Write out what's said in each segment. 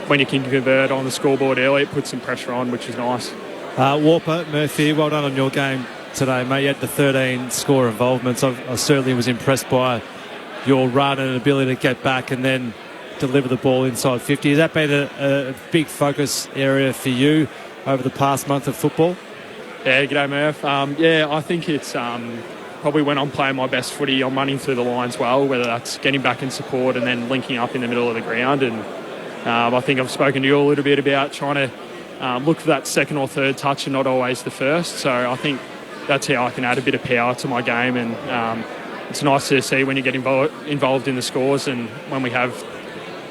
when you can convert on the scoreboard early, it puts some pressure on, which is nice. Warper, Murphy, well done on your game today, mate. You had the 13 score involvements. I certainly was impressed by your run and ability to get back and then deliver the ball inside 50. Has that been a big focus area for you over the past month of football? Yeah, g'day Murph. I think it's probably when I'm playing my best footy, I'm running through the lines well, whether that's getting back in support and then linking up in the middle of the ground. And I think I've spoken to you a little bit about trying to look for that second or third touch and not always the first. So I think that's how I can add a bit of power to my game. And it's nice to see when you get involved in the scores, and when we have,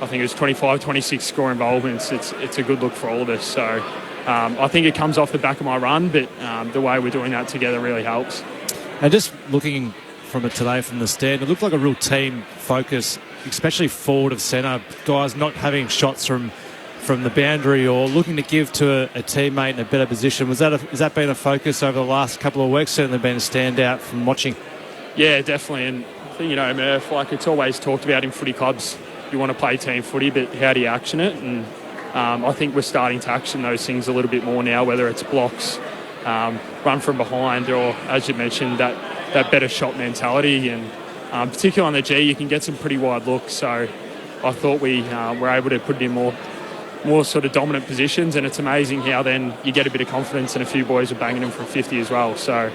I think it was 25, 26 score involvements, it's a good look for all of us. So I think it comes off the back of my run, but the way we're doing that together really helps. And just looking from it today from the stand, it looked like a real team focus, especially forward of centre, guys not having shots from the boundary or looking to give to a teammate in a better position. Has that been a focus over the last couple of weeks? Certainly been a standout from watching. Yeah, definitely. And Murph, it's always talked about in footy clubs, you want to play team footy, but how do you action it? And I think we're starting to action those things a little bit more now, whether it's blocks, run from behind, or, as you mentioned, that better shot mentality. And particularly on the G, you can get some pretty wide looks. So I thought we were able to put it in more sort of dominant positions, and it's amazing how then you get a bit of confidence, and a few boys are banging them from 50 as well. So,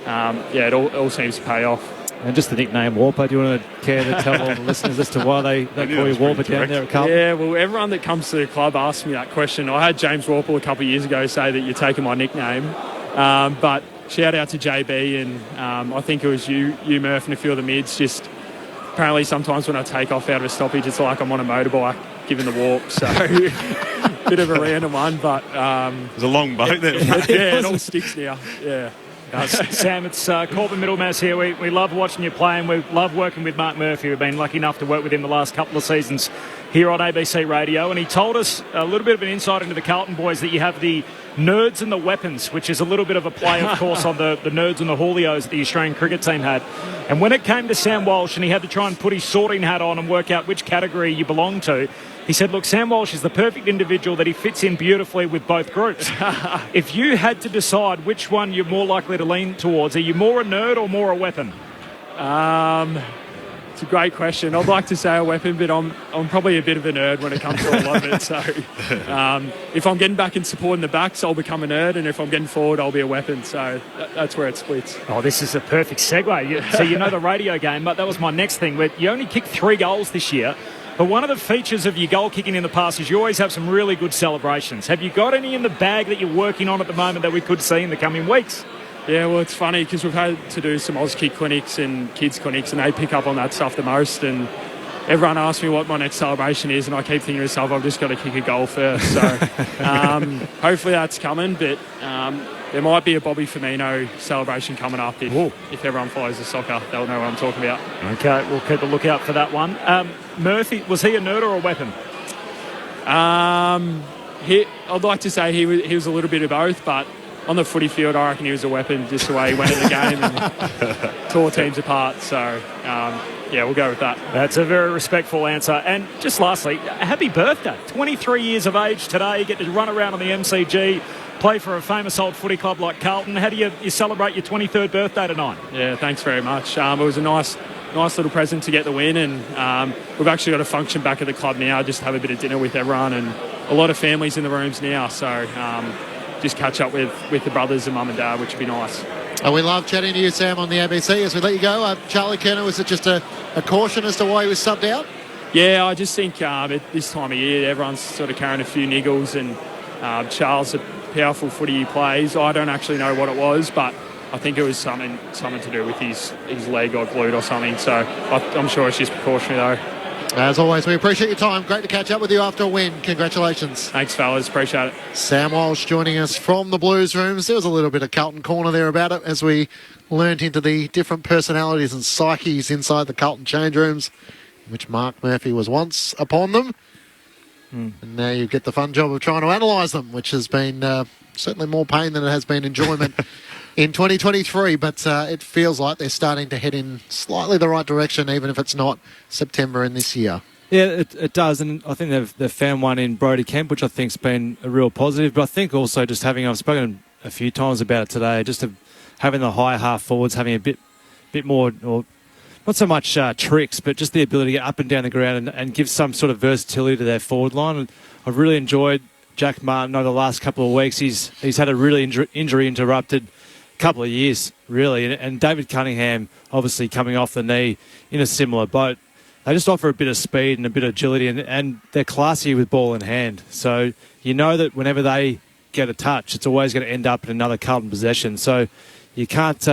it all seems to pay off. And just the nickname Warper, do you want to care to tell all the listeners as to why they call you Warper down there at Carlton? Yeah, well, everyone that comes to the club asks me that question. I had James Warple a couple of years ago say that you're taking my nickname. But shout out to JB, and I think it was you, Murph, and a few of the mids. Just apparently sometimes when I take off out of a stoppage, it's like I'm on a motorbike giving the warp. So bit of a random one, but there's a long boat there. Yeah, it all sticks now. Yeah. Sam, it's Corbin Middlemass here. We love watching you play, and we love working with Mark Murphy. We've been lucky enough to work with him the last couple of seasons here on ABC Radio, and he told us a little bit of an insight into the Carlton boys, that you have the nerds and the weapons, which is a little bit of a play, of course, on the nerds and the Julios that the Australian cricket team had. And when it came to Sam Walsh and he had to try and put his sorting hat on and work out which category you belong to, he said, look, Sam Walsh is the perfect individual, that he fits in beautifully with both groups. If you had to decide which one you're more likely to lean towards, are you more a nerd or more a weapon? It's a great question. I'd like to say a weapon, but I'm probably a bit of a nerd when it comes to a lot of it. So if I'm getting back and supporting the backs, I'll become a nerd, and if I'm getting forward, I'll be a weapon. So that's where it splits. Oh, this is a perfect segue. So you know the radio game, but that was my next thing. Where you only kicked 3 goals this year. But one of the features of your goal kicking in the past is you always have some really good celebrations. Have you got any in the bag that you're working on at the moment that we could see in the coming weeks? Yeah, well, it's funny because we've had to do some Oz Kick clinics and kids clinics, and they pick up on that stuff the most. And everyone asks me what my next celebration is, and I keep thinking to myself, I've just got to kick a goal first. So hopefully that's coming, but there might be a Bobby Firmino celebration coming up. If everyone follows the soccer, they'll know what I'm talking about. Okay, we'll keep a lookout for that one. Murphy, was he a nerd or a weapon? I'd like to say he was a little bit of both, but on the footy field, I reckon he was a weapon, just the way he went in the game and tore teams apart. So, we'll go with that. That's a very respectful answer. And just lastly, happy birthday. 23 years of age today. You get to run around on the MCG, play for a famous old footy club like Carlton. How do you celebrate your 23rd birthday tonight? Yeah, thanks very much. It was a nice little present to get the win, and we've actually got a function back at the club now, just to have a bit of dinner with everyone, and a lot of families in the rooms now. So, just catch up with the brothers and mum and dad, which would be nice. And we love chatting to you, Sam, on the ABC. As we let you go, Charlie Kerner, was it just a caution as to why he was subbed out? Yeah, I just think at this time of year, everyone's sort of carrying a few niggles, and Charles, a powerful footy he plays. I don't actually know what it was, but I think it was something to do with his leg or glute or something. So I'm sure it's just precautionary, though. As always, we appreciate your time. Great to catch up with you after a win. Congratulations. Thanks, fellas. Appreciate it. Sam Walsh joining us from the Blues Rooms. There was a little bit of Carlton Corner there about it as we learnt into the different personalities and psyches inside the Carlton change rooms, which Mark Murphy was once upon them. And now you get the fun job of trying to analyse them, which has been certainly more pain than it has been enjoyment in 2023. But it feels like they're starting to head in slightly the right direction, even if it's not September in this year. Yeah, it does, and I think they've found one in Brodie Kemp, which I think's been a real positive. But I think also just I've spoken a few times about it today, having the high half forwards, having a bit more, or not so much tricks, but just the ability to get up and down the ground and give some sort of versatility to their forward line. And I've really enjoyed Jack Martin over the last couple of weeks. He's had a really injury interrupted couple of years, really, and David Cunningham obviously coming off the knee in a similar boat. They just offer a bit of speed and a bit of agility, and they're classy with ball in hand. So you know that whenever they get a touch, it's always going to end up in another Carlton possession. So you can't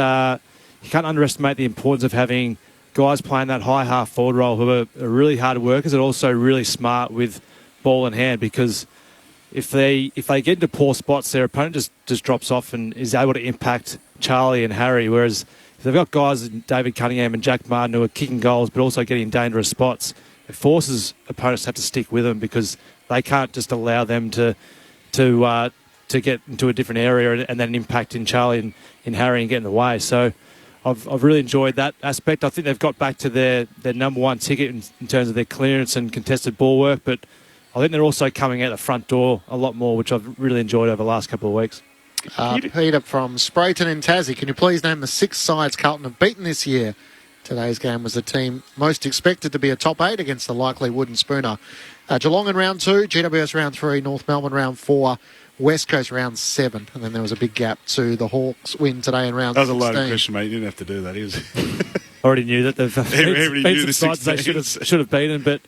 underestimate the importance of having guys playing that high half forward role who are really hard workers and also really smart with ball in hand, because if they get into poor spots, their opponent just drops off and is able to impact Charlie and Harry. Whereas if they've got guys, David Cunningham and Jack Martin, who are kicking goals but also getting in dangerous spots, it forces opponents to have to stick with them, because they can't just allow them to get into a different area and then impact in Charlie and in Harry and get in the way. So I've really enjoyed that aspect. I think they've got back to their number one ticket in terms of their clearance and contested ball work, but I think they're also coming out the front door a lot more, which I've really enjoyed over the last couple of weeks. Peter from Sprayton in Tassie, can you please name the 6 sides Carlton have beaten this year? Today's game was the team most expected to be a top 8 against the likely Wooden Spooner. Geelong in round 2, GWS round 3, North Melbourne round 4, West Coast round 7, and then there was a big gap to the Hawks win today in round 16. That was a loaded question, mate. You didn't have to do that. I already knew that they've beat some sides they should have beaten, but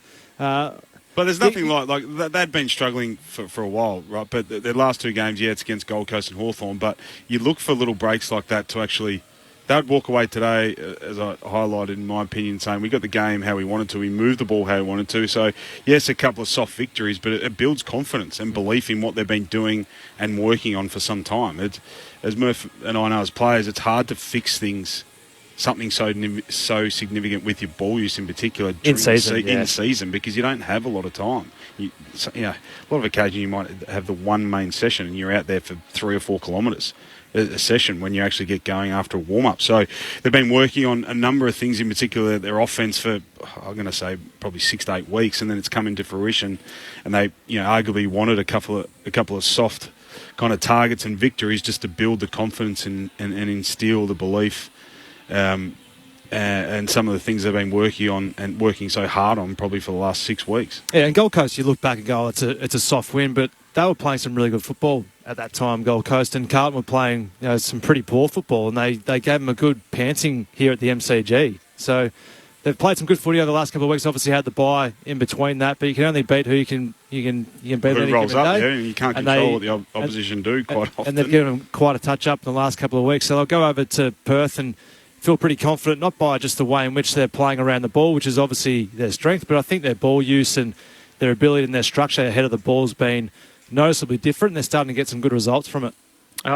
there's nothing like they'd been struggling for a while, right? But their last 2 games, it's against Gold Coast and Hawthorn, but you look for little breaks like that to actually. They'd walk away today, as I highlighted in my opinion, saying we got the game how we wanted to, we moved the ball how we wanted to. So, yes, a couple of soft victories, but it builds confidence and belief in what they've been doing and working on for some time. As Murph and I know as players, it's hard to fix something so significant with your ball use in particular in season, because you don't have a lot of time. A lot of occasions you might have the one main session and you're out there for 3 or 4 kilometres a session when you actually get going after a warm-up. So they've been working on a number of things, in particular their offence, for, I'm going to say, probably 6 to 8 weeks, and then it's come into fruition, and they arguably wanted a couple of soft kind of targets and victories just to build the confidence and instill the belief and some of the things they've been working on and working so hard on probably for the last 6 weeks. Yeah, and Gold Coast, you look back and go, it's a soft win, but they were playing some really good football at that time, Gold Coast, and Carlton were playing some pretty poor football, and they gave them a good pantsing here at the MCG. So they've played some good footy over the last couple of weeks. Obviously had the bye in between that, but you can only beat who you can beat. Who rolls up, yeah, and you can't control what the opposition do quite often. And they've given them quite a touch up in the last couple of weeks. So they'll go over to Perth and feel pretty confident, not by just the way in which they're playing around the ball, which is obviously their strength, but I think their ball use and their ability and their structure ahead of the ball has been noticeably different. They're starting to get some good results from it.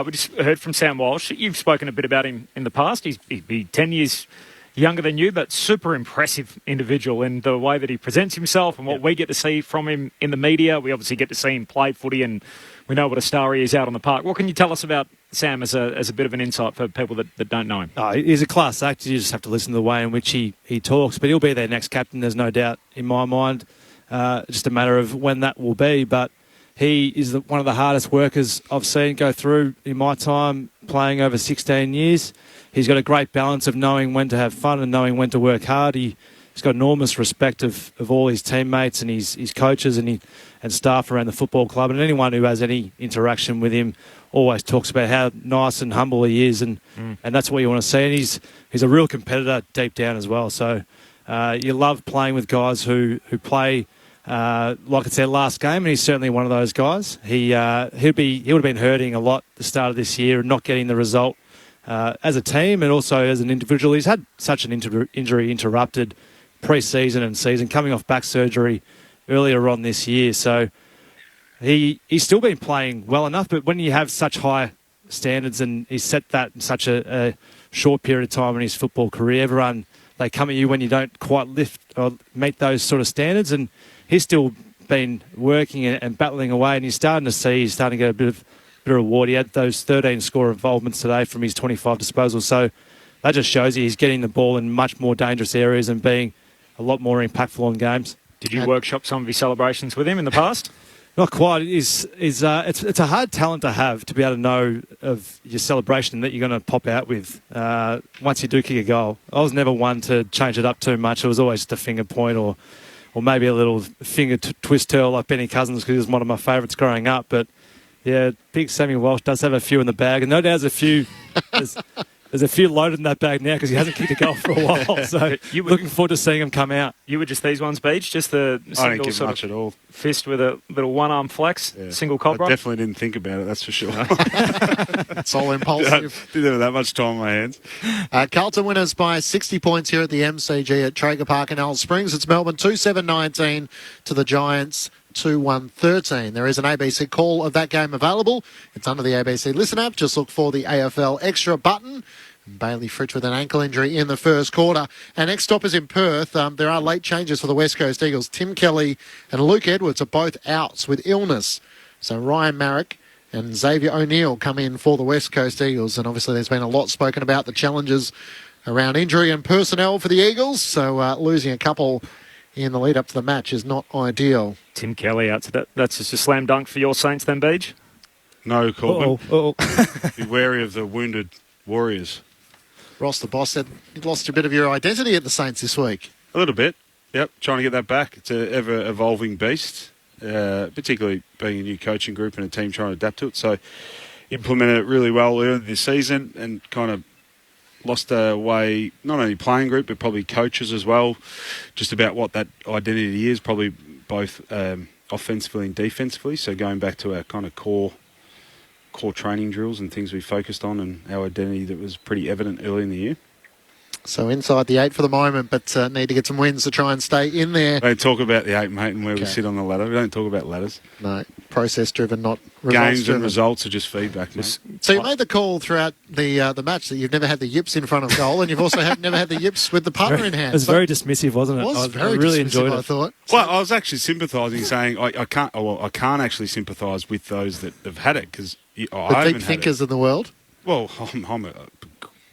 We just heard from Sam Walsh. You've spoken a bit about him in the past. He'd be 10 years younger than you, but super impressive individual in the way that he presents himself and what we get to see from him in the media. We obviously get to see him play footy, and we know what a star he is out on the park. What can you tell us about Sam as a bit of an insight for people that don't know him? He's a class act. You just have to listen to the way in which he talks, but he'll be their next captain, there's no doubt in my mind. Just a matter of when that will be, but he is one of the hardest workers I've seen go through in my time playing over 16 years. He's got a great balance of knowing when to have fun and knowing when to work hard. He's got enormous respect of all his teammates and his coaches and staff around the football club. And anyone who has any interaction with him always talks about how nice and humble he is. And that's what you want to see. And he's a real competitor deep down as well. So you love playing with guys who play like it's their last game, and he's certainly one of those guys. He would have been hurting a lot at the start of this year and not getting the result as a team and also as an individual. He's had such an injury interrupted pre-season and season, coming off back surgery earlier on this year. So he's still been playing well enough, but when you have such high standards and he's set that in such a short period of time in his football career, everyone, they come at you when you don't quite lift or meet those sort of standards, and he's still been working and battling away, and he's starting to get a bit of reward. He had those 13 score involvements today from his 25 disposals, so that just shows you he's getting the ball in much more dangerous areas and being a lot more impactful on games. Did you workshop some of his celebrations with him in the past? Not quite. It's a hard talent to have, to be able to know of your celebration that you're going to pop out with once you do kick a goal. I was never one to change it up too much. It was always just a finger point or maybe a little finger twist twirl like Benny Cousins, because he was one of my favourites growing up. But yeah, big Sammy Walsh does have a few in the bag, and no doubt there's a few loaded in that bag now because he hasn't kicked a goal for a while. So looking forward to seeing him come out. You were just these ones, Beach? Just the I didn't single give sort much of at all. fist with a little one-arm flex, single cobra? I definitely didn't think about it, that's for sure. It's all impulsive. Didn't have that much time on my hands. Carlton winners by 60 points here at the MCG at Traeger Park in Alice Springs. It's Melbourne 2-7-19 to the Giants 2-1-13. There is an ABC call of that game available. It's under the ABC Listen app. Just look for the AFL Extra button. Bailey Fritsch with an ankle injury in the first quarter. And next stop is in Perth. There are late changes for the West Coast Eagles. Tim Kelly and Luke Edwards are both outs with illness. So Ryan Marrick and Xavier O'Neill come in for the West Coast Eagles. And obviously there's been a lot spoken about the challenges around injury and personnel for the Eagles. So losing a couple in the lead up to the match is not ideal. Tim Kelly out to that. That's just a slam dunk for your Saints then, Beach? No, Corbin. Uh-oh. Be wary of the wounded Warriors. Ross, the boss, said you'd lost a bit of your identity at the Saints this week. A little bit, yep. Trying to get that back. It's an ever-evolving beast, particularly being a new coaching group and a team trying to adapt to it. So implemented it really well early this season and kind of lost a way, not only playing group, but probably coaches as well, just about what that identity is, probably both offensively and defensively. So going back to our kind of core training drills and things we focused on and our identity that was pretty evident early in the year. So inside the 8 for the moment, but need to get some wins to try and stay in there. We don't talk about the 8, mate, and where we sit on the ladder. We don't talk about ladders. No, process-driven, not Games results-driven. and results are just feedback, mate. So you made the call throughout the match that you've never had the yips in front of goal, and you've also never had the yips with the putter in hand. It was very dismissive, wasn't it? It was I very really dismissive, enjoyed it. I thought. Well, I was actually sympathising, saying I can't actually sympathise with those that have had it because I The haven't deep had thinkers in the world. Well, I'm a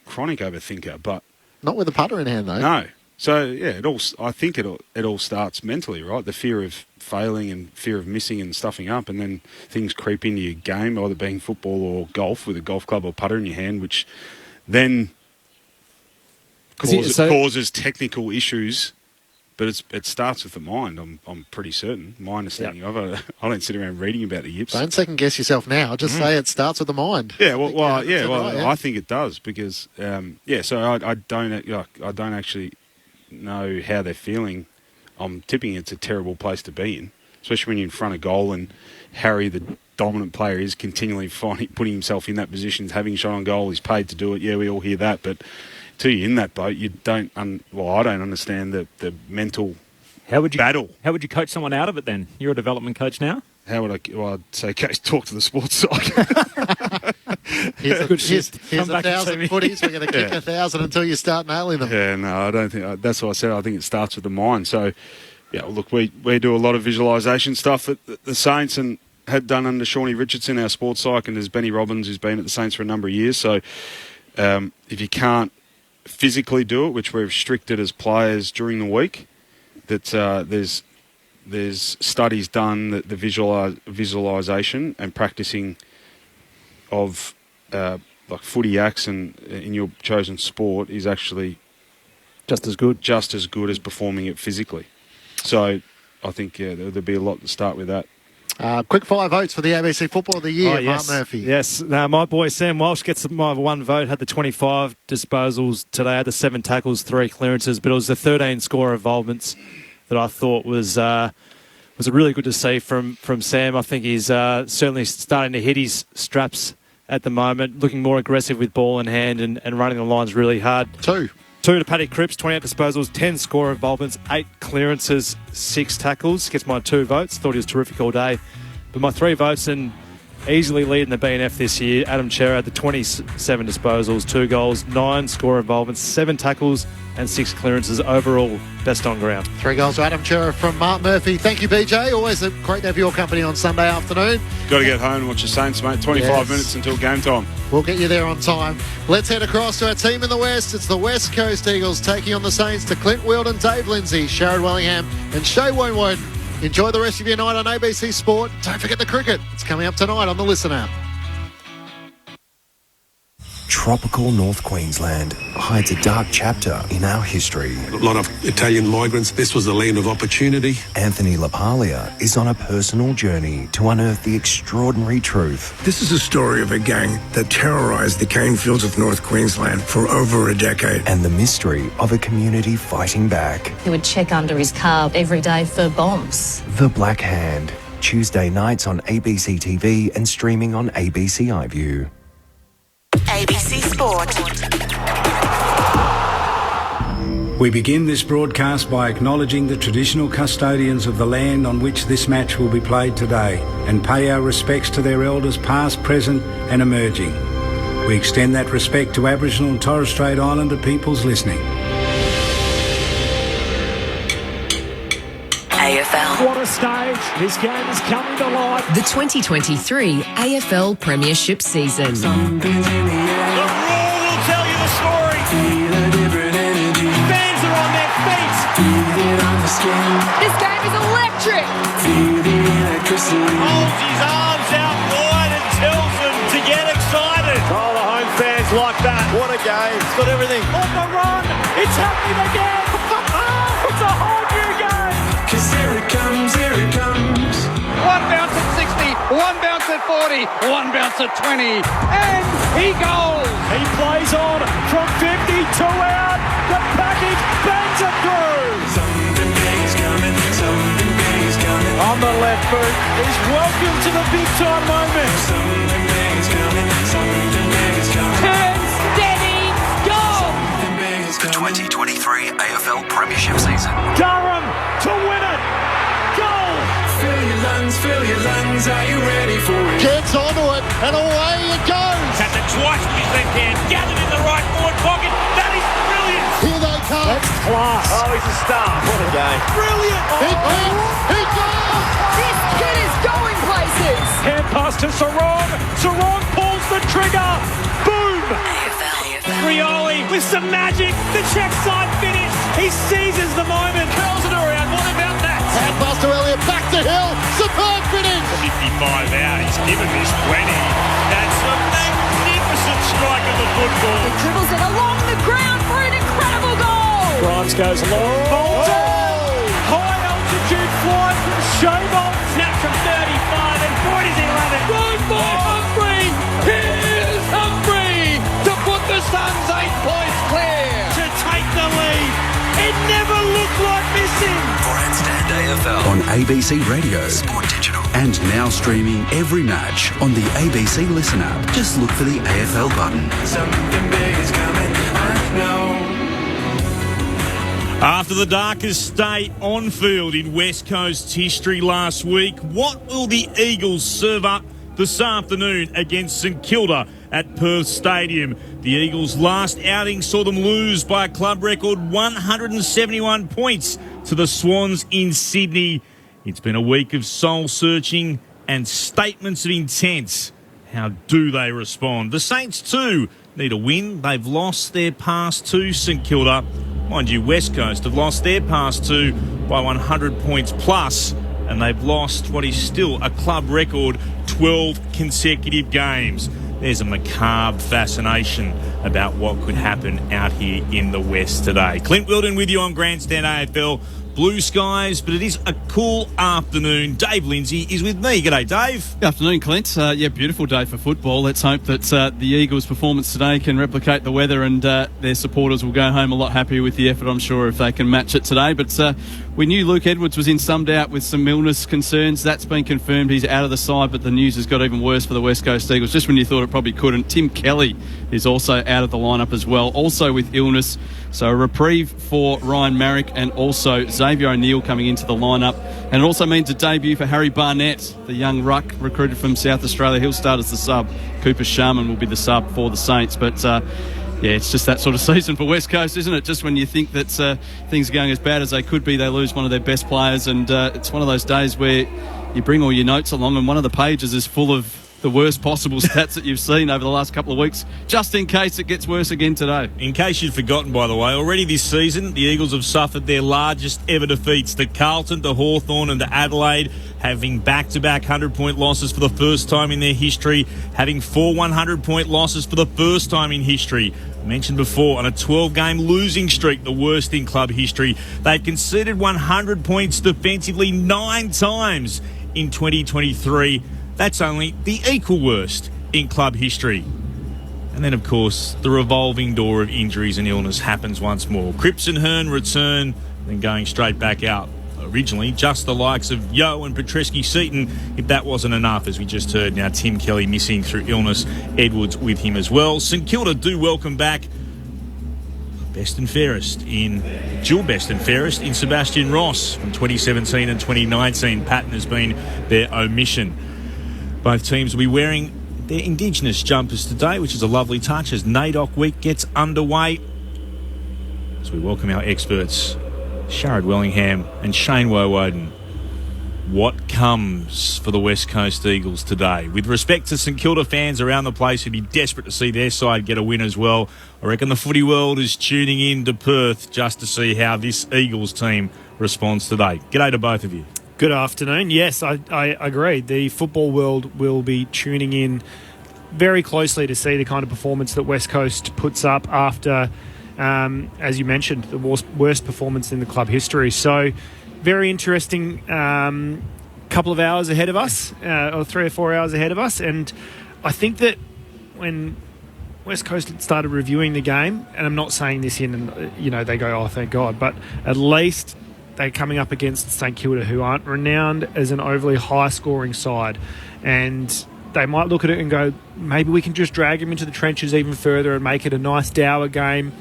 chronic overthinker, but Not with the putter in hand, though. no. So yeah, I think it all starts mentally, right? The fear of failing and fear of missing and stuffing up, and then things creep into your game, either being football or golf with a golf club or putter in your hand, which then causes technical issues. But it starts with the mind. I'm pretty certain. My understanding of it. I don't sit around reading about the yips. Don't second guess yourself now. Just say it starts with the mind. Yeah, I I think it does because So I don't actually know how they're feeling. I'm tipping it's a terrible place to be in, especially when you're in front of goal and Harry, the dominant player, is continually putting himself in that position, having a shot on goal. He's paid to do it. Yeah, we all hear that, but till you're in that boat, you don't. I don't understand the mental battle. How would you coach someone out of it then? You're a development coach now. How would I? Well, I'd say, talk to the sports side. Here's Come back and see 1,000 me. footies. We're going to kick 1,000 until you start nailing them. Yeah, no, I don't think that's what I said. I think it starts with the mind. So, yeah, look, we do a lot of visualisation stuff that the Saints and had done under Shawnee Richardson, our sports psych, and there's Benny Robbins, who's been at the Saints for a number of years. So, if you can't physically do it, which we're restricted as players during the week, that there's studies done that the visualisation and practicing of like footy acts and in your chosen sport is actually Just as good as performing it physically. So I think there'll be a lot to start with that. Quick 5 votes for the ABC Football of the Year, yes. Mark Murphy. Yes. Now, my boy Sam Walsh gets my one vote, had the 25 disposals today, had the 7 tackles, 3 clearances, but it was the 13 score involvements that I thought was really good to see from Sam. I think he's certainly starting to hit his straps at the moment, looking more aggressive with ball in hand and running the lines really hard. 2 to Paddy Cripps, 28 disposals, 10 score involvements, 8 clearances, 6 tackles. Gets my 2 votes. Thought he was terrific all day. But my 3 votes, and easily leading the BNF this year. Adam Chera had the 27 disposals, 2 goals, 9 score involvements, 7 tackles and 6 clearances. Overall, best on ground. 3 goals to Adam Chera from Mark Murphy. Thank you, BJ. Always great to have your company on Sunday afternoon. Got to get home and watch the Saints, mate. 25 minutes until game time. We'll get you there on time. Let's head across to our team in the West. It's the West Coast Eagles taking on the Saints to Clint Wheldon, Dave Lindsay, Sharrod Wellingham and Shay Woonwoden. Enjoy the rest of your night on ABC Sport. Don't forget the cricket. It's coming up tonight on the Listen app. Tropical North Queensland hides a dark chapter in our history. A lot of Italian migrants. This was the land of opportunity. Anthony LaPaglia is on a personal journey to unearth the extraordinary truth. This is a story of a gang that terrorised the cane fields of North Queensland for over a decade. And the mystery of a community fighting back. He would check under his car every day for bombs. The Black Hand. Tuesday nights on ABC TV and streaming on ABC iView. ABC Sport. We begin this broadcast by acknowledging the traditional custodians of the land on which this match will be played today and pay our respects to their elders past, present and emerging. We extend that respect to Aboriginal and Torres Strait Islander peoples listening. AFL. What a stage. This game is coming to life. The 2023 AFL Premiership season. The roar will tell you the story. Fans are on their feet. This game is electric. Holds his arms out wide and tells them to get excited. Oh, the home fans like that. What a game. It's got everything. On the run. It's happening again. It's a whole new game. Cause here it comes, here it comes. One bounce at 60, one bounce at 40, one bounce at 20, and he goes. He plays on from 52 out. The package bangs it through. Something big is coming, something big is coming. On the left boot is welcome to the big time moment. Something big is coming, something big is coming. Turn steady, go. Something big is The coming. 2023 AFL Premiership season. Durham to win it. Goal. Fill your lungs, are you ready for it? Gets onto it, and away it goes. Has it twice with his left hand. Gathered in the right forward pocket. That is brilliant. Here they come. That's class. Oh, he's a star. What a game. Brilliant. He goes. This kid is going places. Hand pass to Sarong. Sarong pulls the trigger. Boom. Rioli with some magic. The check side finish. He seizes the moment. Curls it around. What about that? Hand pass to Elliott, back to Hill. Superb finish. 55 out. He's given this 20. That's a magnificent strike of the football. He dribbles it along the ground for an incredible goal. Grimes goes long. Bolton. High altitude fly from Showbolt. Snap from 35 and boy does he love it. Right by Humphrey. Here's Humphrey to put the Suns 8 points clear. To take the lead. It never looked like missing. Grandstand AFL on ABC Radio, Sport Digital, and now streaming every match on the ABC Listen app. Just look for the AFL button. Something big is coming, I know. After the darkest day on field in West Coast history last week, what will the Eagles serve up this afternoon against St Kilda at Perth Stadium? The Eagles' last outing saw them lose by a club record 171 points to the Swans in Sydney. It's been a week of soul-searching and statements of intent. How do they respond? The Saints too need a win. They've lost their past to St Kilda. Mind you, West Coast have lost their past two by 100 points plus, and they've lost what is still a club record 12 consecutive games. There's a macabre fascination about what could happen out here in the West today. Clint Wheldon with you on Grandstand AFL. Blue skies, but it is a cool afternoon. Dave Lindsay is with me. G'day, Dave. Good afternoon, Clint. Beautiful day for football. Let's hope that the Eagles' performance today can replicate the weather and their supporters will go home a lot happier with the effort, I'm sure, if they can match it today. But we knew Luke Edwards was in some doubt with some illness concerns. That's been confirmed. He's out of the side, but the news has got even worse for the West Coast Eagles, just when you thought it probably couldn't. Tim Kelly is also out of the lineup as well, also with illness. So a reprieve for Ryan Marrick, and also Xavier O'Neill coming into the lineup. And it also means a debut for Harry Barnett, the young ruck recruited from South Australia. He'll start as the sub. Cooper Sharman will be the sub for the Saints. But it's just that sort of season for West Coast, isn't it? Just when you think that things are going as bad as they could be, they lose one of their best players. And it's one of those days where you bring all your notes along, and one of the pages is full of the worst possible stats that you've seen over the last couple of weeks, just in case it gets worse again today. In case you'd forgotten, by the way, already this season, the Eagles have suffered their largest ever defeats to Carlton, to Hawthorn and to Adelaide, having back-to-back 100-point losses for the first time in their history, having 4 100-point losses for the first time in history. I mentioned before, on a 12-game losing streak, the worst in club history. They've conceded 100 points defensively 9 times in 2023. That's only the equal worst in club history. And then, of course, the revolving door of injuries and illness happens once more. Cripps and Hearn return, then going straight back out. Originally, just the likes of Yo and Petreski-Seaton, if that wasn't enough, as we just heard. Now Tim Kelly missing through illness, Edwards with him as well. St Kilda do welcome back dual best and fairest in Sebastian Ross from 2017 and 2019. Pattern has been their omission. Both teams will be wearing their Indigenous jumpers today, which is a lovely touch as NAIDOC week gets underway. As we welcome our experts, Sharad Wellingham and Shane Woewodin. What comes for the West Coast Eagles today? With respect to St Kilda fans around the place who'd be desperate to see their side get a win as well, I reckon the footy world is tuning in to Perth just to see how this Eagles team responds today. G'day to both of you. Good afternoon. Yes, I agree. The football world will be tuning in very closely to see the kind of performance that West Coast puts up after, as you mentioned, the worst performance in the club history. So, very interesting couple of hours ahead of us, or 3 or 4 hours ahead of us. And I think that when West Coast started reviewing the game, and I'm not saying this they go, oh, thank God, but at least they're coming up against St Kilda, who aren't renowned as an overly high-scoring side. And they might look at it and go, maybe we can just drag them into the trenches even further and make it a nice dour game,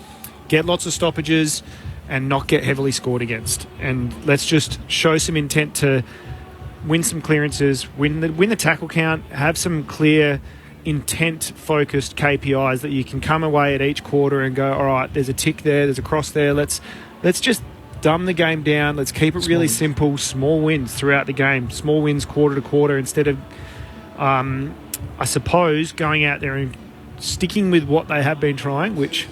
get lots of stoppages, and not get heavily scored against. And let's just show some intent to win some clearances, win the tackle count, have some clear, intent-focused KPIs that you can come away at each quarter and go, all right, there's a tick there, there's a cross there, let's just dumb the game down. Let's keep it really simple. Small wins throughout the game. Small wins quarter to quarter instead of, I suppose, going out there and sticking with what they have been trying, which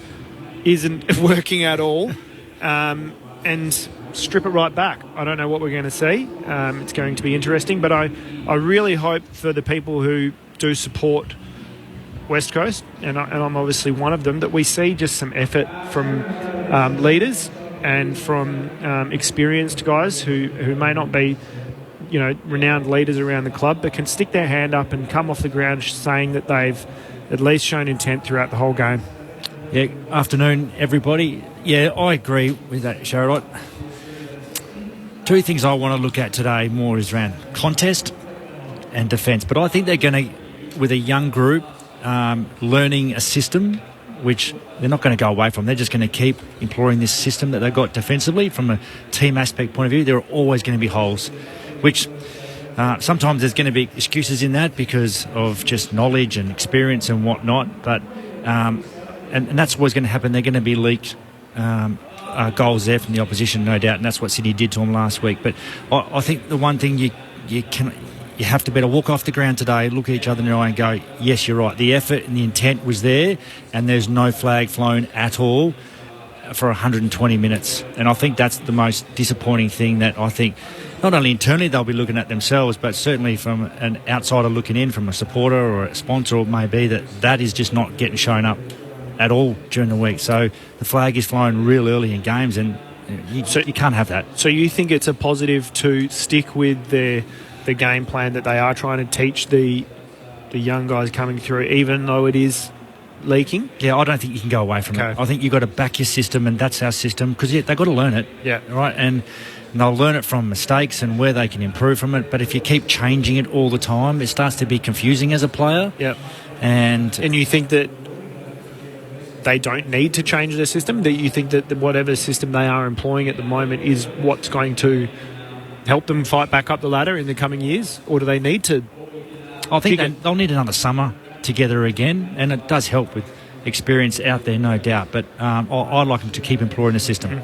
isn't working at all, and strip it right back. I don't know what we're going to see. It's going to be interesting, but I really hope for the people who do support West Coast, and I'm obviously one of them, that we see just some effort from leaders and from experienced guys who may not be, renowned leaders around the club, but can stick their hand up and come off the ground saying that they've at least shown intent throughout the whole game. Yeah, afternoon, everybody. Yeah, I agree with that, Sharad. 2 things I want to look at today more is around contest and defence. But I think they're going to, with a young group, learning a system which they're not going to go away from. They're just going to keep employing this system that they've got defensively. From a team aspect point of view, there are always going to be holes, which sometimes there's going to be excuses in that because of just knowledge and experience and whatnot. But and that's always going to happen. They're going to be leaked goals there from the opposition, no doubt, and that's what Sydney did to them last week. But I think the one thing you have to better walk off the ground today, look at each other in the eye and go, yes, you're right. The effort and the intent was there, and there's no flag flown at all for 120 minutes. And I think that's the most disappointing thing that I think not only internally they'll be looking at themselves, but certainly from an outsider looking in, from a supporter or a sponsor, it may be that is just not getting shown up at all during the week. So the flag is flown real early in games, and you can't have that. So you think it's a positive to stick with the game plan that they are trying to teach the young guys coming through, even though it is leaking? Yeah, I don't think you can go away from it. I think you've got to back your system, and that's our system, because they've got to learn it. Yeah. Right, and they'll learn it from mistakes and where they can improve from it. But if you keep changing it all the time, it starts to be confusing as a player. Yeah. And you think that they don't need to change their system? That you think that whatever system they are employing at the moment is what's going to help them fight back up the ladder in the coming years? Or do they need to? I think they'll need another summer together again, and it does help with experience out there, no doubt. But I'd like them to keep employing the system.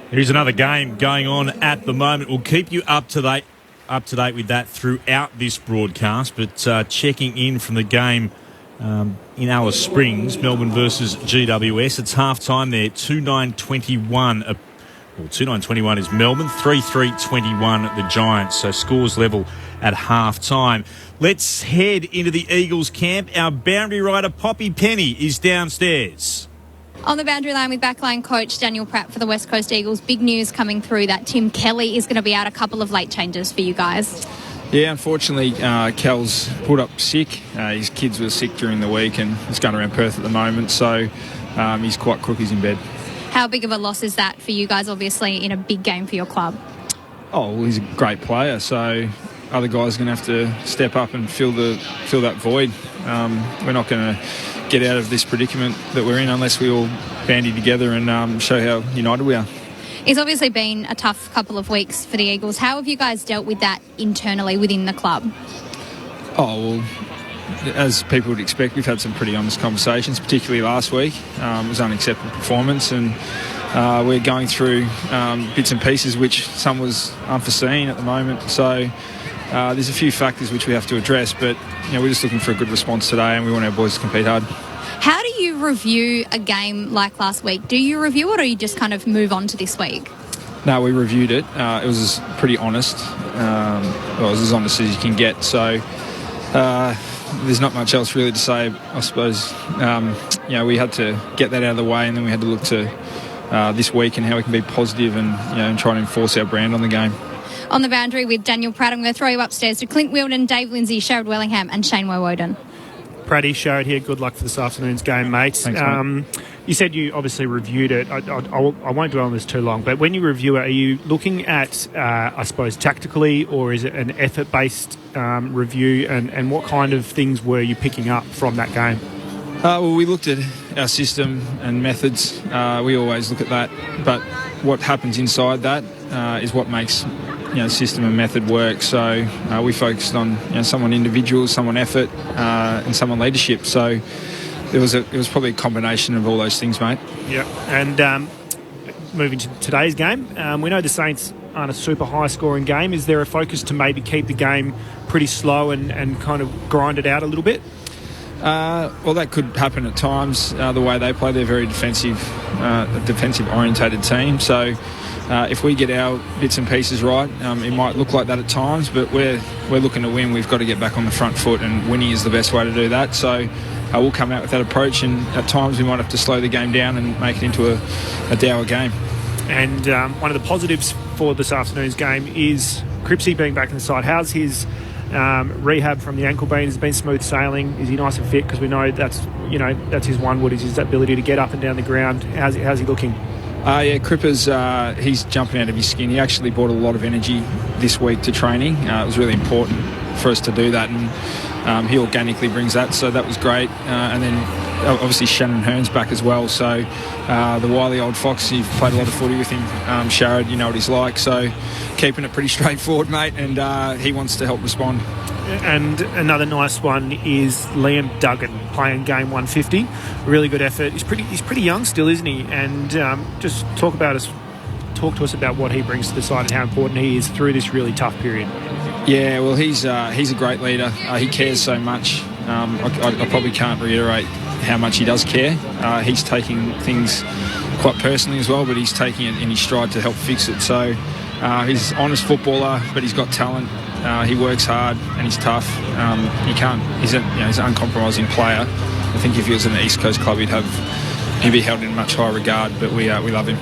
Here's another game going on at the moment. We'll keep you up to date with that throughout this broadcast. But checking in from the game in Alice Springs, Melbourne versus GWS. It's half time there, 2-9-21. 2-9-21 is Melbourne, 3-3-21 the Giants. So scores level at half time. Let's head into the Eagles camp. Our boundary rider Poppy Penny is downstairs. On the boundary line with backline coach Daniel Pratt for the West Coast Eagles. Big news coming through that Tim Kelly is going to be out. A couple of late changes for you guys. Yeah, unfortunately, Kel's pulled up sick. His kids were sick during the week and he's going around Perth at the moment, so he's quite crook. He's in bed. How big of a loss is that for you guys, obviously, in a big game for your club? Oh, well, he's a great player, so other guys are going to have to step up and fill that void. We're not going to get out of this predicament that we're in unless we all bandy together and show how united we are. It's obviously been a tough couple of weeks for the Eagles. How have you guys dealt with that internally within the club? Oh, well, as people would expect, we've had some pretty honest conversations, particularly last week. It was an unacceptable performance, and we're going through bits and pieces which some was unforeseen at the moment. So there's a few factors which we have to address, but we're just looking for a good response today, and we want our boys to compete hard. How do you review a game like last week? Do you review it, or you just kind of move on to this week? No, we reviewed it. It was pretty honest. It was as honest as you can get. So there's not much else really to say, I suppose. We had to get that out of the way, and then we had to look to this week and how we can be positive and try and enforce our brand on the game. On the boundary with Daniel Pratt, I'm going to throw you upstairs to Clint Wheeldon, Dave Lindsay, Sherrod Wellingham and Shane Woden. Pratty, Sherrod here. Good luck for this afternoon's game, mate. Thanks, mate. You said you obviously reviewed it. I won't dwell on this too long, but when you review it, are you looking at, I suppose, tactically, or is it an effort-based review? And what kind of things were you picking up from that game? Well, we looked at our system and methods. We always look at that. But what happens inside that is what makes system and method work. So we focused on someone individual, someone effort, and someone leadership. So it was probably a combination of all those things, mate. Yeah. And moving to today's game, we know the Saints aren't a super high-scoring game. Is there a focus to maybe keep the game pretty slow and kind of grind it out a little bit? Well, that could happen at times. The way they play, they're very defensive-orientated team. So if we get our bits and pieces right, it might look like that at times. But we're looking to win. We've got to get back on the front foot, and winning is the best way to do that. So we'll come out with that approach, and at times we might have to slow the game down and make it into a dour game. And one of the positives for this afternoon's game is Cripsy being back in the side. How's his rehab from the ankle bean? Has been smooth sailing? Is he nice and fit? Because we know that's his one wood, is his ability to get up and down the ground. How's he looking? Yeah, Cripper's he's jumping out of his skin. He actually brought a lot of energy this week to training. It was really important for us to do that, and he organically brings that, so that was great. And then obviously Shannon Hearn's back as well, so the wily old fox, you've played a lot of footy with him, Sherrod, you know what he's like, so keeping it pretty straightforward, mate, and he wants to help respond. And another nice one is Liam Duggan playing game 150. Really good effort. He's pretty young still, isn't he? And just talk to us about what he brings to the side and how important he is through this really tough period. Yeah, well, he's a great leader. He cares so much. I probably can't reiterate how much he does care. He's taking things quite personally as well, but he's taking it in his stride to help fix it. So he's an honest footballer, but he's got talent. He works hard and he's tough. He's an uncompromising player. I think if he was in the East Coast club, he'd be held in much higher regard. But we love him.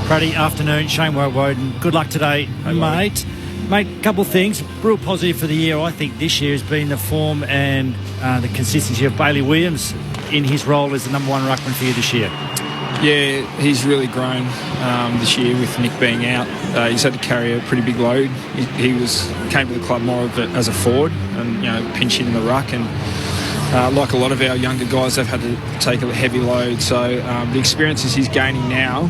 Friday afternoon, Shane Woden. Good luck today, mate. Mate, a couple of things. Real positive for the year, I think, this year has been the form and the consistency of Bailey Williams in his role as the number one ruckman for you this year. Yeah, he's really grown this year with Nick being out. He's had to carry a pretty big load. He came to the club more as a forward and pinch hitting the ruck, and like a lot of our younger guys, they've had to take a heavy load. So the experiences he's gaining now,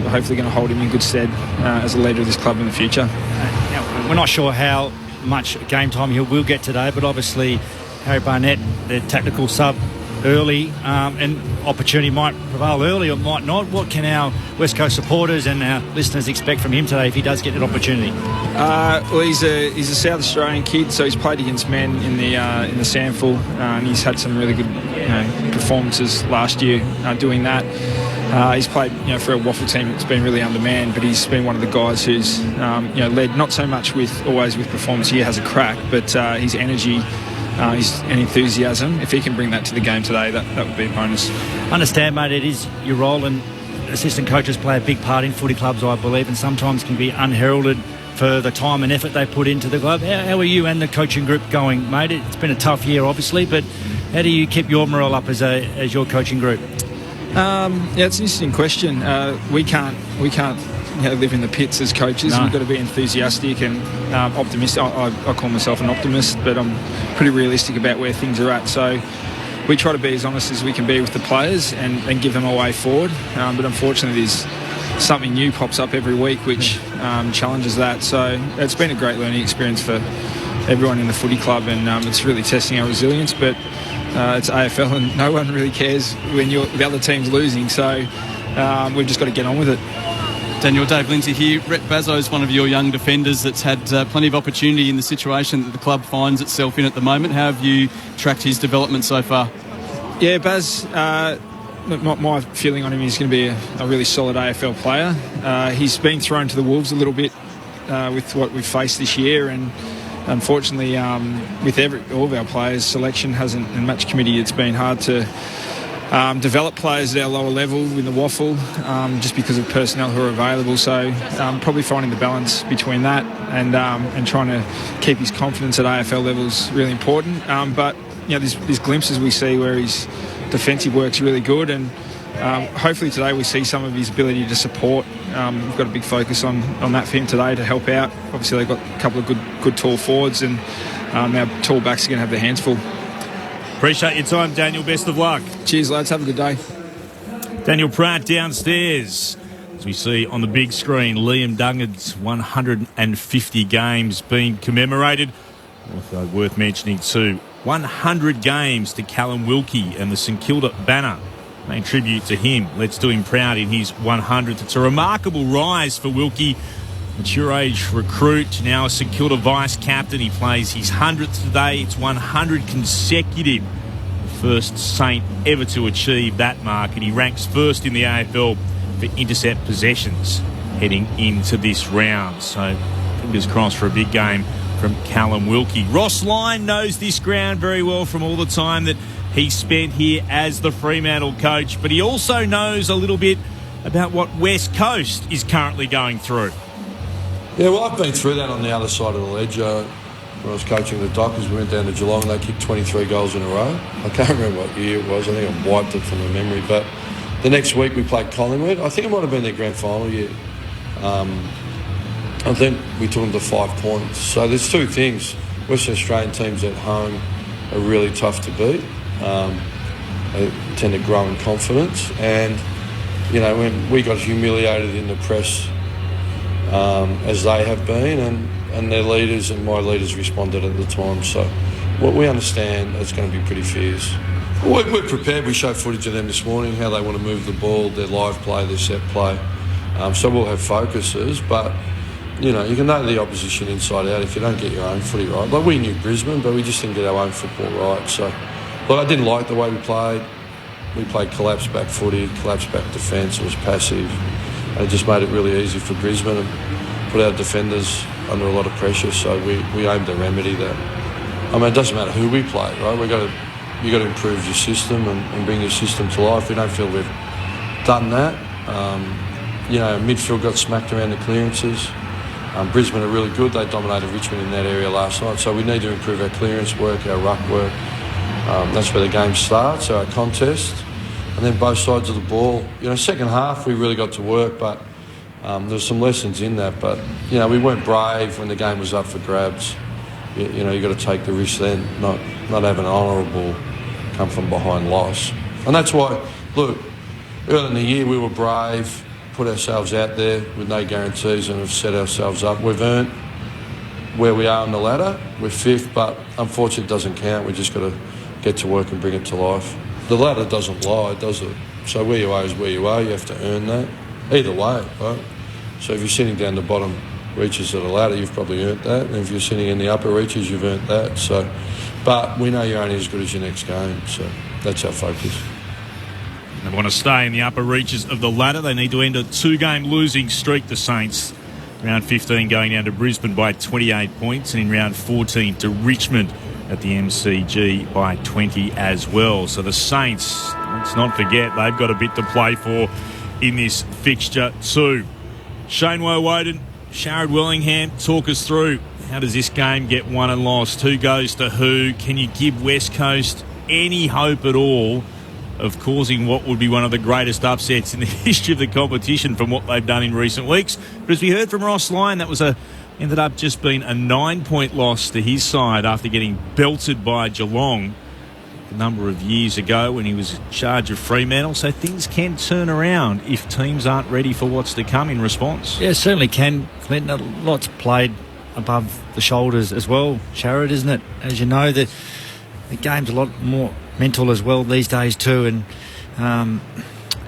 hopefully going to hold him in good stead as a leader of this club in the future. Now, we're not sure how much game time he will get today, but obviously Harry Barnett, the tactical sub early, and opportunity might prevail early or might not. What can our West Coast supporters and our listeners expect from him today if he does get that opportunity? Well, he's a South Australian kid, so he's played against men in the SANFL, and he's had some really good performances last year doing that. He's played for a waffle team that's been really undermanned, but he's been one of the guys who's led not so much always with performance. He has a crack, but his energy. And enthusiasm, if he can bring that to the game today, that would be a bonus. Understand, mate, it is your role, and assistant coaches play a big part in footy clubs, I believe, and sometimes can be unheralded for the time and effort they put into the club. How are you and the coaching group going, mate? It's been a tough year, obviously, but how do you keep your morale up as your coaching group? Yeah, it's an interesting question. We can't live in the pits as coaches. No. We've got to be enthusiastic and optimistic. I call myself an optimist, but I'm pretty realistic about where things are at. So we try to be as honest as we can be with the players and give them a way forward. But unfortunately, there's something new pops up every week which challenges that. So it's been a great learning experience for everyone in the footy club, and it's really testing our resilience. But it's AFL, and no one really cares when the other team's losing. So we've just got to get on with it. Daniel, Dave Lindsay here. Rhett Bazzo is one of your young defenders that's had plenty of opportunity in the situation that the club finds itself in at the moment. How have you tracked his development so far? Yeah, Baz, my feeling on him is going to be a really solid AFL player. He's been thrown to the wolves a little bit with what we've faced this year, and unfortunately with all of our players, selection hasn't, and match committee, it's been hard to develop players at our lower level in the waffle just because of personnel who are available. So probably finding the balance between that and trying to keep his confidence at AFL level is really important. But there's glimpses we see where his defensive work's really good, and hopefully today we see some of his ability to support. We've got a big focus on that for him today to help out. Obviously they've got a couple of good tall forwards, and our tall backs are going to have their hands full. Appreciate your time, Daniel. Best of luck. Cheers, lads. Have a good day. Daniel Pratt downstairs. As we see on the big screen, Liam Dungan's 150 games being commemorated. Also worth mentioning too, 100 games to Callum Wilkie and the St Kilda banner. Paying tribute to him. Let's do him proud in his 100th. It's a remarkable rise for Wilkie. Mature age recruit, now a St Kilda vice captain. He plays his 100th today. It's 100 consecutive. The first Saint ever to achieve that mark, and he ranks first in the AFL for intercept possessions heading into this round. So fingers crossed for a big game from Callum Wilkie. Ross Lyon knows this ground very well from all the time that he spent here as the Fremantle coach, but he also knows a little bit about what West Coast is currently going through. Yeah, well, I've been through that on the other side of the ledge. When I was coaching the Dockers, we went down to Geelong and they kicked 23 goals in a row. I can't remember what year it was. I think I wiped it from my memory. But the next week we played Collingwood. I think it might have been their grand final year. I think we took them to 5 points. So there's two things. Western Australian teams at home are really tough to beat. They tend to grow in confidence. And, when we got humiliated in the press as they have been, and their leaders and my leaders responded at the time. So what we understand it's going to be pretty fierce. We're prepared. We showed footage of them this morning, how they want to move the ball, their live play, their set play. So we'll have focuses, but you can know the opposition inside out if you don't get your own footy right. Like we knew Brisbane, but we just didn't get our own football right. So I didn't like the way we played. We played collapse back footy, collapse back defence. It was passive. It just made it really easy for Brisbane and put our defenders under a lot of pressure. So we aimed to remedy that. I mean, it doesn't matter who we play, right? You got to improve your system and bring your system to life. We don't feel we've done that. Midfield got smacked around the clearances. Brisbane are really good. They dominated Richmond in that area last night. So we need to improve our clearance work, our ruck work. That's where the game starts, our contest. And then both sides of the ball. Second half we really got to work, but there's some lessons in that. But, we weren't brave when the game was up for grabs. You got to take the risk then, not have an honourable come from behind loss. And that's why, look, early in the year we were brave, put ourselves out there with no guarantees and have set ourselves up. We've earned where we are on the ladder. We're 5th, but unfortunately it doesn't count. We just got to get to work and bring it to life. The ladder doesn't lie, does it? So where you are is where you are. You have to earn that. Either way, right? So if you're sitting down the bottom reaches of the ladder, you've probably earned that. And if you're sitting in the upper reaches, you've earned that. So, but we know you're only as good as your next game. So that's our focus. They want to stay in the upper reaches of the ladder. They need to end a 2-game losing streak, the Saints. Round 15 going down to Brisbane by 28 points, and in round 14 to Richmond at the MCG by 20 as well. So the Saints, let's not forget, they've got a bit to play for in this fixture too. Shane Woden, Sharrod Wellingham, talk us through, how does this game get won and lost? Who goes to who? Can you give West Coast any hope at all of causing what would be one of the greatest upsets in the history of the competition from what they've done in recent weeks? But as we heard from Ross Lyon, that was ended up just being a 9-point loss to his side after getting belted by Geelong a number of years ago when he was in charge of Fremantle. So things can turn around if teams aren't ready for what's to come in response. Yeah, certainly can, Clinton. A lot's played above the shoulders as well, Sharrod, isn't it? As you know, the game's a lot more mental as well these days too, and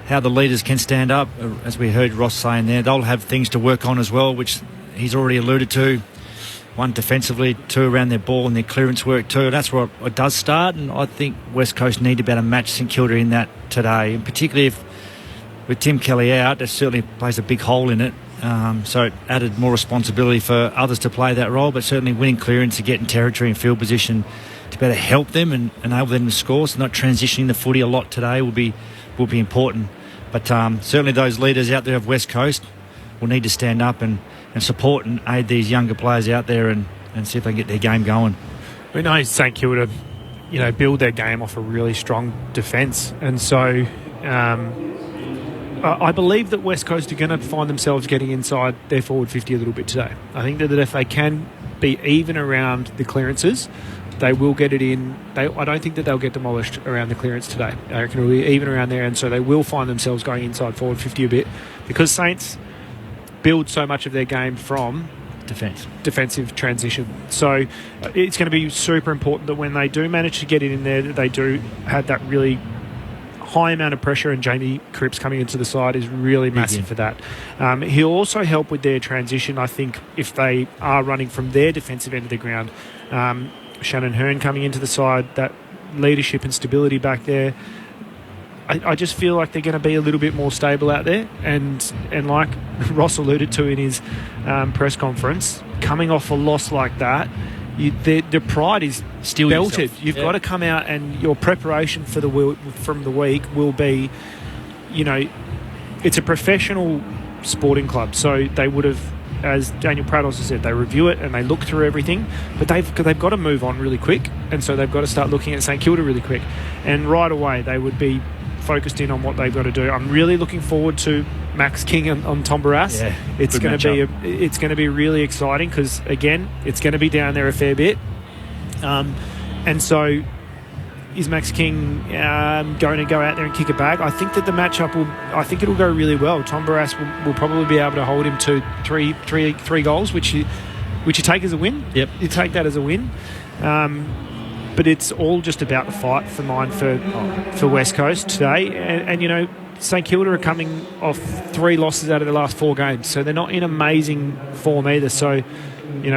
how the leaders can stand up, as we heard Ross saying there. They'll have things to work on as well, which he's already alluded to. 1 defensively, 2 around their ball and their clearance work too. That's where it does start, and I think West Coast need to be able to match St Kilda in that today, and particularly if with Tim Kelly out, that certainly plays a big hole in it. So it added more responsibility for others to play that role, but certainly winning clearance to get in territory and field position to better help them and enable them to score. So not transitioning the footy a lot today will be important. But certainly those leaders out there of West Coast will need to stand up and support and aid these younger players out there and see if they can get their game going. We know St Kilda, build their game off a really strong defence, and so I believe that West Coast are going to find themselves getting inside their forward 50 a little bit today. I think that if they can be even around the clearances, they will get it in. I don't think that they'll get demolished around the clearance today. I reckon it'll be even around there, and so they will find themselves going inside forward 50 a bit, because Saints build so much of their game from defensive transition. So it's going to be super important that when they do manage to get it in there, that they do have that really high amount of pressure, and Jamie Cripps coming into the side is really massive for that. He'll also help with their transition, I think, if they are running from their defensive end of the ground. Shannon Hearn coming into the side, that leadership and stability back there. I just feel like they're going to be a little bit more stable out there, and like Ross alluded to in his press conference, coming off a loss like that, the pride is still belted. You've got to come out, and your preparation for from the week will be, it's a professional sporting club, so they would have, as Daniel Pratt also said, they review it and they look through everything, but they've got to move on really quick, and so they've got to start looking at St Kilda really quick, and right away they would be focused in on what they've got to do. I'm really looking forward to Max King on Tom Barras. Yeah, it's going to be really exciting, because again, it's going to be down there a fair bit, and so is Max King going to go out there and kick it back? I think that the matchup it'll go really well. Tom Barras will probably be able to hold him to three goals, which you take as a win. Yep, you take that as a win. But it's all just about the fight for mine for West Coast today. And St Kilda are coming off 3 losses out of the last 4 games, so they're not in amazing form either. So,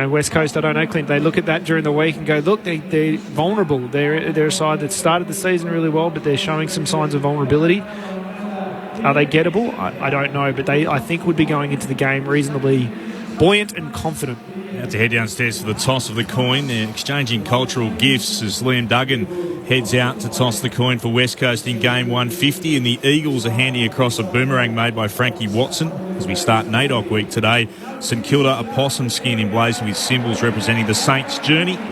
West Coast, I don't know, Clint, they look at that during the week and go, look, they're vulnerable. They're a side that started the season really well, but they're showing some signs of vulnerability. Are they gettable? I don't know, but I think would be going into the game reasonably buoyant and confident. Now to head downstairs for the toss of the coin. They're exchanging cultural gifts as Liam Duggan heads out to toss the coin for West Coast in game 150, and the Eagles are handing across a boomerang made by Frankie Watson as we start NAIDOC week today. St Kilda, a possum skin emblazoned with symbols representing the Saints' journey. The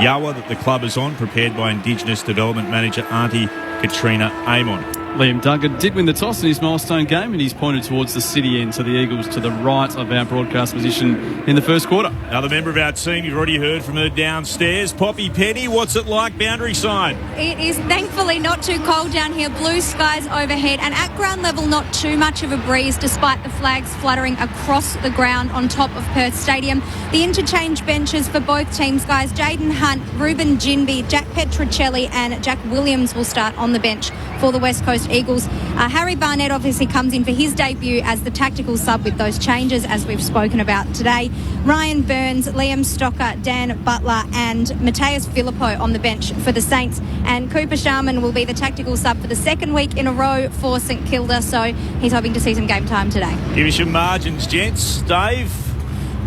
Yawa that the club is on, prepared by Indigenous Development Manager Auntie Katrina Amon. Liam Duggan did win the toss in his milestone game, and he's pointed towards the city end, so the Eagles to the right of our broadcast position in the first quarter. Another member of our team, you've already heard from her downstairs. Poppy Penny, what's it like boundary side? It is thankfully not too cold down here. Blue skies overhead, and at ground level not too much of a breeze despite the flags fluttering across the ground on top of Perth Stadium. The interchange benches for both teams, guys, Jaden Hunt, Ruben Ginby, Jack Petrocelli and Jack Williams will start on the bench for the West Coast Eagles. Harry Barnett obviously comes in for his debut as the tactical sub with those changes as we've spoken about today. Ryan Burns, Liam Stocker, Dan Butler and Mateus Filippo on the bench for the Saints, and Cooper Sharman will be the tactical sub for the second week in a row for St Kilda, so he's hoping to see some game time today. Give us your margins, gents. Dave?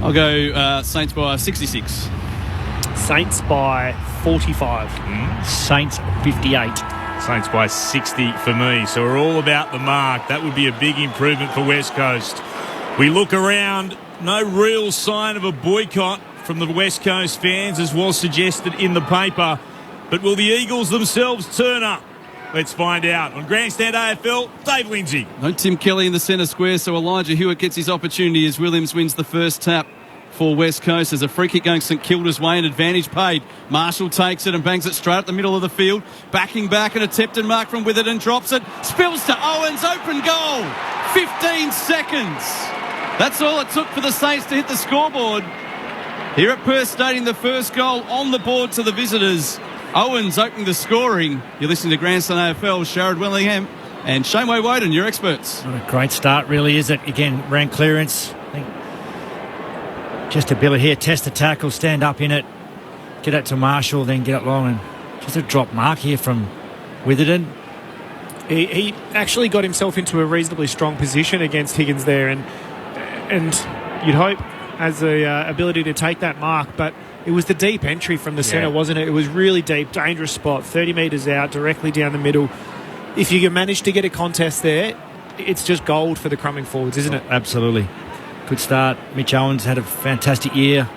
I'll go Saints by 66. Saints by 45. Saints 58. Saints by 60 for me. So we're all about the mark. That would be a big improvement for West Coast. We look around, no real sign of a boycott from the West Coast fans, as was suggested in the paper. But will the Eagles themselves turn up? Let's find out. On Grandstand AFL, Dave Lindsay. No Tim Kelly in the centre square, so Elijah Hewitt gets his opportunity as Williams wins the first tap for West Coast. There's a free kick going St Kilda's way, and advantage paid. Marshall takes it and bangs it straight up the middle of the field. Backing back, an attempted mark from Witherden, drops it. Spills to Owens, open goal. 15 seconds. That's all it took for the Saints to hit the scoreboard. Here at Perth Stadium, the first goal on the board to the visitors. Owens opening the scoring. You're listening to Grandstand AFL, Sharad Wellingham and Shameway Woden, your experts. What a great start, really, is it? Again, ran clearance. I think just ability here, test the tackle, stand up in it, get it to Marshall, then get it long, and just a drop mark here from Witherden. He actually got himself into a reasonably strong position against Higgins there, and you'd hope has the ability to take that mark, but it was the deep entry from the centre, wasn't it? It was really deep, dangerous spot, 30 metres out, directly down the middle. If you can manage to get a contest there, it's just gold for the crumbing forwards, isn't it? Absolutely. Good start. Mitch Owens had a fantastic year.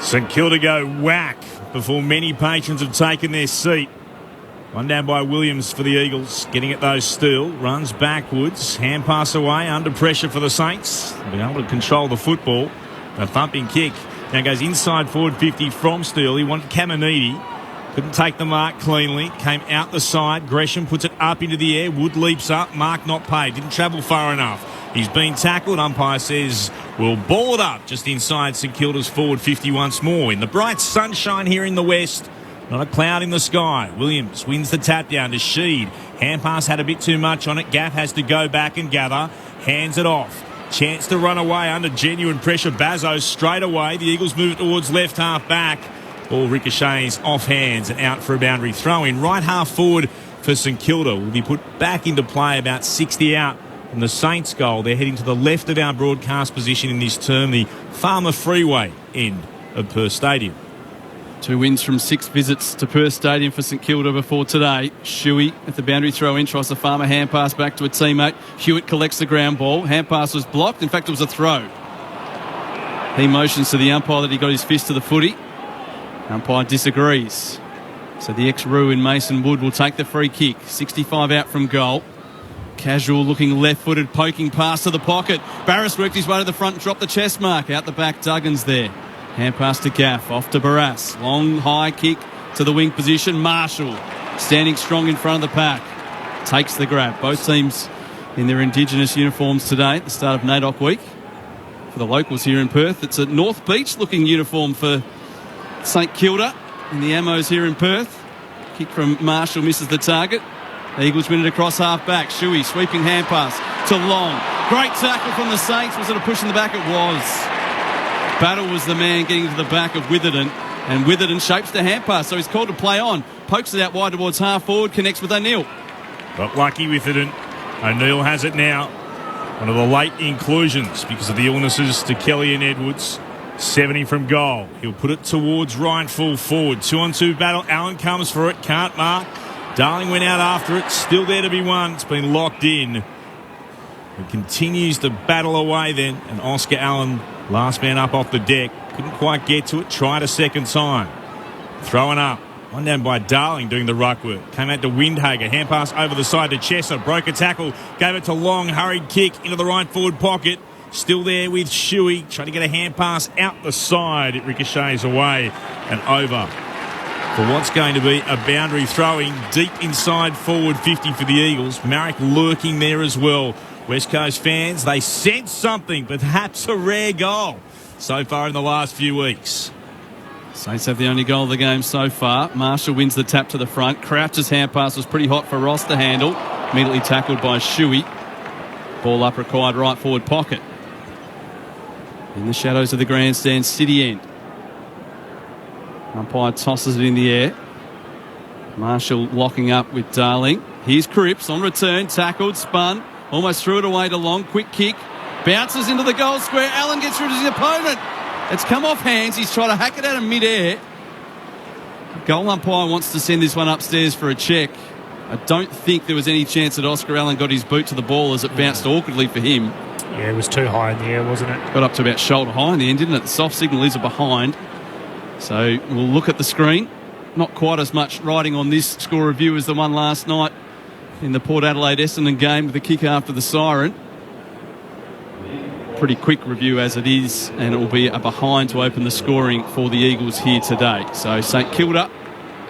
St Kilda go whack before many patrons have taken their seat. One down by Williams for the Eagles, getting at those still. Runs backwards, hand pass away, under pressure for the Saints. Been able to control the football. A thumping kick. Now goes inside forward 50 from Steele. He wanted Caminiti. Couldn't take the mark cleanly. Came out the side. Gresham puts it up into the air. Wood leaps up. Mark not paid. Didn't travel far enough. He's been tackled. Umpire says we'll ball it up just inside St Kilda's forward 50 once more. In the bright sunshine here in the west. Not a cloud in the sky. Williams wins the tap down to Sheed. Hand pass had a bit too much on it. Gaff has to go back and gather. Hands it off. Chance to run away under genuine pressure. Bazzo straight away. The Eagles move it towards left half back. Ball ricochets off hands and out for a boundary throw in. Right half forward for St Kilda will be put back into play about 60 out from the Saints goal. They're heading to the left of our broadcast position in this term, the Farmer Freeway end of Perth Stadium. 2 wins from 6 visits to Perth Stadium for St Kilda before today. Shuey at the boundary throw in, tries a Farmer hand pass back to a teammate. Hewitt collects the ground ball. Hand pass was blocked. In fact, it was a throw. He motions to the umpire that he got his fist to the footy. Umpire disagrees. So the ex-Roo in Mason Wood will take the free kick. 65 out from goal. Casual looking left-footed poking pass to the pocket. Barras worked his way to the front and dropped the chest mark. Out the back, Duggan's there. Hand pass to Gaff, off to Barras. Long, high kick to the wing position. Marshall standing strong in front of the pack. Takes the grab. Both teams in their Indigenous uniforms today at the start of NAIDOC week. For the locals here in Perth, it's a North Beach looking uniform for St Kilda in the Ammos here in Perth. Kick from Marshall misses the target. The Eagles win it across half back. Shuey sweeping hand pass to Long. Great tackle from the Saints. Was it a push in the back? It was. Battle was the man getting to the back of Witherden, and Witherden shapes the hand pass, so he's called to play on. Pokes it out wide towards half forward, connects with O'Neill. Got lucky Witherden. O'Neill has it now. One of the late inclusions because of the illnesses to Kelly and Edwards. 70 from goal. He'll put it towards Ryan full forward. 2-on-2 battle. Allen comes for it. Can't mark. Darling went out after it. Still there to be won. It's been locked in. It continues to battle away then. And Oscar Allen, last man up off the deck. Couldn't quite get to it. Tried a second time. Throwing up. One down by Darling doing the ruck work. Came out to Windhager. Hand pass over the side to Chesser. Broke a tackle. Gave it to Long. Hurried kick into the right forward pocket. Still there with Shuey. Trying to get a hand pass out the side. It ricochets away and over for what's going to be a boundary throwing deep inside forward 50 for the Eagles. Marek lurking there as well. West Coast fans, they sense something, perhaps a rare goal so far in the last few weeks. Saints have the only goal of the game so far. Marshall wins the tap to the front. Crouch's hand pass was pretty hot for Ross to handle. Immediately tackled by Shuey. Ball up required right forward pocket. In the shadows of the grandstand, City end. Umpire tosses it in the air. Marshall locking up with Darling. Here's Cripps on return. Tackled, spun. Almost threw it away to Long. Quick kick. Bounces into the goal square. Allen gets rid of his opponent. It's come off hands. He's trying to hack it out of mid-air. Goal umpire wants to send this one upstairs for a check. I don't think there was any chance that Oscar Allen got his boot to the ball as it bounced awkwardly for him. Yeah, it was too high in the air, wasn't it? Got up to about shoulder high in the end, didn't it? The soft signal is a behind. So we'll look at the screen. Not quite as much riding on this score review as the one last night in the Port Adelaide-Essendon game with the kick after the siren. Pretty quick review as it is, and it will be a behind to open the scoring for the Eagles here today. So St Kilda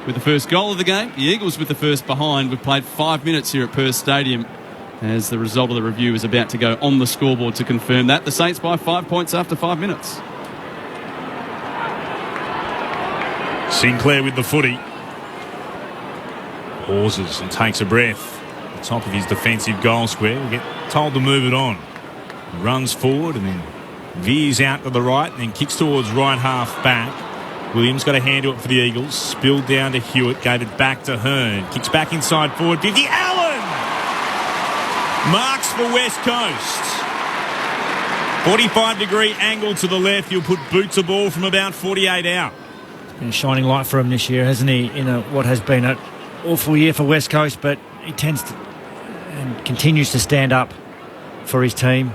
with the first goal of the game, the Eagles with the first behind. We've played 5 minutes here at Perth Stadium as the result of the review is about to go on the scoreboard to confirm that. The Saints by 5 points after 5 minutes. Sinclair with the footy. Pauses and takes a breath. At the top of his defensive goal square. Will get told to move it on. Runs forward and then veers out to the right and then kicks towards right half back. Williams got a hand to it for the Eagles. Spilled down to Hewitt. Gave it back to Hearn. Kicks back inside forward 50. Allen! Marks for West Coast. 45-degree angle to the left. He'll put boot to ball from about 48 out. It's been a shining light for him this year, hasn't he? In what has been an awful year for West Coast, but he tends to and continues to stand up for his team.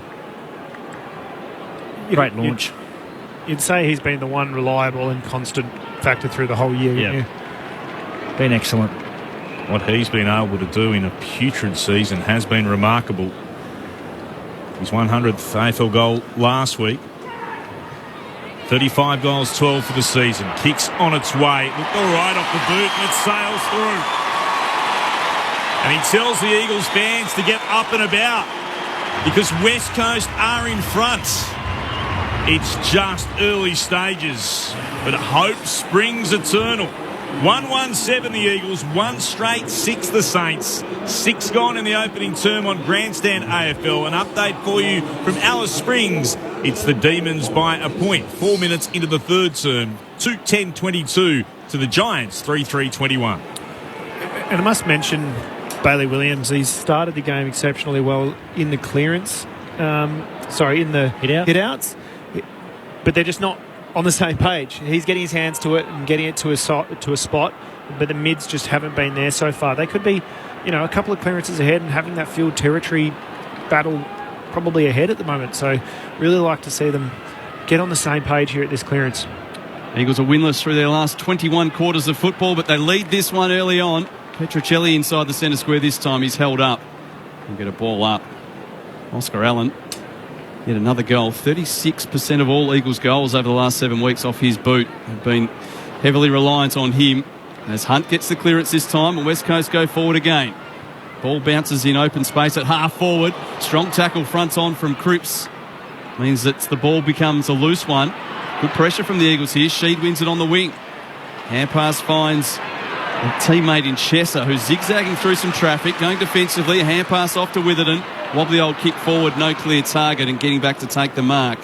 Great launch. You'd say he's been the one reliable and constant factor through the whole year. Yeah. Been excellent. What he's been able to do in a putrid season has been remarkable. His 100th AFL goal last week. 35 goals, 12 for the season. Kicks on its way. Looked all right off the boot and it sails through. And he tells the Eagles fans to get up and about because West Coast are in front. It's just early stages, but hope springs eternal. 1-1-7 the Eagles, 1 straight 6 the Saints. 6 gone in the opening term on Grandstand AFL. An update for you from Alice Springs. It's the Demons by a point. 4 minutes into the third term. 2-10-22 to the Giants, 3-3-21. And I must mention Bailey Williams. He's started the game exceptionally well in the clearance. In the hit-outs. But they're just not on the same page. He's getting his hands to it and getting it to a spot, but the mids just haven't been there so far. They could be, a couple of clearances ahead and having that field territory battle probably ahead at the moment. So really like to see them get on the same page here at this clearance. Eagles are winless through their last 21 quarters of football, but they lead this one early on. Petruccelli inside the centre square this time. He's held up. He'll get a ball up. Oscar Allen. Yet another goal. 36% of all Eagles goals over the last 7 weeks off his boot have been heavily reliant on him. As Hunt gets the clearance this time and West Coast go forward again. Ball bounces in open space at half forward. Strong tackle front on from Cripps. Means that the ball becomes a loose one. Good pressure from the Eagles here. Sheed wins it on the wing. Hand pass finds a teammate in Chesser who's zigzagging through some traffic, going defensively. Hand pass off to Witherden. Wobbly old kick forward, no clear target, and getting back to take the mark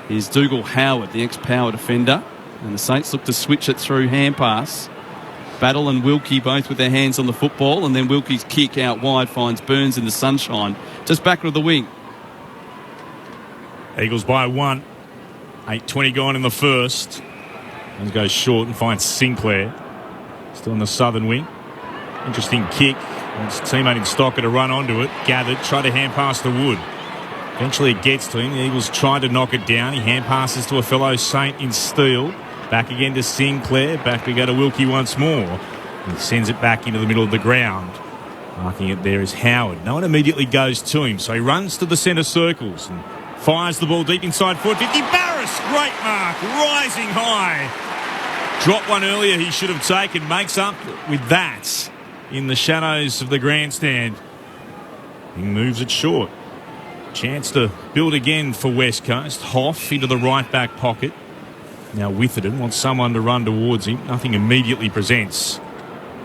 is Dougal Howard, the ex-Power defender. And the Saints look to switch it through hand pass. Battle and Wilkie both with their hands on the football, and then Wilkie's kick out wide finds Burns in the sunshine, just back of the wing. Eagles by 1. 8:20 gone in the first. And goes short and finds Sinclair. Still on the southern wing. Interesting kick. His teammate in Stocker to run onto it. Gathered, tried to hand pass to Wood. Eventually it gets to him. The Eagles tried to knock it down. He hand passes to a fellow Saint in Steele. Back again to Sinclair. Back we go to Wilkie once more. He sends it back into the middle of the ground. Marking it there is Howard. No one immediately goes to him, so he runs to the centre circles and fires the ball deep inside 450. Barris, great mark, rising high. Dropped one earlier he should have taken. Makes up with that in the shadows of the grandstand. He moves it short. Chance to build again for West Coast. Hoff into the right back pocket. Now Witherden wants someone to run towards him. Nothing immediately presents.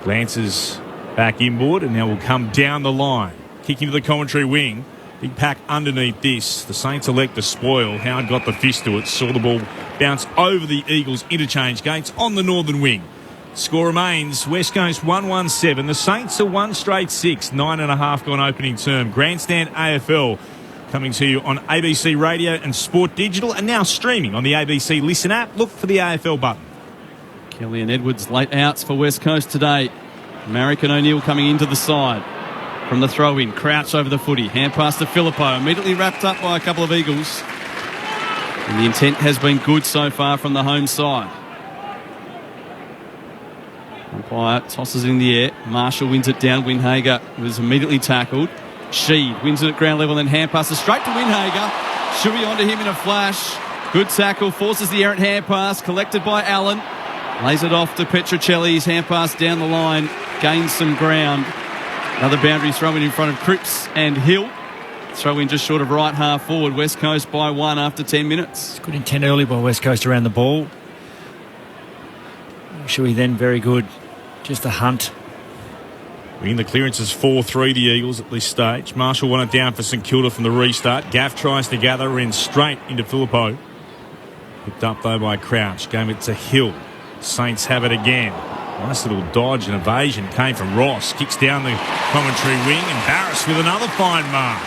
Glances back inboard and now will come down the line. Kick into the commentary wing. Big pack underneath this. The Saints elect to spoil. Howard got the fist to it. Saw the ball bounce over the Eagles interchange gates on the northern wing. Score remains West Coast 1-1-7. The Saints are 1 straight 6. 9.5 gone opening term. Grandstand AFL coming to you on ABC Radio and Sport Digital and now streaming on the ABC Listen app. Look for the AFL button. Kelly and Edwards late outs for West Coast today. Marrick and O'Neill coming into the side. From the throw-in, Crouch over the footy. Hand pass to Filippo. Immediately wrapped up by a couple of Eagles. And the intent has been good so far from the home side. Umpire tosses it in the air. Marshall wins it down. Winhager was immediately tackled. Sheed wins it at ground level and hand passes straight to Winhager. Shuey onto him in a flash. Good tackle. Forces the errant hand pass. Collected by Allen. Lays it off to Petrocelli. His hand pass down the line. Gains some ground. Another boundary throw in front of Cripps and Hill. Throw in just short of right half forward. West Coast by 1 after 10 minutes. Good intent early by West Coast around the ball. Shuey then very good. Just a hunt. Winning the clearance is 4-3 the Eagles at this stage. Marshall won it down for St Kilda from the restart. Gaff tries to gather in straight into Filippo. Picked up though by Crouch. Gave it to Hill. Saints have it again. Nice little dodge and evasion came from Ross. Kicks down the commentary wing and Barris with another fine mark.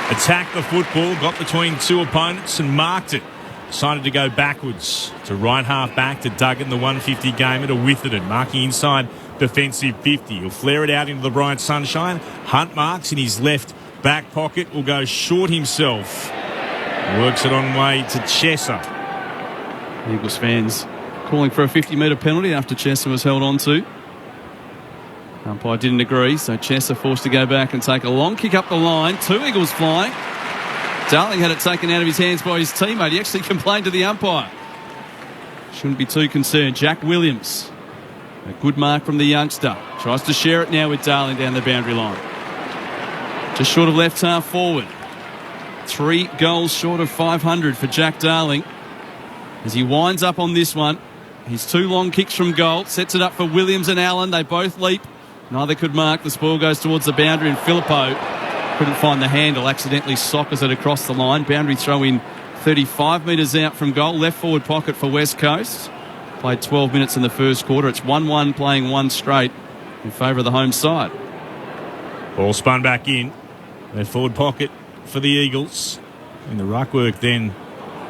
Attacked the football, got between two opponents and marked it. Decided to go backwards to right half back to Duggan, the 150 gamer to Witherden, marking inside defensive 50. He'll flare it out into the bright sunshine. Hunt marks in his left back pocket, will go short himself. Works it on way to Chesser. Eagles fans calling for a 50-metre penalty after Chesser was held on to. Umpire didn't agree, so Chesser forced to go back and take a long kick up the line. 2 Eagles flying. Darling had it taken out of his hands by his teammate. He actually complained to the umpire. Shouldn't be too concerned. Jack Williams. A good mark from the youngster. Tries to share it now with Darling down the boundary line. Just short of left half forward. 3 goals short of 500 for Jack Darling. As he winds up on this one. His 2 long kicks from goal. Sets it up for Williams and Allen. They both leap. Neither could mark. The spoil goes towards the boundary and Filippo couldn't find the handle. Accidentally sockers it across the line. Boundary throw in 35 metres out from goal. Left forward pocket for West Coast. Played 12 minutes in the first quarter. It's 1-1 playing 1 straight in favour of the home side. Ball spun back in. Left forward pocket for the Eagles. And the ruck work then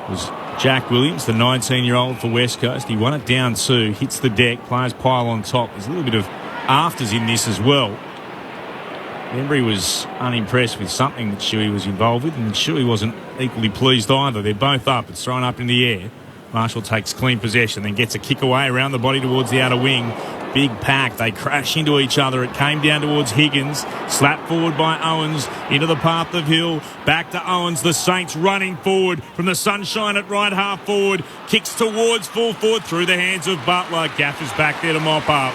was Jack Williams, the 19-year-old for West Coast. He won it down 2, hits the deck, players pile on top. There's a little bit of afters in this as well. Embry was unimpressed with something that Shuey was involved with, and Shuey wasn't equally pleased either. They're both up. It's thrown up in the air. Marshall takes clean possession, then gets a kick away around the body towards the outer wing. Big pack. They crash into each other. It came down towards Higgins. Slapped forward by Owens into the path of Hill. Back to Owens. The Saints running forward from the sunshine at right half forward. Kicks towards full forward through the hands of Butler. Gaff is back there to mop up.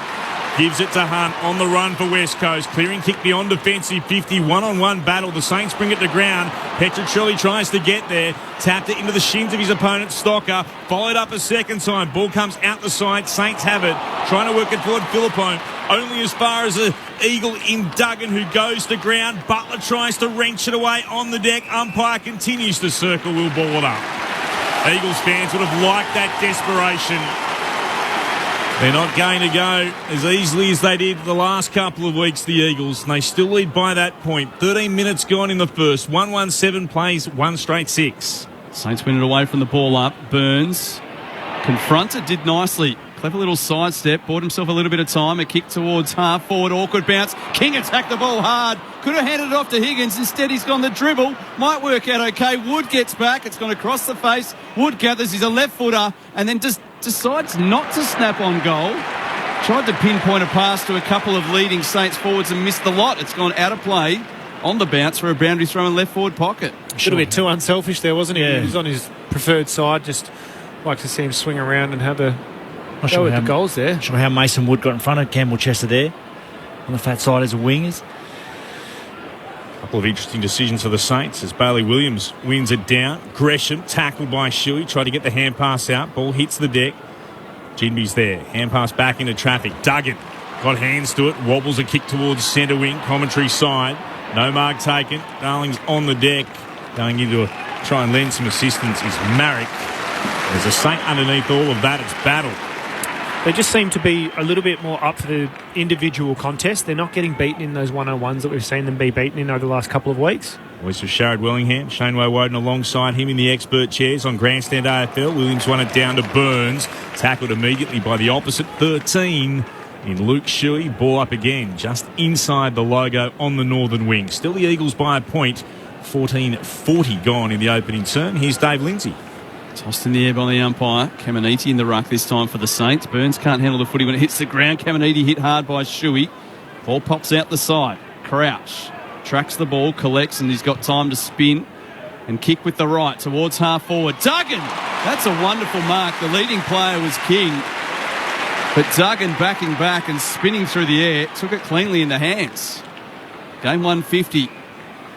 Gives it to Hunt on the run for West Coast. Clearing kick beyond defensive 50. One-on-one battle. The Saints bring it to ground. Petrocelli tries to get there. Tapped it into the shins of his opponent, Stocker. Followed up a second time. Ball comes out the side. Saints have it. Trying to work it forward. Filippo only as far as an Eagle in Duggan, who goes to ground. Butler tries to wrench it away on the deck. Umpire continues to circle. Will ball it up. Eagles fans would have liked that desperation. They're not going to go as easily as they did the last couple of weeks, the Eagles. And they still lead by that point. 13 minutes gone in the first. 1-1-7 plays 1 straight 6. Saints win it away from the ball up. Burns confronted, did nicely. Clever little sidestep, bought himself a little bit of time. A kick towards half forward, awkward bounce. King attacked the ball hard. Could have handed it off to Higgins. Instead, he's gone the dribble. Might work out okay. Wood gets back. It's gone across the face. Wood gathers. He's a left footer and then just decides not to snap on goal. Tried to pinpoint a pass to a couple of leading Saints forwards and missed the lot. It's gone out of play on the bounce for a boundary throw in left forward pocket. A little bit too unselfish there, wasn't he? Yeah. He was on his preferred side. Just like to see him swing around and have a go with the goals there. Not sure how Mason Wood got in front of Campbell Chester there on the fat side as a wingers. Couple of interesting decisions for the Saints as Bailey Williams wins it down. Gresham tackled by Shuey, tried to get the hand pass out. Ball hits the deck. Jinby's there. Hand pass back into traffic. Duggan got hands to it. Wobbles a kick towards centre wing. Commentary side. No mark taken. Darling's on the deck. Going in to try and lend some assistance is Marrick. There's a Saint underneath all of that. It's battle. They just seem to be a little bit more up for the individual contest. They're not getting beaten in those one-on-ones that we've seen them be beaten in over the last couple of weeks. Voice of Sharad Wellingham. Shane Woden alongside him in the expert chairs on Grandstand AFL. Williams won it down to Burns. Tackled immediately by the opposite 13 in Luke Shuey. Ball up again, just inside the logo on the northern wing. Still the Eagles by a point. 14:40 gone in the opening turn. Here's Dave Lindsay. Tossed in the air by the umpire. Caminiti in the ruck this time for the Saints. Burns can't handle the footy when it hits the ground. Caminiti hit hard by Shuey. Ball pops out the side. Crouch tracks the ball, collects, and he's got time to spin and kick with the right towards half forward. Duggan! That's a wonderful mark. The leading player was King. But Duggan backing back and spinning through the air took it cleanly into hands. Game 150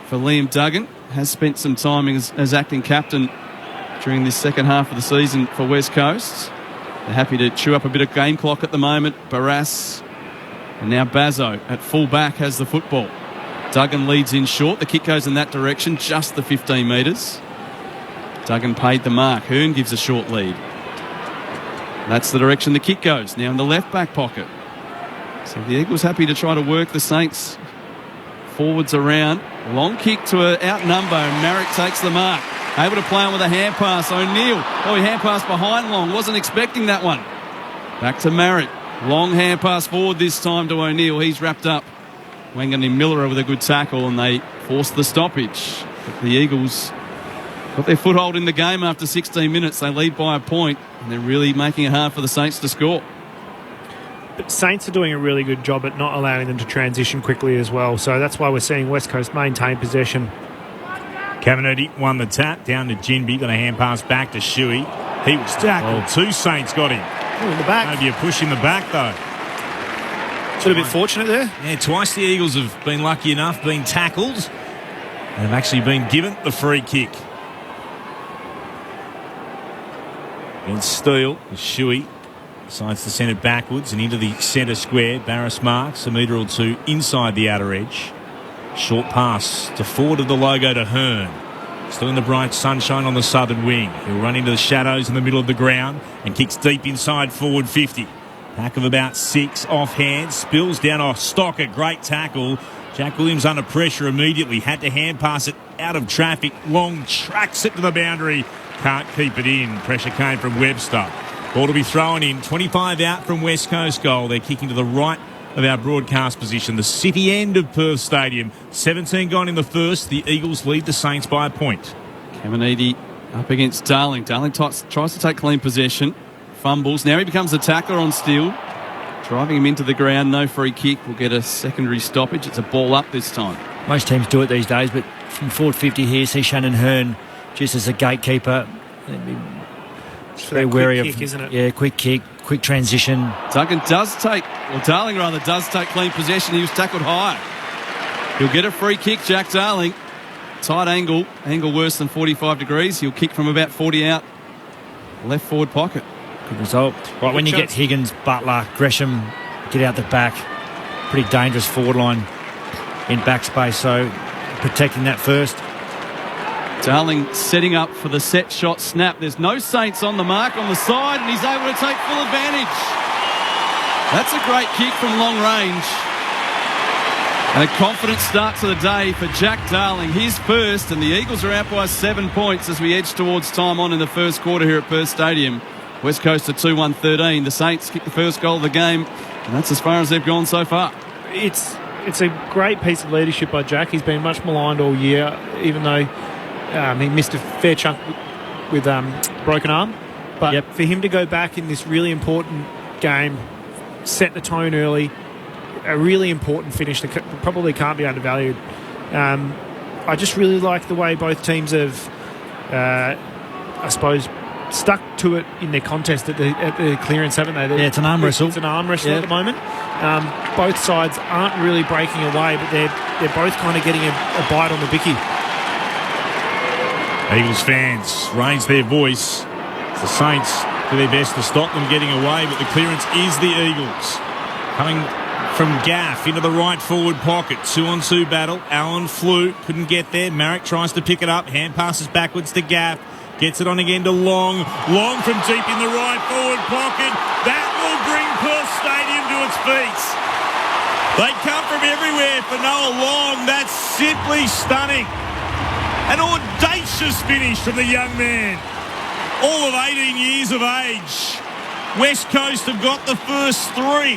for Liam Duggan. Has spent some time as acting captain during this second half of the season for West Coast. They're happy to chew up a bit of game clock at the moment. Barras and now Bazzo at full back has the football. Duggan leads in short. The kick goes in that direction, just the 15 metres. Duggan paid the mark. Hearn gives a short lead. That's the direction the kick goes, now in the left back pocket. So the Eagles happy to try to work the Saints forwards around. Long kick to outnumber, and Marrick takes the mark. Able to play on with a hand pass. O'Neill. Oh, he hand passed behind Long. Wasn't expecting that one. Back to Marrick. Long hand pass forward this time to O'Neill. He's wrapped up. Wangan and Miller with a good tackle, and they force the stoppage. But the Eagles got their foothold in the game after 16 minutes. They lead by a point, and they're really making it hard for the Saints to score. But Saints are doing a really good job at not allowing them to transition quickly as well. So that's why we're seeing West Coast maintain possession. Caminiti won the tap down to Jinby. Got a hand pass back to Shuey. He was tackled. Oh, two Saints got him. Oh, in the back. Maybe a push in the back though. Should have been fortunate there. Yeah, twice the Eagles have been lucky enough, been tackled, and have actually been given the free kick. Against Steele, Shuey decides to send it backwards and into the centre square. Barras marks a metre or two inside the outer edge. Short pass to forward of the logo to Hearn. Still in the bright sunshine on the southern wing. He'll run into the shadows in the middle of the ground and kicks deep inside forward 50. Pack of about 6 offhand. Spills down off Stocker. Great tackle. Jack Williams under pressure immediately. Had to hand pass it out of traffic. Long tracks it to the boundary. Can't keep it in. Pressure came from Webster. Ball to be thrown in. 25 out from West Coast goal. They're kicking to the right of our broadcast position. The city end of Perth Stadium. 17 gone in the first. The Eagles lead the Saints by a point. Caminiti up against Darling. Darling tries to take clean possession. Fumbles. Now he becomes a tackler on Steele. Driving him into the ground. No free kick. We'll get a secondary stoppage. It's a ball up this time. Most teams do it these days, but from forward 50 here, see Shannon Hearn just as a gatekeeper. Very wary of, isn't it? Yeah, quick kick, quick transition. Darling does take clean possession. He was tackled high. He'll get a free kick, Jack Darling. Tight angle worse than 45 degrees. He'll kick from about 40 out. Left forward pocket. Good result. Right, when you get Higgins, Butler, Gresham, get out the back. Pretty dangerous forward line in backspace, so protecting that first. Darling setting up for the set shot snap. There's no Saints on the mark on the side, and he's able to take full advantage. That's a great kick from long range. And a confident start to the day for Jack Darling. His first, and the Eagles are out by 7 points as we edge towards time on in the first quarter here at Perth Stadium. West Coast at 2-1-13. The Saints kick the first goal of the game, and that's as far as they've gone so far. It's a great piece of leadership by Jack. He's been much maligned all year, even though he missed a fair chunk with broken arm. But for him to go back in this really important game, set the tone early, a really important finish that probably can't be undervalued. I just really like the way both teams have, I suppose, stuck to it in their contest at the clearance, haven't they? Yeah, it's an arm wrestle. It's an arm wrestle at the moment. Both sides aren't really breaking away, but they're both kind of getting a bite on the bicky. Eagles fans raise their voice. The Saints do their best to stop them getting away, but the clearance is the Eagles. Coming from Gaff into the right forward pocket. 2-on-2 battle. Allen flew. Couldn't get there. Marek tries to pick it up. Hand passes backwards to Gaff. Gets it on again to Long. Long from deep in the right forward pocket. That will bring Perth Stadium to its feet. They come from everywhere for Noah Long. That's simply stunning. An audacious finish from the young man. All of 18 years of age. West Coast have got the first three.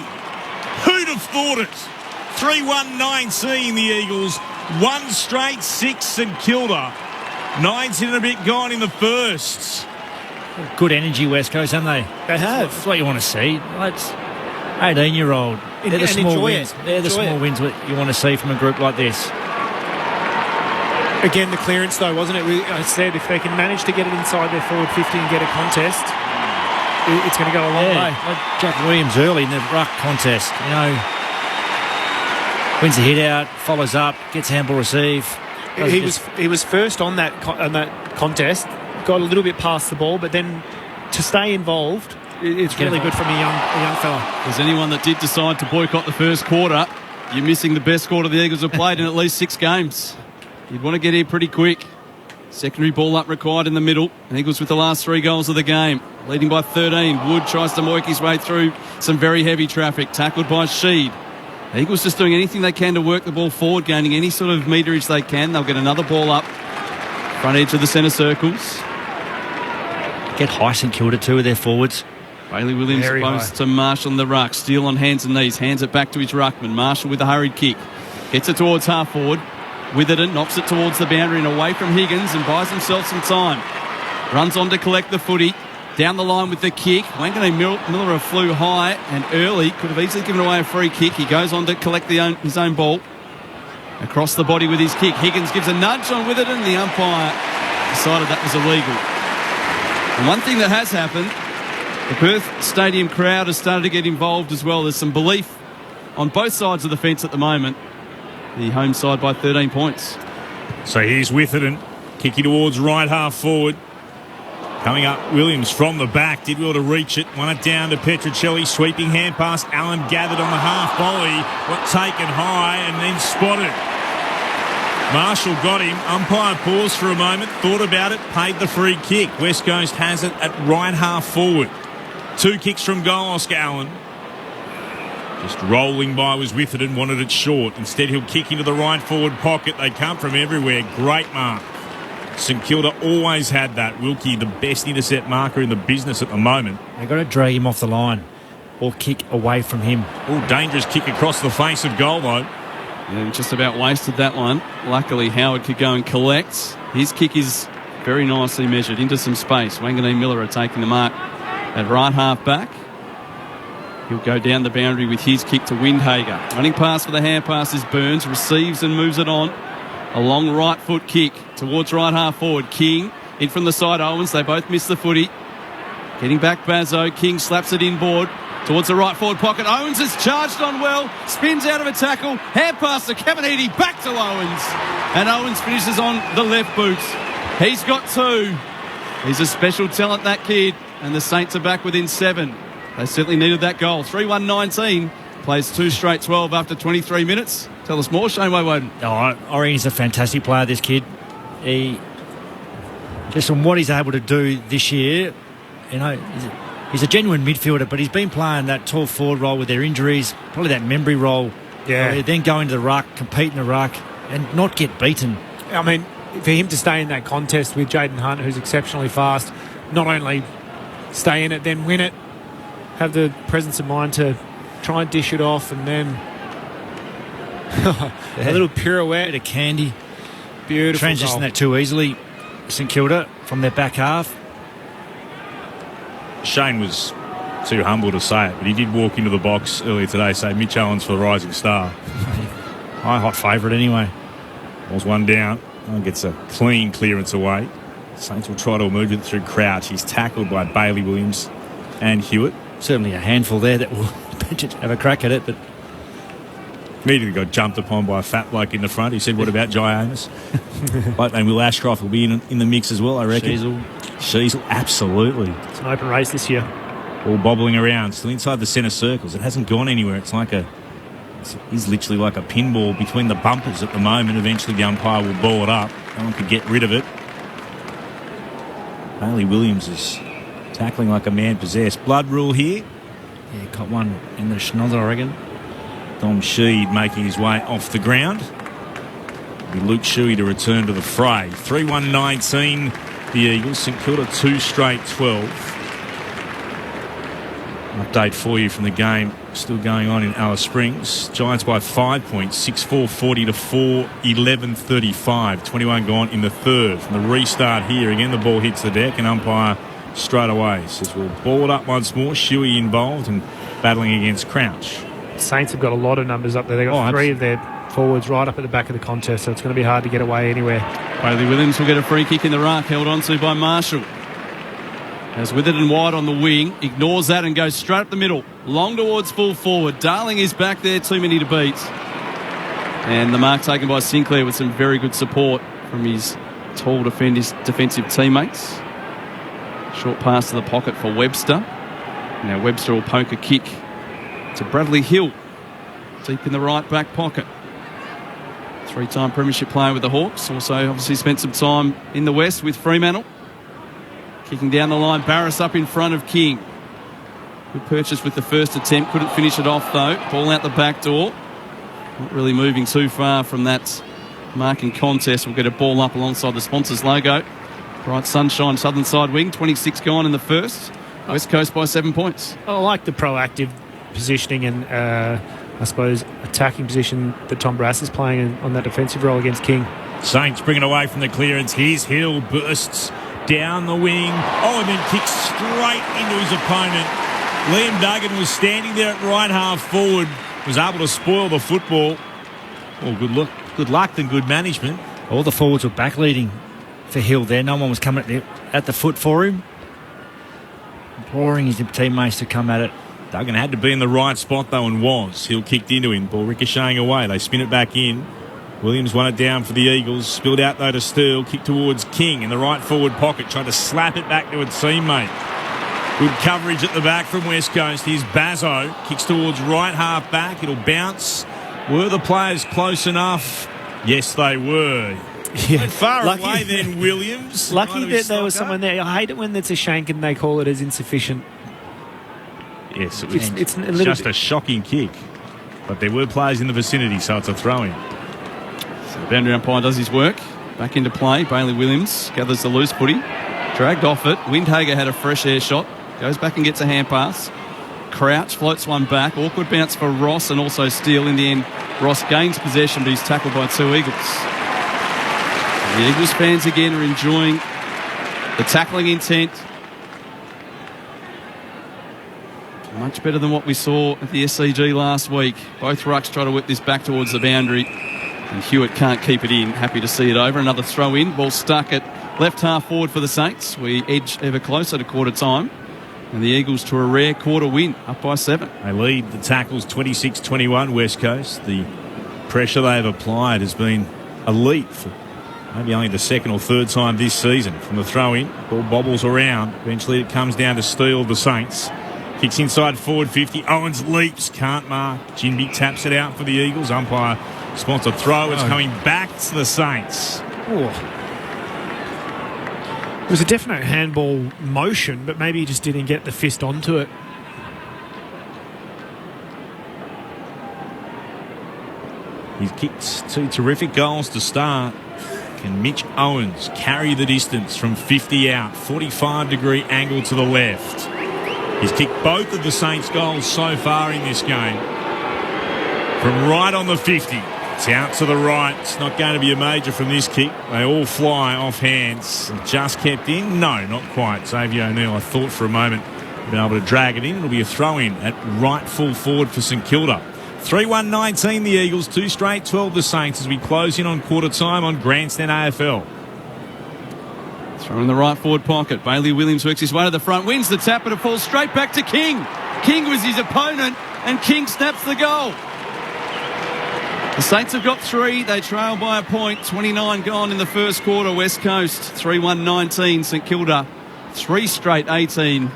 Who'd have thought it? 3-1-19 the Eagles. One straight 6 St Kilda. 19 and a bit gone in the first. Good energy, West Coast, haven't they? They have. That's what you want to see. That's 18-year-old. They're the small wins. They're the small wins that you want to see from a group like this. Again, the clearance, though, wasn't it? I said if they can manage to get it inside their forward 50 and get a contest, it's going to go a long way. Like Jack Williams early in the ruck contest, wins the hit out, follows up, gets handball receive. He was first on that contest, got a little bit past the ball, but then to stay involved, it's really good from a young fella. If there's anyone that did decide to boycott the first quarter, you're missing the best quarter the Eagles have played in at least 6 games. You'd want to get here pretty quick. Secondary ball up required in the middle. Eagles with the last 3 goals of the game, leading by 13. Wood tries to moik his way through some very heavy traffic, tackled by Sheed. Eagles just doing anything they can to work the ball forward, gaining any sort of meterage they can. They'll get another ball up, front edge of the centre circles. Get high St Kilda too with their forwards. Bailey Williams Very opposed high. to Marshall in the ruck. Steele on hands and knees, hands it back to his ruckman. Marshall with a hurried kick. Gets it towards half forward. Witherden knocks it towards the boundary and away from Higgins and buys himself some time. Runs on to collect the footy. Down the line with the kick. Wanganeen Miller flew high and early. Could have easily given away a free kick. He goes on to collect his own ball. Across the body with his kick. Higgins gives a nudge on Witherden. The umpire decided that was illegal. And one thing that has happened, the Perth Stadium crowd has started to get involved as well. There's some belief on both sides of the fence at the moment. The home side by 13 points. So here's Witherden, kicking towards right half forward. Coming up, Williams from the back, did well to reach it. Won it down to Petruccelli, sweeping hand pass. Allen gathered on the half volley, got taken high and then spotted. Marshall got him. Umpire paused for a moment, thought about it, paid the free kick. West Coast has it at right half forward. 2 kicks from goal, Oscar Allen. Just rolling by was Witherden, wanted it short. Instead, he'll kick into the right forward pocket. They come from everywhere. Great mark. St Kilda always had that. Wilkie, the best intercept marker in the business at the moment. They've got to drag him off the line or kick away from him. Oh, dangerous kick across the face of goal, though. Yeah, just about wasted that one. Luckily, Howard could go and collect. His kick is very nicely measured into some space. Wanganeen Miller are taking the mark at right half back. He'll go down the boundary with his kick to Windhager. Running pass for the hand pass is Burns. Receives and moves it on. A long right foot kick towards right half forward. King in from the side. Owens. They both miss the footy. Getting back Bazzo. King slaps it inboard towards the right forward pocket. Owens is charged on well. Spins out of a tackle. Hand pass to Caminiti. Back to Owens. And Owens finishes on the left boot. He's got 2. He's a special talent, that kid. And the Saints are back within 7. They certainly needed that goal. 3-1-19. Plays 2 straight 12 after 23 minutes. Tell us more, Shane Woden. Oh, I reckon he's a fantastic player, this kid. Just from what he's able to do this year, he's a genuine midfielder, but he's been playing that tall forward role with their injuries, probably that Membry role. Yeah. Then going to the ruck, compete in the ruck, and not get beaten. I mean, for him to stay in that contest with Jaden Hunt, who's exceptionally fast, not only stay in it, then win it, have the presence of mind to try and dish it off, and then a little pirouette. Bit of candy. Beautiful Transition goal. that too easily, St Kilda, from their back half. Shane was too humble to say it, but he did walk into the box earlier today, say Mitch Owens for the rising star. High hot favourite anyway. Ball's one down. And gets a clean clearance away. Saints will try to move it through Crouch. He's tackled by Bailey Williams and Hewitt. Certainly a handful there that will have a crack at it, but immediately got jumped upon by a fat bloke in the front. He said, what about Jai Amos? Like, and Will Ashcroft will be in the mix as well, I reckon. Sheasel, absolutely. It's an open race this year. All bobbling around, still inside the centre circles. It hasn't gone anywhere. It's literally like a pinball between the bumpers at the moment. Eventually the umpire will ball it up. No one could get rid of it. Bailey Williams is tackling like a man possessed. Blood rule here. Yeah, got one in the schnozzer, I reckon. Dom Sheed making his way off the ground. It'll be Luke Shuey to return to the fray. 3-1-19, the Eagles. St Kilda 2 straight 12. Update for you from the game still going on in Alice Springs. Giants by 5 points, 6-4-40 to 4-11-35. 21 gone in the third. From the restart here, again the ball hits the deck and umpire straight away says we'll ball it up once more. Shuey involved and battling against Crouch. Saints have got a lot of numbers up there. They've got three of their forwards right up at the back of the contest, so it's going to be hard to get away anywhere. Bailey Williams will get a free kick in the ruck, held on to by Marshall. As with it and wide on the wing, ignores that and goes straight up the middle. Long towards full forward. Darling is back there, too many to beat. And the mark taken by Sinclair with some very good support from his tall defensive teammates. Short pass to the pocket for Webster. Now Webster will poke a kick to Bradley Hill. Deep in the right back pocket. 3-time premiership player with the Hawks. Also obviously spent some time in the West with Fremantle. Kicking down the line, Barris up in front of King. Good purchase with the first attempt. Couldn't finish it off though. Ball out the back door. Not really moving too far from that marking contest. We'll get a ball up alongside the sponsors logo. Bright sunshine, southern side wing. 26 gone in the first. West Coast by 7 points. I like the proactive positioning and I suppose attacking position that Tom Brass is playing on that defensive role against King. Saints bring it away from the clearance. Here's Hill, bursts down the wing. Oh, and then kicks straight into his opponent. Liam Duggan was standing there at right half forward, was able to spoil the football. Oh, good luck and good management. All the forwards were back leading for Hill there. No one was coming at the foot for him. Imploring his teammates to come at it. Duggan had to be in the right spot though and was. Hill kicked into him. Ball ricocheting away. They spin it back in. Williams won it down for the Eagles. Spilled out though to Steele. Kick towards King in the right forward pocket. Trying to slap it back to its teammate. Good coverage at the back from West Coast. Here's Bazzo. Kicks towards right half back. It'll bounce. Were the players close enough? Yes, they were. Yeah. Far away then, Williams. Lucky that there was someone there. I hate it when it's a shank and they call it as insufficient. Yes, it was it's just a shocking kick. But there were players in the vicinity, so it's a throw-in. So the boundary umpire does his work. Back into play. Bailey Williams gathers the loose footy. Dragged off it. Windhager had a fresh air shot. Goes back and gets a hand pass. Crouch floats one back. Awkward bounce for Ross and also Steele. In the end, Ross gains possession, but he's tackled by two Eagles. And the Eagles fans again are enjoying the tackling intent. Much better than what we saw at the SCG last week. Both rucks try to whip this back towards the boundary. And Hewitt can't keep it in. Happy to see it over. Another throw in. Ball stuck at left half forward for the Saints. We edge ever closer to quarter time. And the Eagles to a rare quarter win, up by 7. They lead the tackles 26-21 West Coast. The pressure they have applied has been elite for maybe only the second or third time this season. From the throw-in, ball bobbles around. Eventually it comes down to Steele, the Saints. Kicks inside forward 50. Owens leaps, can't mark. Jinby taps it out for the Eagles. Umpire spots a throw. It's coming back to the Saints. Oh. It was a definite handball motion, but maybe he just didn't get the fist onto it. He's kicked 2 terrific goals to start. Can Mitch Owens carry the distance from 50 out? 45-degree angle to the left. He's kicked both of the Saints' goals so far in this game. From right on the 50. It's out to the right. It's not going to be a major from this kick. They all fly off hands. Just kept in? No, not quite. Xavier O'Neill, I thought for a moment been able to drag it in. It'll be a throw-in at right full forward for St Kilda. 3-1-19 the Eagles, 2 straight 12 the Saints as we close in on quarter time on Grandstand AFL. Throw in the right forward pocket. Bailey Williams works his way to the front, wins the tap, and it falls straight back to King. King was his opponent, and King snaps the goal. The Saints have got 3. They trail by a point. 29 gone in the first quarter. West Coast 3-1-19. St Kilda 3 straight 18.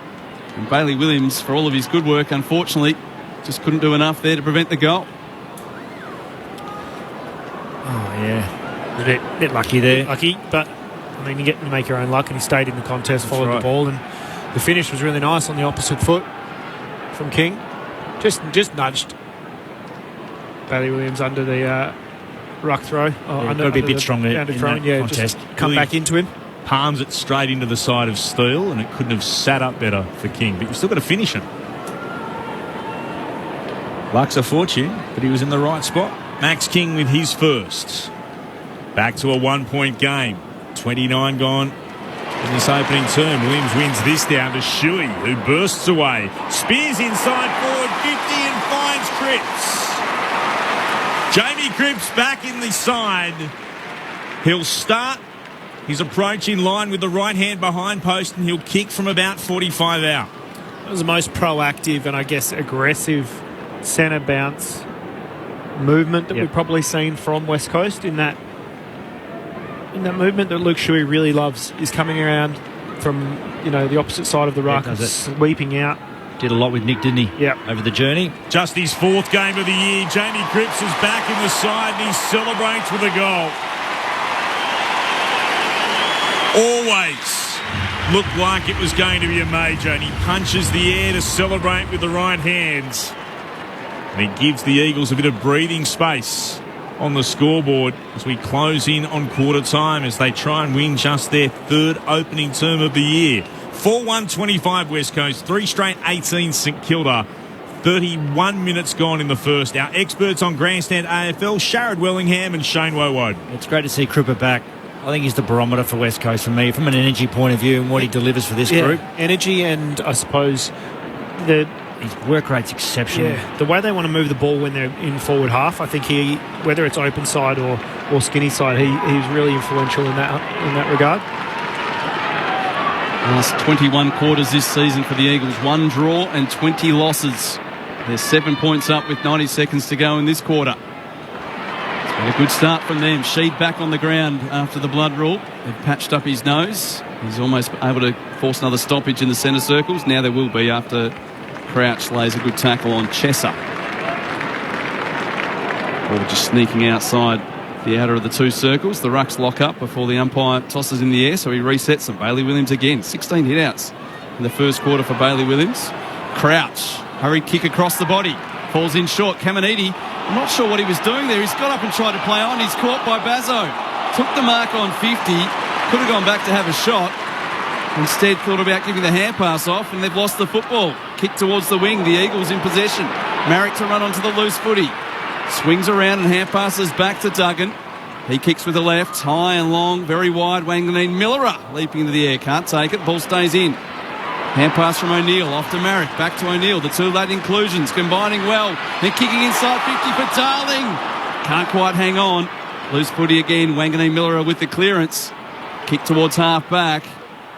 And Bailey Williams, for all of his good work, unfortunately, just couldn't do enough there to prevent the goal. Oh, yeah. A bit lucky there. Lucky, but, I mean, you get to make your own luck, and he stayed in the contest, followed the ball, and the finish was really nice on the opposite foot from King. Just nudged Bailey Williams under the ruck throw. Got to be a bit stronger in that contest. Just come back into him. Palms it straight into the side of Steele, and it couldn't have sat up better for King. But you've still got to finish him. Luck's a fortune, but he was in the right spot. Max King with his first. Back to a 1-point game. 29 gone in this opening term. Williams wins this down to Shuey, who bursts away. Spears inside forward 50 and finds Cripps. Jamie Cripps back in the side. He'll start his approach in line with the right hand behind post, and he'll kick from about 45 out. That was the most proactive and I guess aggressive centre bounce movement that we've probably seen from West Coast in that movement that Luke Shuey really loves, is coming around from the opposite side of the ruck and sweeping out. Did a lot with Nick, didn't he? Yeah. Over the journey. Just his 4th game of the year. Jamie Cripps is back in the side and he celebrates with a goal. Always looked like it was going to be a major, and he punches the air to celebrate with the right hands. And he gives the Eagles a bit of breathing space on the scoreboard as we close in on quarter time as they try and win just their 3rd opening term of the year. 4-1-25 West Coast, 3 straight 18 St Kilda. 31 minutes gone in the first. Our experts on Grandstand AFL, Sharad Wellingham and Shane Wowood. It's great to see Cripper back. I think he's the barometer for West Coast for me, from an energy point of view and what he delivers for this group. Energy, and I suppose his work rate's exceptional. Yeah, the way they want to move the ball when they're in forward half, I think he, whether it's open side or skinny side, he's really influential in that regard. Last 21 quarters this season for the Eagles. 1 draw and 20 losses. They're 7 points up with 90 seconds to go in this quarter. It's been a good start from them. Sheed back on the ground after the blood rule. They've patched up his nose. He's almost able to force another stoppage in the centre circles. Now there will be after Crouch lays a good tackle on Chesser. Ball just sneaking outside the outer of the 2 circles. The rucks lock up before the umpire tosses in the air, so he resets them. Bailey Williams again. 16 hit-outs in the first quarter for Bailey Williams. Crouch, hurried kick across the body. Falls in short. Caminiti, I'm not sure what he was doing there. He's got up and tried to play on. He's caught by Bazzo. Took the mark on 50. Could have gone back to have a shot. Instead thought about giving the hand pass off, and they've lost the football. Kick towards the wing. The Eagles in possession. Marrick to run onto the loose footy. Swings around and hand passes back to Duggan. He kicks with the left, high and long, very wide. Wanganeen Millera leaping into the air, can't take it. Ball stays in. Hand pass from O'Neill, off to Marrick, back to O'Neill. The 2 late inclusions combining well. They're kicking inside 50 for Darling. Can't quite hang on. Loose footy again. Wanganeen Millera with the clearance. Kick towards half back.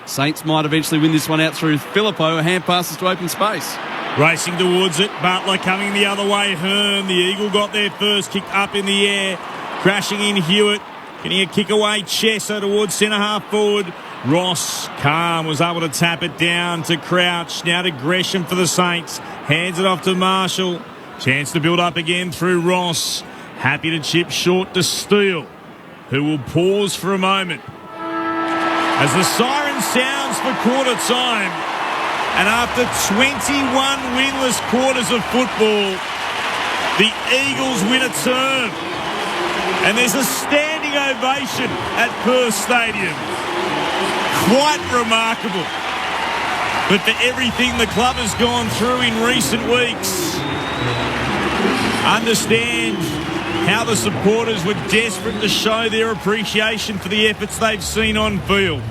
Saints might eventually win this one out through Filippo. Hand passes to open space. Racing towards it. Butler coming the other way. Hearn, the Eagle got there first. Kick up in the air. Crashing in Hewitt. Getting a kick away. Chesser towards centre half forward. Ross, calm, was able to tap it down to Crouch. Now to Gresham for the Saints. Hands it off to Marshall. Chance to build up again through Ross. Happy to chip short to Steele, who will pause for a moment. As the siren sounds for quarter time, and after 21 winless quarters of football, the Eagles win a term. And there's a standing ovation at Perth Stadium. Quite remarkable. But for everything the club has gone through in recent weeks, understand how the supporters were desperate to show their appreciation for the efforts they've seen on field.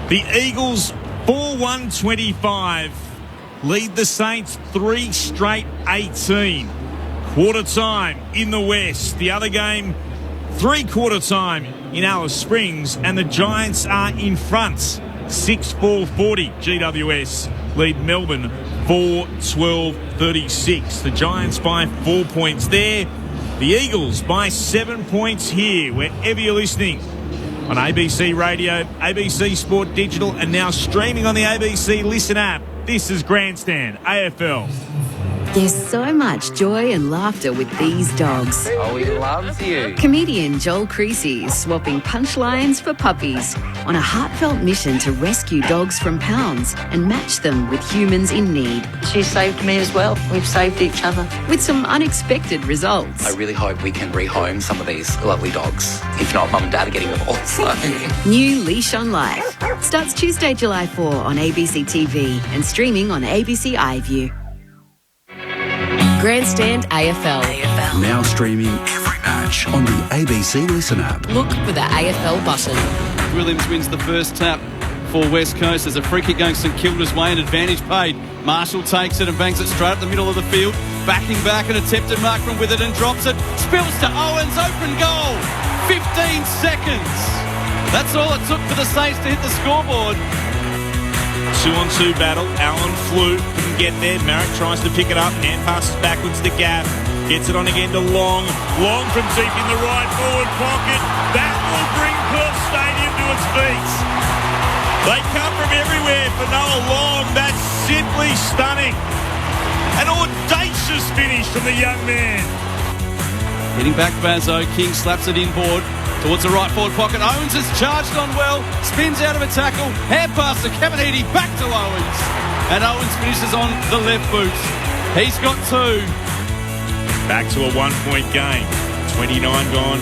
The Eagles 4-1-25 lead the Saints 3 straight 18. Quarter time in the West. The other game, 3/4 time in Alice Springs, and the Giants are in front. 6-4-40. GWS lead Melbourne 4-12-36. The Giants by 4 points there. The Eagles by 7 points here, wherever you're listening. On ABC Radio, ABC Sport Digital, and now streaming on the ABC Listen app. This is Grandstand AFL. There's so much joy and laughter with these dogs. Oh, he loves you. Comedian Joel Creasy is swapping punchlines for puppies on a heartfelt mission to rescue dogs from pounds and match them with humans in need. She saved me as well. We've saved each other. With some unexpected results. I really hope we can rehome some of these lovely dogs. If not, Mum and Dad are getting them all. So. New Leash on Life starts Tuesday, July 4 on ABC TV and streaming on ABC iView. Grandstand AFL. Now streaming every match on the ABC Listen app. Look for the AFL button. Williams wins the first tap for West Coast. There's a free kick going St Kilda's way, and advantage paid. Marshall takes it and bangs it straight up the middle of the field. Backing back, an attempted mark from with it and drops it. Spills to Owens, open goal. 15 seconds. That's all it took for the Saints to hit the scoreboard. 2-on-2 battle. Allen flew, couldn't get there. Merritt tries to pick it up. Hand passes backwards to Gaff. Gets it on again to Long. Long from deep in the right forward pocket. That will bring Perth Stadium to its feet. They come from everywhere for Noah Long. That's simply stunning. An audacious finish from the young man. Getting back Bazzo. King slaps it inboard towards the right forward pocket. Owens has charged on well. Spins out of a tackle. Hand pass to Cavaniti. Back to Owens. And Owens finishes on the left boot. He's got 2. Back to a 1-point game. 29 gone.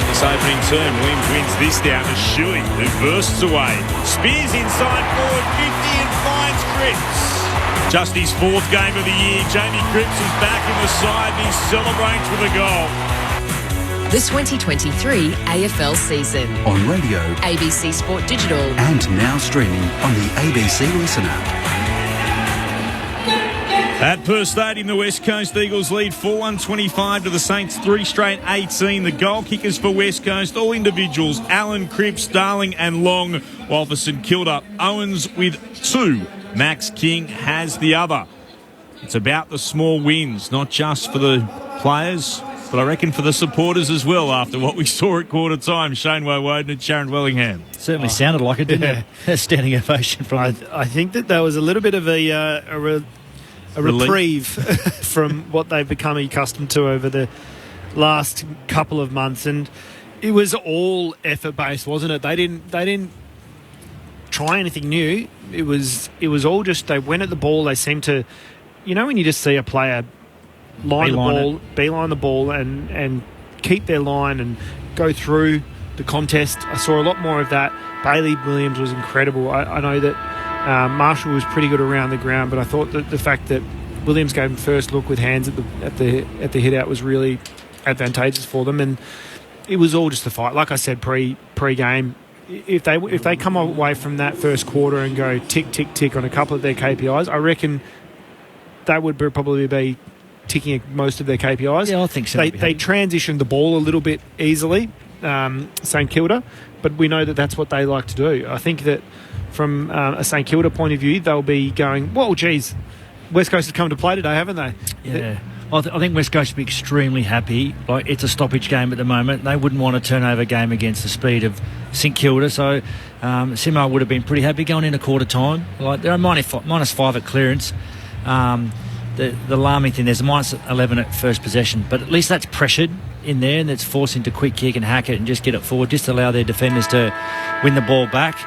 This opening term, Williams wins this down to Shuey, who bursts away. Spears inside forward 50 and finds Cripps. Just his 4th game of the year. Jamie Cripps is back in the side and he celebrates with a goal. The 2023 AFL season. On radio, ABC Sport Digital. And now streaming on the ABC Listen app. At Perth Stadium, the West Coast Eagles lead 4-1-25 to the Saints 3 straight 18. The goal kickers for West Coast, all individuals, Allen, Cripps, Darling and Long, while for St Kilda, Owens with 2. Max King has the other. It's about the small wins, not just for the players, but I reckon for the supporters as well after what we saw at quarter time. Shane Woden and Sharon Wellingham. Certainly sounded like it, didn't it? A standing ovation from I think that there was a little bit of a reprieve from what they've become accustomed to over the last couple of months, and it was all effort based, wasn't it? They didn't try anything new. It was all just they went at the ball. They seemed to, when you just see a player beeline the ball and keep their line and go through the contest. I saw a lot more of that. Bailey Williams was incredible. I know that Marshall was pretty good around the ground, but I thought that the fact that Williams gave him first look with hands at the hit out was really advantageous for them, and it was all just a fight. Like I said pre-game, if they come away from that first quarter and go tick tick tick on a couple of their KPIs, I reckon that would probably be ticking most of their KPIs. Yeah, I think so. They transitioned the ball a little bit easily, St Kilda, but we know that that's what they like to do. I think that from a St Kilda point of view, they'll be going, whoa, geez, West Coast has come to play today, haven't they? Yeah. I think West Coast will be extremely happy. Like, it's a stoppage game at the moment. They wouldn't want a turnover game against the speed of St Kilda. So Simo would have been pretty happy going into quarter time. Like, they're -5 at clearance. The alarming thing, there's a -11 at first possession, but at least that's pressured in there and it's forcing to quick kick and hack it and just get it forward, just to allow their defenders to win the ball back.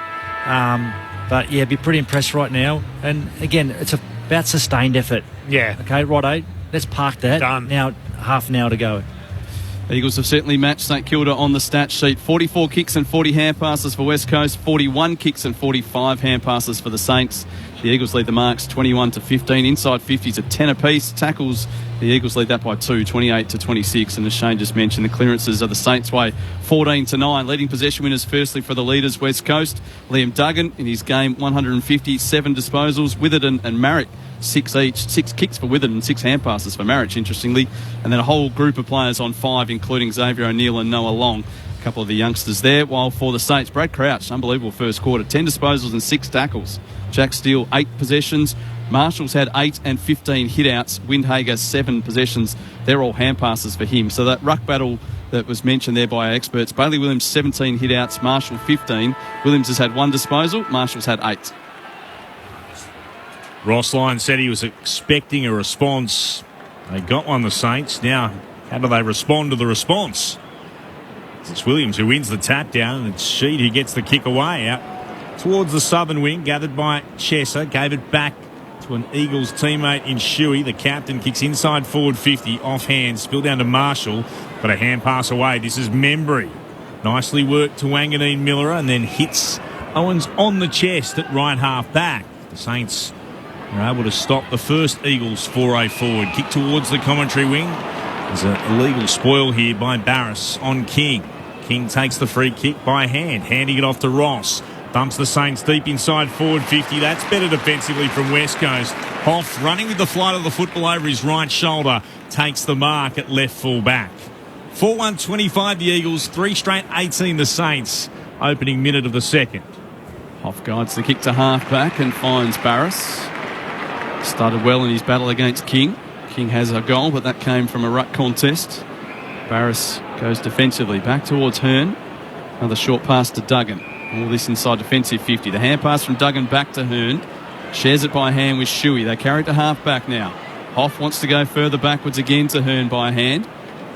But yeah, be pretty impressed right now. And again, it's about sustained effort. Yeah. Okay, righto. Let's park that. Done. Now, half an hour to go. Eagles have certainly matched St Kilda on the stat sheet. 44 kicks and 40 hand passes for West Coast, 41 kicks and 45 hand passes for the Saints. The Eagles lead the marks 21-15. Inside 50s at 10 apiece. Tackles, the Eagles lead that by 2, 28-26. And as Shane just mentioned, the clearances are the Saints' way, 14-9. Leading possession winners firstly for the leaders, West Coast. Liam Duggan in his game, 157 disposals. Witherden and Marrick, 6 each. 6 kicks for Witherden, 6 hand passes for Marrick, interestingly. And then a whole group of players on 5, including Xavier O'Neill and Noah Long. A couple of the youngsters there. While for the Saints, Brad Crouch, unbelievable first quarter, 10 disposals and 6 tackles. Jack Steele, 8 possessions. Marshall's had 8 and 15 hit-outs. Windhager, 7 possessions. They're all hand passes for him. So that ruck battle that was mentioned there by our experts, Bailey Williams, 17 hit-outs. Marshall, 15. Williams has had 1 disposal. Marshall's had 8. Ross Lyon said he was expecting a response. They got one, the Saints. Now, how do they respond to the response? It's Williams who wins the tap down, and it's Sheed who gets the kick away out towards the southern wing, gathered by Chesser, gave it back to an Eagles teammate in Shuey. The captain kicks inside forward 50, offhand, spill down to Marshall, but a hand pass away. This is Membry. Nicely worked to Wanganeen Miller, and then hits Owens on the chest at right half back. The Saints are able to stop the first Eagles foray forward. Kick towards the commentary wing. There's an illegal spoil here by Barris on King. King takes the free kick by hand, handing it off to Ross. Dumps the Saints deep inside forward 50. That's better defensively from West Coast. Hoff running with the flight of the football over his right shoulder. Takes the mark at left full back. 4-1-25 the Eagles. 3 straight 18 the Saints. Opening minute of the second. Hoff guides the kick to half back and finds Barris. Started well in his battle against King. King has a goal, but that came from a ruck contest. Barris goes defensively back towards Hearn. Another short pass to Duggan. All this inside defensive 50. The hand pass from Duggan back to Hearn. Shares it by hand with Shuey. They carry it to half back now. Hoff wants to go further backwards again to Hearn by hand.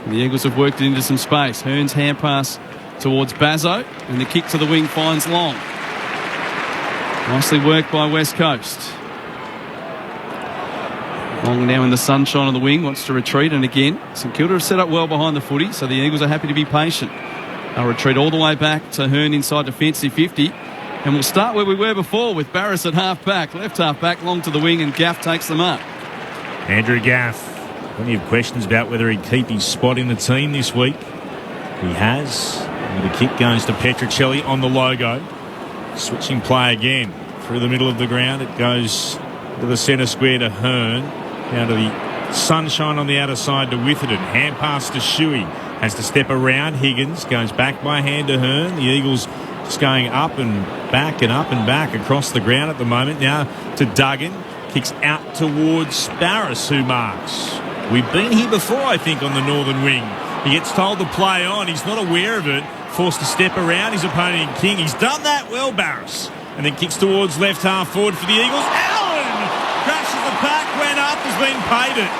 And the Eagles have worked it into some space. Hearn's hand pass towards Bazzo. And the kick to the wing finds Long. Nicely worked by West Coast. Long now in the sunshine on the wing. Wants to retreat. And again, St Kilda have set up well behind the footy. So the Eagles are happy to be patient. They'll retreat all the way back to Hearn inside defensive 50. And we'll start where we were before with Barris at half back. Left half back, Long to the wing, and Gaff takes them up. Andrew Gaff. Plenty of questions about whether he'd keep his spot in the team this week. He has. And the kick goes to Petrocelli on the logo. Switching play again. Through the middle of the ground. It goes to the centre square to Hearn. Down to the sunshine on the outer side to Witherden. Hand pass to Shuey. Has to step around. Higgins goes back by hand to Hearn. The Eagles just going up and back and up and back across the ground at the moment. Now to Duggan. Kicks out towards Barris, who marks. We've been here before, I think, on the northern wing. He gets told to play on. He's not aware of it. Forced to step around his opponent in King. He's done that well, Barris. And then kicks towards left half forward for the Eagles. Allen crashes the pack, went up, has been paid it.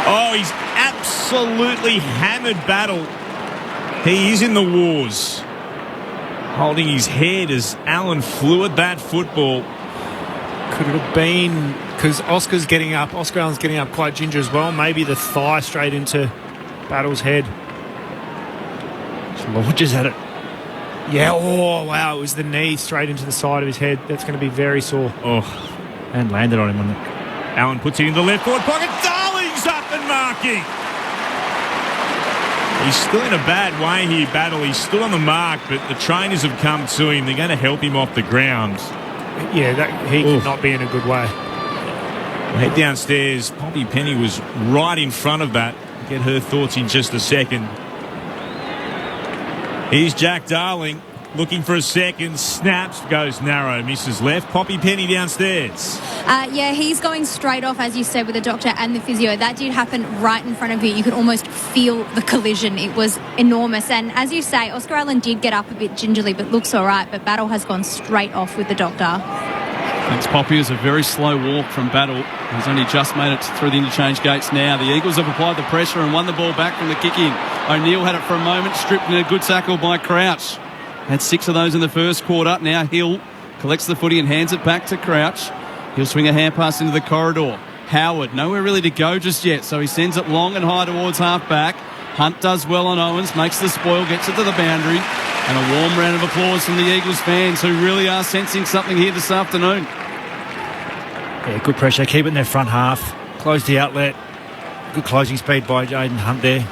Oh, he's absolutely hammered Battle. He is in the wars. Holding his head as Allen flew at that football. Could it have been because Oscar Allen's getting up quite ginger as well. Maybe the thigh straight into Battle's head. Just launches at it. Yeah, oh wow, it was the knee straight into the side of his head. That's going to be very sore. Oh, and landed on him on the... Allen puts it in the left forward pocket. Darling's up and marking. He's still in a bad way here, Battle. He's still on the mark, but the trainers have come to him. They're going to help him off the ground. Yeah, he could not be in a good way. Head downstairs. Poppy Penny was right in front of that. Get her thoughts in just a second. Here's Jack Darling looking for a second. Snaps, goes narrow, misses left. Poppy Penny downstairs. Yeah, he's going straight off, as you said, with the doctor and the physio. That did happen right in front of you. You could almost feel the collision. It was enormous. And as you say, Oscar Allen did get up a bit gingerly, but looks all right. But Battle has gone straight off with the doctor. Thanks, Poppy. It was a very slow walk from Battle. He's only just made it through the interchange gates now. The Eagles have applied the pressure and won the ball back from the kick-in. O'Neill had it for a moment, stripped in a good tackle by Crouch. Had 6 of those in the first quarter. Now Hill collects the footy and hands it back to Crouch. He'll swing a hand pass into the corridor. Howard, nowhere really to go just yet, so he sends it long and high towards half-back. Hunt does well on Owens, makes the spoil, gets it to the boundary. And a warm round of applause from the Eagles fans who really are sensing something here this afternoon. Yeah, good pressure. Keep it in their front half. Close the outlet. Good closing speed by Jaden Hunt there.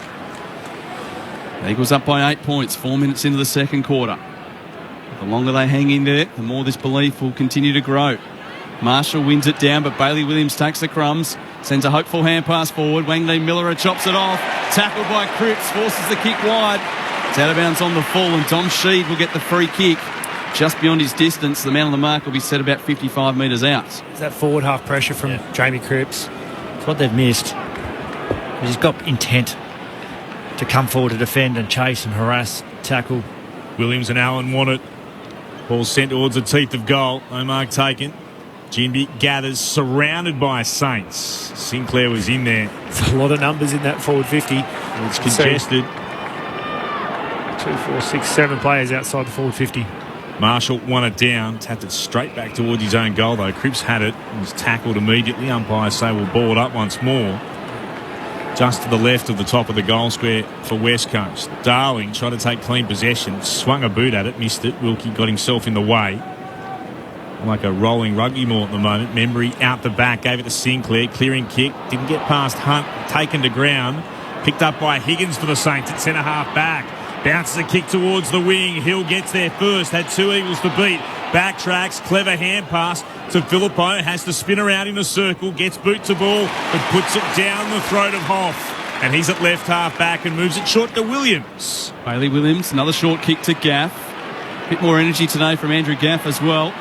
Eagles up by 8 points, 4 minutes into the second quarter. The longer they hang in there, the more this belief will continue to grow. Marshall wins it down, but Bailey Williams takes the crumbs, sends a hopeful hand pass forward. Wangley Miller chops it off. Tackled by Cripps, forces the kick wide. It's out of bounds on the full, and Dom Sheed will get the free kick. Just beyond his distance, the man on the mark will be set about 55 metres out. Is that forward half pressure from Jamie Cripps? It's what they've missed. He's got intent to come forward to defend and chase and harass, tackle. Williams and Allen want it. Ball sent towards the teeth of goal. No mark taken. Ginby gathers, surrounded by Saints. Sinclair was in there. It's a lot of numbers in that forward 50. It's congested. 2, 4, 6, 7 players outside the forward 50. Marshall won it down, tapped it straight back towards his own goal though. Cripps had it and was tackled immediately. Umpires say we'll ball it up once more. Just to the left of the top of the goal square for West Coast. Darling tried to take clean possession, swung a boot at it, missed it. Wilkie got himself in the way. Like a rolling rugby ball at the moment. Membry out the back, gave it to Sinclair, clearing kick, didn't get past Hunt, taken to ground. Picked up by Higgins for the Saints at centre half back. Bounces a kick towards the wing. Hill gets there first. Had 2 Eagles to beat. Backtracks. Clever hand pass to Filippo. Has to spin around in a circle. Gets boot to ball, but puts it down the throat of Hoff. And he's at left half back and moves it short to Williams. Bailey Williams, another short kick to Gaff. Bit more energy today from Andrew Gaff as well.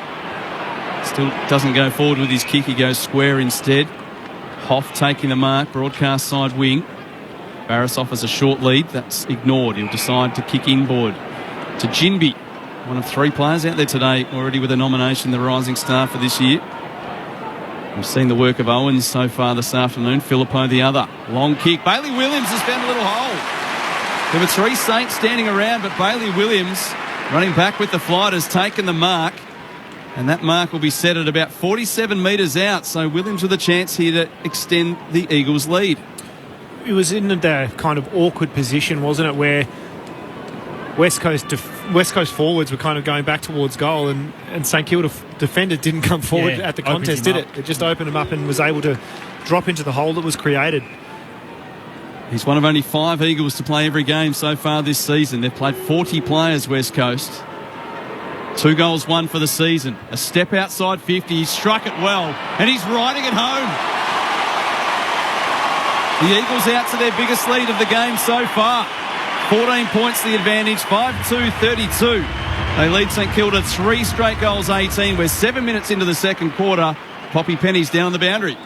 Still doesn't go forward with his kick. He goes square instead. Hoff taking the mark. Broadcast side wing. Barras offers a short lead. That's ignored. He'll decide to kick inboard to Ginby. One of 3 players out there today already with a nomination, the Rising Star for this year. We've seen the work of Owens so far this afternoon. Filippo the other. Long kick. Bailey Williams has found a little hole. There were 3 Saints standing around, but Bailey Williams, running back with the flight, has taken the mark. And that mark will be set at about 47 metres out. So Williams with a chance here to extend the Eagles' lead. It was in the kind of awkward position, wasn't it, where West Coast forwards were kind of going back towards goal, and St Kilda defender didn't come forward at the contest, did it? It just opened him up and was able to drop into the hole that was created. He's one of only 5 Eagles to play every game so far this season. They've played 40 players, West Coast. 2 goals, 1 for the season. A step outside 50. He struck it well, and he's riding it home. The Eagles out to their biggest lead of the game so far. 14 points the advantage, 5-2-32. They lead St Kilda 3 straight goals, 18. We're 7 minutes into the second quarter. Poppy Penny's down the boundary.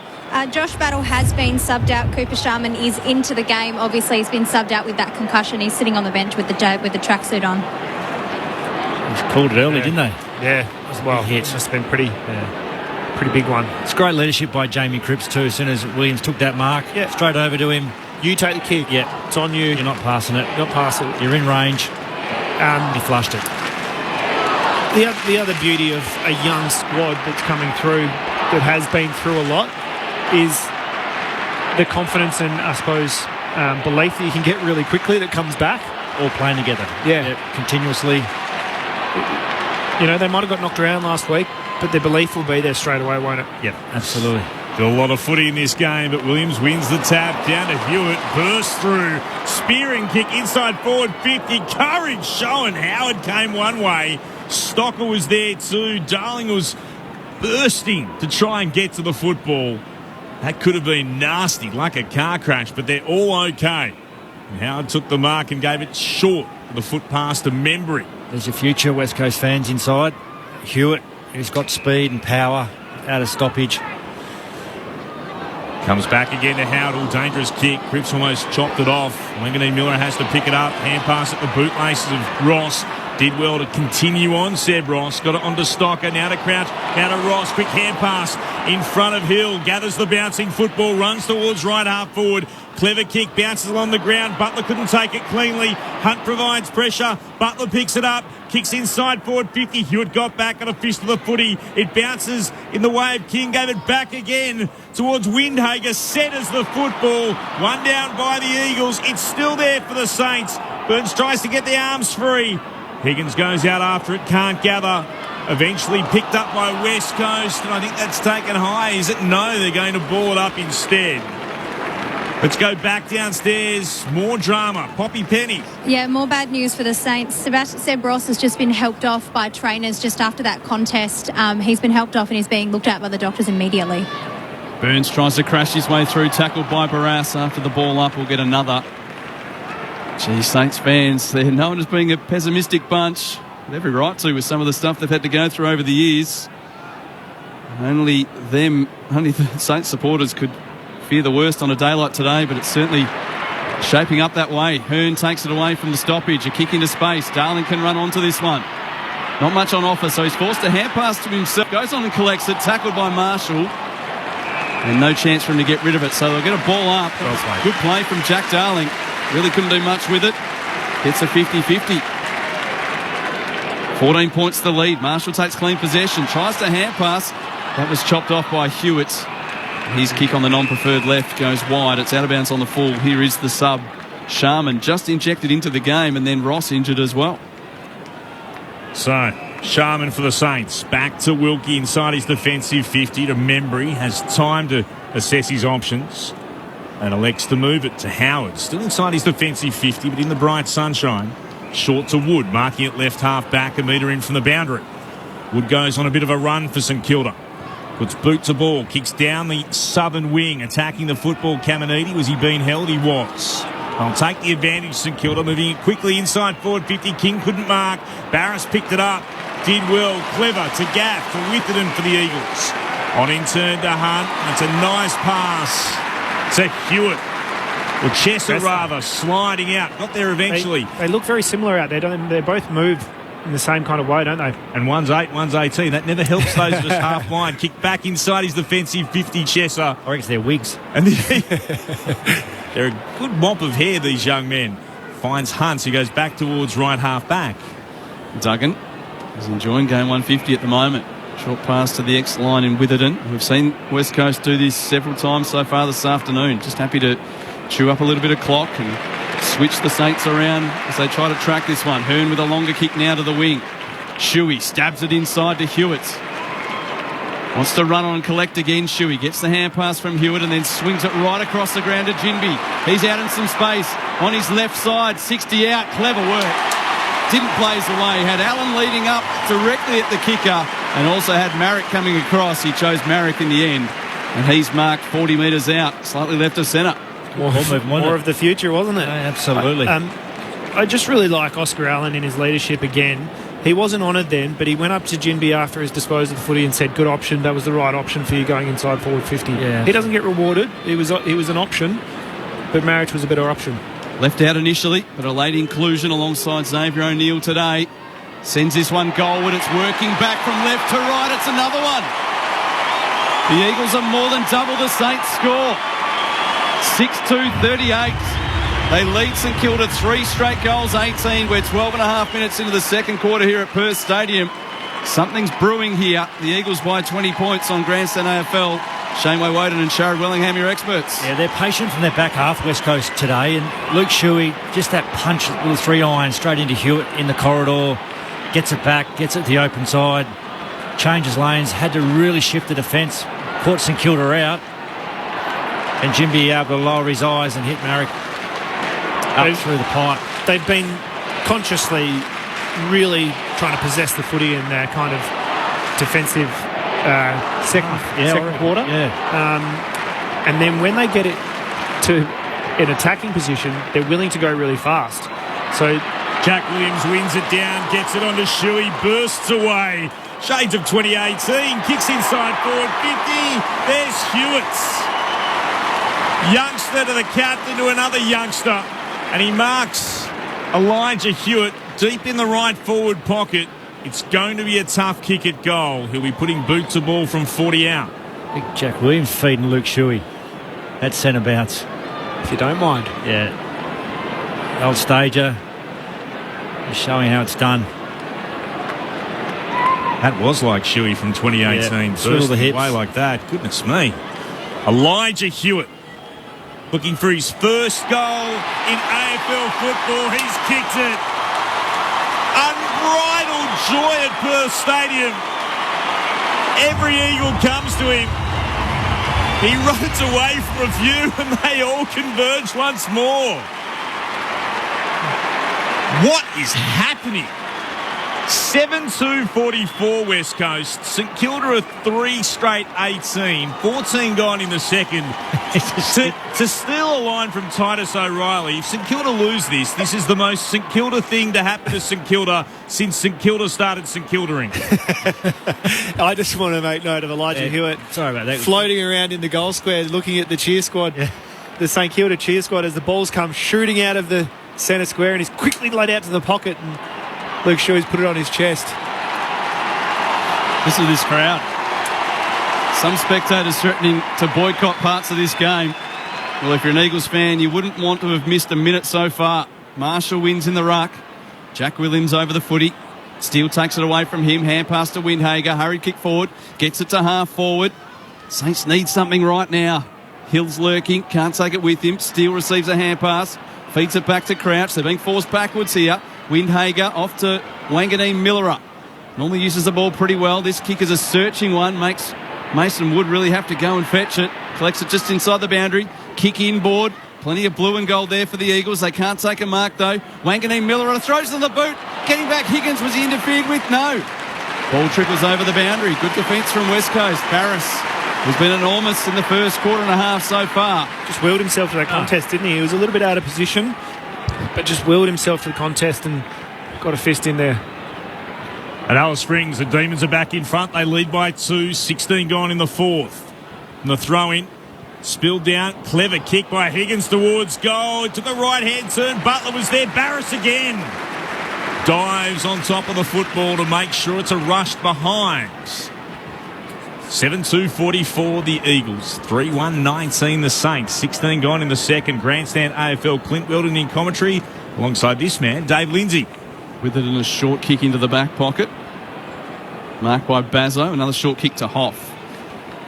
Josh Battle has been subbed out. Cooper Sharman is into the game. Obviously, he's been subbed out with that concussion. He's sitting on the bench with the tracksuit on. He's called it early, didn't they? Yeah, as well. It's just been pretty big one. It's great leadership by Jamie Cripps too. As soon as Williams took that mark, straight over to him. You take the kick. Yeah, it's on you. You're not passing it. Not passing it. You're in range. He flushed it. The other beauty of a young squad that's coming through, that has been through a lot, is the confidence and, I suppose, belief that you can get really quickly that comes back. All playing together. Yeah. Continuously. You know, they might have got knocked around last week, but their belief will be there straight away, won't it? Yep, absolutely. Got a lot of footy in this game, but Williams wins the tap down to Hewitt, bursts through, spearing kick inside forward 50, courage showing. Howard came one way, Stocker was there too, Darling was bursting to try and get to the football. That could have been nasty, like a car crash, but they're all okay. And Howard took the mark and gave it short, the foot pass to Membry. There's your future West Coast fans inside. Hewitt, who's got speed and power out of stoppage. Comes back again to Howard, all dangerous kick. Cripps almost chopped it off. Wanganeen Miller has to pick it up. Hand pass at the bootlaces of Ross. Did well to continue on, Seb Ross. Got it onto Stocker, now to Crouch, now to Ross. Quick hand pass in front of Hill. Gathers the bouncing football, runs towards right half forward. Clever kick, bounces along the ground. Butler couldn't take it cleanly. Hunt provides pressure. Butler picks it up, kicks inside forward 50. Hewitt got back on a fist of the footy. It bounces in the way of King, gave it back again towards Windhager. Centres the football. One down by the Eagles. It's still there for the Saints. Burns tries to get the arms free. Higgins goes out after it, can't gather. Eventually picked up by West Coast, and I think that's taken high. Is it? No, they're going to ball it up instead. Let's go back downstairs. More drama. Poppy Penny. Yeah, more bad news for the Saints. Seb Ross has just been helped off by trainers just after that contest. He's been helped off and he's being looked at by the doctors immediately. Burns tries to crash his way through, tackled by Barras after the ball up. We'll get another. Gee, Saints fans, they're known as being a pessimistic bunch. With every right to with some of the stuff they've had to go through over the years. Only the Saints supporters could fear the worst on a day like today, but it's certainly shaping up that way. Hearn takes it away from the stoppage. A kick into space. Darling can run onto this one. Not much on offer, so he's forced a hand pass to himself. Goes on and collects it. Tackled by Marshall. And no chance for him to get rid of it. So they'll get a ball up. Good play from Jack Darling. Really couldn't do much with it. Gets a 50-50. 14 points to the lead. Marshall takes clean possession. Tries to hand pass. That was chopped off by Hewitt. His kick on the non-preferred left goes wide. It's out of bounds on the full. Here is the sub. Sharman just injected into the game, and then Ross injured as well. So, Sharman for the Saints. Back to Wilkie inside his defensive 50 to Membry. Has time to assess his options and elects to move it to Howard. Still inside his defensive 50, but in the bright sunshine. Short to Wood, marking it left half back, a metre in from the boundary. Wood goes on a bit of a run for St Kilda. Puts boot to ball, kicks down the southern wing, attacking the football. Caminiti, was he being held? He was. I'll take the advantage, St Kilda, moving it quickly inside forward 50. King couldn't mark. Barras picked it up. Did well. Clever to Gaff, to Witherden for the Eagles. On in turn to Hunt. It's a nice pass to Hewitt. Or Chesser, rather, sliding out. Got there eventually. They look very similar out there, don't they? They both move in the same kind of way, don't they? And one's 8, one's 18. That never helps those just half line. Kick back inside his defensive 50, Chesser. I reckon they're wigs. And they're a good mop of hair, these young men. Finds Hunt, who goes back towards right half back. Duggan is enjoying game 150 at the moment. Short pass to the X-line in Witherden. We've seen West Coast do this several times so far this afternoon. Just happy to chew up a little bit of clock and switch the Saints around as they try to track this one. Hearn with a longer kick now to the wing. Shuey stabs it inside to Hewitt. Wants to run on and collect again. Shuey gets the hand pass from Hewitt and then swings it right across the ground to Jinby. He's out in some space on his left side. 60 out. Clever work. Didn't blaze away. Had Allen leading up directly at the kicker and also had Marrick coming across. He chose Marrick in the end and he's marked 40 metres out. Slightly left of centre. More of the future, wasn't it? Absolutely. I just really like Oscar Allen in his leadership again. He wasn't honoured then, but he went up to Jinby after his disposal of the footy and said, good option, that was the right option for you going inside forward 50. Yeah. He doesn't get rewarded. He was an option, but Marriage was a better option. Left out initially, but a late inclusion alongside Xavier O'Neill today. Sends this one goalward. It's working back from left to right. It's another one. The Eagles are more than double the Saints score. 6-2-38. They lead St Kilda 3 straight goals, 18. We're 12 and a half minutes into the second quarter here at Perth Stadium. Something's brewing here. The Eagles by 20 points on Grandstand AFL. Shaneway Woden and Sharad Wellingham, your experts. Yeah, they're patient from their back half, West Coast today. And Luke Shuey, just that punch, little 3-iron straight into Hewitt in the corridor. Gets it back, gets it to the open side. Changes lanes, had to really shift the defence. Caught St Kilda out. And Jimby able to lower his eyes and hit Marrick up through the pipe. They've been consciously really trying to possess the footy in their kind of defensive second quarter. Yeah. And then when they get it to an attacking position, they're willing to go really fast. So Jack Williams wins it down, gets it onto Shuey, bursts away. Shades of 2018, kicks inside forward 50. There's Hewitt. Youngster to the captain to another youngster. And he marks Elijah Hewitt deep in the right forward pocket. It's going to be a tough kick at goal. He'll be putting boot to ball from 40 out. Big Jack Williams feeding Luke Shuey. That's centre bounce. If you don't mind. Yeah. The old stager. He's showing how it's done. That was like Shuey from 2018. Swivel the hips. Away like that. Goodness me. Elijah Hewitt looking for his first goal in AFL football. He's kicked it. Unbridled joy at Perth Stadium. Every Eagle comes to him. He runs away for a few and they all converge once more. What is happening? 7-2-44 West Coast. St Kilda are 3 straight 18. 14 gone in the second. to steal a line from Titus O'Reilly, if St Kilda lose this is the most St Kilda thing to happen to St Kilda since St Kilda started St Kildering. I just want to make note of Elijah Hewitt. Sorry about that. Floating around in the goal square looking at the cheer squad. Yeah. The St Kilda cheer squad as the balls come shooting out of the centre square and he's quickly laid out to the pocket and Luke Shuey's put it on his chest. Listen to this crowd. Some spectators threatening to boycott parts of this game. Well, if you're an Eagles fan, you wouldn't want to have missed a minute so far. Marshall wins in the ruck. Jack Williams over the footy. Steele takes it away from him. Hand pass to Windhager. Hurried kick forward. Gets it to half forward. Saints need something right now. Hill's lurking. Can't take it with him. Steele receives a hand pass. Feeds it back to Crouch. They're being forced backwards here. Windhager off to Wanganeen Millerup. Normally uses the ball pretty well. This kick is a searching one. Makes Mason Wood really have to go and fetch it. Collects it just inside the boundary. Kick inboard. Plenty of blue and gold there for the Eagles. They can't take a mark though. Wanganeen Millerup throws on the boot. Getting back Higgins. Was he interfered with? No. Ball trickles over the boundary. Good defence from West Coast. Barris has been enormous in the first quarter and a half so far. Just willed himself to that contest, didn't he? He was a little bit out of position, but just willed himself to the contest and got a fist in there. At Alice Springs, the Demons are back in front. They lead by 2. 16 gone in the fourth. And the throw-in. Spilled down. Clever kick by Higgins towards goal. It took a right-hand turn. Butler was there. Barris again. Dives on top of the football to make sure it's a rushed behind. 7-2-44 the Eagles. 3-1-19 the Saints. 16 gone in the second. Grandstand AFL Clint Weldon in commentary. Alongside this man, Dave Lindsay. With it in a short kick into the back pocket. Marked by Bazzo. Another short kick to Hoff.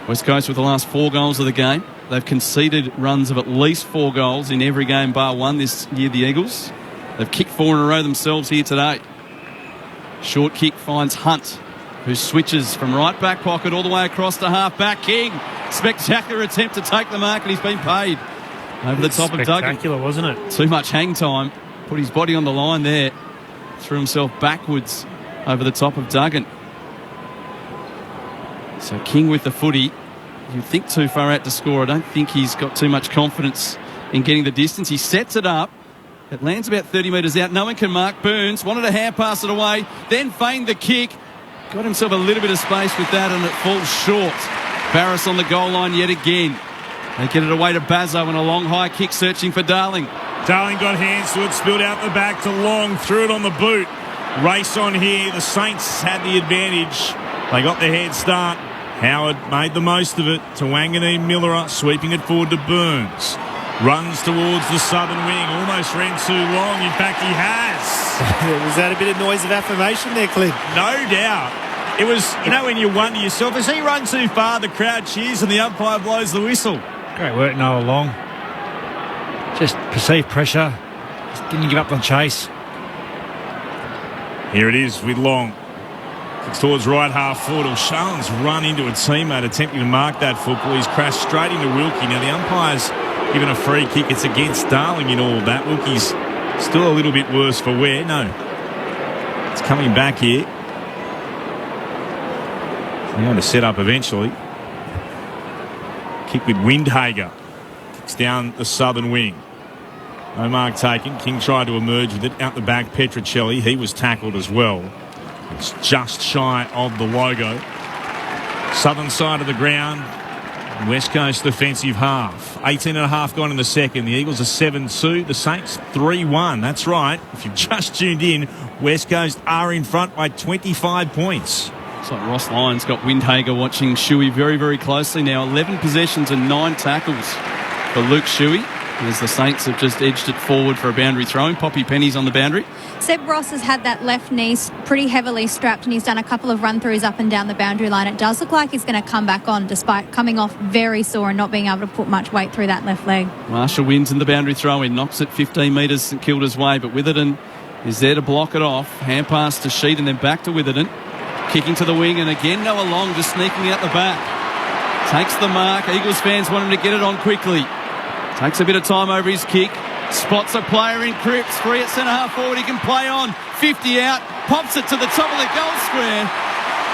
West Coast with the last 4 goals of the game. They've conceded runs of at least 4 goals in every game bar one this year, the Eagles. They've kicked 4 in a row themselves here today. Short kick finds Hunt, who switches from right back pocket all the way across to half back. King, spectacular attempt to take the mark, and he's been paid over the top of Duggan. Spectacular, wasn't it? Too much hang time. Put his body on the line there. Threw himself backwards over the top of Duggan. So King with the footy. You think too far out to score. I don't think he's got too much confidence in getting the distance. He sets it up. It lands about 30 metres out. No one can mark. Burns wanted to hand pass it away, then feigned the kick. Got himself a little bit of space with that, and it falls short. Barris on the goal line yet again. They get it away to Bazzo and a long high kick searching for Darling. Darling got hands to it, spilled out the back to Long, threw it on the boot. Race on here. The Saints had the advantage. They got the head start. Howard made the most of it to Wanganeen Millerup, sweeping it forward to Burns. Runs towards the southern wing, almost ran too long. In fact, he has. Was that a bit of noise of affirmation there, Clint? No doubt. It was, when you wonder yourself, has he run too far? The crowd cheers and the umpire blows the whistle. Great work, Noah Long. Just perceived pressure. Just didn't give up on chase. Here it is with Long. It's towards right half forward. O'Shallen's run into a teammate attempting to mark that football. He's crashed straight into Wilkie. Now the umpire's given a free kick. It's against Darling in all that. Wilkie's still a little bit worse for wear. No. It's coming back here. They're going to set up eventually. Kick with Windhager. Kicks down the southern wing. No mark taken. King tried to emerge with it. Out the back, Petrocelli. He was tackled as well. It's just shy of the logo. Southern side of the ground. West Coast defensive half. 18 and a half gone in the second. The Eagles are 7-2. The Saints 3-1. That's right. If you've just tuned in, West Coast are in front by 25 points. It's like Ross Lyons got Windhager watching Shuey very, very closely now. 11 possessions and 9 tackles for Luke Shuey, as the Saints have just edged it forward for a boundary throw. Poppy Penny's on the boundary. Seb Ross has had that left knee pretty heavily strapped, and he's done a couple of run-throughs up and down the boundary line. It does look like he's going to come back on, despite coming off very sore and not being able to put much weight through that left leg. Marshall wins in the boundary throw-in, knocks it 15 metres St Kilda's way, but Witherden is there to block it off. Hand pass to Sheed and then back to Witherden. Kicking to the wing, and again Noah Long just sneaking out the back. Takes the mark. Eagles fans want him to get it on quickly. Takes a bit of time over his kick. Spots a player in Cripps. Free at centre-half forward. He can play on. 50 out. Pops it to the top of the goal square.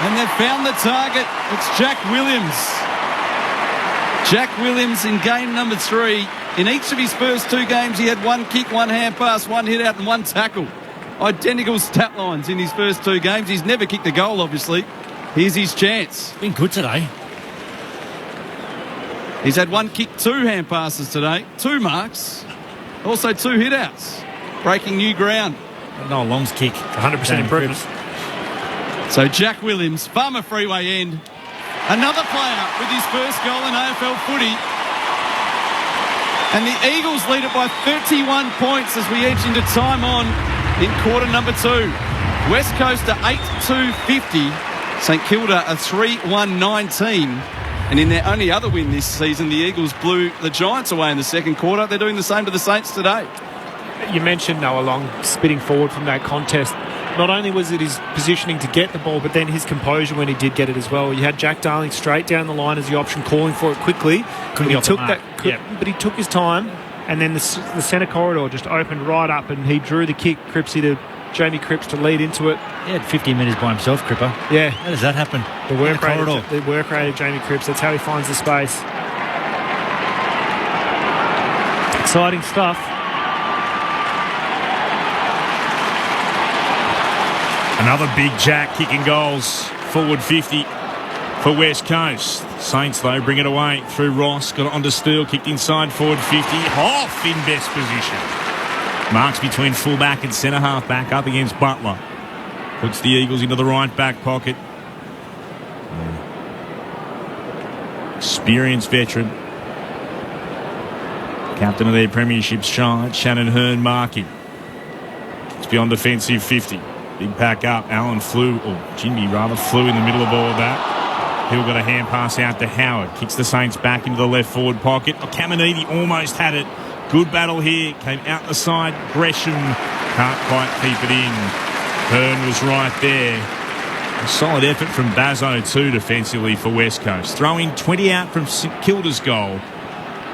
And they've found the target. It's Jack Williams. Jack Williams in game number 3. In each of his first 2 games, he had 1 kick, 1 hand pass, 1 hit out and 1 tackle. Identical stat lines in his first 2 games. He's never kicked a goal, obviously. Here's his chance. Been good today. He's had 1 kick, 2 hand passes today, 2 marks, also 2 hit outs. Breaking new ground. Noah Long's kick. 100% improvement. So Jack Williams, Farmer Freeway end. Another player with his first goal in AFL footy. And the Eagles lead it by 31 points as we edge into time on in quarter number 2. West Coast are 8-2-50. St Kilda are 3-1-19. And in their only other win this season, the Eagles blew the Giants away in the second quarter. They're doing the same to the Saints today. You mentioned Noah Long spitting forward from that contest. Not only was it his positioning to get the ball, but then his composure when he did get it as well. You had Jack Darling straight down the line as the option, calling for it quickly. Couldn't be off the mark. But he took his time, and then the centre corridor just opened right up, and he drew the kick, Cripsy, to Jamie Cripps to lead into it. He had 15 metres by himself, Cripper. Yeah. How does that happen? The work rate of Jamie Cripps, that's how he finds the space. Exciting stuff. Another big Jack kicking goals. Forward 50 for West Coast. Saints, though, bring it away through Ross. Got it onto Steele. Kicked inside forward 50. Hoff in best position. Marks between fullback and centre-half back up against Butler. Puts the Eagles into the right back pocket. Experienced veteran. Captain of their premiership side, Shannon Hearn marking. It's beyond defensive 50. Big pack up. Allen flew, or Jinby rather, flew in the middle of all of that. Hill got a hand pass out to Howard. Kicks the Saints back into the left forward pocket. Caminiti almost had it. Good battle here. Came out the side. Gresham can't quite keep it in. Hearn was right there. A solid effort from Bazzo too defensively for West Coast. Throwing 20 out from St Kilda's goal.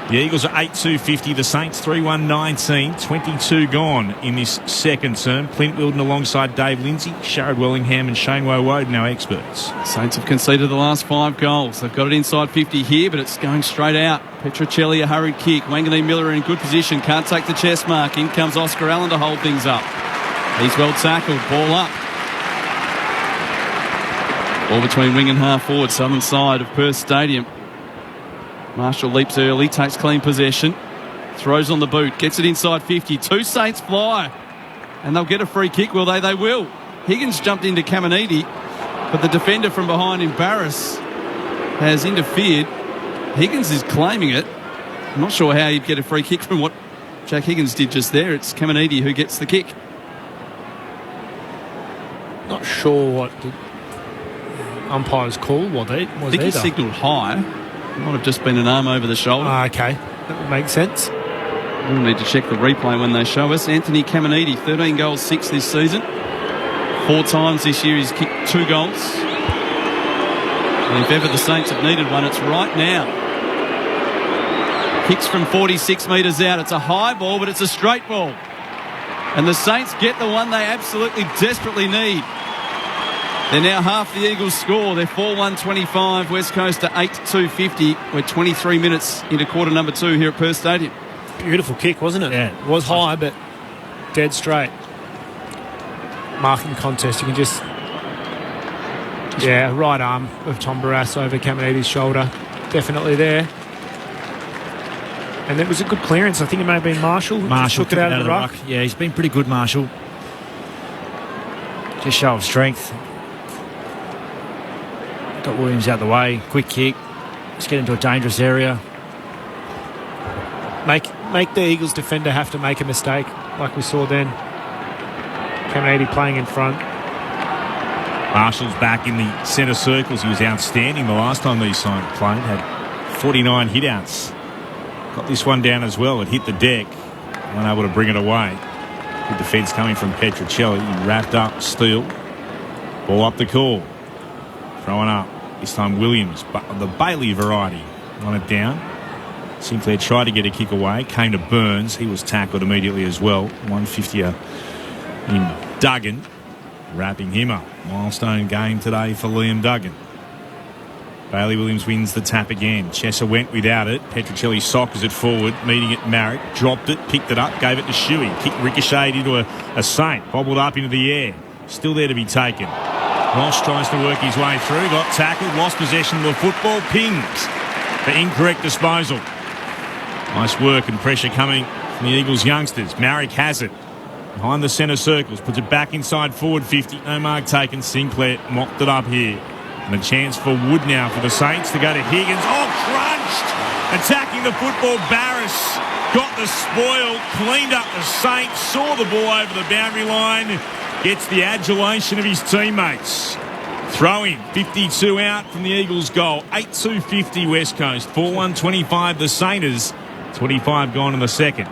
The Eagles are 8-2-50. The Saints 3-1-19. 22 gone in this second term. Clint Wilden alongside Dave Lindsay, Sharad Wellingham and Shane Woden, our experts. Saints have conceded the last 5 goals. They've got it inside 50 here, but it's going straight out. Petrocelli, a hurried kick. Wanganeen Miller in good position. Can't take the chest mark. In comes Oscar Allen to hold things up. He's well tackled. Ball up. Ball between wing and half forward, southern side of Perth Stadium. Marshall leaps early, takes clean possession, throws on the boot, gets it inside 50. 2 Saints fly, and they'll get a free kick, will they? They will. Higgins jumped into Caminiti, but the defender from behind him, Barris, has interfered. Higgins is claiming it. I'm not sure how he'd get a free kick from what Jack Higgins did just there. It's Caminiti who gets the kick. Not sure what the umpire's call was. I think he signalled high. Might have just been an arm over the shoulder. Okay, that would make sense. We'll need to check the replay when they show us. Anthony Caminiti, 13 goals, 6 this season. 4 times this year he's kicked 2 goals. And if ever the Saints have needed one, it's right now. Kicks from 46 metres out. It's a high ball, but it's a straight ball. And the Saints get the one they absolutely desperately need. They're now half the Eagles' score. They're 4-1-25. West Coast are 8-2-50. We're 23 minutes into quarter number 2 here at Perth Stadium. Beautiful kick, wasn't it? Yeah. It was high, but dead straight. Marking contest. You can just right arm of Tom Barras over Caminiti's shoulder. Definitely there. And it was a good clearance. I think it may have been Marshall. Marshall took it out of the ruck. Yeah, he's been pretty good, Marshall. Just show of strength. Got Williams out the way. Quick kick. Let's get into a dangerous area. Make the Eagles defender have to make a mistake, like we saw then. Caminiti playing in front. Marshall's back in the centre circles. He was outstanding the last time these sides played. Had 49 hit-outs. Got this one down as well. It hit the deck. Unable to bring it away. Good defence coming from Petruccelli. He wrapped up Steele. Ball up the court. Throwing up. This time Williams, but the Bailey variety. Won it down. Sinclair tried to get a kick away. Came to Burns. He was tackled immediately as well. 150er in Duggan. Wrapping him up. Milestone game today for Liam Duggan. Bailey Williams wins the tap again. Chesser went without it. Petruccelli sockers it forward, meeting it Marrick. Dropped it, picked it up, gave it to Shuey. Kick ricocheted into a Saint. Bobbled up into the air. Still there to be taken. Ross tries to work his way through. Got tackled, lost possession of the football. Pings for incorrect disposal. Nice work and pressure coming from the Eagles youngsters. Marrick has it. Behind the centre circles. Puts it back inside forward 50. No mark taken. Sinclair mopped it up here. And a chance for Wood now for the Saints to go to Higgins. Oh, crunched! Attacking the football, Barris got the spoil, cleaned up the Saints, saw the ball over the boundary line, gets the adulation of his teammates. Throw in, 52 out from the Eagles' goal. 8-2-50 West Coast, 4-1-25 the Saints, 25 gone in the second.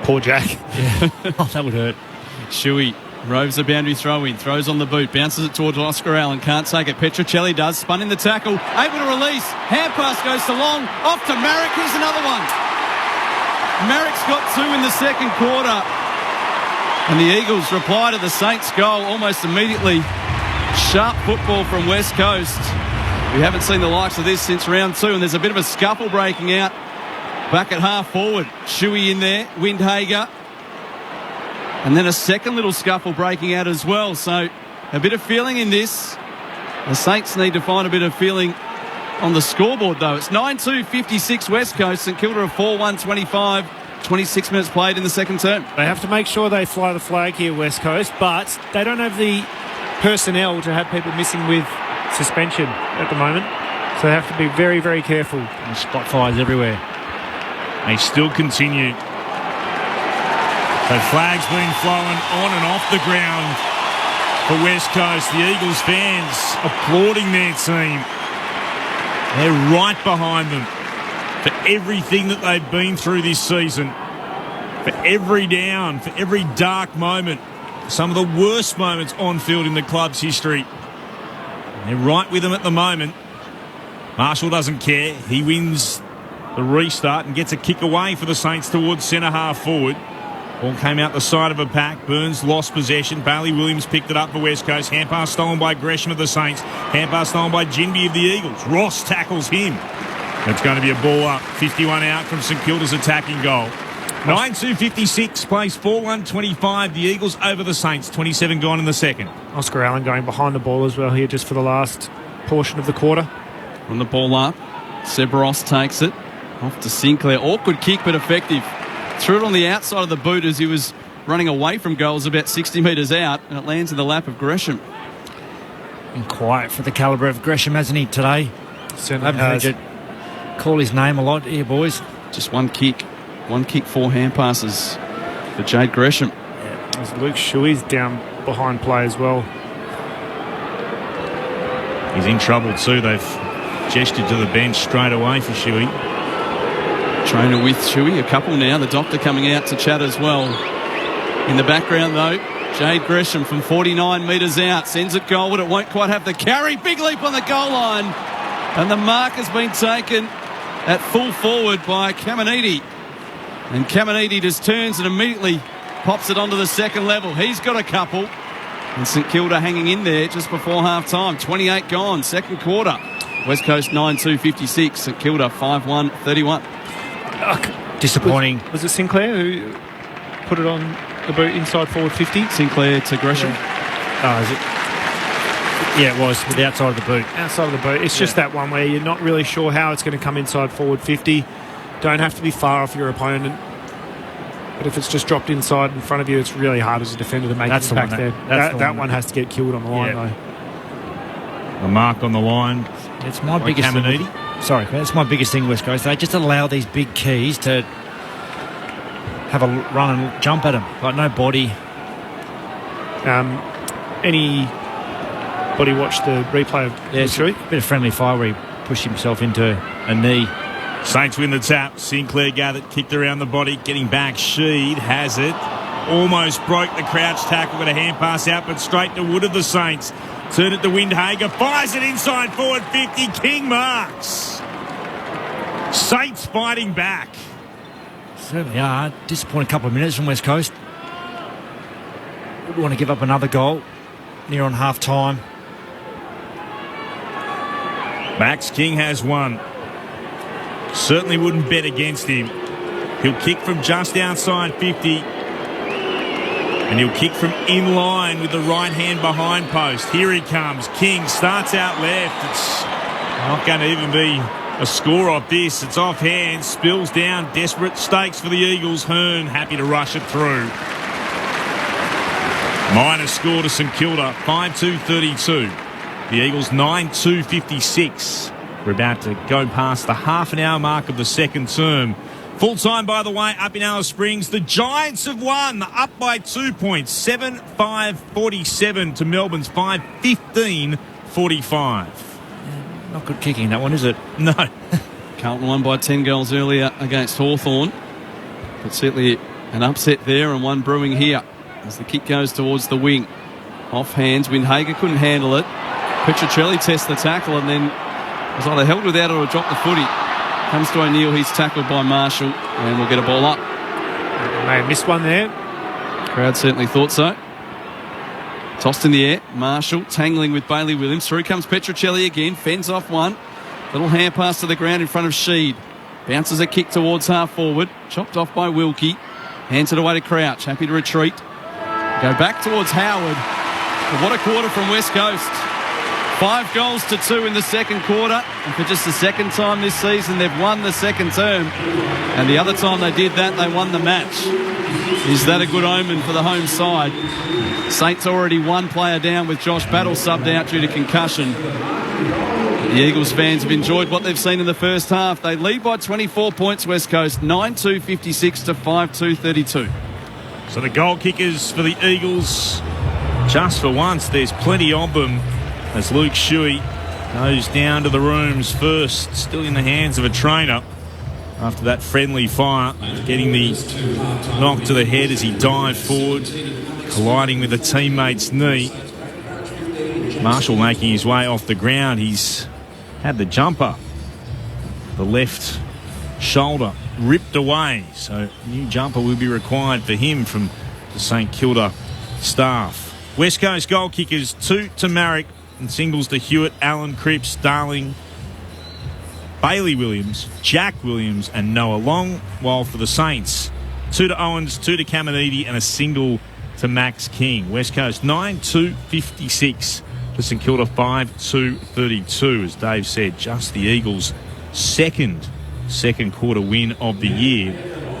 Poor Jack. Yeah. Oh, that would hurt. Shuey roves the boundary throw in, throws on the boot, bounces it towards Oscar Allen, can't take it. Petruccelli does, spun in the tackle, able to release. Hand pass goes to Long, off to Marrick. Here's another one. Marrick's got 2 in the second quarter. And the Eagles reply to the Saints' goal almost immediately. Sharp football from West Coast. We haven't seen the likes of this since round 2, and there's a bit of a scuffle breaking out back at half forward. Shuey in there, Windhager. And then a second little scuffle breaking out as well. So a bit of feeling in this. The Saints need to find a bit of feeling on the scoreboard, though. It's 9-2-56 West Coast. St Kilda are 4-1-25. 26 minutes played in the second term. They have to make sure they fly the flag here, West Coast, but they don't have the personnel to have people missing with suspension at the moment. So they have to be very, very careful. And spot fires everywhere. They still continue. So flags being flown on and off the ground for West Coast. The Eagles fans applauding their team. They're right behind them for everything that they've been through this season. For every down, for every dark moment. Some of the worst moments on field in the club's history. They're right with them at the moment. Marshall doesn't care. He wins the restart and gets a kick away for the Saints towards centre half forward. Ball came out the side of a pack. Burns lost possession. Bailey Williams picked it up for West Coast. Hand pass stolen by Gresham of the Saints. Hand pass stolen by Ginby of the Eagles. Ross tackles him. It's going to be a ball up. 51 out from St Kilda's attacking goal. 9-2-56 plays 4-1-25. The Eagles over the Saints. 27 gone in the second. Oscar Allen going behind the ball as well here just for the last portion of the quarter. On the ball up. Seb Ross takes it. Off to Sinclair. Awkward kick but effective. Threw it on the outside of the boot as he was running away from goals about 60 metres out, and it lands in the lap of Gresham. And quiet for the calibre of Gresham, hasn't he, today? Certainly haven't heard you call his name a lot here, boys. Just one kick. 4 hand passes for Jade Gresham. Yeah, as Luke Shuey's down behind play as well. He's in trouble too. They've gestured to the bench straight away for Shuey. Trainer with Shuey, a couple now. The doctor coming out to chat as well. In the background, though, Jade Gresham from 49 metres out sends it goal, but it won't quite have the carry. Big leap on the goal line. And the mark has been taken at full forward by Caminiti. And Caminiti just turns and immediately pops it onto the second level. He's got a couple. And St Kilda hanging in there just before half-time. 28 gone, second quarter. West Coast 9-2-56. St Kilda 5-1-31. Disappointing. Was it Sinclair who put it on the boot inside forward 50? Sinclair to Gresham. Oh, is it? Yeah, it was with the outside of the boot. Outside of the boot. It's just that one where you're not really sure how it's going to come inside forward 50. Don't have to be far off your opponent. But if it's just dropped inside in front of you, it's really hard as a defender to make an impact there. That one has to get killed on the line, though. The mark on the line. It's my biggest thing. Sorry, that's my biggest thing, West Coast. They just allow these big keys to have a run and jump at them. Like, no body. Anybody watched the replay of Shuey? A bit of friendly fire where he pushed himself into a knee. Saints win the tap. Sinclair gathered, kicked around the body, getting back. Sheed has it. almost broke the crouch tackle with a hand pass out, but straight to Wood of the Saints. Turn it to Windhager, fires it inside forward 50. King marks. Saints fighting back. Certainly are. Disappointing couple of minutes from West Coast. Wouldn't want to give up another goal near on half time. Max King has one. Certainly wouldn't bet against him. He'll kick from just outside 50. And he'll kick from in line with the right hand behind post. Here he comes. King starts out left. It's not going to even be a score off this. It's off hand. Spills down. Desperate stakes for the Eagles. Hearn happy to rush it through. Minor score to St Kilda. 5-2-32. The Eagles 9-2-56. We're about to go past the half an hour mark of the second term. Full time, by the way, up in Alice Springs. The Giants have won, up by 2 points, 7-5-47 to Melbourne's 5-15-45. Not good kicking, that one, is it? No. Carlton won by 10 goals earlier against Hawthorn. But certainly an upset there, and one brewing here as the kick goes towards the wing. Off hands, Windhager couldn't handle it. Petruccelli tests the tackle and then was either held without or dropped the footy. Comes to O'Neill, he's tackled by Marshall, and we'll get a ball up. May have missed one there. Crowd certainly thought so. Tossed in the air, Marshall tangling with Bailey Williams. Through comes Petruccelli again, fends off one. Little hand pass to the ground in front of Sheed. Bounces a kick towards half forward. Chopped off by Wilkie. Hands it away to Crouch, happy to retreat. Go back towards Howard. But what a quarter from West Coast. 5 goals to 2 in the second quarter, and for just the second time this season they've won the second term, and the other time they did that they won the match. Is that a good omen for the home side? Saints already one player down with Josh Battle subbed out due to concussion. The Eagles fans have enjoyed what they've seen in the first half. They lead by 24 points, West Coast, 9-2-56 to 5-2-32. So the goal kickers for the Eagles, just for once, there's plenty of them. As Luke Shuey goes down to the rooms first, still in the hands of a trainer after that friendly fire, getting the knock to the head as he dived forward, colliding with a teammate's knee. Marshall making his way off the ground. He's had the jumper, the left shoulder ripped away, so a new jumper will be required for him from the St Kilda staff. West Coast goal kickers, 2 to Marrick, and singles to Hewitt, Allen, Cripps, Darling, Bailey Williams, Jack Williams and Noah Long, while for the Saints, 2 to Owens, 2 to Caminiti and a single to Max King. West Coast 9-2-56 to St Kilda 5-2-32. As Dave said, just the Eagles' second quarter win of the year,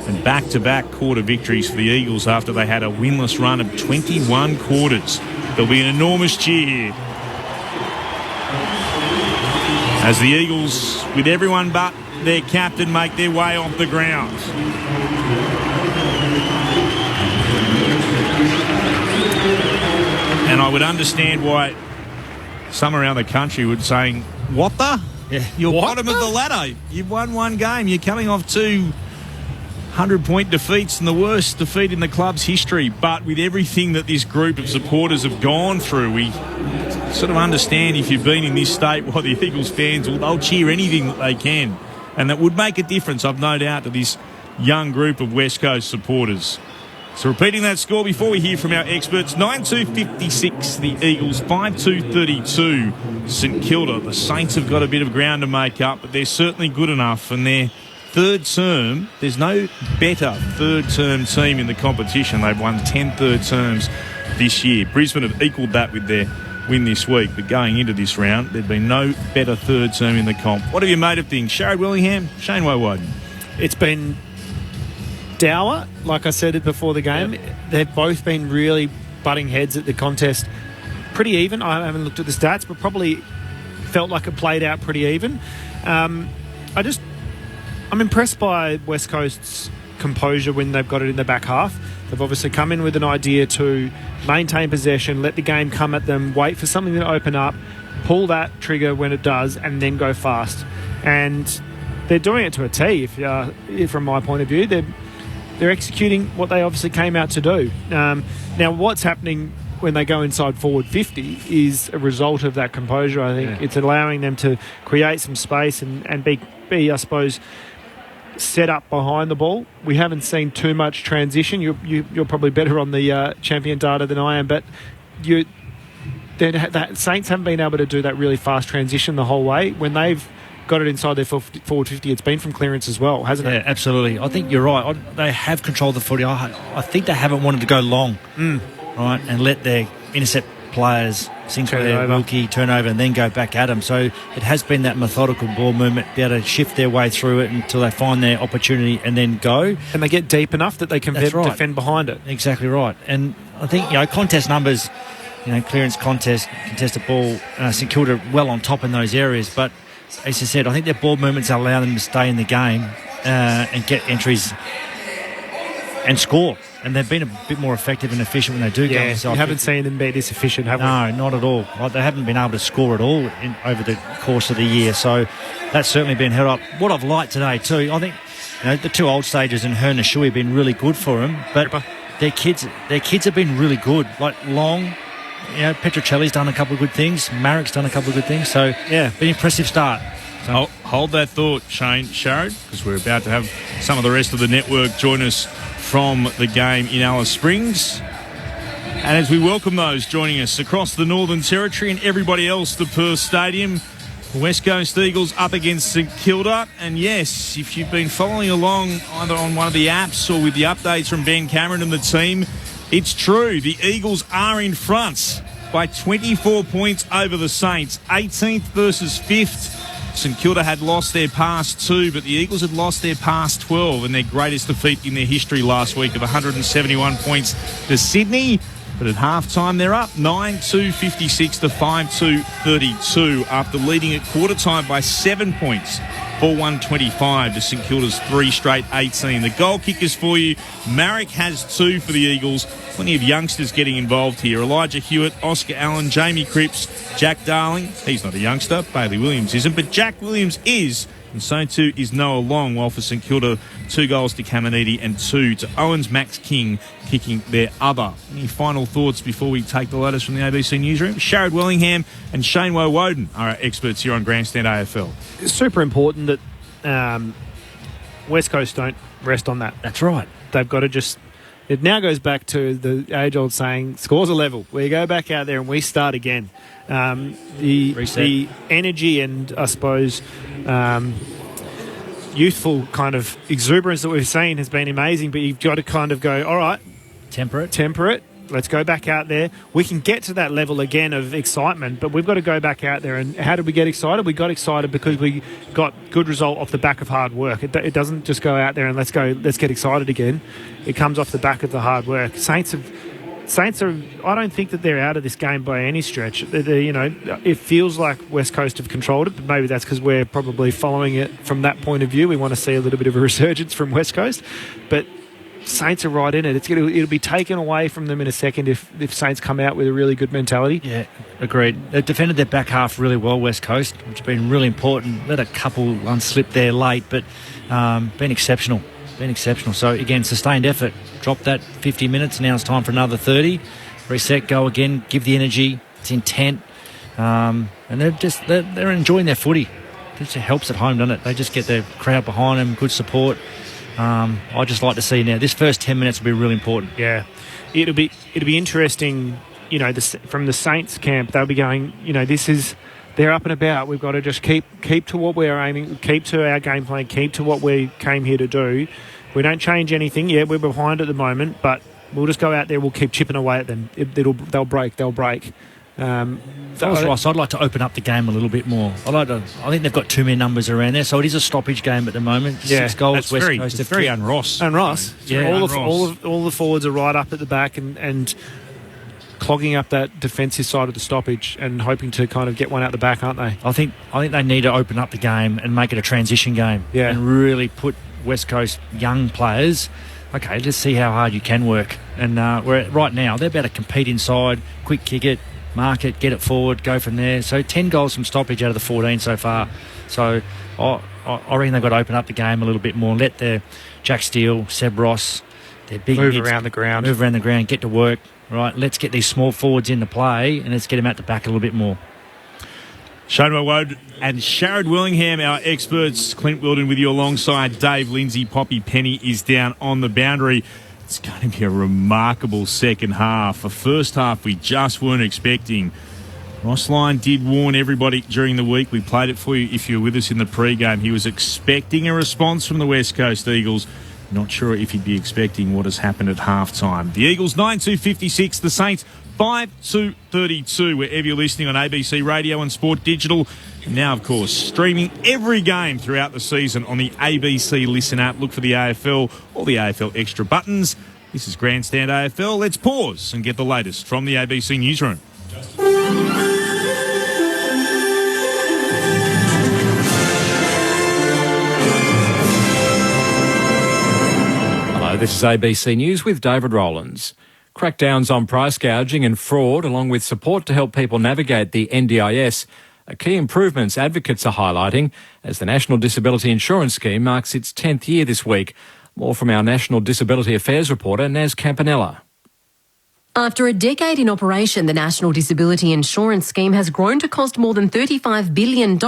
and back-to-back quarter victories for the Eagles after they had a winless run of 21 quarters. There'll be an enormous cheer here as the Eagles, with everyone but their captain, make their way off the ground. And I would understand why some around the country would saying, what the? Yeah. You're bottom of the ladder. You've won one game. You're coming off 2 100-point defeats and the worst defeat in the club's history. But with everything that this group of supporters have gone through, we sort of understand, if you've been in this state, why the Eagles fans, they'll cheer anything that they can. And that would make a difference, I've no doubt, to this young group of West Coast supporters. So repeating that score before we hear from our experts, 9-2-56, the Eagles, 5-2-32, St Kilda. The Saints have got a bit of ground to make up, but they're certainly good enough, and they're third term, there's no better third term team in the competition. They've won 10 third terms this year. Brisbane have equalled that with their win this week, but going into this round, there'd been no better third term in the comp. What have you made of things? Sharad Willingham, Shane Woewodin. It's been dour, like I said it before the game. Yep. They've both been really butting heads at the contest. Pretty even. I haven't looked at the stats, but probably felt like it played out pretty even. I'm impressed by West Coast's composure when they've got it in the back half. They've obviously come in with an idea to maintain possession, let the game come at them, wait for something to open up, pull that trigger when it does, and then go fast. And they're doing it to a T, from my point of view. they're executing what they obviously came out to do. Now, what's happening when they go inside forward 50 is a result of that composure. I think it's allowing them to create some space and be, I suppose, set up behind the ball. We haven't seen too much transition. You're probably better on the champion data than I am, but the Saints haven't been able to do that really fast transition the whole way. When they've got it inside their forward 50, it's been from clearance as well, hasn't it? Yeah, absolutely. I think you're right. They have controlled the footy. I think they haven't wanted to go long, right, and let their intercept players Sinclair, Wilkie, turn over and then go back at them. So it has been that methodical ball movement, be able to shift their way through it until they find their opportunity and then go. And they get deep enough that they can defend behind it. Exactly right. And I think, contest numbers, clearance contest, contested ball, St Kilda well on top in those areas. But as I said, I think their ball movements allow them to stay in the game and get entries and score. And they've been a bit more effective and efficient when they do go inside. You haven't seen them be this efficient, have we? No, not at all. They haven't been able to score at all over the course of the year. So that's certainly been held up. What I've liked today too, I think the two old stagers and Hearn and Shuey have been really good for them. But their kids have been really good. Like Long, Petrocelli's done a couple of good things. Marrick's done a couple of good things. So been an impressive start. So hold that thought, Shane Sharrod, because we're about to have some of the rest of the network join us from the game in Alice Springs. And as we welcome those joining us across the Northern Territory and everybody else, the Perth Stadium, the West Coast Eagles up against St Kilda. And yes, if you've been following along either on one of the apps or with the updates from Ben Cameron and the team, it's true. The Eagles are in front by 24 points over the Saints, 18th versus 5th. St Kilda had lost their past 2, but the Eagles had lost their past 12 in their greatest defeat in their history last week of 171 points to Sydney. But at half-time, they're up 9-2-56 to 5-2-32 after leading at quarter-time by 7 points, 4-1-25 to St Kilda's 3 straight 18. The goal kickers for you, Marrick has 2 for the Eagles. Plenty of youngsters getting involved here. Elijah Hewitt, Oscar Allen, Jamie Cripps, Jack Darling. He's not a youngster. Bailey Williams isn't, but Jack Williams is. And so too is Noah Long, while for St Kilda, 2 goals to Caminiti and 2 to Owens. Max King kicking their other. Any final thoughts before we take the latest from the ABC newsroom? Sharrod Wellingham and Shane Woden are our experts here on Grandstand AFL. It's super important that West Coast don't rest on that. That's right. They've got to just... It now goes back to the age-old saying, scores are level. We go back out there and we start again. The energy and, I suppose, youthful kind of exuberance that we've seen has been amazing, but you've got to kind of go, all right, temper it. Let's go back out there. We can get to that level again of excitement, but we've got to go back out there. And how did we get excited? We got excited because we got good result off the back of hard work. It doesn't just go out there and let's get excited again. It comes off the back of the hard work. Saints are. I don't think that they're out of this game by any stretch. It feels like West Coast have controlled it, but maybe that's because we're probably following it from that point of view. We want to see a little bit of a resurgence from West Coast, but Saints are right in it. It'll be taken away from them in a second if Saints come out with a really good mentality. Yeah, agreed. They've defended their back half really well, West Coast, which has been really important. Let a couple unslip there late, but been exceptional. So, again, sustained effort. Drop that 50 minutes. Now it's time for another 30. Reset, go again, give the energy. It's intent. And they're enjoying their footy. It just helps at home, doesn't it? They just get their crowd behind them, good support. I just like to see now. This first 10 minutes will be really important. Yeah. It'll be interesting, from the Saints camp, they'll be going, they're up and about. We've got to just keep to what we're aiming, keep to our game plan, keep to what we came here to do. We don't change anything. Yeah, we're behind at the moment, but we'll just go out there. We'll keep chipping away at them. They'll break. Ross, I'd like to open up the game a little bit more. I think they've got too many numbers around there, so it is a stoppage game at the moment. 6 goals. West Coast. It's very un-Ross. Un-Ross. Yeah, all the forwards are right up at the back and clogging up that defensive side of the stoppage and hoping to kind of get one out the back, aren't they? I think they need to open up the game and make it a transition game. Yeah. And really put West Coast young players. Okay, let's see how hard you can work. And right now they're about to compete inside, quick kick it, mark it, get it forward, go from there. So 10 goals from stoppage out of the 14 so far. So I reckon they've got to open up the game a little bit more. Let their Jack Steele, Seb Ross, They're big Move mids. around the ground. Move around the ground, get to work. Right, let's get these small forwards into play and let's get them out the back a little bit more. Shane Wood and Sharad Willingham, our experts. Clint Wilden with you alongside Dave Lindsay. Poppy Penny is down on the boundary. It's going to be a remarkable second half. A first half we just weren't expecting. Ross Lyon did warn everybody during the week. We played it for you if you were with us in the pre-game. He was expecting a response from the West Coast Eagles. Not sure if he'd be expecting what has happened at halftime. The Eagles 9-2-56. The Saints 5-2-32. Wherever you're listening on ABC Radio and Sport Digital. And now, of course, streaming every game throughout the season on the ABC Listen app. Look for the AFL or the AFL Extra buttons. This is Grandstand AFL. Let's pause and get the latest from the ABC Newsroom. This is ABC News with David Rowlands. Crackdowns on price gouging and fraud, along with support to help people navigate the NDIS, are key improvements advocates are highlighting as the National Disability Insurance Scheme marks its 10th year this week. More from our National Disability Affairs reporter, Naz Campanella. After a decade in operation, the National Disability Insurance Scheme has grown to cost more than $35 billion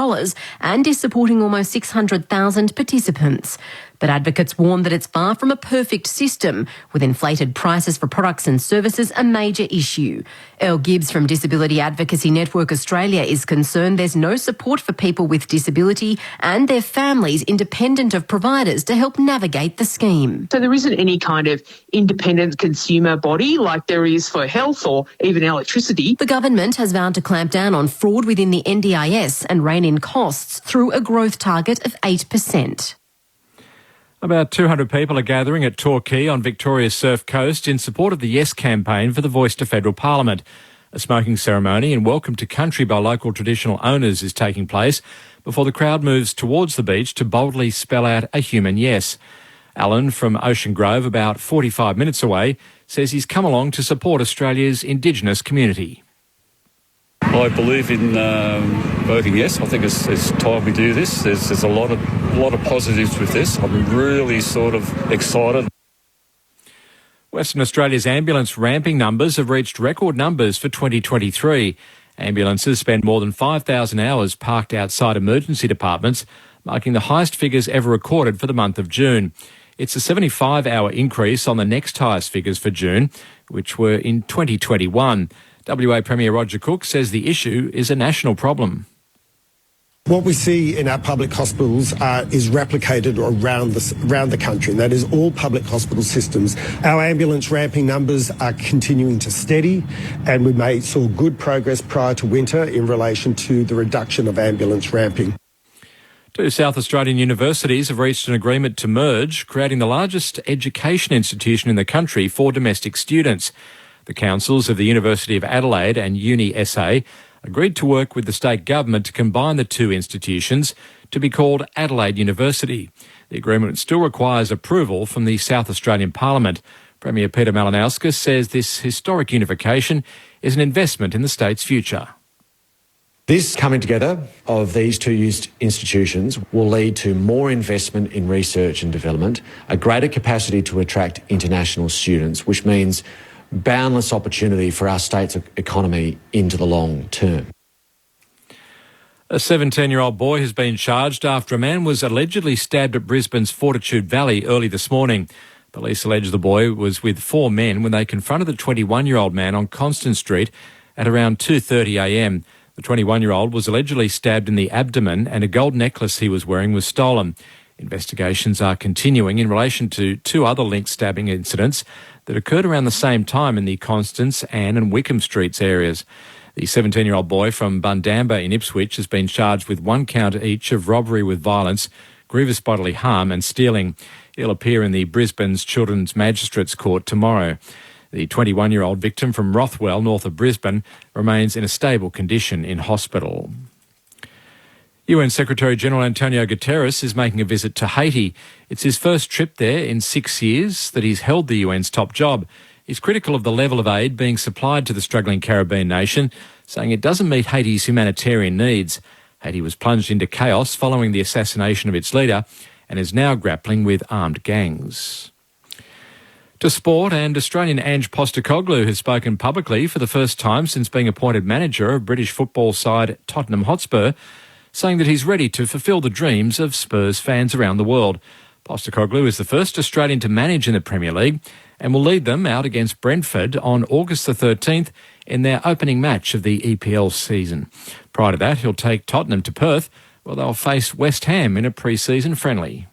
and is supporting almost 600,000 participants. But advocates warn that it's far from a perfect system, with inflated prices for products and services a major issue. Earl Gibbs from Disability Advocacy Network Australia is concerned there's no support for people with disability and their families independent of providers to help navigate the scheme. So there isn't any kind of independent consumer body like there is for health or even electricity. The government has vowed to clamp down on fraud within the NDIS and rein in costs through a growth target of 8%. About 200 people are gathering at Torquay on Victoria's Surf Coast in support of the Yes campaign for the Voice to Federal Parliament. A smoking ceremony and welcome to country by local traditional owners is taking place before the crowd moves towards the beach to boldly spell out a human yes. Alan from Ocean Grove, about 45 minutes away, says he's come along to support Australia's Indigenous community. I believe in voting yes. I think it's time we do this. There's a lot of positives with this. I'm really sort of excited. Western Australia's ambulance ramping numbers have reached record numbers for 2023. Ambulances spend more than 5,000 hours parked outside emergency departments, marking the highest figures ever recorded for the month of June. It's a 75-hour increase on the next highest figures for June, which were in 2021. WA Premier Roger Cook says the issue is a national problem. What we see in our public hospitals is replicated around the country, and that is all public hospital systems. Our ambulance ramping numbers are continuing to steady, and we saw good progress prior to winter in relation to the reduction of ambulance ramping. Two South Australian universities have reached an agreement to merge, creating the largest education institution in the country for domestic students. The councils of the University of Adelaide and Uni SA agreed to work with the state government to combine the two institutions to be called Adelaide University. The agreement still requires approval from the South Australian Parliament. Premier Peter Malinauskas says this historic unification is an investment in the state's future. This coming together of these two institutions will lead to more investment in research and development, a greater capacity to attract international students, which means boundless opportunity for our state's economy into the long term. A 17-year-old boy has been charged after a man was allegedly stabbed at Brisbane's Fortitude Valley early this morning. Police allege the boy was with four men when they confronted the 21-year-old man on Constant Street at around 2:30am. The 21-year-old was allegedly stabbed in the abdomen and a gold necklace he was wearing was stolen. Investigations are continuing in relation to two other linked stabbing incidents that occurred around the same time in the Constance, Anne and Wickham Streets areas. The 17-year-old boy from Bundamba in Ipswich has been charged with one count each of robbery with violence, grievous bodily harm and stealing. He'll appear in the Brisbane's Children's Magistrates Court tomorrow. The 21-year-old victim from Rothwell, north of Brisbane, remains in a stable condition in hospital. UN Secretary-General Antonio Guterres is making a visit to Haiti. It's his first trip there in 6 years that he's held the UN's top job. He's critical of the level of aid being supplied to the struggling Caribbean nation, saying it doesn't meet Haiti's humanitarian needs. Haiti was plunged into chaos following the assassination of its leader and is now grappling with armed gangs. To sport, and Australian Ange Postecoglou has spoken publicly for the first time since being appointed manager of British football side Tottenham Hotspur, saying that he's ready to fulfil the dreams of Spurs fans around the world. Postecoglou is the first Australian to manage in the Premier League and will lead them out against Brentford on August the 13th in their opening match of the EPL season. Prior to that, he'll take Tottenham to Perth, where they'll face West Ham in a pre-season friendly.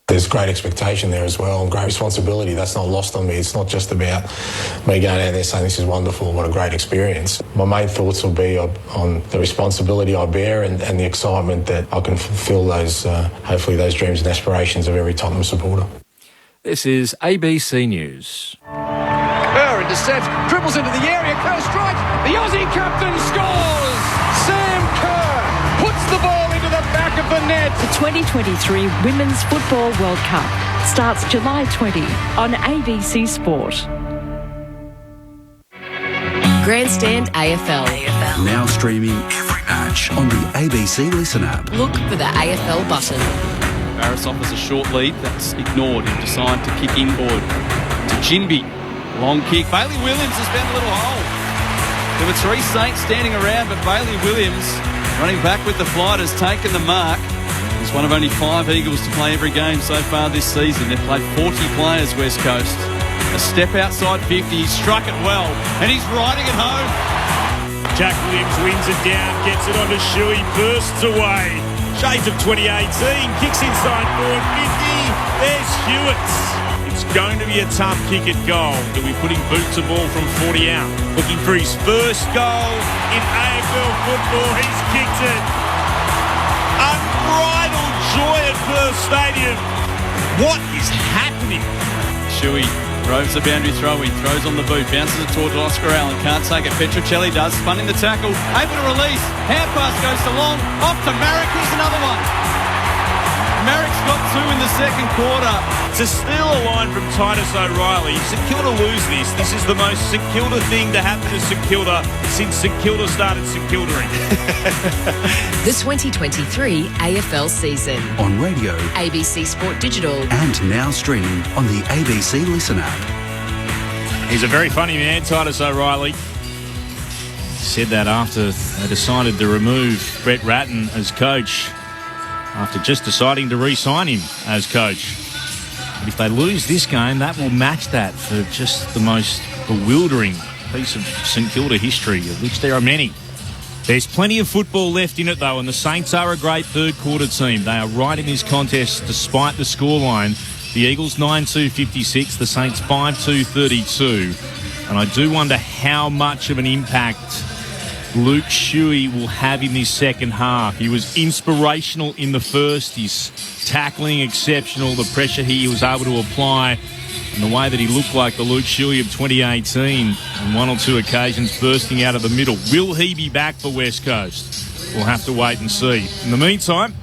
There's great expectation there as well, and great responsibility. That's not lost on me. It's not just about me going out there saying this is wonderful, what a great experience. My main thoughts will be on the responsibility I bear and the excitement that I can fulfil those, hopefully those dreams and aspirations of every Tottenham supporter. This is ABC News. Kerr intercepts, dribbles into the area, Kerr strikes, the Aussie captain scores! Sam Kerr puts the ball into the back of the net. The 2023 Women's Football World Cup starts July 20 on ABC Sport. Grandstand AFL. Now streaming every match on the ABC Listen app. Look for the AFL button. Barris offers a short lead. That's ignored. He'll decide to kick inboard to Jinby. Long kick. Bailey Williams has found a little hole. There were three Saints standing around, but Bailey Williams, running back with the flight, has taken the mark. He's one of only 5 Eagles to play every game so far this season. They've played 40 players, West Coast. A step outside 50. He struck it well, and he's riding it home. Jack Williams wins it down, gets it onto Shuey, bursts away. Shades of 2018, kicks inside forward 50. There's Hewitts. It's going to be a tough kick at goal. He'll be putting boots of ball from 40 out. Looking for his first goal in AFL football. He's kicked it. Unbridled joy at Perth Stadium. What is happening? Shuey roves the boundary throw. He throws on the boot, bounces it towards Oscar Allen. Can't take it. Petruccelli does. Spun in the tackle. Able to release. Hand pass goes to Long. Off to Marek. Here's another one. Marek's got 2 in the second quarter. To steal a line from Titus O'Reilly, St Kilda lose this. This is the most St Kilda thing to happen to St Kilda since St Kilda started St Kildering. The 2023 AFL season. On radio, ABC Sport Digital. and now streaming on the ABC Listen app. He's a very funny man, Titus O'Reilly. Said that after they decided to remove Brett Ratton as coach, after just deciding to re-sign him as coach. But if they lose this game, that will match that for just the most bewildering piece of St Kilda history, of which there are many. There's plenty of football left in it, though, and the Saints are a great third-quarter team. They are right in this contest despite the scoreline. The Eagles 9-2-56, the Saints 5-2-32. And I do wonder how much of an impact Luke Shuey will have in this second half. He was inspirational in the first. His tackling exceptional, the pressure he was able to apply, and the way that he looked like the Luke Shuey of 2018 on 1 or 2 occasions bursting out of the middle. Will he be back for West Coast? We'll have to wait and see. In the meantime,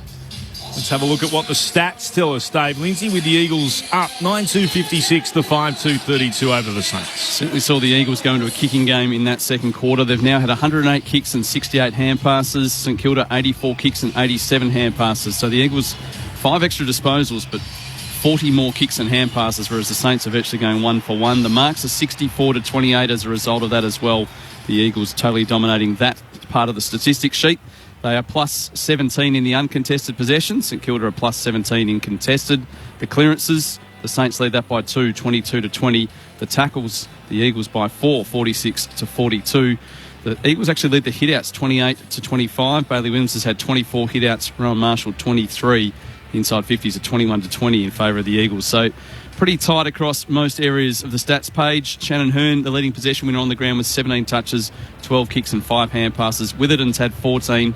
let's have a look at what the stats tell us. Dave Lindsay with the Eagles up 9-2-56 to 5-2-32 over the Saints. Certainly saw the Eagles go into a kicking game in that second quarter. They've now had 108 kicks and 68 hand passes. St Kilda 84 kicks and 87 hand passes. So the Eagles 5 extra disposals, but 40 more kicks and hand passes, whereas the Saints are virtually going 1 for 1. The marks are 64-28 as a result of that as well. The Eagles totally dominating that part of the statistics sheet. They are plus 17 in the uncontested possessions. St Kilda are plus 17 in contested. The clearances, the Saints lead that by 2, 22-20. The tackles, the Eagles by 4, 46-42. The Eagles actually lead the hitouts 28-25. Bailey Williams has had 24 hitouts. Rowan Marshall 23. Inside 50s are 21-20 in favour of the Eagles. So pretty tight across most areas of the stats page. Shannon Hearn, the leading possession winner on the ground with 17 touches, 12 kicks and 5 hand passes. Witherden's had 14.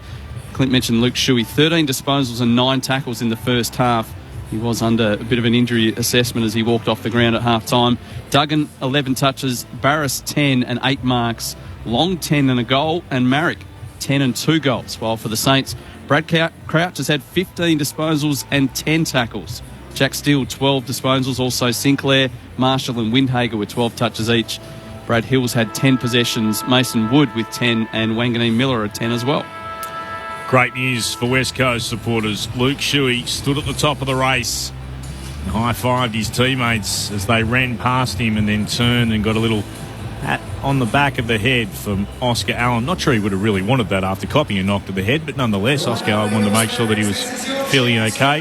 Clint mentioned Luke Shuey, 13 disposals and 9 tackles in the first half. He was under a bit of an injury assessment as he walked off the ground at half-time. Duggan, 11 touches. Barris, 10 and 8 marks. Long, 10 and a goal. And Marek, 10 and 2 goals. While for the Saints, Brad Crouch has had 15 disposals and 10 tackles. Jack Steele, 12 disposals. Also Sinclair, Marshall and Windhager with 12 touches each. Brad Hills had 10 possessions. Mason Wood with 10 and Wanganeen Miller at 10 as well. Great news for West Coast supporters. Luke Shuey stood at the top of the race High-fived his teammates as they ran past him and then turned and got a little pat on the back of the head from Oscar Allen. Not sure he would have really wanted that after copying a knock to the head, but nonetheless, Oscar Allen wanted to make sure that he was feeling okay.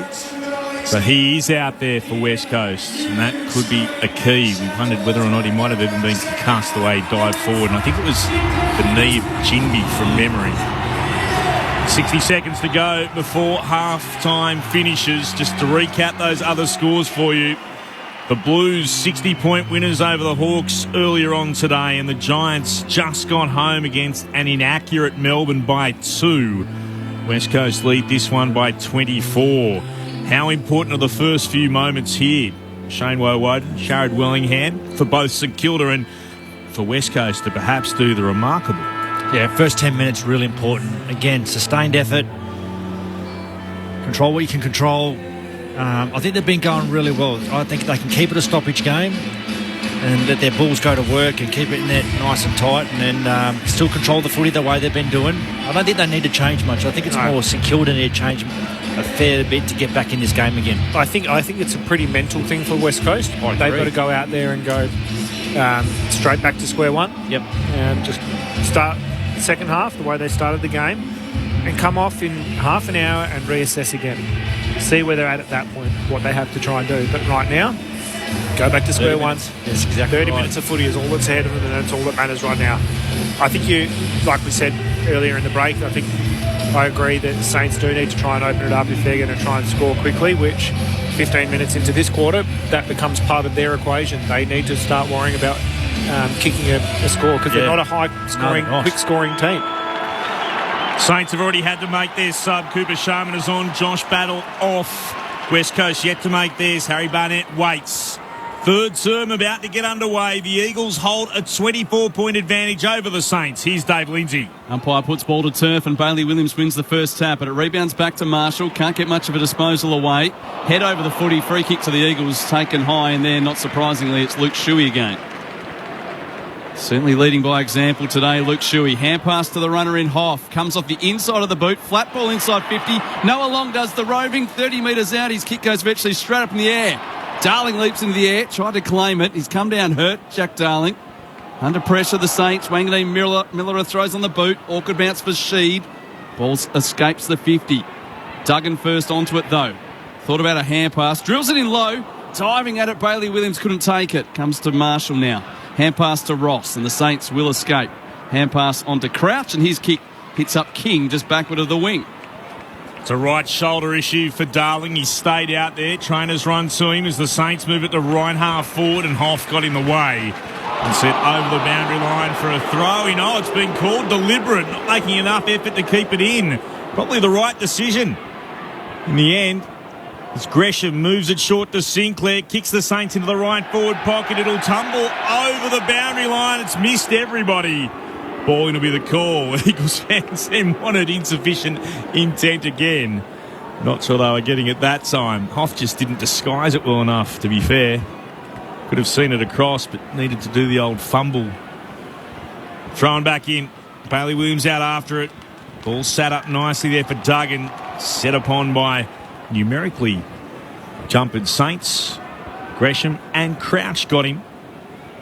But he is out there for West Coast, and that could be a key. We wondered whether or not he might have even been concussed the way he dived forward, and I think it was the knee of Jinby from memory. 60 seconds to go before half-time finishes. Just to recap those other scores for you. The Blues 60-point winners over the Hawks earlier on today, and the Giants just got home against an inaccurate Melbourne by 2. West Coast lead this one by 24. How important are the first few moments here? Shane Woewod, Sharad Wellingham for both St Kilda and for West Coast to perhaps do the remarkable. Yeah, first 10 minutes really important. Again, sustained effort. Control what you can control. I think they've been going really well. I think they can keep it a stoppage game and let their Bulls go to work and keep it in there nice and tight, and then still control the footy the way they've been doing. I don't think they need to change much. I think it's more St Kilda need to change a fair bit to get back in this game again. I think it's a pretty mental thing for West Coast. They've got to go out there and go straight back to square one. Yep. And just start the second half the way they started the game and come off in half an hour and reassess again. See where they're at that point, what they have to try and do. But right now, go back to square one. Yes, exactly. 30 minutes of footy is all that's ahead of them, and that's all that matters right now. I think like we said earlier in the break, I agree that the Saints do need to try and open it up if they're going to try and score quickly, which 15 minutes into this quarter, that becomes part of their equation. They need to start worrying about kicking a score because they're not a high-scoring, quick-scoring team. Saints have already had to make their sub. Cooper Sharman is on. Josh Battle off. West Coast yet to make theirs. Harry Barnett waits. Third term about to get underway. The Eagles hold a 24-point advantage over the Saints. Here's Dave Lindsay. Umpire puts ball to turf and Bailey Williams wins the first tap, but it rebounds back to Marshall. Can't get much of a disposal away. Head over the footy. Free kick to the Eagles taken high, and there, not surprisingly, it's Luke Shuey again. Certainly leading by example today, Luke Shuey. Hand pass to the runner in Hoff. Comes off the inside of the boot. Flat ball inside 50. Noah Long does the roving. 30 metres out. His kick goes virtually straight up in the air. Darling leaps into the air. Tried to claim it. He's come down hurt. Jack Darling. Under pressure, the Saints. Wanganeen Miller throws on the boot. Awkward bounce for Sheed. Ball escapes the 50. Duggan first onto it, though. Thought about a hand pass. Drills it in low. Diving at it. Bailey Williams couldn't take it. Comes to Marshall now. Hand pass to Ross, and the Saints will escape. Hand pass onto Crouch, and his kick hits up King just backward of the wing. It's a right shoulder issue for Darling. He stayed out there. Trainers run to him as the Saints move it to right half forward, and Hoff got in the way and set over the boundary line for a throw. It's been called deliberate, not making enough effort to keep it in. Probably the right decision. In the end, as Gresham moves it short to Sinclair, kicks the Saints into the right forward pocket. It'll tumble over the boundary line. It's missed everybody. Ball will be the call. Eagles fans then wanted insufficient intent again. Not sure they were getting it that time. Hoff just didn't disguise it well enough, to be fair. Could have seen it across, but needed to do the old fumble. Thrown back in. Bailey Williams out after it. Ball sat up nicely there for Duggan. Set upon by numerically jumped Saints. Gresham and Crouch got him.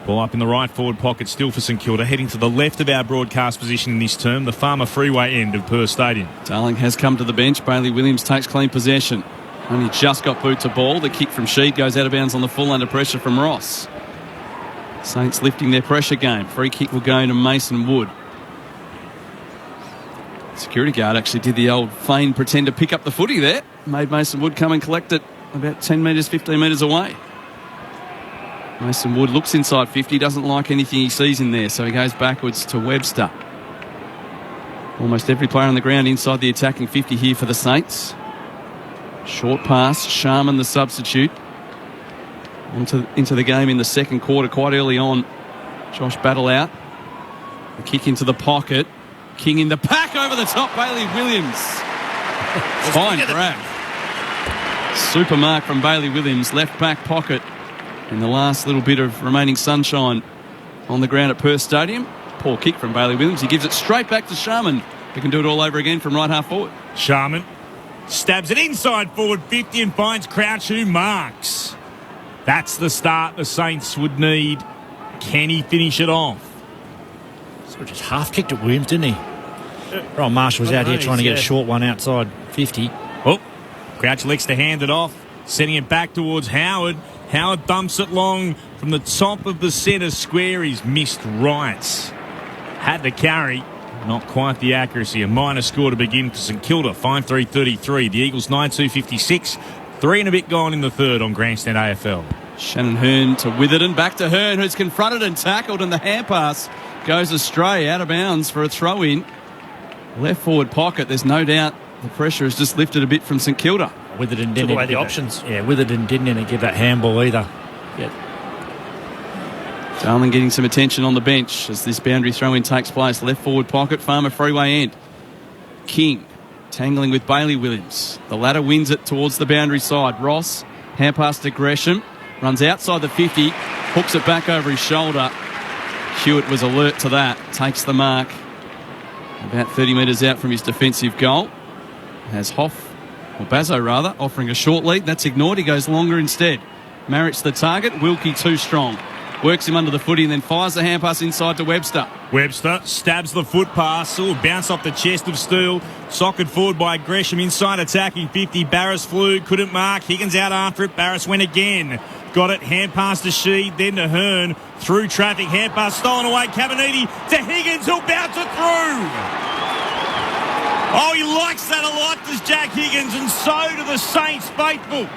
Ball up in the right forward pocket still for St Kilda, heading to the left of our broadcast position in this term, the Farmer Freeway end of Perth Stadium. Darling has come to the bench. Bailey Williams takes clean possession. Only just got boot to ball. The kick from Sheed goes out of bounds on the full under pressure from Ross. Saints lifting their pressure game. Free kick will go to Mason Wood. Security guard actually did the old feign pretend to pick up the footy there. Made Mason Wood come and collect it about 10 metres, 15 metres away. Mason Wood looks inside 50, doesn't like anything he sees in there, so he goes backwards to Webster. Almost every player on the ground inside the attacking 50 here for the Saints. Short pass, Sharman the substitute. Into the game in the second quarter, quite early on. Josh Battle out. The kick into the pocket. King in the pack over the top, Bailey Williams. Fine grab. Super mark from Bailey Williams, left back pocket. In the last little bit of remaining sunshine on the ground at Perth Stadium. Poor kick from Bailey Williams. He gives it straight back to Sharman, who can do it all over again from right half forward. Sharman Stabs it inside forward 50 and finds Crouch, who marks. That's the start the Saints would need. Can he finish it off? Sort of just half kicked at Williams, didn't he? Ron Marshall was out here trying to get a short one outside 50. Oh, Crouch elects to hand it off, sending it back towards Howard. Howard dumps it long from the top of the centre square. He's missed right. Had the carry. Not quite the accuracy. A minor score to begin for St Kilda. 5-3-33. The Eagles 9-2-56. 3 and a bit gone in the third on Grandstand AFL. Shannon Hearn to Witherden. Back to Hearn, who's confronted and tackled, and the hand pass goes astray, out of bounds for a throw-in. Left forward pocket. There's no doubt the pressure has just lifted a bit from St Kilda. Witherden didn't away the options. Witherden didn't give that handball either. Yeah. Darling getting some attention on the bench as this boundary throw-in takes place. Left forward pocket, Farmer freeway end. King tangling with Bailey Williams. The latter wins it towards the boundary side. Ross, hand pass to Gresham, runs outside the 50, hooks it back over his shoulder. Hewitt was alert to that, takes the mark. About 30 metres out from his defensive goal. Has Bazzo rather, offering a short lead. That's ignored. He goes longer instead. Marriott the target. Wilkie too strong. Works him under the footy and then fires the hand pass inside to Webster. Webster stabs the foot pass. Bounce off the chest of Steele. Socket forward by Gresham. Inside attacking 50. Barris flew. Couldn't mark. Higgins out after it. Barris went again. Got it. Hand pass to Sheed. Then to Hearn. Through traffic. Hand pass stolen away. Caminiti to Higgins. He'll bounce it through. Oh, he likes that a lot, does Jack Higgins, and so do the Saints faithful.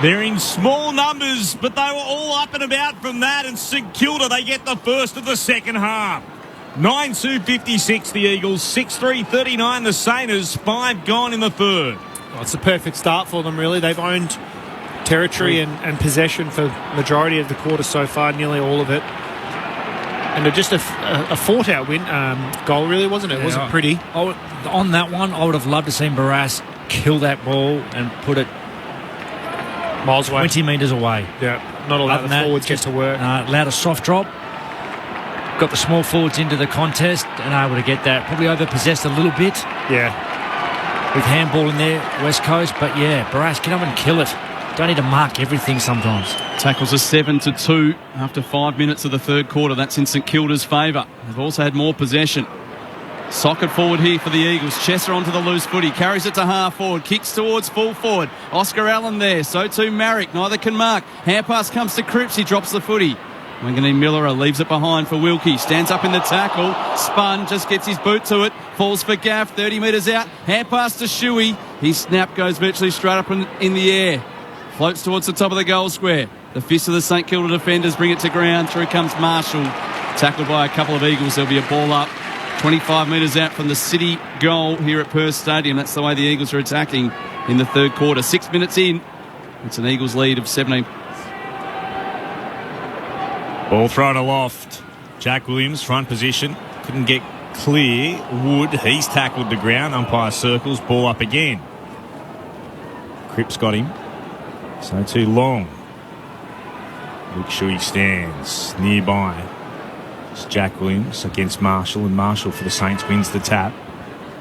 They're in small numbers, but they were all up and about from that, and St Kilda, they get the first of the second half. 9-2-56 the Eagles, 6-3-39 the Saints, 5 gone in the third. Well, it's a perfect start for them, really. They've owned territory and possession for the majority of the quarter so far, nearly all of it. And just a fought-out win goal, really, wasn't it? It wasn't pretty. On that one, I would have loved to see Barras kill that ball and put it miles away, 20 metres away. Yeah, not allowed the forwards get to work. Allowed a soft drop. Got the small forwards into the contest and able to get that. Probably over-possessed a little bit. Yeah. With handball in there, West Coast. But yeah, Barras, get up and kill it. Don't need to mark everything sometimes. Tackles are 7-2 after 5 minutes of the third quarter. That's in St Kilda's favour. They've also had more possession. Socket forward here for the Eagles. Chesser onto the loose footy. Carries it to half forward. Kicks towards full forward. Oscar Allen there. So too Marrick. Neither can mark. Hand pass comes to Cripps. He drops the footy. Wanganeen Miller leaves it behind for Wilkie. Stands up in the tackle. Spun. Just gets his boot to it. Falls for Gaff. 30 metres out. Hand pass to Shuey. His snap goes virtually straight up in the air. Floats towards the top of the goal square. The fist of the St Kilda defenders bring it to ground. Through comes Marshall. Tackled by a couple of Eagles. There'll be a ball up 25 metres out from the City goal here at Perth Stadium. That's the way the Eagles are attacking in the third quarter. 6 minutes in. It's an Eagles lead of 17. Ball thrown aloft. Jack Williams, front position. Couldn't get clear. Wood, he's tackled the ground. Umpire circles. Ball up again. Cripps got him. So too long. Luke Shuey stands nearby. It's Jack Williams against Marshall, and Marshall for the Saints wins the tap.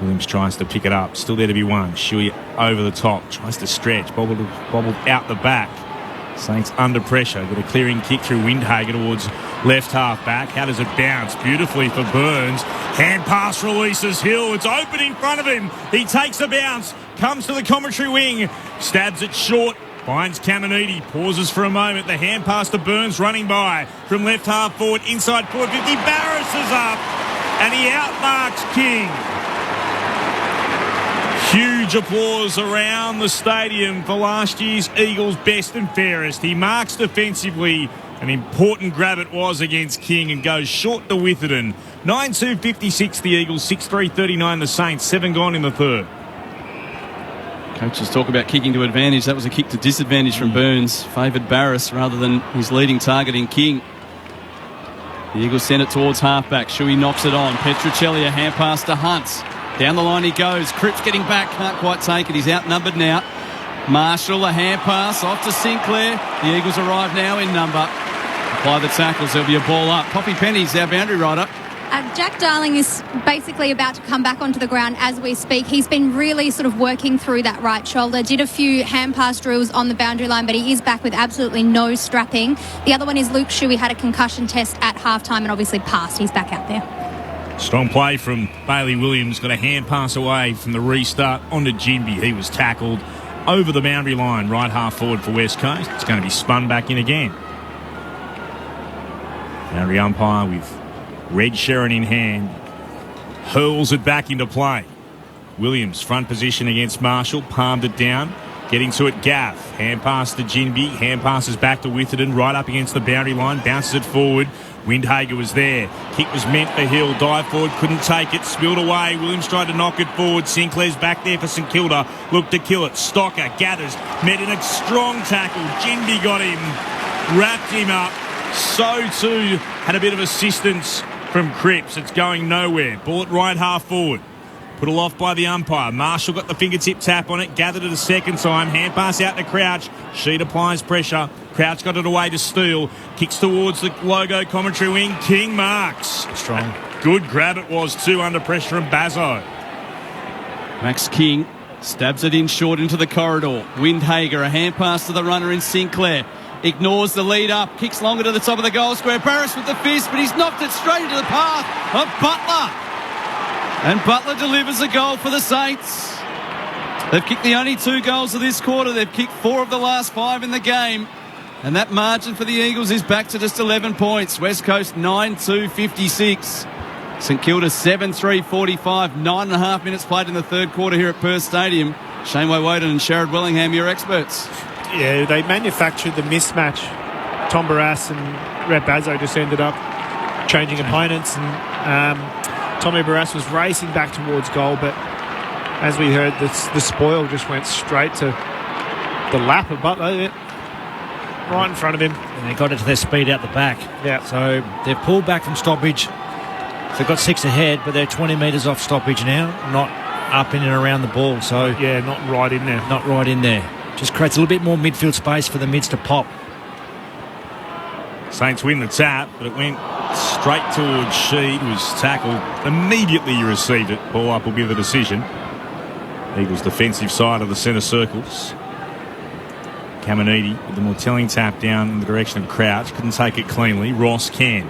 Williams tries to pick it up. Still there to be won. Shuey over the top. Tries to stretch. Bobbled out the back. Saints under pressure. Got a clearing kick through Windhager towards left half back. How does it bounce? Beautifully for Burns. Hand pass releases Hill. It's open in front of him. He takes a bounce. Comes to the commentary wing. Stabs it short. Finds Caminiti. Pauses for a moment. The hand pass to Burns running by. From left half forward. Inside forward 50. Barris is up. And he outmarks King. Huge applause around the stadium for last year's Eagles best and fairest. He marks defensively. An important grab it was against King and goes short to Witherden. 9-2-56 the Eagles, 6-3-39 the Saints. 7 gone in the third. Coaches talk about kicking to advantage. That was a kick to disadvantage from Burns. Favoured Barris rather than his leading target in King. The Eagles send it towards halfback. Shuey knocks it on. Petruccelli a hand pass to Hunt. Down the line he goes. Cripps getting back. Can't quite take it. He's outnumbered now. Marshall a hand pass off to Sinclair. The Eagles arrive now in number. Apply the tackles. There'll be a ball up. Poppy Penny's our boundary rider. Jack Darling is basically about to come back onto the ground as we speak. He's been really sort of working through that right shoulder, did a few hand pass drills on the boundary line, but he is back with absolutely no strapping. The other one is Luke Shuey, had a concussion test at halftime and obviously passed. He's back out there. Strong play from Bailey Williams. Got a hand pass away from the restart onto Ginbey. He was tackled over the boundary line, right half forward for West Coast. It's going to be spun back in again. Boundary umpire with red Sharon in hand hurls it back into play. Williams front position against Marshall, palmed it down, getting to it. Gaff hand pass to Ginbey, hand passes back to Witherden, right up against the boundary line, bounces it forward. Windhager was there. Kick was meant for Hill. Dive forward, couldn't take it. Spilled away. Williams tried to knock it forward. Sinclair's back there for St Kilda. Looked to kill it. Stocker gathers. Met in a strong tackle. Ginbey got him. Wrapped him up. So too had a bit of assistance from Cripps. It's going nowhere. Ball at right half forward. Put aloft by the umpire. Marshall got the fingertip tap on it. Gathered it a second time. Hand pass out to Crouch. Sheed applies pressure. Crouch got it away to Steele. Kicks towards the logo commentary wing. King marks. Strong. Good grab it was too under pressure from Bazzo. Max King stabs it in short into the corridor. Windhager, a hand pass to the runner in Sinclair. Ignores the lead up, kicks longer to the top of the goal square. Barris with the fist, but he's knocked it straight into the path of Butler. And Butler delivers a goal for the Saints. They've kicked the only 2 goals of this quarter. They've kicked 4 of the last 5 in the game. And that margin for the Eagles is back to just 11 points. West Coast 9-2-56. St Kilda 7-3-45. 9.5 minutes played in the third quarter here at Perth Stadium. Shane Woden and Sherrod Wellingham, your experts. Yeah, they manufactured the mismatch. Tom Barrass and Red Bazzo just ended up changing opponents, and Tommy Barrass was racing back towards goal, but as we heard, the spoil just went straight to the lap of Butler, right in front of him. And they got it to their speed out the back. Yeah. So they've pulled back from stoppage. They've got 6 ahead, but they're 20 metres off stoppage now, not up in and around the ball. So yeah, not right in there. Not right in there. Just creates a little bit more midfield space for the mids to pop. Saints win the tap, but it went straight towards Sheed, was tackled. Immediately he received it. Ball up will give the decision. Eagles defensive side of the centre circles. Caminiti with the more telling tap down in the direction of Crouch. Couldn't take it cleanly. Ross can.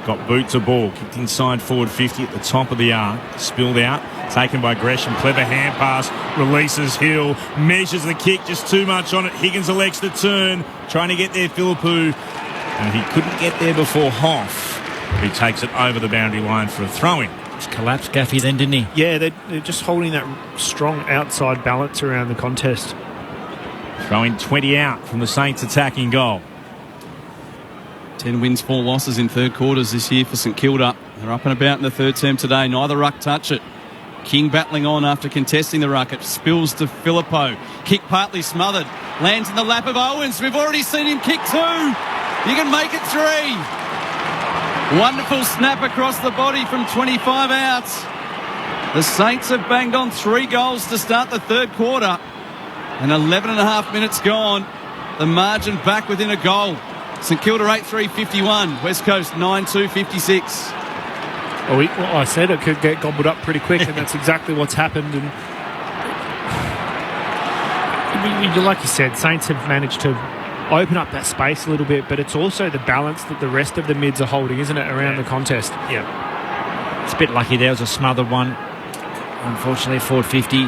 Got boot to ball. Kicked inside forward 50 at the top of the arc. Spilled out. Taken by Gresham. Clever hand pass. Releases Hill. Measures the kick. Just too much on it. Higgins elects to turn. Trying to get there, Philippou. And he couldn't get there before Hoff. He takes it over the boundary line for a throw-in. Just collapsed Gaffey then, didn't he? Yeah, they're just holding that strong outside balance around the contest. Throwing 20 out from the Saints attacking goal. 10 wins, 4 losses in third quarters this year for St Kilda. They're up and about in the third term today. Neither ruck touch it. King battling on after contesting the ruck. It spills to Philippou. Kick partly smothered. Lands in the lap of Owens. We've already seen him kick 2. You can make it 3. Wonderful snap across the body from 25 outs. The Saints have banged on 3 goals to start the third quarter. And 11.5 minutes gone. The margin back within a goal. St Kilda 8-3-51. West Coast 9-2-56. Well, I said it could get gobbled up pretty quick, and that's exactly what's happened. And like you said, Saints have managed to open up that space a little bit, but it's also the balance that the rest of the mids are holding, isn't it, around the contest? Yeah. It's a bit lucky there was a smothered one. Unfortunately, forward 50.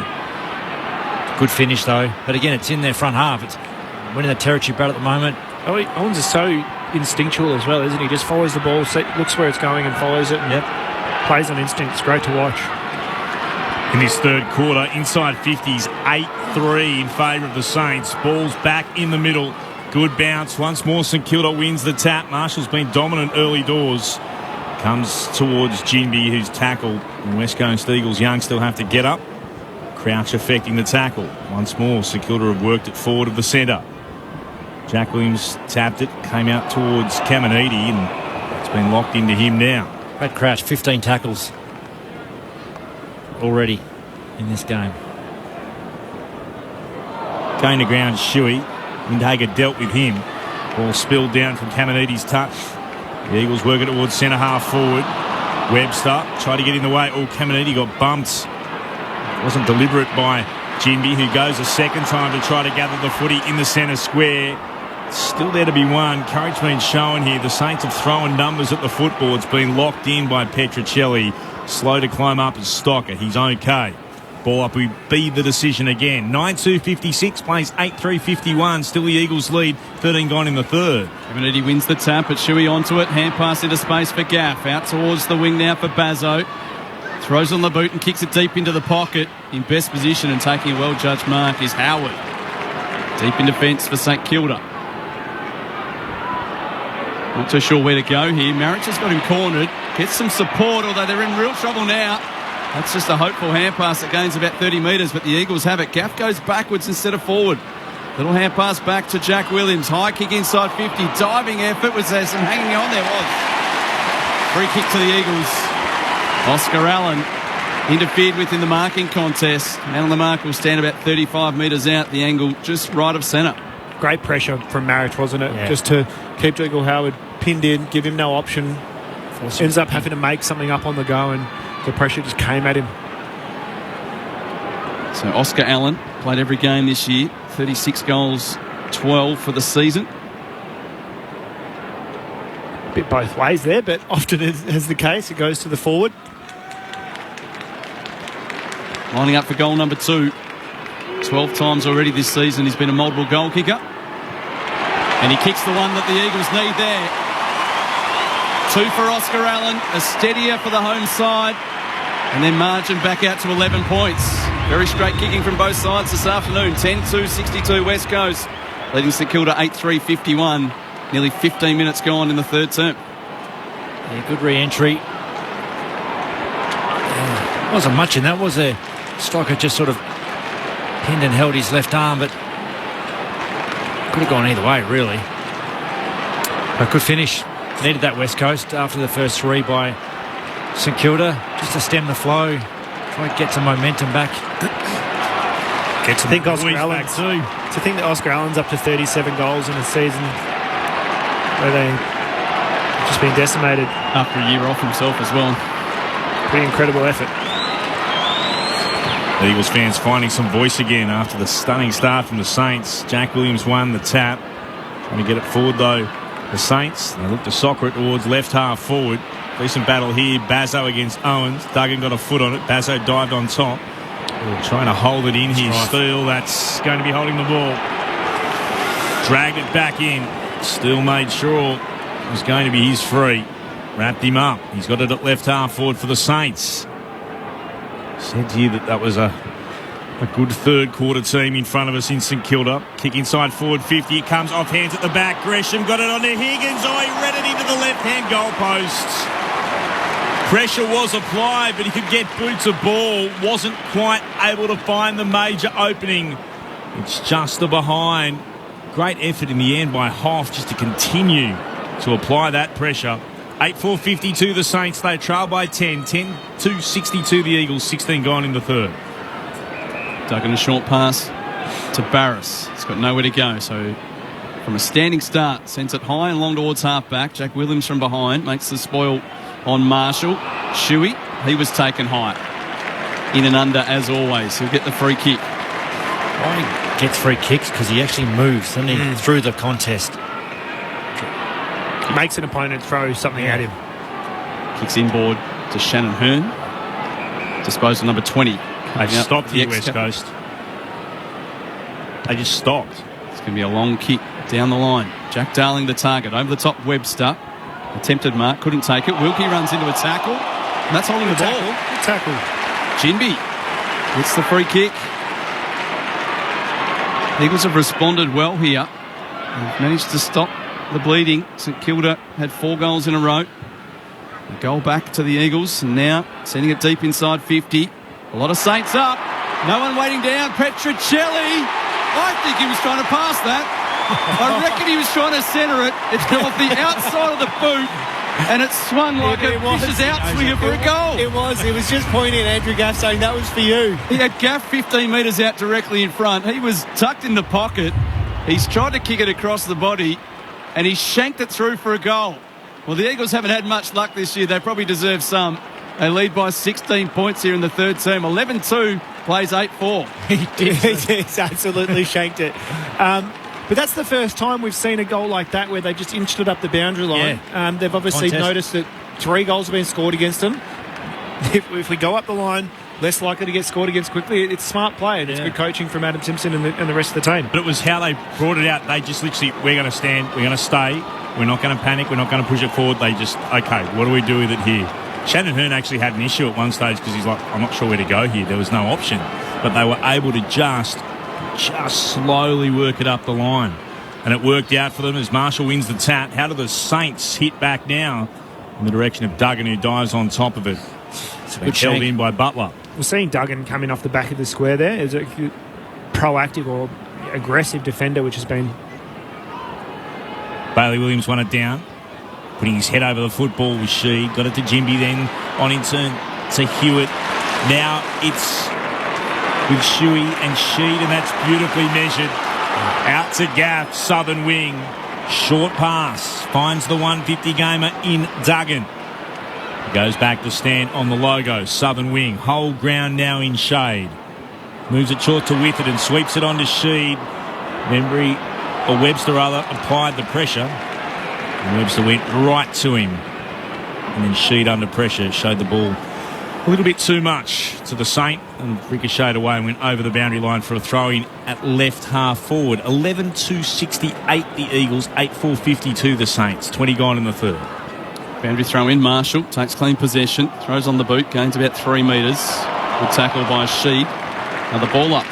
Good finish, though. But again, it's in their front half. It's winning the territory battle at the moment. Owens is so instinctual as well, isn't he? Just follows the ball, looks where it's going and follows it. And plays on instinct. It's great to watch. In this third quarter, inside 50s, 8-3 in favour of the Saints. Ball's back in the middle. Good bounce. Once more, St Kilda wins the tap. Marshall's been dominant early doors. Comes towards Ginbey, who's tackled. And West Coast Eagles young still have to get up. Crouch affecting the tackle. Once more, St Kilda have worked it forward of the centre. Jack Williams tapped it, came out towards Caminiti, and it's been locked into him now. Brad Crouch, 15 tackles already in this game. Going to ground, Shuey. Windhager dealt with him. Ball spilled down from Caminiti's touch. The Eagles work it towards centre half forward. Webster tried to get in the way. Oh, Caminiti got bumped. Wasn't deliberate by Jinby, who goes a second time to try to gather the footy in the centre square. Still there to be won. Courage being shown here. The Saints have thrown numbers at the football. It's been locked in by Petricelli. Slow to climb up as Stocker. He's okay. Ball up will be the decision again. 9-2-56 plays 8-3-51. Still the Eagles lead. 13 gone in the third. Caminiti wins the tap, but Shuey onto it. Hand pass into space for Gaff. Out towards the wing now for Bazzo. Throws on the boot and kicks it deep into the pocket. In best position and taking a well-judged mark is Howard. Deep in defence for St Kilda. Not too sure where to go here. Marich has got him cornered. Gets some support, although they're in real trouble now. That's just a hopeful hand pass that gains about 30 metres, but the Eagles have it. Gaff goes backwards instead of forward. Little hand pass back to Jack Williams. High kick inside 50. Diving effort. Was there some hanging on? There was. Free kick to the Eagles. Oscar Allen interfered with in the marking contest. Man on the mark will stand about 35 metres out. The angle just right of centre. Great pressure from Marich, wasn't it? Yeah. Just to keep Dougal Howard pinned in, give him no option. Ends up having to make something up on the go, and the pressure just came at him. So Oscar Allen played every game this year. 36 goals, 12 for the season. A bit both ways there, but often as the case, it goes to the forward. Lining up for goal number 2. 12 times already this season he's been a multiple goal kicker. And he kicks the one that the Eagles need there. 2 for Oscar Allen, a steadier for the home side, and then margin back out to 11 points. Very straight kicking from both sides this afternoon. 10-2-62 West Coast, leading St Kilda 8-3-51. Nearly 15 minutes gone in the third term. Yeah, good re-entry. Yeah, wasn't much in that, was there? Striker just sort of pinned and held his left arm, but could have gone either way, really. But good finish. Needed that West Coast after the first 3 by St Kilda, just to stem the flow, try and get some momentum back. To think that Oscar Allen's up to 37 goals in a season where they've just been decimated. After a year off himself as well. Pretty incredible effort. The Eagles fans finding some voice again after the stunning start from the Saints. Jack Williams won the tap. Trying to get it forward though. The Saints, they look to soccer it towards left half forward. Decent battle here. Bazzo against Owens. Duggan got a foot on it. Bazzo dived on top. Trying to hold it in here. Steele, that's going to be holding the ball. Dragged it back in. Steele made sure it was going to be his free. Wrapped him up. He's got it at left half forward for the Saints. Said here that was a good third quarter team in front of us in St Kilda. Kick inside forward 50. It comes off hands at the back. Gresham got it on to Higgins. Oh, he read it into the left-hand goalpost. Pressure was applied, but he could get boots of ball. Wasn't quite able to find the major opening. It's just the behind. Great effort in the end by Hoff just to continue to apply that pressure. 8-4-52 the Saints. They trail by 10. 10-62 the Eagles. 16 gone in the third. Duggan a short pass to Barris. It's got nowhere to go. So from a standing start, sends it high and long towards half-back. Jack Williams from behind makes the spoil on Marshall. Shuey, he was taken high. In and under as always. He'll get the free kick. Why he gets free kicks? Because he actually moves, doesn't he, through the contest. Makes an opponent throw something at him. Kicks inboard to Shannon Hearn. Disposal number 20. They've stopped the West Coast. They just stopped. It's going to be a long kick down the line. Jack Darling the target. Over the top Webster. Attempted mark. Couldn't take it. Wilkie runs into a tackle. And that's holding the ball. Good tackle. Jinby gets the free kick. Eagles have responded well here. They've managed to stop the bleeding. St Kilda had 4 goals in a row. A goal back to the Eagles, and now sending it deep inside 50. A lot of Saints up. No one waiting down. Petricelli. I think he was trying to pass that. I reckon he was trying to centre it. It's come off the outside of the boot, and it swung like a vicious outswinger for a goal. It was. He was just pointing at Andrew Gaff saying that was for you. He had Gaff 15 metres out directly in front. He was tucked in the pocket. He's tried to kick it across the body, and he shanked it through for a goal. Well, the Eagles haven't had much luck this year. They probably deserve some. They lead by 16 points here in the third term. 11-2, plays 8-4. He's absolutely shanked it. But that's the first time we've seen a goal like that where they just inched it up the boundary line. Yeah. They've obviously noticed that 3 goals have been scored against them. If we go up the line, less likely to get scored against quickly. It's smart play, and it's good coaching from Adam Simpson and the rest of the team. But it was how they brought it out. They just literally, we're going to stand, we're going to stay, we're not going to panic, we're not going to push it forward. They just, okay, what do we do with it here? Shannon Hearn actually had an issue at one stage because he's like, I'm not sure where to go here. There was no option. But they were able to just slowly work it up the line. And it worked out for them as Marshall wins the tap. How do the Saints hit back now in the direction of Duggan, who dives on top of it? It's been held in by Butler. We're seeing Duggan coming off the back of the square there as a proactive or aggressive defender, which has been... Bailey Williams won it down, putting his head over the football with Sheed. Got it to Jimby, then on in turn to Hewitt. Now it's with Shuey and Sheed, and that's beautifully measured. Out to Gaff, southern wing. Short pass, finds the 150 gamer in Duggan. Goes back to stand on the logo, southern wing. Whole ground now in shade. Moves it short to Whitted and sweeps it on to Sheed. Webster applied the pressure. And Webster went right to him. And then Sheed under pressure showed the ball a little bit too much to the Saint and ricocheted away and went over the boundary line for a throw-in at left half forward. 11-2-68 the Eagles, 8-4-52 the Saints. 20 gone in the third. Boundary throw in. Marshall takes clean possession, throws on the boot, gains about 3 metres. Good tackle by Sheed. Now the ball up.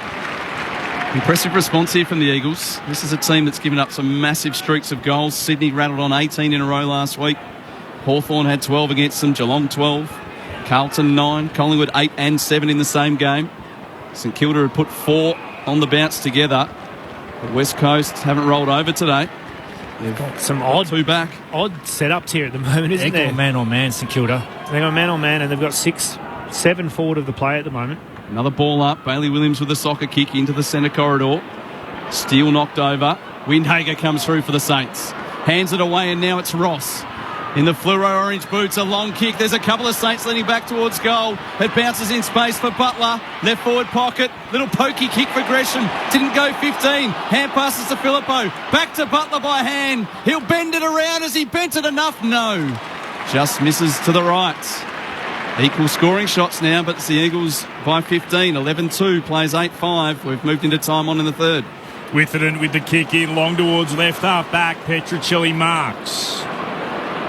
Impressive response here from the Eagles. This is a team that's given up some massive streaks of goals. Sydney rattled on 18 in a row last week. Hawthorn had 12 against them. Geelong 12. Carlton 9. Collingwood 8 and 7 in the same game. St Kilda had put 4 on the bounce together. But West Coast haven't rolled over today. They've got some odd setups here at the moment, isn't there? They've got man on man, St Kilda. They've got man on man, and they've got 6-7 forward of the play at the moment. Another ball up. Bailey Williams with a soccer kick into the centre corridor. Steele knocked over. Windhager comes through for the Saints. Hands it away, and now it's Ross. In the fluoro orange boots, a long kick. There's a couple of Saints leaning back towards goal. It bounces in space for Butler. Left forward pocket. Little pokey kick for Gresham. Didn't go 15. Hand passes to Filippo. Back to Butler by hand. He'll bend it around. Has he bent it enough? No. Just misses to the right. Equal scoring shots now, but it's the Eagles by 15. 11-2, plays 8-5. We've moved into time on in the third. Witherden with the kick in, long towards left half back. Petruccelli marks.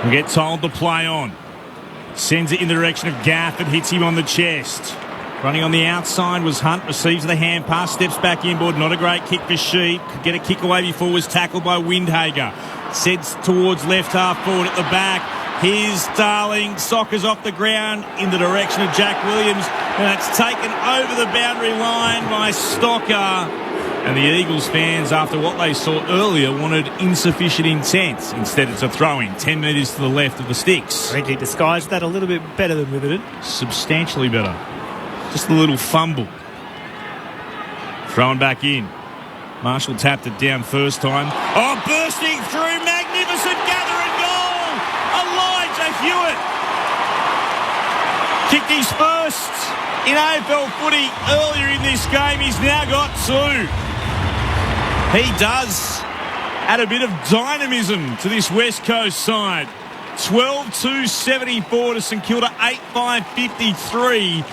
Will get told to play on. Sends it in the direction of Gaff and hits him on the chest. Running on the outside was Hunt, receives the hand pass, steps back inboard. Not a great kick for Sheed. Could get a kick away before was tackled by Windhager. Sends towards left half forward at the back. Here's Darling, Soccer's off the ground in the direction of Jack Williams, and it's taken over the boundary line by Stocker. And the Eagles fans, after what they saw earlier, wanted insufficient intent. Instead, it's a throw-in, 10 metres to the left of the sticks. I think he disguised that a little bit better than Witherden. Substantially better. Just a little fumble. Thrown back in. Marshall tapped it down first time. Oh, bursting through, magnificent gather and goal! Elijah Hewitt kicked his first in AFL footy earlier in this game. He's now got 2. He does add a bit of dynamism to this West Coast side. 12-2-74 to St Kilda, 8-5-53.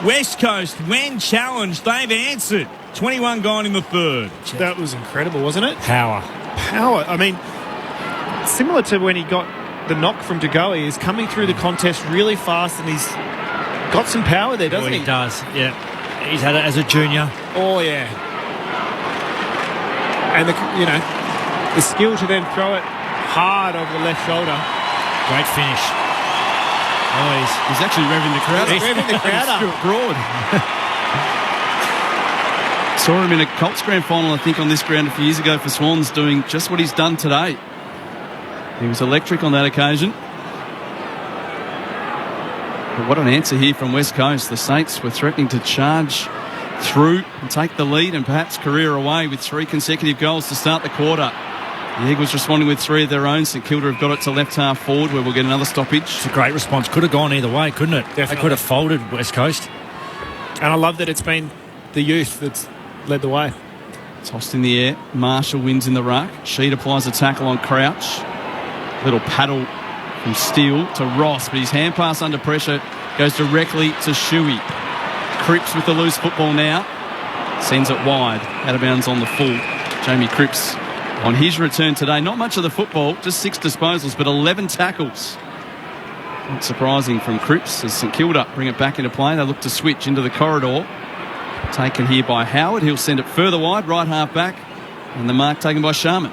West Coast, when challenged, they've answered. 21 gone in the third. That was incredible, wasn't it? Power. I mean, similar to when he got the knock from Degoe, he's coming through the contest really fast, and he's got some power there, doesn't he? He does, yeah. He's had it as a junior. Oh, yeah. And, the skill to then throw it hard over the left shoulder. Great finish. Oh, he's actually revving the crowd. He's revving the crowd up. Broad. Saw him in a Colts grand final, I think, on this ground a few years ago for Swans, doing just what he's done today. He was electric on that occasion. But what an answer here from West Coast. The Saints were threatening to charge through and take the lead and perhaps career away with 3 consecutive goals to start the quarter. The Eagles responding with 3 of their own. St Kilda have got it to left half forward, where we'll get another stoppage. It's a great response. Could have gone either way, couldn't it? Definitely. They could have folded West Coast. And I love that it's been the youth that's led the way. Tossed in the air. Marshall wins in the ruck. Sheed applies a tackle on Crouch. Little paddle from Steele to Ross, but his hand pass under pressure goes directly to Shuey. Cripps with the loose football now. Sends it wide. Out of bounds on the full. Jamie Cripps on his return today. Not much of the football, just 6 disposals, but 11 tackles. Not surprising from Cripps as St Kilda bring it back into play. They look to switch into the corridor. Taken here by Howard. He'll send it further wide, right half back. And the mark taken by Sharman.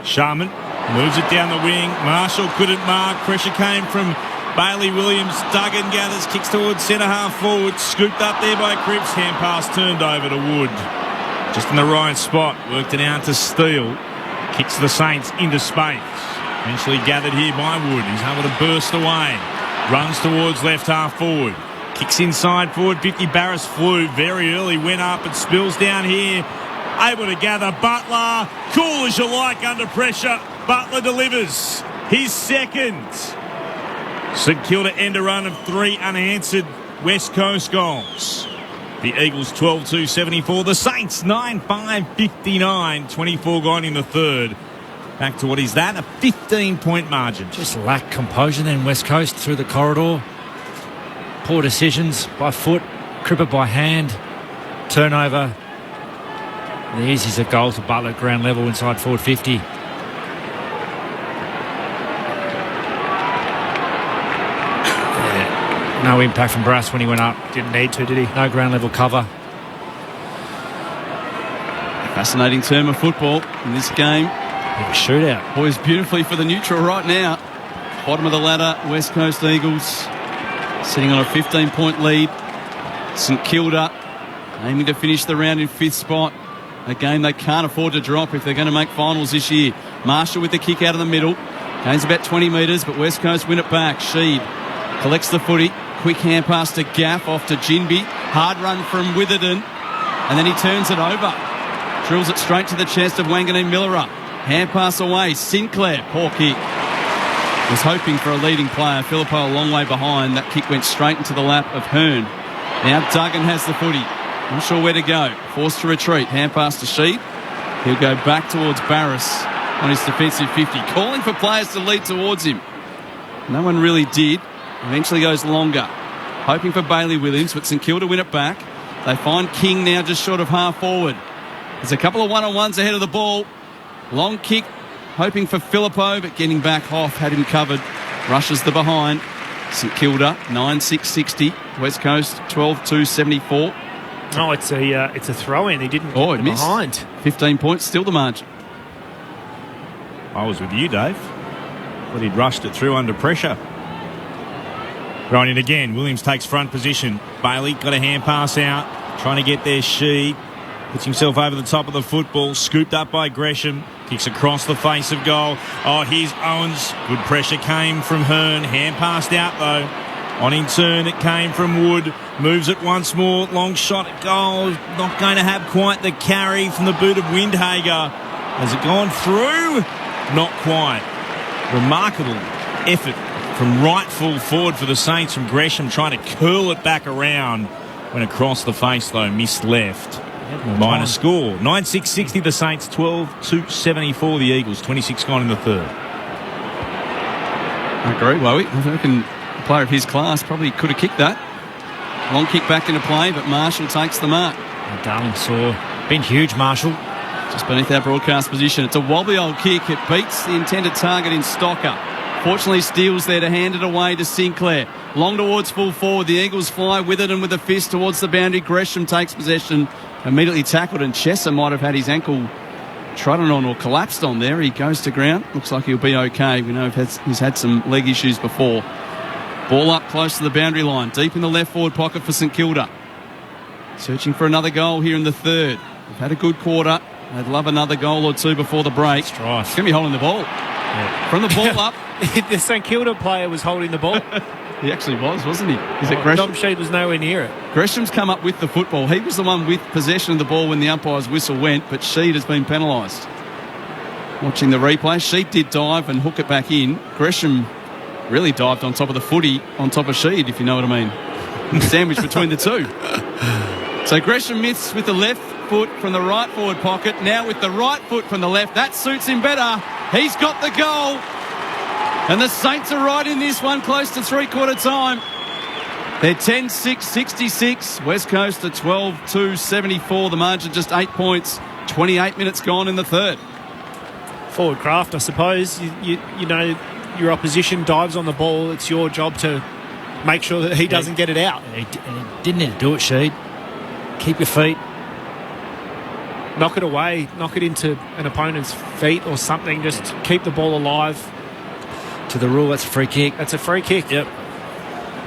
Sharman moves it down the wing. Marshall couldn't mark. Pressure came from Bailey Williams. Duggan gathers, kicks towards centre half forward. Scooped up there by Cripps. Hand pass turned over to Wood. Just in the right spot. Worked it out to Steele. Kicks the Saints into space. Eventually gathered here by Wood. He's able to burst away. Runs towards left half forward. Kicks inside forward 50. Barris flew very early. Went up and spills down here. Able to gather. Butler. Cool as you like under pressure. Butler delivers. His second. St Kilda end a run of 3 unanswered West Coast goals. The Eagles 12-2-74. The Saints 9-5-59. 24 gone in the third. Back to what is that? A 15-point margin. Just lack composure then, West Coast through the corridor. Poor decisions by foot. Cripper by hand. Turnover. The easiest a goal to Butler at ground level inside forward 50. No impact from Brass when he went up. Didn't need to, did he? No ground level cover. Fascinating term of football in this game. Shootout. Boys beautifully for the neutral right now. Bottom of the ladder, West Coast Eagles sitting on a 15-point lead. St Kilda aiming to finish the round in 5th spot. A game they can't afford to drop if they're going to make finals this year. Marshall with the kick out of the middle. Gains about 20 metres, but West Coast win it back. Sheed collects the footy. Quick hand pass to Gaff, off to Jinby. Hard run from Witherden. And then he turns it over. Drills it straight to the chest of Wanganeen Millerup. Hand pass away. Sinclair, poor kick. Was hoping for a leading player. Filippo a long way behind. That kick went straight into the lap of Hearn. Now Duggan has the footy. Not sure where to go. Forced to retreat. Hand pass to Sheed. He'll go back towards Barris on his defensive 50. Calling for players to lead towards him. No one really did. Eventually goes longer. Hoping for Bailey Williams, but St Kilda win it back. They find King now just short of half forward. There's a couple of one-on-ones ahead of the ball. Long kick, hoping for Filippo, but getting back off, had him covered. Rushes the behind. St Kilda, 9-6-60. West Coast, 12-2-74. Oh, it's a throw-in. He didn't get missed. behind. 15 points, still the margin. I was with you, Dave. But he'd rushed it through under pressure. Right in again. Williams takes front position. Bailey got a hand pass out. Trying to get there. Sheed puts himself over the top of the football. Scooped up by Gresham. Kicks across the face of goal. Oh, here's Owens. Good pressure came from Hearn. Hand passed out though. On in turn it came from Wood. Moves it once more. Long shot at goal. Not going to have quite the carry from the boot of Windhager. Has it gone through? Not quite. Remarkable effort from right full forward for the Saints from Gresham, trying to curl it back around. Went across the face though, missed left. Minor score. 9-6-60 the Saints, 12-2-74 the Eagles. 26 gone in the third. I agree, Wowie. I reckon a player of his class probably could have kicked that. Long kick back into play, but Marshall takes the mark. Darling saw. Been huge, Marshall. Just beneath our broadcast position. It's a wobbly old kick. It beats the intended target in Stocker. Fortunately, Steele's there to hand it away to Sinclair. Long towards full forward. The Eagles fly with it and with a fist towards the boundary. Gresham takes possession. Immediately tackled, and Chesser might have had his ankle trodden on or collapsed on there. He goes to ground. Looks like he'll be okay. We know he's had some leg issues before. Ball up close to the boundary line. Deep in the left forward pocket for St Kilda. Searching for another goal here in the third. They've had a good quarter. They'd love another goal or two before the break. It's going to be holding the ball. Yeah. From the ball up. The St Kilda player was holding the ball. He actually was, wasn't he? Is it Gresham? Dom Sheed was nowhere near it. Gresham's come up with the football. He was the one with possession of the ball when the umpire's whistle went, but Sheed has been penalised. Watching the replay, Sheed did dive and hook it back in. Gresham really dived on top of the footy, on top of Sheed, if you know what I mean. Sandwich between the two. So Gresham missed with the left foot from the right forward pocket. Now with the right foot from the left. That suits him better. He's got the goal. And the Saints are right in this one, close to three-quarter time. They're 10-6-66. West Coast at 12-2-74. The margin just 8 points. 28 minutes gone in the third. Forward craft, I suppose. You know, your opposition dives on the ball. It's your job to make sure that he doesn't get it out. He didn't need to do it, Sheed. Keep your feet. Knock it away. Knock it into an opponent's feet or something. Just keep the ball alive. To the rule, that's a free kick. That's a free kick. Yep.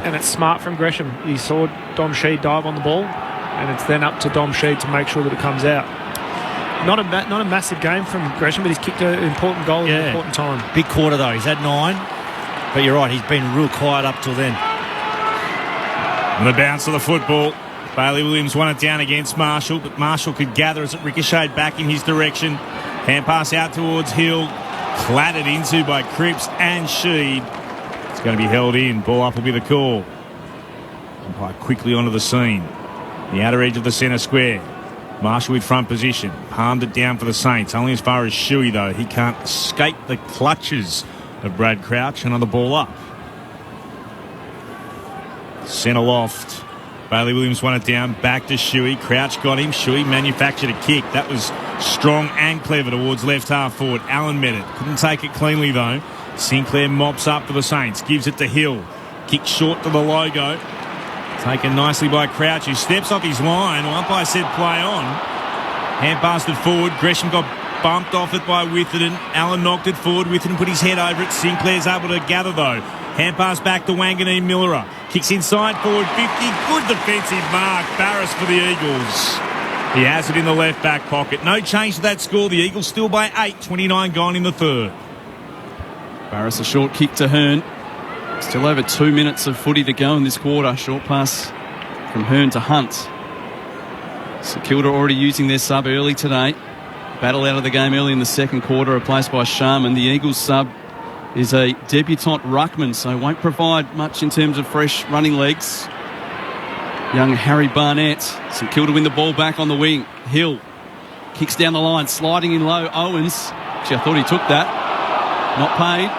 And it's smart from Gresham. He saw Dom Sheed dive on the ball, and it's then up to Dom Sheed to make sure that it comes out. Not a massive game from Gresham, but he's kicked an important goal at an important time. Big quarter, though. He's had 9. But you're right, he's been real quiet up till then. And the bounce of the football. Bailey Williams won it down against Marshall, but Marshall could gather as it ricocheted back in his direction. Hand pass out towards Hill. Clattered into by Cripps and Sheed. It's going to be held in. Ball up will be the call. Umpire quickly onto the scene. The outer edge of the centre square. Marshall with front position. Palmed it down for the Saints. Only as far as Shuey, though. He can't escape the clutches of Brad Crouch. Another ball up. Centre loft. Bailey Williams won it down. Back to Shuey. Crouch got him. Shuey manufactured a kick. That was strong and clever towards left half forward. Allen met it. Couldn't take it cleanly, though. Sinclair mops up for the Saints. Gives it to Hill. Kick short to the logo. Taken nicely by Crouch, who steps off his line. Well, umpire said play on. Hand passed it forward. Gresham got bumped off it by Witherden. Allen knocked it forward. Witherden put his head over it. Sinclair's able to gather, though. Hand pass back to Wanganeen Millerer. Kicks inside, forward 50. Good defensive mark. Barras for the Eagles. He has it in the left back pocket. No change to that score. The Eagles still by 8. 29 gone in the third. Barras a short kick to Hearn. Still over 2 minutes of footy to go in this quarter. Short pass from Hearn to Hunt. St Kilda already using their sub early today. Battle out of the game early in the second quarter, replaced by Sharman. The Eagles sub is a debutant ruckman, so won't provide much in terms of fresh running legs. Young Harry Barnett. St Kilda win the ball back on the wing. Hill kicks down the line, sliding in low. Owens. Actually, I thought he took that. Not paid.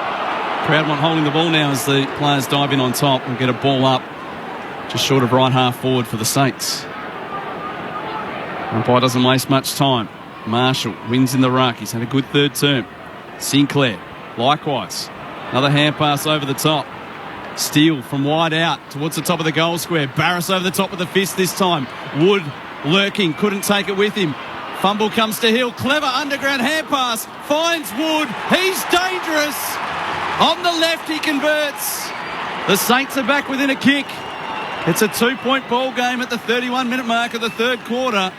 Proudmont holding the ball now as the players dive in on top and get a ball up just short of right half forward for the Saints. Umpire doesn't waste much time. Marshall wins in the ruck. He's had a good third term. Sinclair, likewise. Another hand pass over the top. Steele from wide out towards the top of the goal square. Barras over the top of the fist this time. Wood lurking, couldn't take it with him. Fumble comes to Hill. Clever underground hand pass. Finds Wood. He's dangerous. On the left, he converts. The Saints are back within a kick. It's a 2-point ball game at the 31-minute mark of the third quarter.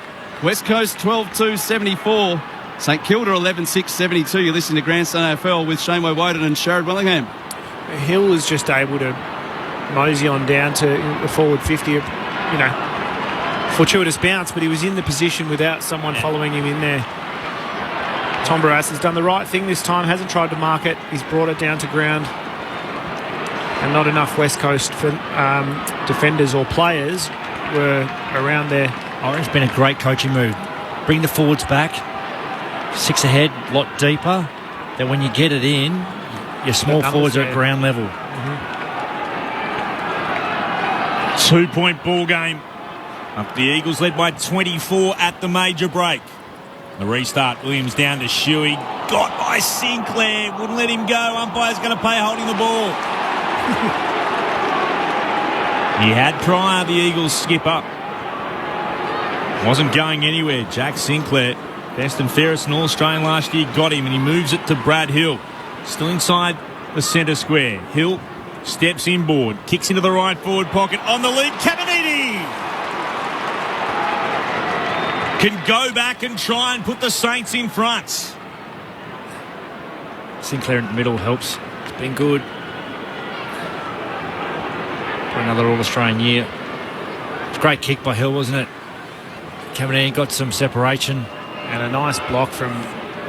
West Coast 12-2-74. St Kilda 11-6-72. You're listening to Grandson AFL with Shane Woden and Sherrod Wellingham. Hill was just able to mosey on down to the forward 50. Fortuitous bounce, but he was in the position without someone following him in there. Tom Barras has done the right thing this time, hasn't tried to mark it. He's brought it down to ground. And not enough West Coast for, defenders or players were around there. Oh, it's been a great coaching move. Bring the forwards back, 6 ahead, a lot deeper. Then when you get it in, your small forwards are at ground level. 2-point ball game. Up the Eagles led by 24 at the major break. The restart, Williams down to Shuey. Got by Sinclair. Wouldn't let him go. Umpire's going to pay holding the ball. He had Pryor, the Eagles skipper. Wasn't going anywhere. Jack Sinclair, best and fairest in All-Australian last year, got him, and he moves it to Brad Hill. Still inside the centre square. Hill steps inboard, kicks into the right forward pocket. On the lead, Caminiti can go back and try and put the Saints in front. Sinclair in the middle helps. It's been good. For another All-Australian year. It's a great kick by Hill, wasn't it? Caminiti got some separation. And a nice block from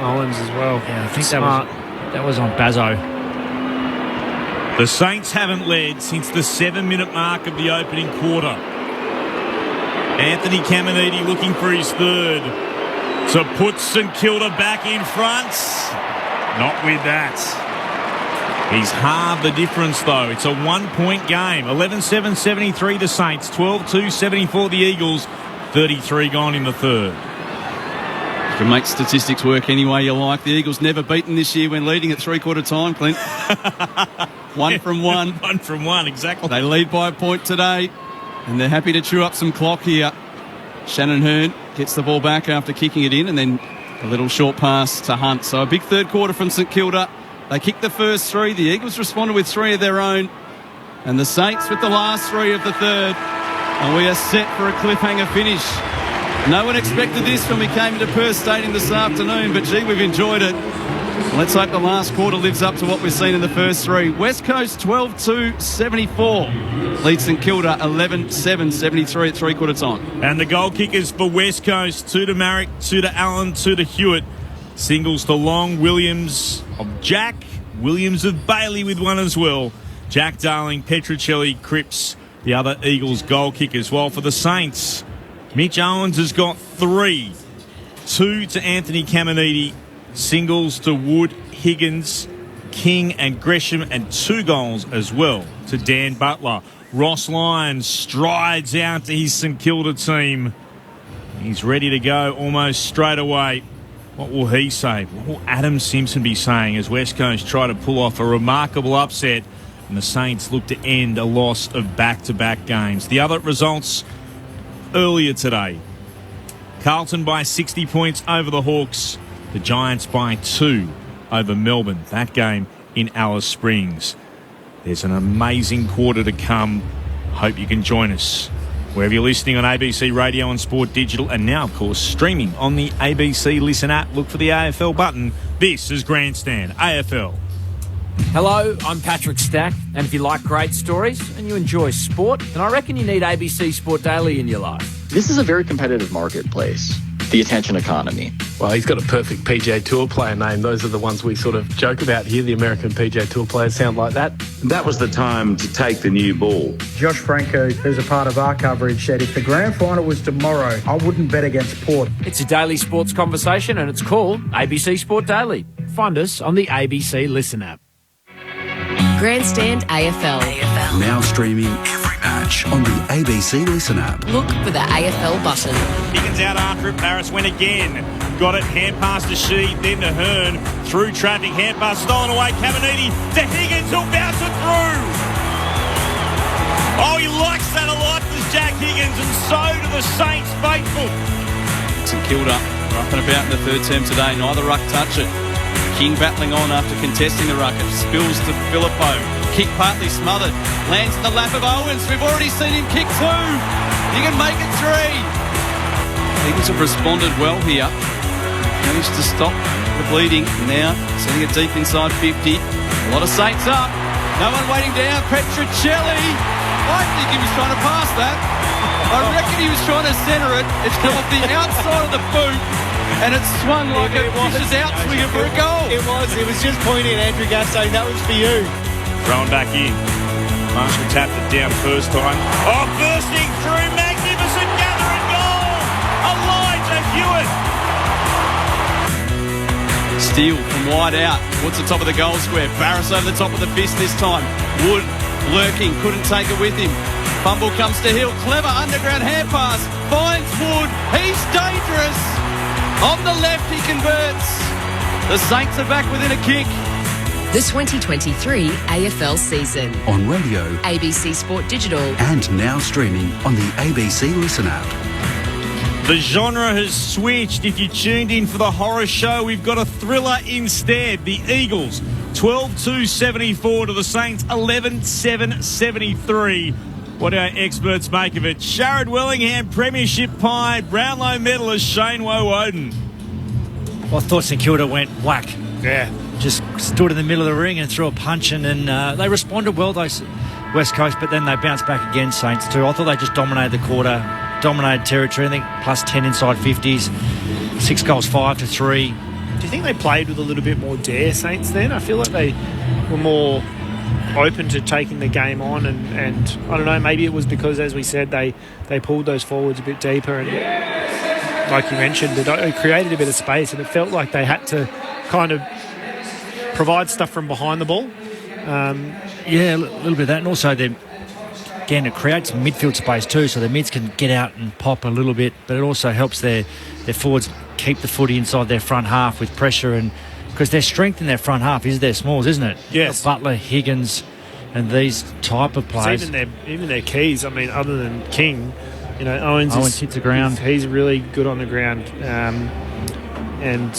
Owens as well. Yeah, I think that was on Bazzo. The Saints haven't led since the 7-minute mark of the opening quarter. Anthony Caminiti looking for his third to put St Kilda back in front. Not with that. He's halved the difference, though. It's a 1-point game. 11-7-73 the Saints, 12-2-74 the Eagles, 33 gone in the third. You can make statistics work any way you like. The Eagles never beaten this year when leading at three-quarter time, Clint. One from one. One from one, exactly. They lead by a point today, and they're happy to chew up some clock here. Shannon Hearn gets the ball back after kicking it in, and then a little short pass to Hunt. So a big third quarter from St Kilda. They kicked the first three. The Eagles responded with three of their own, and the Saints with the last three of the third. And we are set for a cliffhanger finish. No one expected this when we came into Perth Stadium this afternoon, but gee, we've enjoyed it. Let's hope the last quarter lives up to what we've seen in the first three. West Coast 12-2-74. Leads St Kilda 11-7-73 at three-quarter time. And the goal kickers for West Coast, 2 to Marrick, 2 to Allen, 2 to Hewitt. Singles to Long, Williams of Jack, Williams of Bailey with one as well. Jack Darling, Petruccelli, Cripps, the other Eagles goal kickers. While for the Saints, Mitch Owens has got 3. 2 to Anthony Caminiti, singles to Wood, Higgins, King and Gresham, and 2 goals as well to Dan Butler. Ross Lyons strides out to his St Kilda team. He's ready to go almost straight away. What will he say? What will Adam Simpson be saying as West Coast try to pull off a remarkable upset and the Saints look to end a loss of back-to-back games? The other results earlier today. Carlton by 60 points over the Hawks. The Giants by 2 over Melbourne. That game in Alice Springs. There's an amazing quarter to come. Hope you can join us wherever you're listening on ABC Radio and Sport Digital, and now, of course, streaming on the ABC Listen app. Look for the AFL button. This is Grandstand AFL. Hello, I'm Patrick Stack, and if you like great stories and you enjoy sport, then I reckon you need ABC Sport Daily in your life. This is a very competitive marketplace. The attention economy. Well, he's got a perfect PGA Tour player name. Those are the ones we sort of joke about here. The American PGA Tour players sound like that. That was the time to take the new ball. Josh Franco, who's a part of our coverage, said if the grand final was tomorrow, I wouldn't bet against Port. It's a daily sports conversation and it's called ABC Sport Daily. Find us on the ABC Listen app. Grandstand AFL. Now streaming every match on the ABC Listen app. Look for the AFL button. Higgins out after it. Barris went again. Got it. Hand pass to Sheed, then to Hearn. Through traffic. Hand pass stolen away. Caminiti to Higgins. He'll bounce it through. Oh, he likes that a lot, does Jack Higgins, and so do the Saints faithful. St Kilda up and about in the third term today. Neither ruck touch it. King battling on after contesting the ruck. It spills to Filippo. Kick partly smothered. Lands in the lap of Owens. We've already seen him kick 2. He can make it 3. Eagles have responded well here. Managed to stop the bleeding. Now sending it deep inside 50. A lot of Saints up. No one waiting down. Petruccelli. I think he was trying to pass that. I reckon he was trying to centre it. It's come off the outside of the boot. And it swung like a vicious outswinger for a goal. It was just pointing at Andrew Gass saying that was for you. Thrown back in. Marshall tapped it down first time. Oh, bursting through. Magnificent gather and goal. Elijah Hewitt. Steele from wide out. What's the top of the goal square? Barris over the top of the fist this time. Wood lurking. Couldn't take it with him. Fumble comes to Hill. Clever underground hand pass. Finds Wood. He's dangerous. On the left, he converts. The Saints are back within a kick. The 2023 AFL season. On radio, ABC Sport Digital. and now streaming on the ABC Listen app. The genre has switched. If you tuned in for the horror show, we've got a thriller instead. The Eagles, 12-2-74 to the Saints, 11-7-73. What do our experts make of it? Sharrod Wellingham, Premiership Pie, Brownlow medalist Shane Woden. Well, I thought St Kilda went whack. Yeah. Just stood in the middle of the ring and threw a punch, and then they responded well, those West Coast, but then they bounced back again, Saints too. I thought they just dominated the quarter, dominated territory. I think plus 10 inside 50s, 6 goals, 5-3. Do you think they played with a little bit more dare, Saints, then? I feel like they were more open to taking the game on, and I don't know, maybe it was because, as we said, they pulled those forwards a bit deeper, and like you mentioned, it created a bit of space, and it felt like they had to kind of provide stuff from behind the ball. Yeah, a little bit of that, and also again, it creates midfield space too, so the mids can get out and pop a little bit, but it also helps their forwards keep the footy inside their front half with pressure, and because their strength in their front half is their smalls, isn't it? Yes. Butler, Higgins, and these type of players. Even their keys. I mean, other than King, Owens hits the ground. He's really good on the ground, and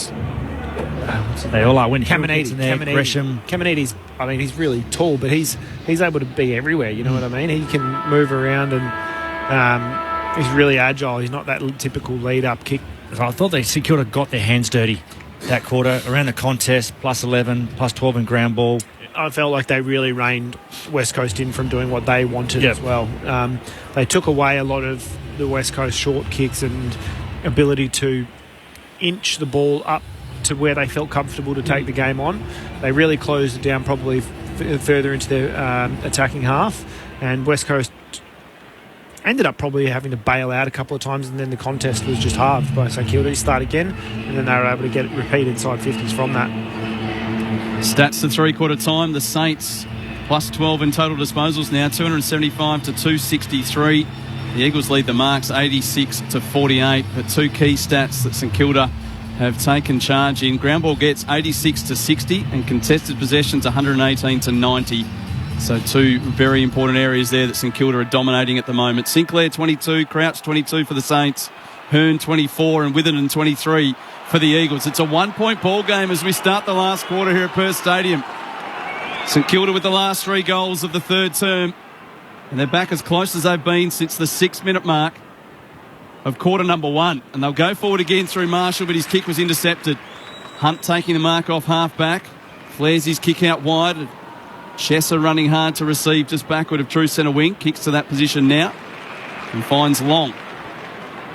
they all are. When Caminiti, Gresham. Caminiti's, I mean, he's really tall, but he's able to be everywhere. You know what I mean? He can move around, and he's really agile. He's not that typical lead-up kick. I thought St Kilda got their hands dirty that quarter around the contest, plus 11, plus 12 in ground ball. I felt like they really reined West Coast in from doing what they wanted as well. They took away a lot of the West Coast short kicks and ability to inch the ball up to where they felt comfortable to take the game on. They really closed it down probably further into their attacking half, and West Coast ended up probably having to bail out a couple of times, and then the contest was just halved by St Kilda. Start again, and then they were able to get it repeat inside 50s from that. Stats to three-quarter time. The Saints plus 12 in total disposals now, 275 to 263. The Eagles lead the marks 86 to 48. But two key stats that St Kilda have taken charge in. Ground ball gets 86 to 60 and contested possessions 118 to 90. So two very important areas there that St Kilda are dominating at the moment. Sinclair 22, Crouch 22 for the Saints, Hearn 24 and Witherden 23 for the Eagles. It's a one-point ball game as we start the last quarter here at Perth Stadium. St Kilda with the last 3 goals of the third term, and they're back as close as they've been since the 6-minute mark of quarter number 1. And they'll go forward again through Marshall, but his kick was intercepted. Hunt taking the mark off half-back. Flares his kick out wide. Chesser running hard to receive just backward of true centre wing. Kicks to that position now and finds Long.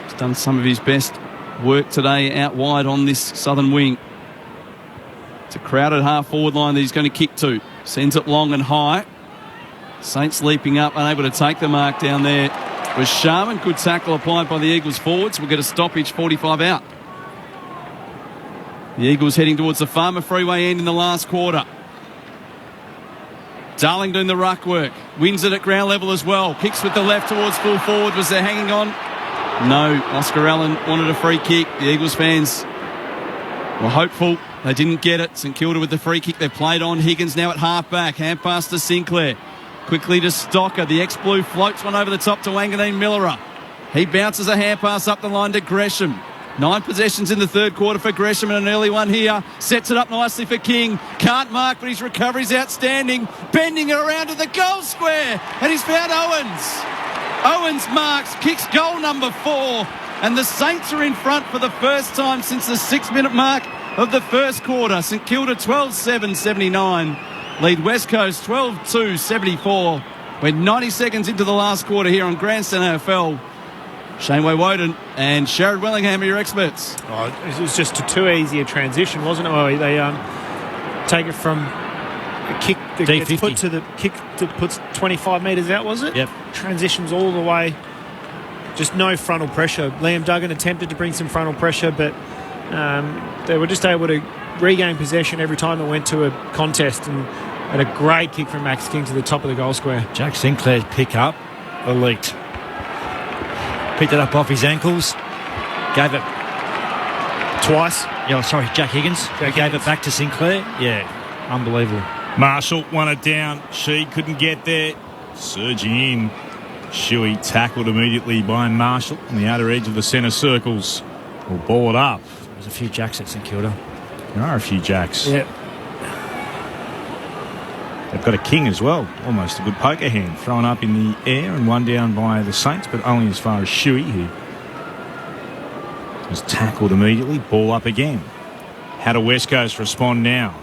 He's done some of his best work today out wide on this southern wing. It's a crowded half-forward line that he's going to kick to. Sends it long and high. Saints leaping up, unable to take the mark down there was Sharman. Good tackle applied by the Eagles forwards. We'll get a stoppage, 45 out. The Eagles heading towards the Farmer Freeway end in the last quarter. Darling doing the ruck work. Wins it at ground level as well. Kicks with the left towards full forward. Was there hanging on? No. Oscar Allen wanted a free kick. The Eagles fans were hopeful. They didn't get it. St Kilda with the free kick. They've played on. Higgins now at half-back. Hand pass to Sinclair. Quickly to Stocker. The ex-Blue floats one over the top to Wanganeen Millerer. He bounces a hand pass up the line to Gresham. 9 possessions in the third quarter for Gresham and an early one here. Sets it up nicely for King. Can't mark, but his recovery's outstanding. Bending it around to the goal square. And he's found Owens. Owens marks, kicks goal number 4. And the Saints are in front for the first time since the 6-minute mark of the first quarter. St Kilda 12-7-79. Lead West Coast 12-2-74. We're 90 seconds into the last quarter here on Grandstand AFL. Shaneway Woden and Sherrod Wellingham are your experts. It was just too easy a transition, wasn't it? They take it from a kick that gets put to the kick that puts 25 metres out, was it? Yep. Transitions all the way. Just no frontal pressure. Liam Duggan attempted to bring some frontal pressure, but they were just able to regain possession every time it went to a contest, and a great kick from Max King to the top of the goal square. Jack Sinclair's pick-up, elite. Picked it up off his ankles, gave it twice. Yeah, sorry, Jack Higgins. Gave it back to Sinclair. Yeah, unbelievable. Marshall won it down. She couldn't get there. Surging in. Shuey tackled immediately by Marshall on the outer edge of the centre circles. Will ball it up. There's a few Jacks at St Kilda. There are a few Jacks. Yep. They've got a King as well. Almost a good poker hand. Thrown up in the air and one down by the Saints, but only as far as Shuey, who was tackled immediately. Ball up again. How do West Coast respond now?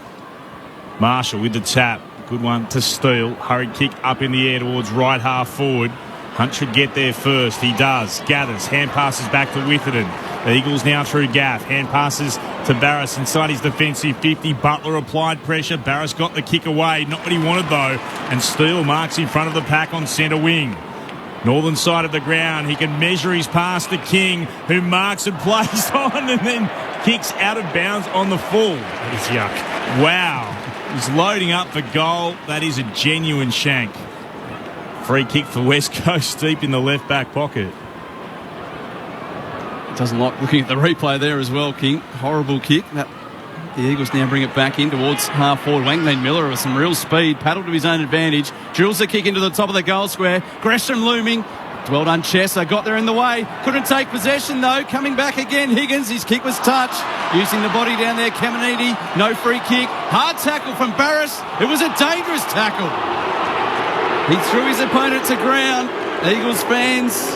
Marshall with the tap. Good one to Steele. Hurried kick up in the air towards right half forward. Hunt should get there first. He does. Gathers. Hand passes back to Witherden. The Eagles now through Gaff. Hand passes to Barras inside his defensive 50. Butler applied pressure. Barras got the kick away. Not what he wanted, though. And Steele marks in front of the pack on centre wing. Northern side of the ground. He can measure his pass to King, who marks and plays on and then kicks out of bounds on the full. That is yuck. Wow. He's loading up for goal. That is a genuine shank. Free kick for West Coast deep in the left back pocket. Doesn't like looking at the replay there as well, King. Horrible kick. The Eagles now bring it back in towards half forward. Wangman Miller with some real speed, paddled to his own advantage. Drills the kick into the top of the goal square. Gresham looming. Well done, Chesser. Got there in the way. Couldn't take possession, though. Coming back again, Higgins. His kick was touched. Using the body down there, Caminiti. No free kick. Hard tackle from Barras. It was a dangerous tackle. He threw his opponent to ground. Eagles fans,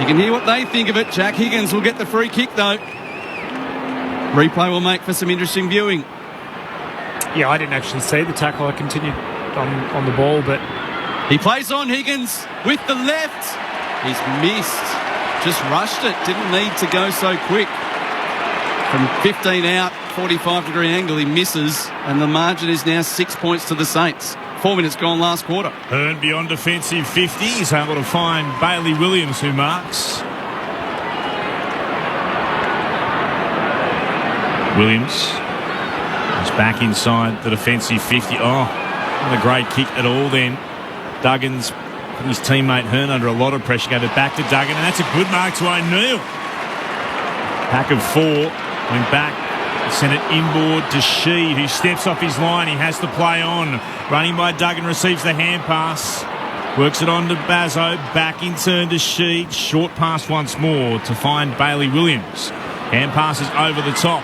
you can hear what they think of it. Jack Higgins will get the free kick, though. Replay will make for some interesting viewing. Yeah, I didn't actually see the tackle. I continued on the ball, but... He plays on Higgins with the left. He's missed. Just rushed it. Didn't need to go so quick. From 15 out, 45-degree angle, he misses. And the margin is now 6 points to the Saints. 4 minutes gone last quarter. Hearn beyond defensive 50. He's able to find Bailey Williams, who marks. Williams is back inside the defensive 50. Oh, not a great kick at all then. Duggan's put his teammate Hearn under a lot of pressure. Gave it back to Duggan, and that's a good mark to O'Neill. Pack of four went back, sent it inboard to Sheed, who steps off his line. He has to play on. Running by Duggan, receives the hand pass. Works it on to Bazzo. Back in turn to Sheed. Short pass once more to find Bailey Williams. Hand passes over the top.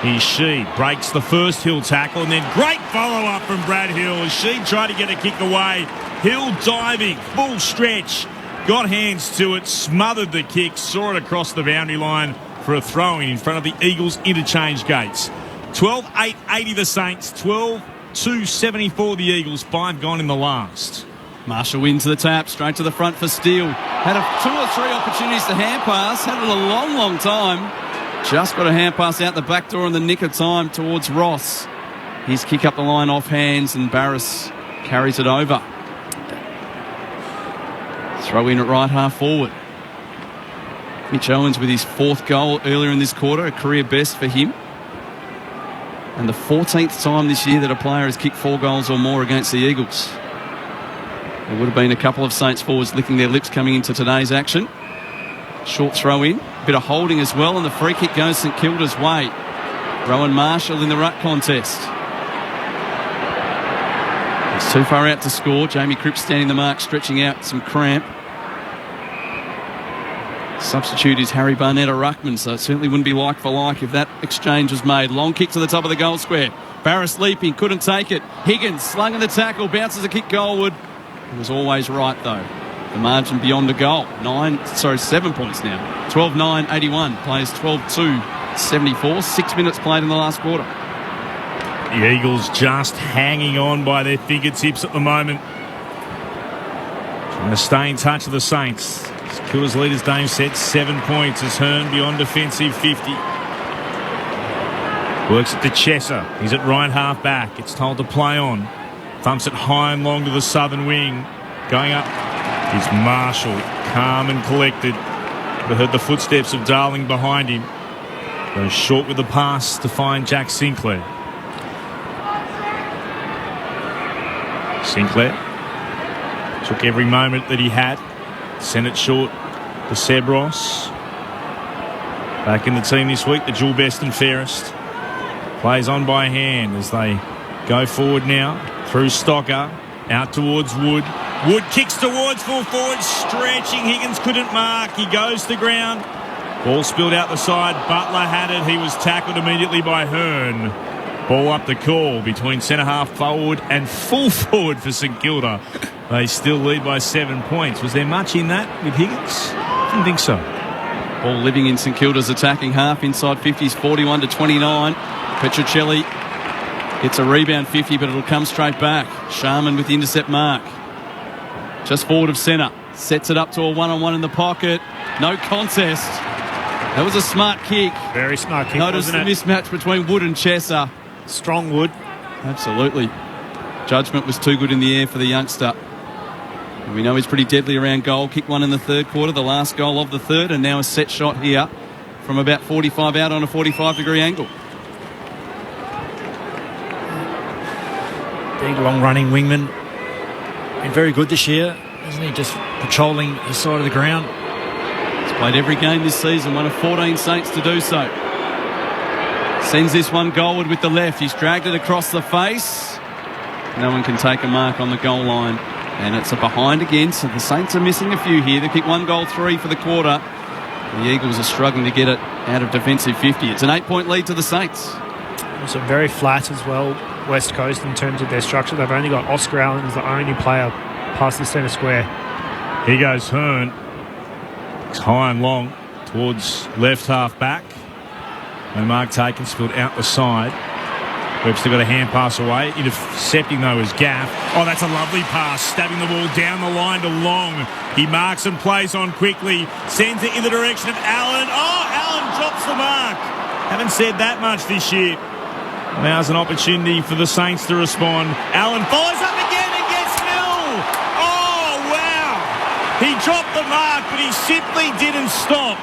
Here's Sheed. Breaks the first Hill tackle, and then great follow-up from Brad Hill as Sheed tried to get a kick away. Hill diving, full stretch. Got hands to it, smothered the kick, saw it across the boundary line for a throw-in in front of the Eagles interchange gates. 12-8-80 the Saints, 12-2-74 the Eagles, 5 gone in the last. Marshall wins the tap, straight to the front for Steele. Had 2 or 3 opportunities to hand pass, had it a long, long time. Just got a hand pass out the back door in the nick of time towards Ross. His kick up the line off hands and Barras carries it over. Throw in at right half forward. Mitch Owens with his 4th goal earlier in this quarter, a career best for him. And the 14th time this year that a player has kicked 4 goals or more against the Eagles. There would have been a couple of Saints forwards licking their lips coming into today's action. Short throw in, bit of holding as well, and the free kick goes St Kilda's way. Rowan Marshall in the ruck contest. It's too far out to score. Jamie Cripps standing the mark, stretching out some cramp. Substitute is Harry Barnett, a ruckman, so it certainly wouldn't be like for like if that exchange was made. Long kick to the top of the goal square. Barras leaping, couldn't take it. Higgins slung in the tackle, bounces a kick goalward. He was always right though. The margin beyond the goal. 7 points now. 12-9-81. Plays 12-2-74. 6 minutes played in the last quarter. The Eagles just hanging on by their fingertips at the moment. Trying to stay in touch with the Saints. Kilda's leaders Dame set 7 points as Hearn beyond defensive 50. Works it to Chesser. He's at right half back. It's told to play on. Thumps it high and long to the southern wing. Going up is Marshall, calm and collected. We heard the footsteps of Darling behind him. Goes short with the pass to find Jack Sinclair. Sinclair took every moment that he had. Sent it short to Sebros. Back in the team this week, the dual best and fairest. Plays on by hand as they go forward now. Through Stocker, out towards Wood. Wood kicks towards full forward, stretching. Higgins couldn't mark. He goes to ground. Ball spilled out the side. Butler had it. He was tackled immediately by Hearn. Ball up the call between centre-half forward and full forward for St Kilda. They still lead by 7 points. Was there much in that with Higgins? I didn't think so. Ball living in St Kilda's attacking half. Inside 50s, 41-29. Petruccelli gets a rebound 50, but it'll come straight back. Sharman with the intercept mark. Just forward of centre. Sets it up to a one-on-one in the pocket. No contest. That was a smart kick. Very smart kick, Notice wasn't the it? mismatch between Wood and Chesser. Strong Wood. Absolutely. Judgment was too good in the air for the youngster. And we know he's pretty deadly around goal. Kicked one in the third quarter, the last goal of the third, and now a set shot here from about 45 out on a 45-degree angle. Big, long-running wingman. Been very good this year, isn't he? Just patrolling his side of the ground. He's played every game this season, one of 14 Saints to do so. Sends this one goalward with the left. He's dragged it across the face. No one can take a mark on the goal line. And it's a behind again, so the Saints are missing a few here. They kick 1-3 for the quarter. The Eagles are struggling to get it out of defensive 50. It's an 8-point lead to the Saints. Also very flat as well, West Coast, in terms of their structure. They've only got Oscar Allen as the only player past the centre square. Here goes Hearn. It's high and long towards left half back. And Mark Takenspield out the side. Webster got a hand pass away. Intercepting, though, is Gaff. Oh, that's a lovely pass. Stabbing the ball down the line to Long. He marks and plays on quickly. Sends it in the direction of Allen. Oh, Allen drops the mark. Haven't said that much this year. Now's an opportunity for the Saints to respond. Allen follows up again and gets Hill. Oh, wow. He dropped the mark, but he simply didn't stop.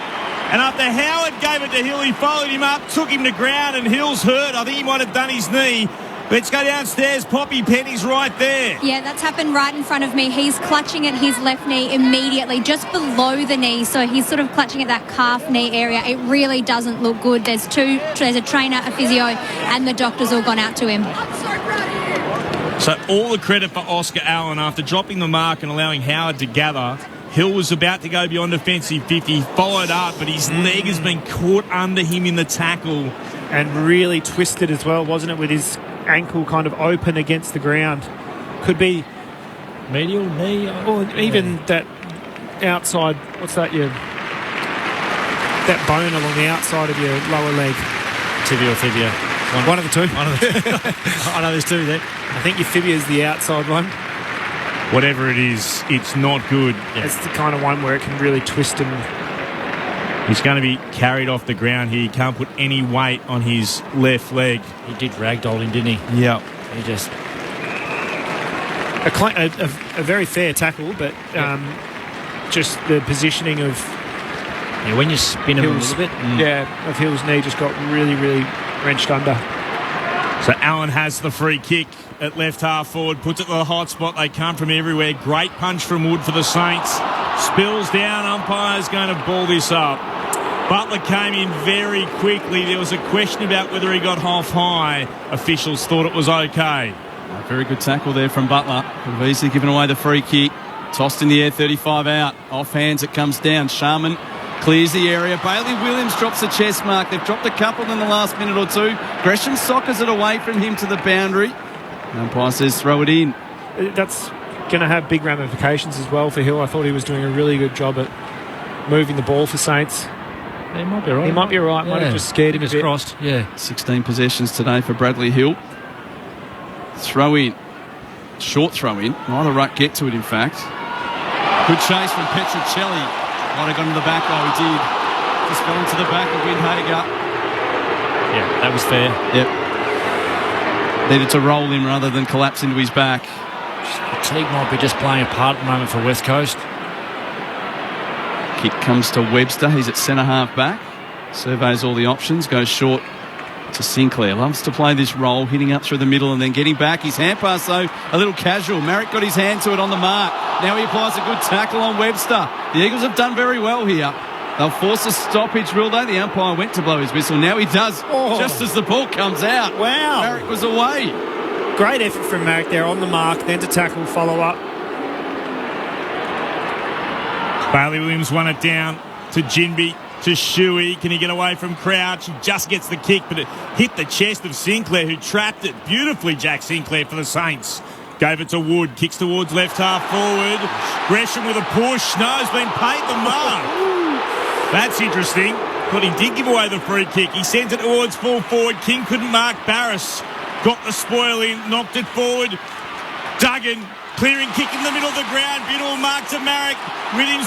And after Howard gave it to Hill, he followed him up, took him to ground, and Hill's hurt. I think he might have done his knee. Let's go downstairs. Poppy Penny's right there. Yeah, that's happened right in front of me. He's clutching at his left knee immediately, just below the knee. So he's sort of clutching at that calf knee area. It really doesn't look good. There's a trainer, a physio, and the doctor's all gone out to him. So all the credit for Oscar Allen after dropping the mark and allowing Howard to gather. Hill was about to go beyond defensive 50, followed up, but his leg has been caught under him in the tackle. And really twisted as well, wasn't it, with his ankle kind of open against the ground. Could be medial knee, or even that outside, what's that, that bone along the outside of your lower leg. Tibia or fibia. One of the two. I know there's two there. I think your fibia is the outside one. Whatever it is, it's not good. Yeah. It's the kind of one where it can really twist him. He's going to be carried off the ground here. He can't put any weight on his left leg. He did ragdoll him, didn't he? Yeah. He just... A very fair tackle, but just the positioning of... Yeah, when you spin him a little bit. Yeah, of Hill's knee just got really, really wrenched under. So Allen has the free kick at left half forward, puts it to the hot spot. They come from everywhere. Great punch from Wood for the Saints. Spills down. Umpire's going to ball this up. Butler came in very quickly. There was a question about whether he got half high. Officials thought it was okay. A very good tackle there from Butler. Could have easily given away the free kick. Tossed in the air, 35 out. Off hands, it comes down. Sharman clears the area. Bailey Williams drops a chest mark. They've dropped a couple in the last minute or two. Gresham soccers it away from him to the boundary. The umpire says throw it in. That's going to have big ramifications as well for Hill. I thought he was doing a really good job at moving the ball for Saints. He might be right. He might be right. Yeah. Might have just scared him a bit. Crossed. Yeah. 16 possessions today for Bradley Hill. Throw in. Short throw in. Neither ruck get to it, in fact. Good chase from Petruccelli. Might have gone to the back, though. He did. Just fell into the back of Windhager. Yeah, that was fair. Yep. Needed to roll him rather than collapse into his back. Fatigue might be just playing a part at the moment for West Coast. Kick comes to Webster. He's at centre half back. Surveys all the options. Goes short to Sinclair. Loves to play this role, hitting up through the middle and then getting back. His hand pass, though, a little casual. Marrick got his hand to it on the mark. Now he applies a good tackle on Webster. The Eagles have done very well here. They'll force a stoppage, will they? The umpire went to blow his whistle. Now he does, just as the ball comes out. Wow. Marrick was away. Great effort from Marrick there on the mark, then to tackle, follow up. Bailey Williams won it down to Jinby, to Shuey. Can he get away from Crouch? He just gets the kick, but it hit the chest of Sinclair, who trapped it beautifully. Jack Sinclair for the Saints. Gave it to Wood. Kicks towards left half forward. Gresham with a push. No, has been paid the mark. That's interesting. But he did give away the free kick. He sends it towards full forward. King couldn't mark Barris. Got the spoil in. Knocked it forward. Duggan, clearing kick in the middle of the ground. Beautiful mark to Marek. Williams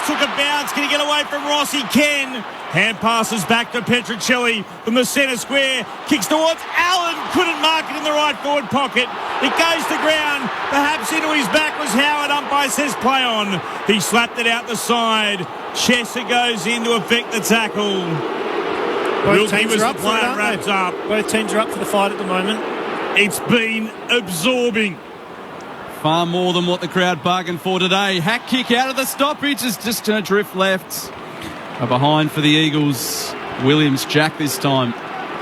took a bounce. Can he get away from Ross? He can. Hand passes back to Petruccelli from the centre square. Kicks towards Allen. Couldn't mark it in the right forward pocket. It goes to ground. Perhaps into his back was Howard. Umpire says play on. He slapped it out the side. Chesser goes in to effect the tackle. Both teams was are up the for it, player aren't wrapped they? up. Both teams are up for the fight at the moment. It's been absorbing. Far more than what the crowd bargained for today. Hack kick out of the stoppage is just going to drift left. A behind for the Eagles. Williams, Jack this time,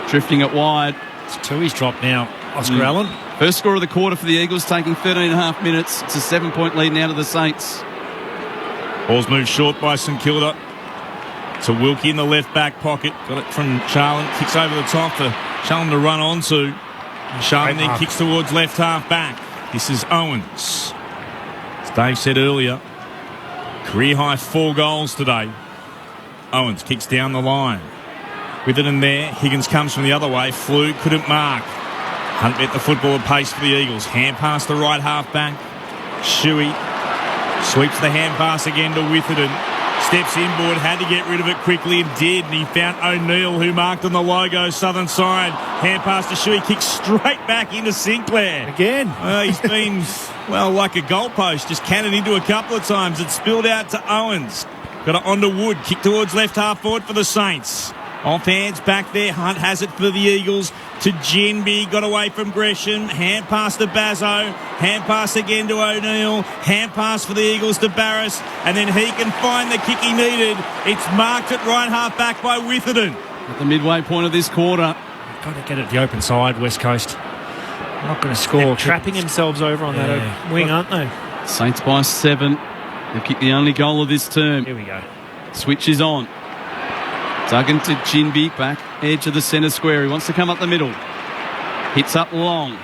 drifting it wide. It's two he's dropped now, Oscar Allen. First score of the quarter for the Eagles, taking 13.5 minutes. It's a 7-point lead now to the Saints. Ball's moved short by St Kilda to Wilkie in the left back pocket. Got it from Charlton. Kicks over the top for Charlton to run onto. Charlton then kicks towards left half back. This is Owens. As Dave said earlier, career high 4 goals today. Owens kicks down the line. With it in there, Higgins comes from the other way. Flew, couldn't mark. Hunt met the football at pace for the Eagles. Hand pass the right half back. Shuey sweeps the hand pass again to Witherden. Steps inboard, had to get rid of it quickly and did. And he found O'Neill, who marked on the logo, southern side. Hand pass to Shuey, kicks straight back into Sinclair. Again. He's been, well, like a goalpost, just cannoned into a couple of times. It spilled out to Owens. Got it onto Wood, kick towards left half forward for the Saints. Off hands back there, Hunt has it for the Eagles to Ginby, got away from Gresham, hand pass to Bazzo, hand pass again to O'Neill, hand pass for the Eagles to Barris, and then he can find the kick he needed. It's marked at right half back by Witherden. At the midway point of this quarter. Got to get it the open side, West Coast. Not going to score. They're trapping themselves over on that wing, aren't they? Saints by 7. They've kicked the only goal of this term. Here we go. Switch is on. Duggan to Ginby, back edge of the centre square. He wants to come up the middle. Hits up long.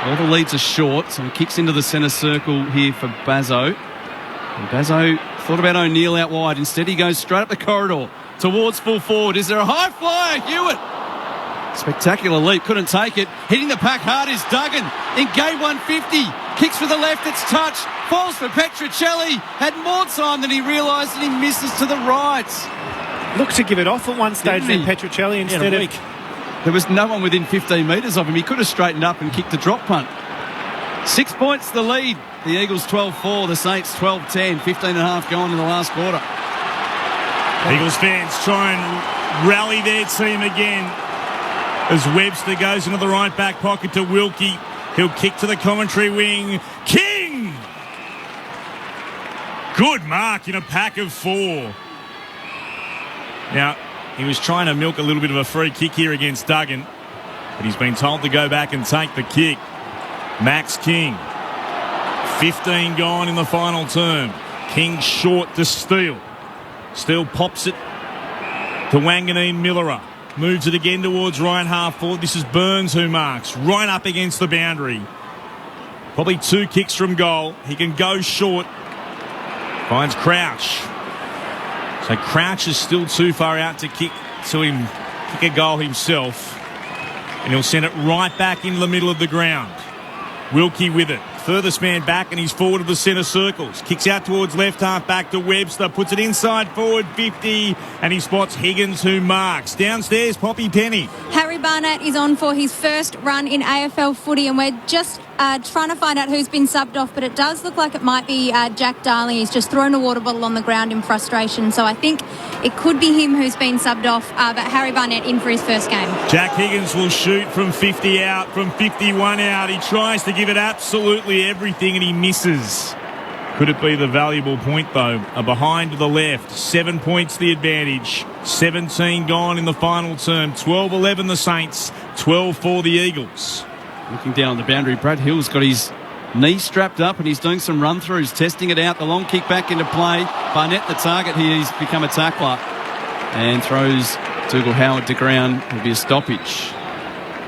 All the leads are short, so he kicks into the centre circle here for Bazzo. And Bazzo thought about O'Neill out wide. Instead, he goes straight up the corridor towards full forward. Is there a high flyer? Hewitt. Spectacular leap, couldn't take it. Hitting the pack hard is Duggan in game 150. Kicks with the left, it's touched. Falls for Petruccelli. Had more time than he realised and he misses to the right. Looked to give it off at one stage then, Petruccelli, instead of... There was no one within 15 metres of him. He could have straightened up and kicked a drop punt. 6 points the lead. The Eagles 12-4, the Saints 12-10. 15.5 gone in the last quarter. Eagles fans try and rally their team again as Webster goes into the right back pocket to Wilkie. He'll kick to the commentary wing. King! Good mark in a pack of 4. Now, he was trying to milk a little bit of a free kick here against Duggan, but he's been told to go back and take the kick. Max King. 15 gone in the final term. King short to Steele. Steele pops it to Wanganeen Millerer. Moves it again towards right half forward. This is Burns who marks. Right up against the boundary. Probably 2 kicks from goal. He can go short. Finds Crouch. So Crouch is still too far out to kick a goal himself. And he'll send it right back into the middle of the ground. Wilkie with it. Furthest man back and he's forward of the centre circles. Kicks out towards left half back to Webster. Puts it inside forward 50 and he spots Higgins who marks. Downstairs, Poppy Penny. Harry Barnett is on for his first run in AFL footy and we're just trying to find out who's been subbed off, but it does look like it might be Jack Darling. He's just thrown a water bottle on the ground in frustration, so I think it could be him who's been subbed off, but Harry Barnett in for his first game. Jack Higgins will shoot from 50 out, from 51 out. He tries to give it absolutely everything and he misses. Could it be the valuable point though? A behind to the left, 7 points the advantage, 17 gone in the final term, 12-11 the Saints, 12-4 the Eagles. Looking down on the boundary, Brad Hill's got his knee strapped up and he's doing some run-throughs, testing it out. The long kick back into play. Barnett, the target here, he's become a tackler and throws Dougal Howard to ground. It'll be a stoppage.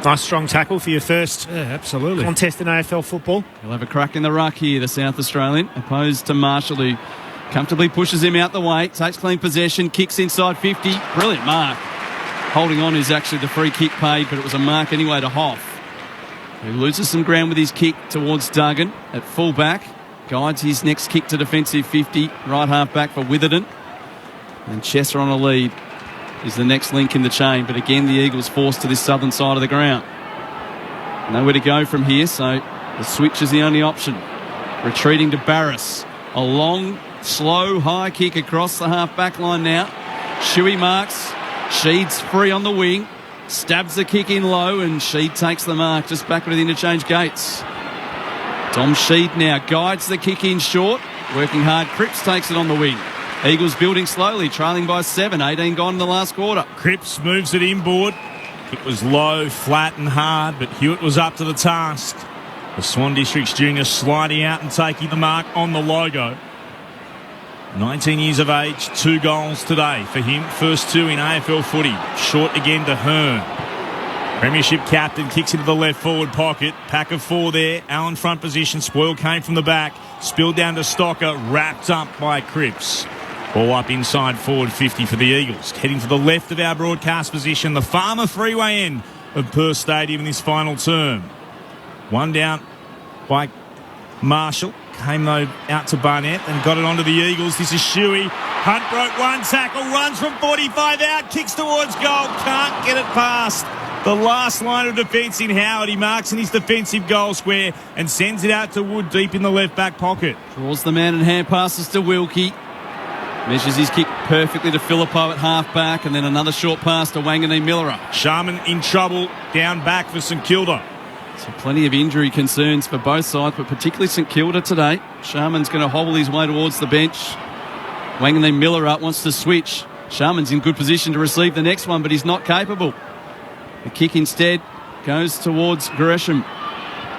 Nice strong tackle for your first absolutely contest in AFL football. He'll have a crack in the ruck here, the South Australian, opposed to Marshall, who comfortably pushes him out the way, takes clean possession, kicks inside 50. Brilliant mark. Holding on is actually the free kick paid, but it was a mark anyway to Hoff. He loses some ground with his kick towards Duggan at full-back. Guides his next kick to defensive 50, right half-back for Witherden. And Chester on a lead is the next link in the chain. But again, the Eagles forced to this southern side of the ground. Nowhere to go from here, so the switch is the only option. Retreating to Barris. A long, slow, high kick across the half-back line now. Shuey marks. Sheed's free on the wing. Stabs the kick in low, and Sheed takes the mark just back to the interchange gates. Tom Sheed now guides the kick in short. Working hard. Cripps takes it on the wing. Eagles building slowly, trailing by 7. 18 gone in the last quarter. Cripps moves it inboard. It was low, flat and hard, but Hewitt was up to the task. The Swan Districts junior sliding out and taking the mark on the logo. 19 years of age, 2 goals today for him. First 2 in AFL footy. Short again to Hearn. Premiership captain kicks into the left forward pocket. Pack of 4 there. Allen front position. Spoil came from the back. Spilled down to Stocker. Wrapped up by Cripps. Ball up inside forward 50 for the Eagles. Heading to the left of our broadcast position. The Farmer Freeway end of Perth Stadium in this final term. One down by Marshall. Came, though, out to Barnett and got it onto the Eagles. This is Shuey. Hunt broke one tackle. Runs from 45 out. Kicks towards goal. Can't get it past the last line of defence in Howard. He marks in his defensive goal square and sends it out to Wood deep in the left back pocket. Draws the man and hand passes to Wilkie. Measures his kick perfectly to Phillippo at half-back, and then another short pass to Wanganeen Millerer. Sharman in trouble down back for St Kilda. So plenty of injury concerns for both sides, but particularly St Kilda today. Sharman's going to hobble his way towards the bench. Wanganeen Millerer wants to switch. Sharman's in good position to receive the next one, but he's not capable. The kick instead goes towards Gresham.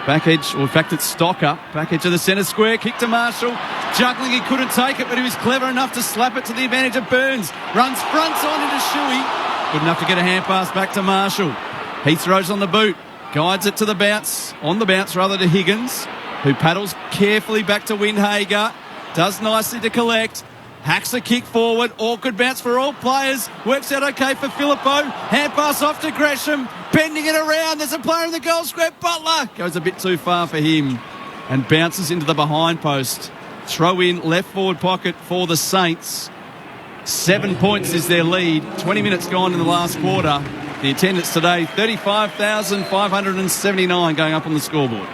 Back edge, or in fact it's Stocker. Back edge of the centre square. Kick to Marshall. Juggling, he couldn't take it, but he was clever enough to slap it to the advantage of Burns. Runs fronts on into Shuey. Good enough to get a hand pass back to Marshall. He throws on the boot. Guides it to the bounce. On the bounce rather to Higgins, who paddles carefully back to Windhager. Does nicely to collect. Hacks a kick forward. Awkward bounce for all players. Works out okay for Phillippo. Hand pass off to Gresham. Bending it around. There's a player in the goal square. Butler goes a bit too far for him and bounces into the behind post. Throw in left forward pocket for the Saints. 7 points is their lead. 20 minutes gone in the last quarter. The attendance today, 35,579 going up on the scoreboard.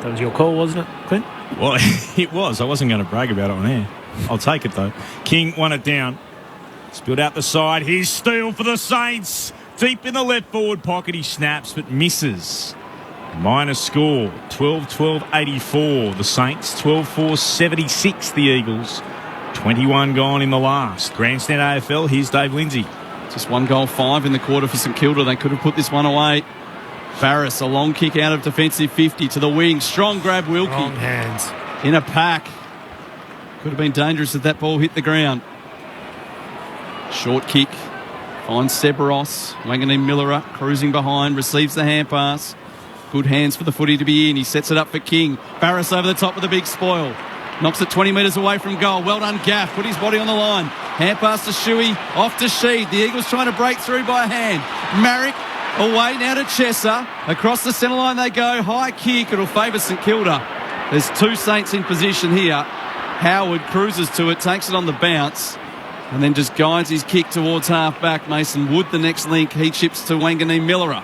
That was your call, wasn't it, Clint? Well, it was. I wasn't going to brag about it on air. I'll take it, though. King won it down. Spilled out the side. Here's steal for the Saints. Deep in the left forward pocket. He snaps but misses. Minus score, 12-12-84. The Saints, 12-4-76. The Eagles. 21 gone in the last. Grandstand AFL, here's Dave Lindsay. Just 1 goal, 5 in the quarter for St Kilda. They could have put this one away. Barris, a long kick out of defensive 50 to the wing. Strong grab, Wilkie. Strong hands. In a pack. Could have been dangerous if that ball hit the ground. Short kick. Finds Severos. Wanganeen Millerer cruising behind. Receives the hand pass. Good hands for the footy to be in. He sets it up for King. Barris over the top with a big spoil. Knocks it 20 metres away from goal. Well done, Gaff. Put his body on the line. Hand pass to Shuey. Off to Sheed. The Eagles trying to break through by hand. Marrick away now to Chesser. Across the centre line they go. High kick. It'll favour St Kilda. There's 2 Saints in position here. Howard cruises to it. Takes it on the bounce. And then just guides his kick towards half-back. Mason Wood, the next link. He chips to Wanganeen Millerer.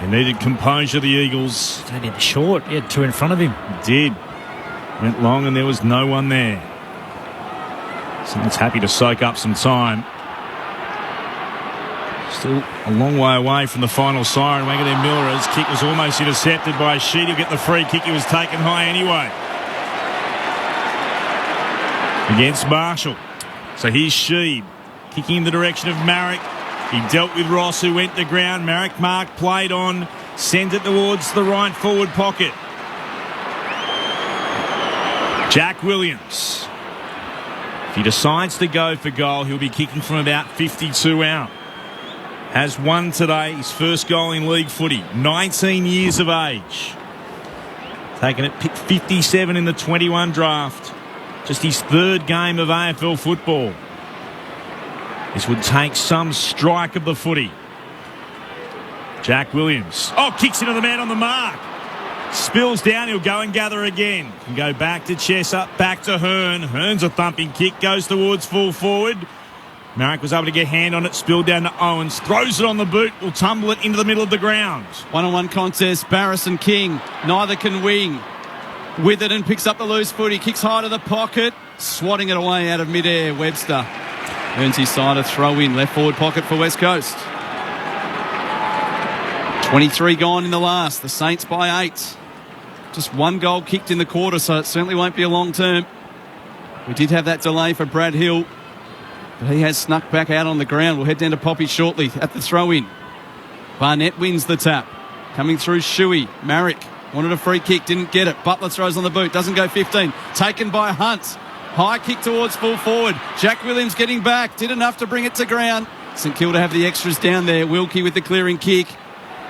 They needed composure, the Eagles. They did short. He had 2 in front of him. Did. Went long and there was no one there. Saints happy to soak up some time. Still a long way away from the final siren. Wanganeen Miller's kick was almost intercepted by Sheed. He'll get the free kick. He was taken high anyway. Against Marshall. So here's Sheed. Kicking in the direction of Marrick. He dealt with Ross, who went to ground. Marrick marked, played on, sent it towards the right forward pocket. Jack Williams. If he decides to go for goal, he'll be kicking from about 52 out. Has won today, his first goal in league footy. 19 years of age. Taken it, pick 57 in the 21 draft. Just his 3rd game of AFL football. This would take some strike of the footy. Jack Williams. Oh, kicks into the man on the mark. Spills down, he'll go and gather again. Can go back to Chesser, back to Hearn. Hearn's a thumping kick, goes towards full forward. Marek was able to get hand on it, spilled down to Owens, throws it on the boot, will tumble it into the middle of the ground. One-on-one contest, Barris and King. Neither can wing. Witherden picks up the loose footy, kicks high to the pocket, swatting it away out of midair. Webster earns his side a throw in, left forward pocket for West Coast. 23 gone in the last, the Saints by 8. Just one goal kicked in the quarter, so it certainly won't be a long term. We did have that delay for Brad Hill, but he has snuck back out on the ground. We'll head down to Poppy shortly at the throw-in. Barnett wins the tap. Coming through Shuey. Marek wanted a free kick, didn't get it. Butler throws on the boot, doesn't go 15. Taken by Hunt. High kick towards full forward. Jack Williams getting back, did enough to bring it to ground. St Kilda have the extras down there. Wilkie with the clearing kick.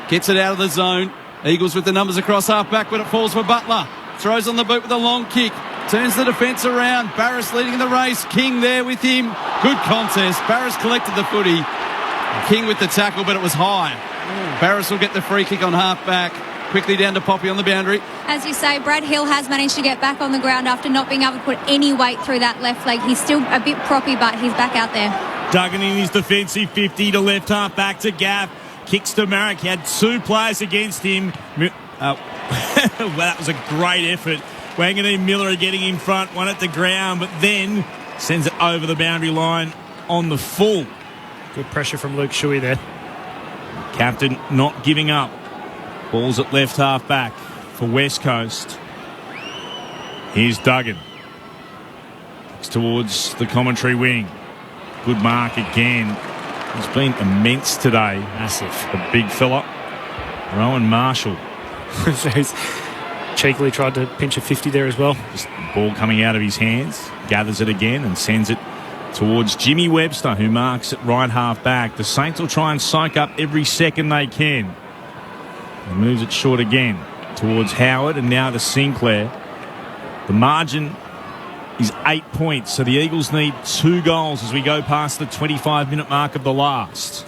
Gets it out of the zone. Eagles with the numbers across half-back when it falls for Butler. Throws on the boot with a long kick. Turns the defence around. Barris leading the race. King there with him. Good contest. Barris collected the footy. King with the tackle, but it was high. Barris will get the free kick on half-back. Quickly down to Poppy on the boundary. As you say, Brad Hill has managed to get back on the ground after not being able to put any weight through that left leg. He's still a bit proppy, but he's back out there. Duggan in his defensive 50 to left half, back to Gaff. Kicks to Marek. He had two players against him. Well, that was a great effort. Wanganeen Miller are getting in front, won it to ground, but then sends it over the boundary line on the full. Good pressure from Luke Shuey there. Captain not giving up. Ball's at left half back for West Coast. Here's Duggan. Kicks towards the commentary wing. Good mark again. He's been immense today. Massive. The big fella. Rowan Marshall. He's cheekily tried to pinch a 50 there as well. Just ball coming out of his hands. Gathers it again and sends it towards Jimmy Webster, who marks at right half back. The Saints will try and soak up every second they can. He moves it short again towards Howard and now to Sinclair. The margin is 8 points, so the Eagles need 2 goals as we go past the 25-minute mark of the last.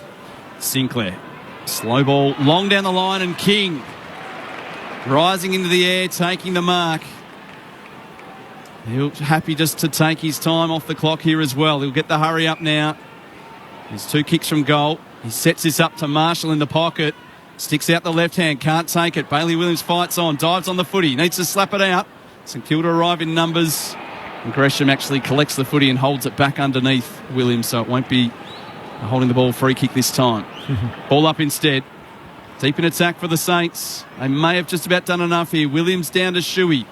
Sinclair. Slow ball long down the line, and King rising into the air, taking the mark. He'll happy just to take his time off the clock here as well. He'll get the hurry up now. There's 2 kicks from goal. He sets this up to Marshall in the pocket. Sticks out the left hand, can't take it. Bailey Williams fights on, dives on the footy, needs to slap it out. St Kilda arrive in numbers. And Gresham actually collects the footy and holds it back underneath Williams, so it won't be holding the ball free kick this time. Ball up instead. Deep in attack for the Saints. They may have just about done enough here. Williams down to Shuey.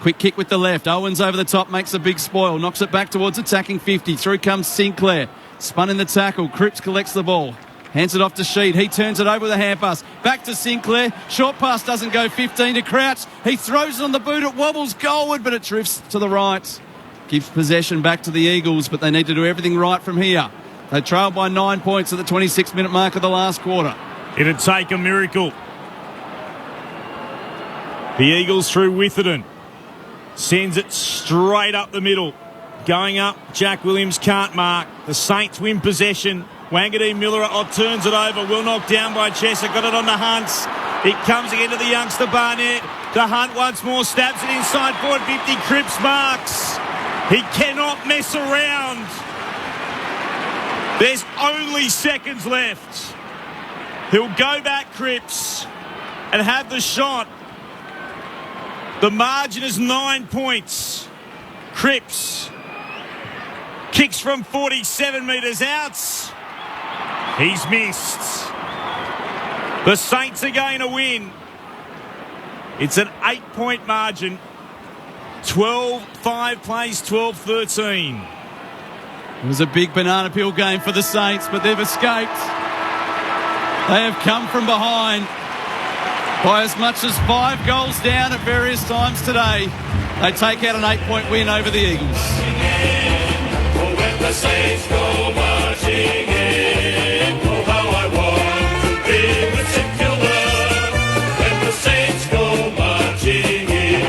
Quick kick with the left. Owens over the top, makes a big spoil. Knocks it back towards attacking 50. Through comes Sinclair. Spun in the tackle. Cripps collects the ball. Hands it off to Sheed. He turns it over with a hand pass. Back to Sinclair. Short pass doesn't go 15 to Crouch. He throws it on the boot. It wobbles goalward, but it drifts to the right. Gives possession back to the Eagles, but they need to do everything right from here. They trail by 9 points at the 26-minute mark of the last quarter. It'd take a miracle. The Eagles through Witherden. Sends it straight up the middle. Going up, Jack Williams can't mark. The Saints win possession. Wanganeen Miller turns it over. Will knocked down by Chesser. Got it on the Hunts. It comes again to the youngster Barnett. The Hunt once more stabs it inside forward 50. Cripps marks. He cannot mess around. There's only seconds left. He'll go back, Cripps, and have the shot. The margin is 9 points. Cripps kicks from 47 metres out. He's missed. The Saints are going to win. It's an 8-point margin. 12-5 plays 12-13. It was a big banana peel game for the Saints, but they've escaped. They have come from behind by as much as 5 goals down at various times today. They take out an 8-point win over the Eagles. When the Saints go marching in, oh how I want to be with St Kilda. When the Saints go marching in.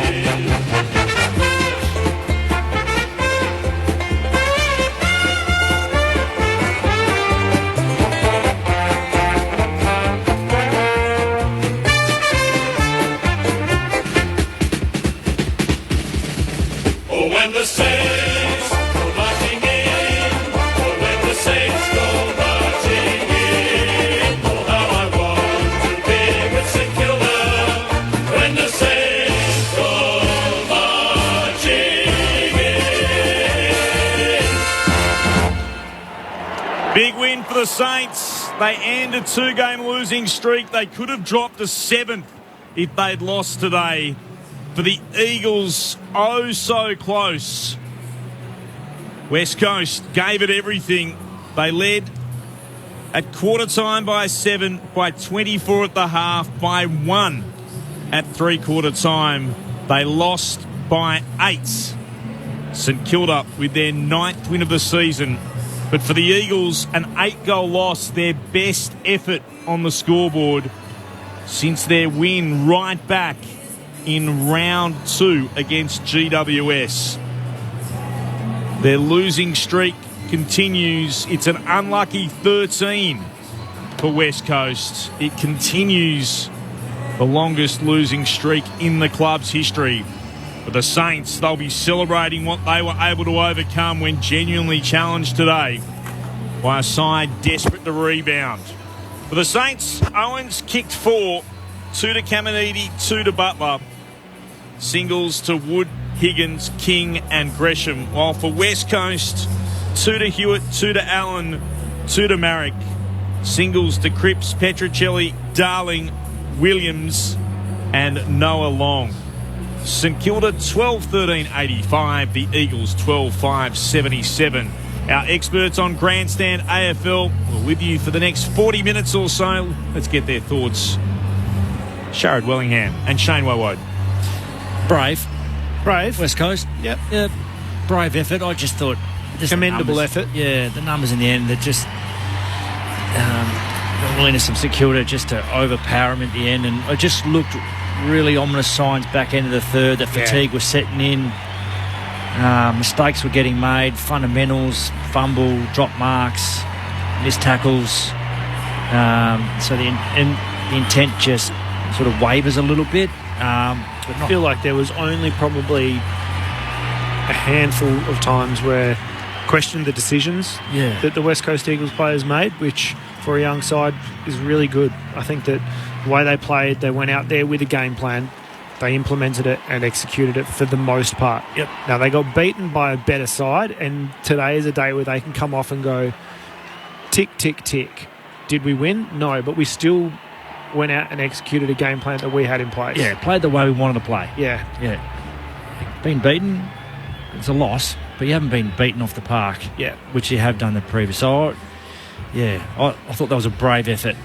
the Saints. They end a 2-game losing streak. They could have dropped to 7th if they'd lost today. For the Eagles, oh so close. West Coast gave it everything. They led at quarter time by 7, by 24 at the half, by 1 at 3/4 time. They lost by 8. St Kilda with their 9th win of the season. But for the Eagles, an 8-goal loss, their best effort on the scoreboard since their win right back in round 2 against GWS. Their losing streak continues. It's an unlucky 13 for West Coast. It continues the longest losing streak in the club's history. For the Saints, they'll be celebrating what they were able to overcome when genuinely challenged today by a side desperate to rebound. For the Saints, Owens kicked 4, 2 to Caminiti, 2 to Butler. Singles to Wood, Higgins, King and Gresham. While for West Coast, 2 to Hewitt, 2 to Allen, 2 to Marrick. Singles to Cripps, Petrocelli, Darling, Williams and Noah Long. St Kilda 12-13-85, the Eagles 12-5-77. Our experts on Grandstand AFL are with you for the next 40 minutes or so. Let's get their thoughts. Sharad Wellingham and Shane Wowood. Brave. Brave. West Coast. Yep. Brave effort. I just thought... Commendable effort. Yeah, the numbers in the end, they're just... the willingness of St Kilda just to overpower them at the end, and it just looked really ominous signs back end of the third that fatigue was setting in. Mistakes were getting made, fundamentals, fumble, drop marks, missed tackles. So the intent just sort of wavers a little bit. But I feel like there was only probably a handful of times where questioned the decisions that the West Coast Eagles players made, which for a young side is really good. I think that the way they played, they went out there with a game plan, they implemented it and executed it for the most part. Yep. Now, they got beaten by a better side, and today is a day where they can come off and go, tick, tick, tick. Did we win? No, but we still went out and executed a game plan that we had in place. Yeah, played the way we wanted to play. Yeah. Been beaten, it's a loss, but you haven't been beaten off the park, which you have done the previous. So, I thought that was a brave effort,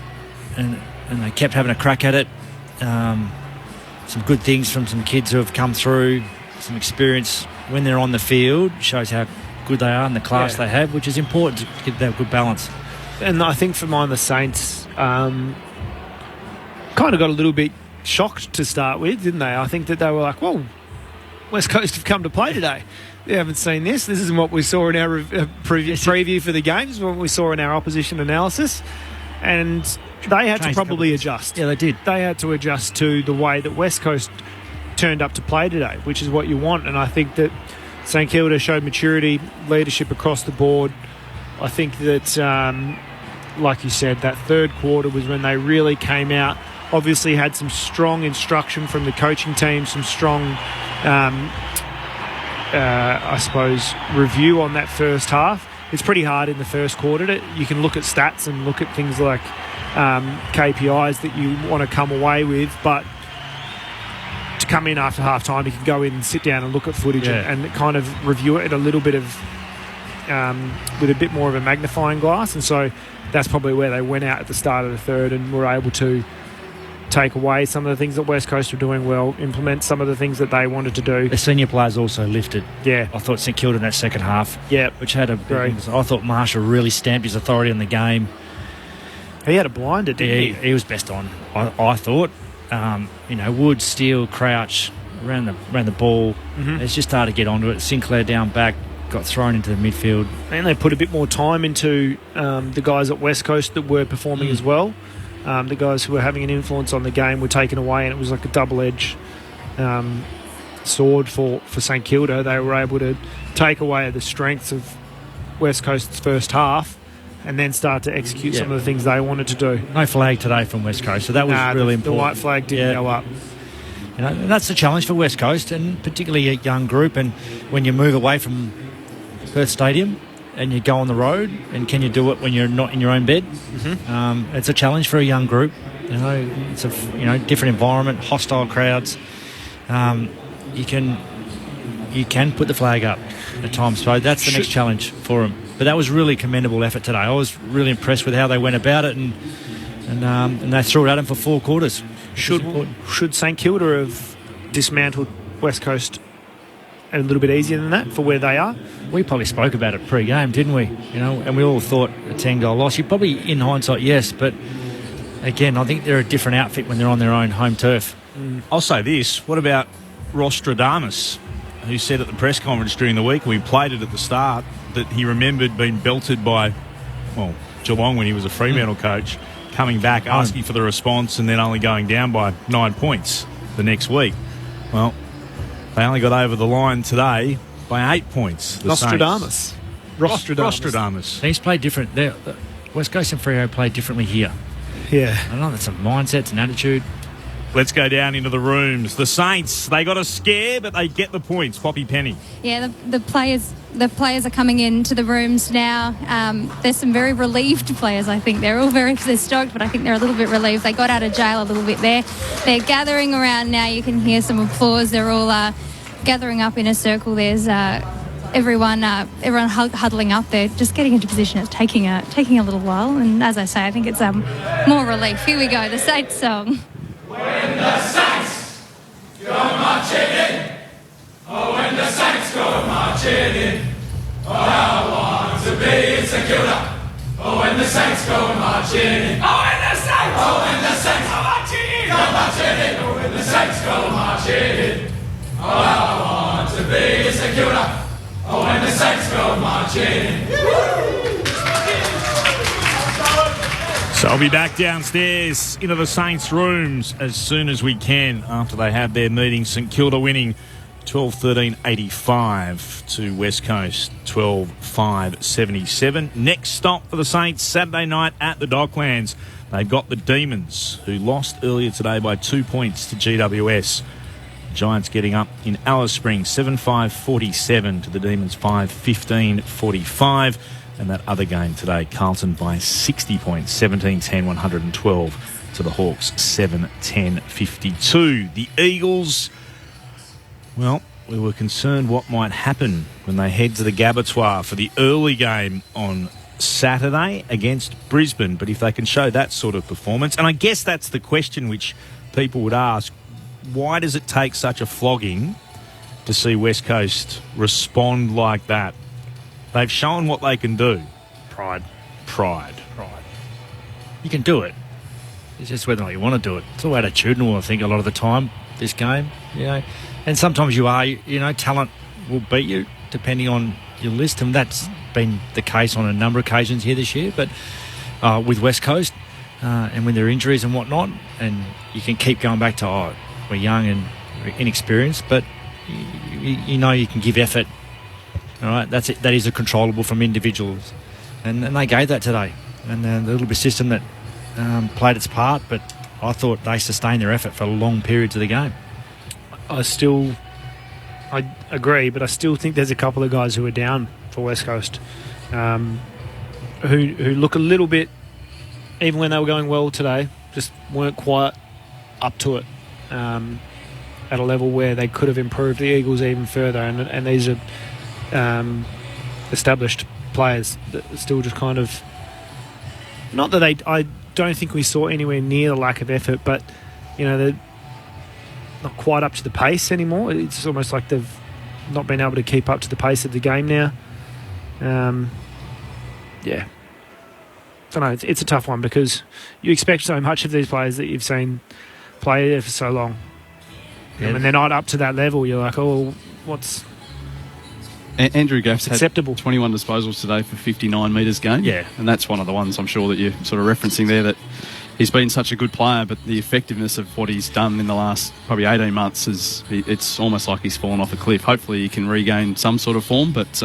and they kept having a crack at it. Some good things from some kids who have come through, some experience when they're on the field, shows how good they are and the class they have, which is important to get that good balance. And I think for mine, the Saints kind of got a little bit shocked to start with, didn't they? I think that they were like, well, West Coast have come to play today. They haven't seen this. This isn't what we saw in our preview for the games, what we saw in our opposition analysis. And they had to probably adjust. Yeah, they did. They had to adjust to the way that West Coast turned up to play today, which is what you want. And I think that St Kilda showed maturity, leadership across the board. I think that, like you said, that third quarter was when they really came out. Obviously had some strong instruction from the coaching team, some strong, I suppose, review on that first half. It's pretty hard in the first quarter. You can look at stats and look at things like KPIs that you want to come away with, but to come in after half time, you can go in and sit down and look at footage and kind of review it at a little bit of with a bit more of a magnifying glass. And so that's probably where they went out at the start of the third and were able to take away some of the things that West Coast were doing well, implement some of the things that they wanted to do. The senior players also lifted. Yeah. I thought St Kilda in that second half. Yeah. Which had a big... I thought Marshall really stamped his authority on the game. He had a blinder, didn't he? He was best on, I thought. Wood, Steele, Crouch, around the ball. Mm-hmm. It's just started to get onto it. Sinclair down back, got thrown into the midfield. And they put a bit more time into the guys at West Coast that were performing as well. The guys who were having an influence on the game were taken away, and it was like a double-edged sword for St Kilda. They were able to take away the strengths of West Coast's first half and then start to execute some of the things they wanted to do. No flag today from West Coast, so that was really important. The white flag didn't go up. And that's the challenge for West Coast, and particularly a young group. And when you move away from Perth Stadium, and you go on the road, and can you do it when you're not in your own bed? Mm-hmm. It's a challenge for a young group. It's a different environment, hostile crowds. You can put the flag up at times, so that's the next challenge for them. But that was really commendable effort today. I was really impressed with how they went about it, and they threw it at them for 4 quarters. Should St Kilda have dismantled West Coast a little bit easier than that for where they are? We probably spoke about it pre-game, didn't we? And we all thought a 10-goal loss. You probably, in hindsight, yes, but again, I think they're a different outfit when they're on their own home turf. I'll say this. What about Rostradamus, who said at the press conference during the week, we played it at the start, that he remembered being belted by, Geelong when he was a Fremantle coach, coming back, asking for the response, and then only going down by 9 points the next week. Well, they only got over the line today by 8 points. Nostradamus. Rostradamus. He's played different. West Coast and Freo played differently here. Yeah. I don't know, that's some mindsets and attitude. Let's go down into the rooms. The Saints, they got a scare, but they get the points. Poppy Penny. Yeah, the players are coming into the rooms now. There's some very relieved players, I think. They're stoked, but I think they're a little bit relieved. They got out of jail a little bit there. They're gathering around now. You can hear some applause. They're all gathering up in a circle. There's everyone huddling up there, just getting into position. It's taking a little while. And as I say, I think it's more relief. Here we go, the Saints song. When the Saints go marching in, when the Saints go marching in, I want to be in St Kilda. When the Saints go marching in, when the Saints go marching in, when the Saints go marching in, I want to be in St Kilda. When the Saints go marching in. So I'll be back downstairs into the Saints' rooms as soon as we can after they have their meeting. St Kilda winning 12-13-85 to West Coast 12-5-77. Next stop for the Saints Saturday night at the Docklands. They've got the Demons, who lost earlier today by 2 points to GWS. Giants getting up in Alice Springs 7-5-47 to the Demons 5-15-45. And that other game today, Carlton by 60 points, 17-10, 112 to the Hawks, 7-10-52. The Eagles, well, we were concerned what might happen when they head to the Gabatoir for the early game on Saturday against Brisbane. But if they can show that sort of performance, and I guess that's the question which people would ask, why does it take such a flogging to see West Coast respond like that? They've shown what they can do. Pride. You can do it. It's just whether or not you want to do it. It's all attitudinal, I think, a lot of the time, this game. And sometimes talent will beat you depending on your list, and that's been the case on a number of occasions here this year. But with West Coast and with their injuries and whatnot, and you can keep going back to, we're young and inexperienced, but you can give effort. All right, that's it. That is a controllable from individuals, and they gave that today. And the little bit system that played its part, but I thought they sustained their effort for long periods of the game. I agree, but I still think there's a couple of guys who are down for West Coast, who look a little bit, even when they were going well today, just weren't quite up to it at a level where they could have improved the Eagles even further. And these are established players that still just kind of, not that I don't think we saw anywhere near the lack of effort, but they're not quite up to the pace anymore. It's almost like they've not been able to keep up to the pace of the game now. I don't know, it's a tough one because you expect so much of these players that you've seen play there for so long. And when they're not up to that level, you're like, what's Andrew Gaff's acceptable? Had 21 disposals today for 59 metres gained. Yeah. And that's one of the ones I'm sure that you're sort of referencing there, that he's been such a good player, but the effectiveness of what he's done in the last probably 18 months it's almost like he's fallen off a cliff. Hopefully he can regain some sort of form, but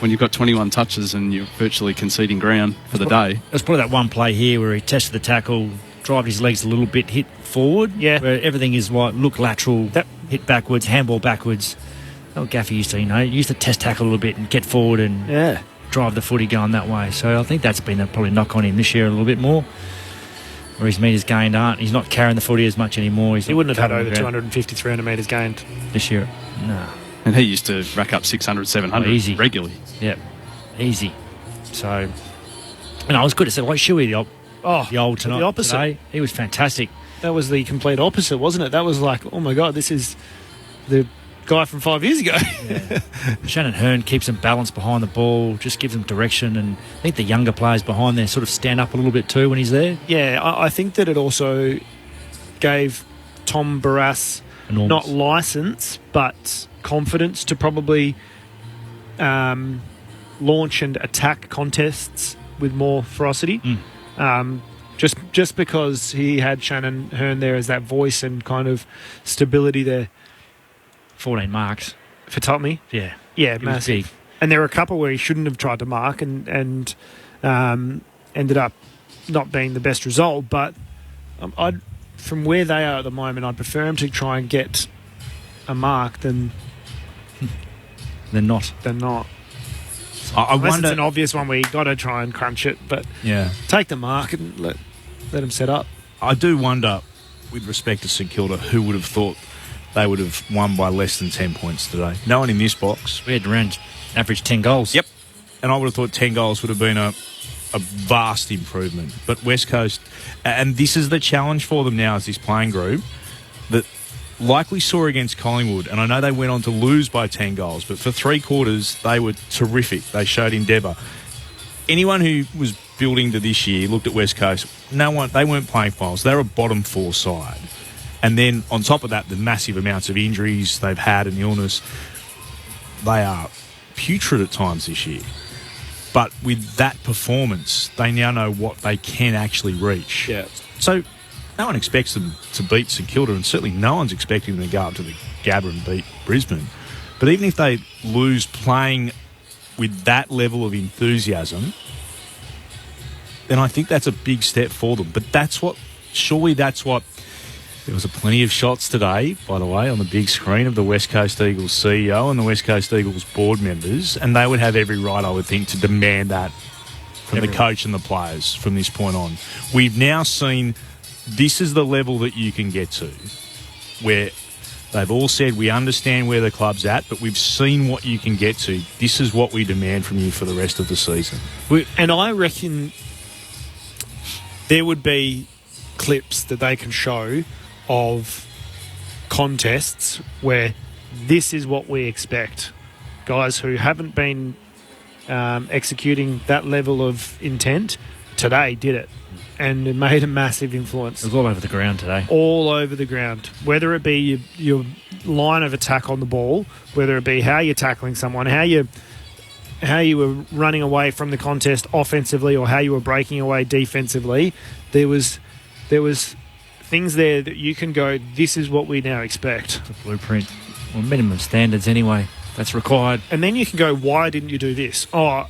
when you've got 21 touches and you're virtually conceding ground for the day. There's probably that one play here where he tested the tackle, drived his legs a little bit, hit forward, where everything is look lateral, hit backwards, handball backwards. Oh, Gaffy used to test tackle a little bit and get forward and drive the footy going that way. So I think that's been a probably knock on him this year a little bit more, where his metres gained aren't. He's not carrying the footy as much anymore. He wouldn't have had over 250, 300 metres gained this year. No. And he used to rack up 600, 700 easy. regularly. Yep, easy. So, it was good to see like Shuey, the old tonight. The opposite. Today. He was fantastic. That was the complete opposite, wasn't it? That was like, oh my God, this is the guy from 5 years ago. Yeah. Shannon Hearn keeps them balanced behind the ball, just gives them direction, and I think the younger players behind there sort of stand up a little bit too when he's there. Yeah, I think that it also gave Tom Barras not licence, but confidence to probably launch and attack contests with more ferocity. Just because he had Shannon Hearn there as that voice and kind of stability there. 14 marks. For Tottenham? Yeah. Yeah, He was massive. big. And there were a couple where he shouldn't have tried to mark and ended up not being the best result. But from where they are at the moment, I'd prefer him to try and get a mark than not. I wonder, it's an obvious one where you got to try and crunch it, but take the mark and let him set up. I do wonder, with respect to St Kilda, who would have thought they would have won by less than 10 points today. No one in this box. We had around average 10 goals. Yep. And I would have thought 10 goals would have been a vast improvement. But West Coast, and this is the challenge for them now as this playing group, that like we saw against Collingwood, and I know they went on to lose by 10 goals, but for 3 quarters, they were terrific. They showed endeavour. Anyone who was building to this year looked at West Coast, they weren't playing finals. They were a bottom 4 side. And then on top of that, the massive amounts of injuries they've had and illness, they are putrid at times this year. But with that performance, they now know what they can actually reach. Yeah. So no one expects them to beat St Kilda, and certainly no one's expecting them to go up to the Gabba and beat Brisbane. But even if they lose playing with that level of enthusiasm, then I think that's a big step for them. But that's what there was plenty of shots today, by the way, on the big screen of the West Coast Eagles CEO and the West Coast Eagles board members, and they would have every right, I would think, to demand that from the coach and the players from this point on. We've now seen this is the level that you can get to, where they've all said we understand where the club's at, but we've seen what you can get to. This is what we demand from you for the rest of the season. And I reckon there would be clips that they can show of contests where this is what we expect. Guys who haven't been executing that level of intent today did it, and it made a massive influence. It was all over the ground today. All over the ground. Whether it be your line of attack on the ball, whether it be how you're tackling someone, how you were running away from the contest offensively, or how you were breaking away defensively, there was things there that you can go, this is what we now expect. The blueprint. Well, minimum standards anyway. That's required. And then you can go, why didn't you do this? Oh,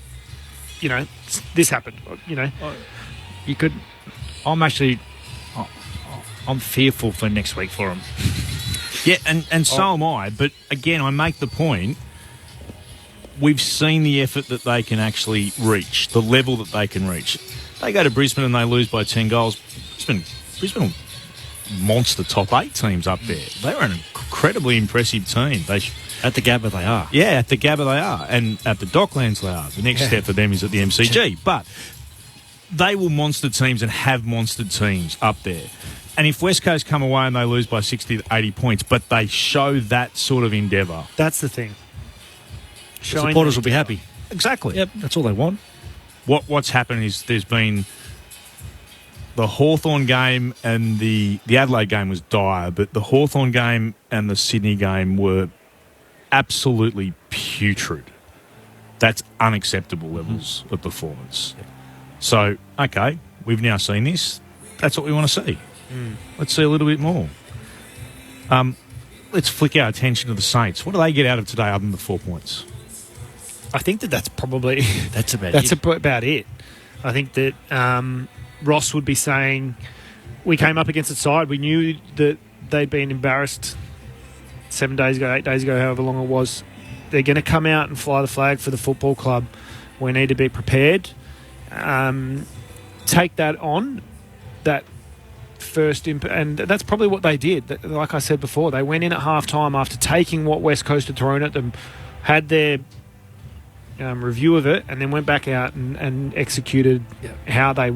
this happened. You could... I'm fearful for next week for them. Yeah, and so am I. But again, I make the point, we've seen the effort that they can actually reach, the level that they can reach. They go to Brisbane and they lose by 10 goals. Brisbane monster top 8 teams up there. They were an incredibly impressive team. At the Gabba they are. Yeah, at the Gabba they are. And at the Docklands they are. The next step for them is at the MCG. But they will monster teams and have monster teams up there. And if West Coast come away and they lose by 60 to 80 points, but they show that sort of endeavour. That's the thing. The supporters will be happy. Exactly. Yep, that's all they want. What's happened is there's been the Hawthorn game and the Adelaide game was dire, but the Hawthorn game and the Sydney game were absolutely putrid. That's unacceptable levels of performance. So, okay, we've now seen this. That's what we want to see. Let's see a little bit more. Let's flick our attention to the Saints. What do they get out of today other than the 4 points? I think that's probably... That's about it. I think that Ross would be saying, we came up against the side. We knew that they'd been embarrassed 7 days ago, 8 days ago, however long it was. They're going to come out and fly the flag for the football club. We need to be prepared. Take that on, that first and that's probably what they did. Like I said before, they went in at half-time after taking what West Coast had thrown at them, had their review of it, and then went back out and executed how they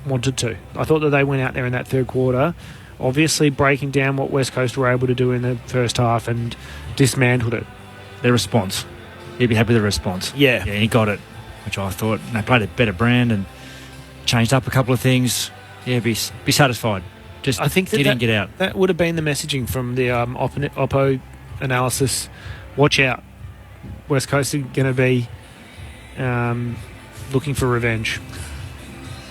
wanted to. I thought that they went out there in that third quarter, obviously breaking down what West Coast were able to do in the first half and dismantled it. Their response. You'd be happy with the response. Yeah. Yeah, he got it, which I thought. And they played a better brand and changed up a couple of things. Yeah, be satisfied. Just I think he didn't get out. That would have been the messaging from the Oppo analysis. Watch out. West Coast are going to be looking for revenge.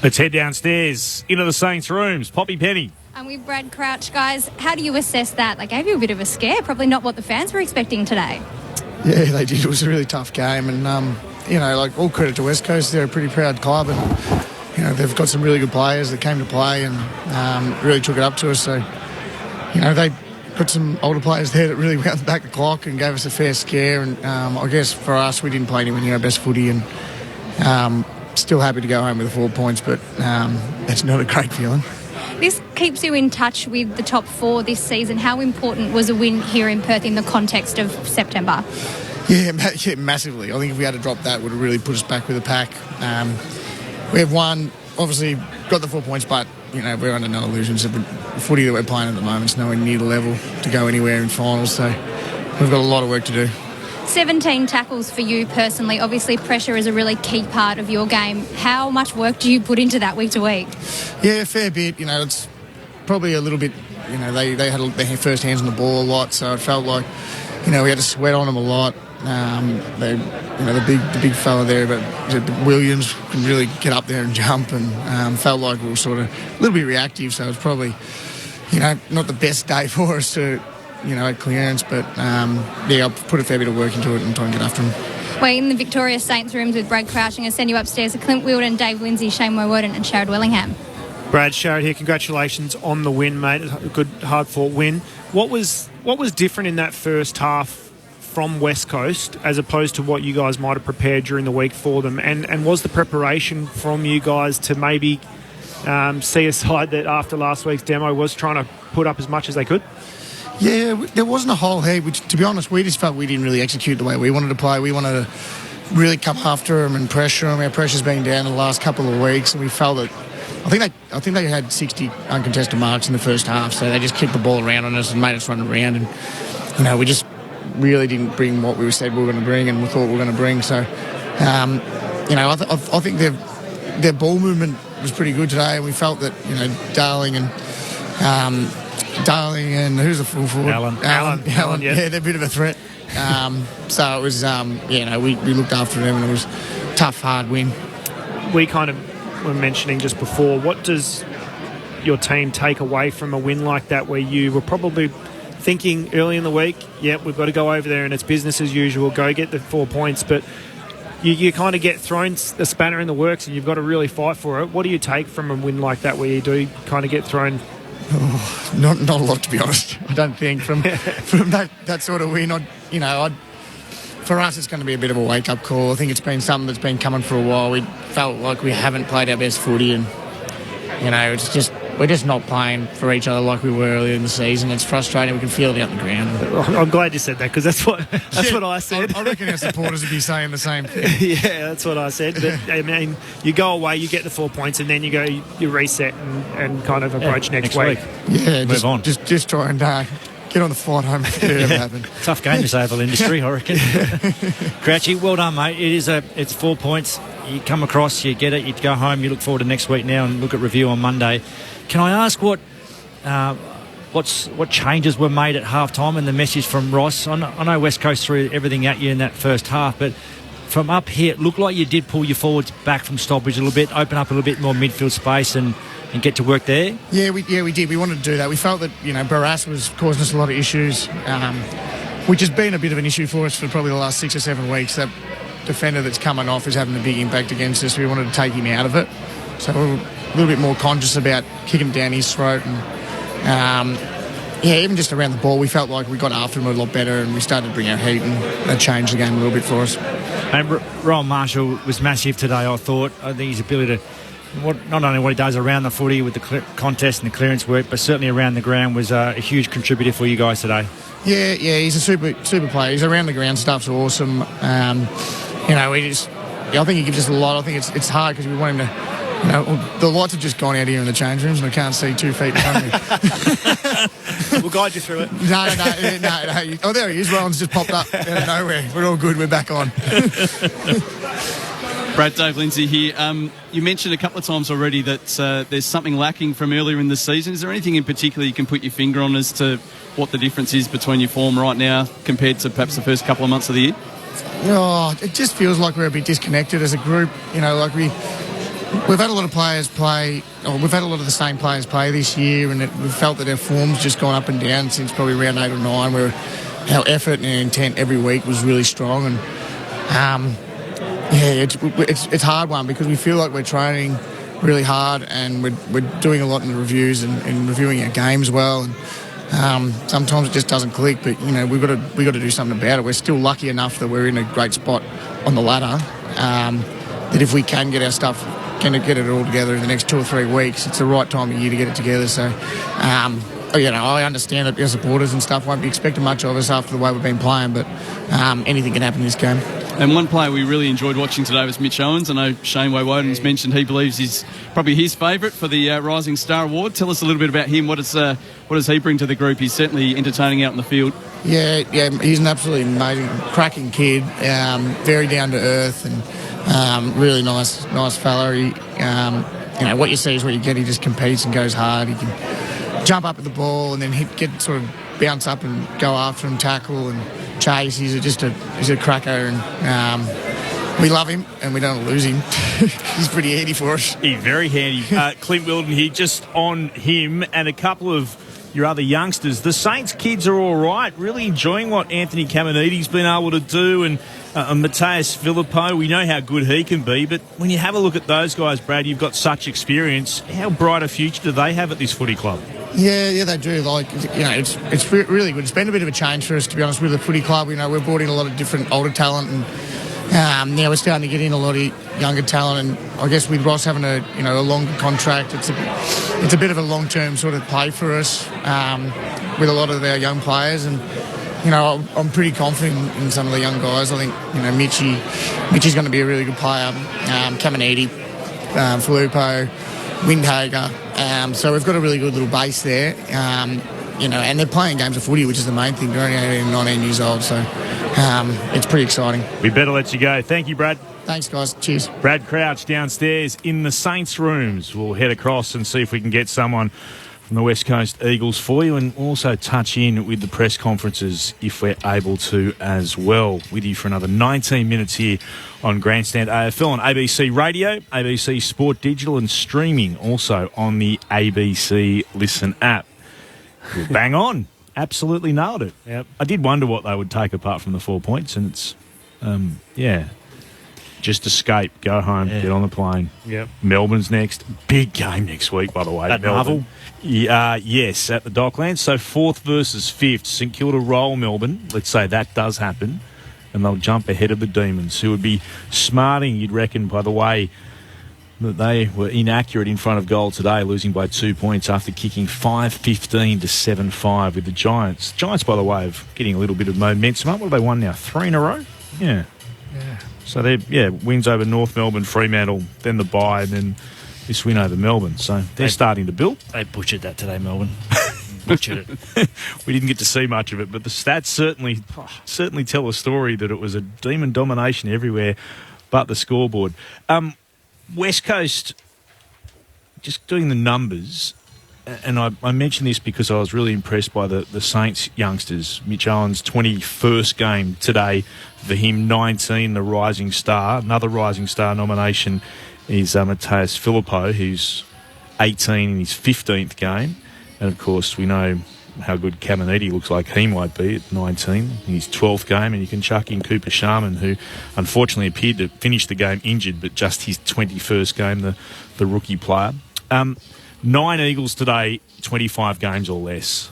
Let's head downstairs into the Saints' rooms. Poppy Penny. And with Brad Crouch, guys, how do you assess that? They gave you a bit of a scare, probably not what the fans were expecting today. Yeah, they did. It was a really tough game, and all credit to West Coast. They're a pretty proud club, and they've got some really good players that came to play and really took it up to us. So, they put some older players there that really wound back the clock and gave us a fair scare. And I guess for us, we didn't play anywhere near our best footy, and still happy to go home with the 4 points, but it's not a great feeling. This keeps you in touch with the top four this season. How important was a win here in Perth in the context of September? Yeah, massively. I think if we had to drop that, it would have really put us back with the pack. We have won, obviously got the 4 points, but we're under no illusions. The footy that we're playing at the moment is nowhere near the level to go anywhere in finals, so we've got a lot of work to do. 17 tackles for you personally. Obviously, pressure is a really key part of your game. How much work do you put into that week to week? Yeah, a fair bit. It's probably a little bit, they had their first hands on the ball a lot, so it felt like, we had to sweat on them a lot. The big fella there, but Williams can really get up there and jump, and felt like we were sort of a little bit reactive, so it was probably, not the best day for us to, at clearance, but I'll put a fair bit of work into it and try and get after him. We're in the Victoria Saints rooms with Brad Crouch. I'm going to send you upstairs to Clint Wilden, Dave Lindsay, Shane Woden and Sharad Wellingham. Brad, Sharad here. Congratulations on the win, mate. A good, hard-fought win. What was different in that first half from West Coast as opposed to what you guys might have prepared during the week for them? And was the preparation from you guys to maybe see a side that after last week's demo was trying to put up as much as they could? Yeah, there wasn't a whole heap, which, to be honest, we just felt we didn't really execute the way we wanted to play. We wanted to really come after them and pressure them. Our pressure's been down in the last couple of weeks, and we felt that I think they had 60 uncontested marks in the first half, so they just kicked the ball around on us and made us run around, and we just really didn't bring what we said we were going to bring and we thought we were going to bring. So, I think their ball movement was pretty good today, and we felt that Darling and who's the full forward? Allen, yeah, they're a bit of a threat. So it was, we looked after them, and it was a tough, hard win. We kind of were mentioning just before, what does your team take away from a win like that, where you were probably thinking early in the week, we've got to go over there and it's business as usual, go get the 4 points, but you kind of get thrown a spanner in the works and you've got to really fight for it. What do you take from a win like that, where you do kind of get thrown? Not a lot, to be honest. I don't think from that sort of win. For us, it's going to be a bit of a wake-up call. I think it's been something that's been coming for a while. We felt like we haven't played our best footy, and it's just we're just not playing for each other like we were earlier in the season. It's frustrating. We can feel it out the ground. I'm glad you said that, because that's what I said. I reckon our supporters would be saying the same thing. Yeah, that's what I said. But I mean, you go away, you get the 4 points, and then you reset and kind of approach next week. Yeah, move on. Just try and get on the flight home. Happen. Tough game, this AFL industry, I reckon. Crouchy, well done, mate. It's 4 points. You come across, you get it, you go home, you look forward to next week now and look at review on Monday. Can I ask what changes were made at half-time and the message from Ross? I know West Coast threw everything at you in that first half, but from up here, it looked like you did pull your forwards back from stoppage a little bit, open up a little bit more midfield space and get to work there? Yeah, we did. We wanted to do that. We felt that, Barras was causing us a lot of issues, which has been a bit of an issue for us for probably the last 6 or 7 weeks. That defender that's coming off is having a big impact against us. We wanted to take him out of it. So we're a little bit more conscious about kicking down his throat. And, even just around the ball, we felt like we got after them a lot better and we started to bring our heat, and that changed the game a little bit for us. And Rowan Marshall was massive today, I thought. I think his ability to, not only what he does around the footy with the contest and the clearance work, but certainly around the ground was a huge contributor for you guys today. Yeah, he's a super player. His around the ground stuff's awesome. I think he gives us a lot. I think it's hard because we want him to. The lights have just gone out here in the change rooms and I can't see 2 feet in front of me. We'll guide you through it. No. Oh, there he is. Rowan's just popped up out of nowhere. We're all good. We're back on. Brad, Dave Lindsay here. You mentioned a couple of times already that there's something lacking from earlier in the season. Is there anything in particular you can put your finger on as to what the difference is between your form right now compared to perhaps the first couple of months of the year? Oh, it just feels like we're a bit disconnected as a group. We've had a lot of players play, or we've had a lot of the same players play this year, and we've felt that our form's just gone up and down since probably round 8 or 9, where our effort and our intent every week was really strong. And it's a hard one because we feel like we're training really hard and we're doing a lot in the reviews and reviewing our games well. And sometimes it just doesn't click, but we've got to do something about it. We're still lucky enough that we're in a great spot on the ladder. That if we can get our stuff, get it all together in the next 2 or 3 weeks, it's the right time of year to get it together. So, I understand that our supporters and stuff won't be expecting much of us after the way we've been playing, but anything can happen in this game. And one player we really enjoyed watching today was Mitch Owens. I know Shane Woden's mentioned he believes he's probably his favourite for the Rising Star Award. Tell us a little bit about him. What does he bring to the group? He's certainly entertaining out in the field. Yeah, he's an absolutely amazing, cracking kid, very down to earth and really nice fella. He, what you see is what you get. He just competes and goes hard. He can jump up at the ball and then get sort of bounce up and go after him, tackle and chase. He's a cracker, and we love him and we don't lose him. He's pretty handy for us. He's very handy. Clint Wilden here, just on him and a couple of your other youngsters. The Saints kids are all right, really enjoying what Anthony Caminiti's been able to do, and Matthias Filippo, we know how good he can be, but when you have a look at those guys, Brad, you've got such experience. How bright a future do they have at this footy club? Yeah, they do. It's really good. It's been a bit of a change for us, to be honest, with the footy club. We've brought in a lot of different older talent, and now we're starting to get in a lot of younger talent. And I guess with Ross having a longer contract, it's a bit of a long-term sort of play for us with a lot of our young players. And I'm pretty confident in some of the young guys. I think Mitchie's going to be a really good player. Caminiti, Filippo, Windhager. So we've got a really good little base there. And they're playing games of footy, which is the main thing. They're only 18 and 19 years old, so it's pretty exciting. We better let you go. Thank you, Brad. Thanks, guys. Cheers. Brad Crouch downstairs in the Saints rooms. We'll head across and see if we can get someone from the West Coast Eagles for you, and also touch in with the press conferences if we're able to as well. With you for another 19 minutes here on Grandstand AFL on ABC Radio, ABC Sport Digital, and streaming also on the ABC Listen app. Well, bang on. Absolutely nailed it. Yep. I did wonder what they would take apart from the 4 points, and it's, just escape, go home, get on the plane. Yep. Melbourne's next. Big game next week, by the way. At Marvel? Yes, at the Docklands. So 4th versus 5th. St Kilda roll Melbourne. Let's say that does happen. And they'll jump ahead of the Demons, who would be smarting, you'd reckon, by the way that they were inaccurate in front of goal today, losing by 2 points after kicking 5-15 to 7-5 with the Giants. Giants, by the way, of getting a little bit of momentum up. What have they won now? 3 in a row? Yeah. So they're, wins over North Melbourne, Fremantle, then the bye, and then this win over Melbourne. So they're starting to build. They butchered that today, Melbourne. Butchered it. We didn't get to see much of it, but the stats certainly tell a story that it was a demon domination everywhere but the scoreboard. West Coast, just doing the numbers, and I mention this because I was really impressed by the Saints youngsters. Mitch Owens' 21st game today for him, 19, the Rising Star. Another Rising Star nomination is Matthias Filippo, who's 18 in his 15th game. And, of course, we know how good Caminiti looks like he might be at 19 in his 12th game. And you can chuck in Cooper Sharman, who unfortunately appeared to finish the game injured, but just his 21st game, the rookie player. 9 Eagles today, 25 games or less.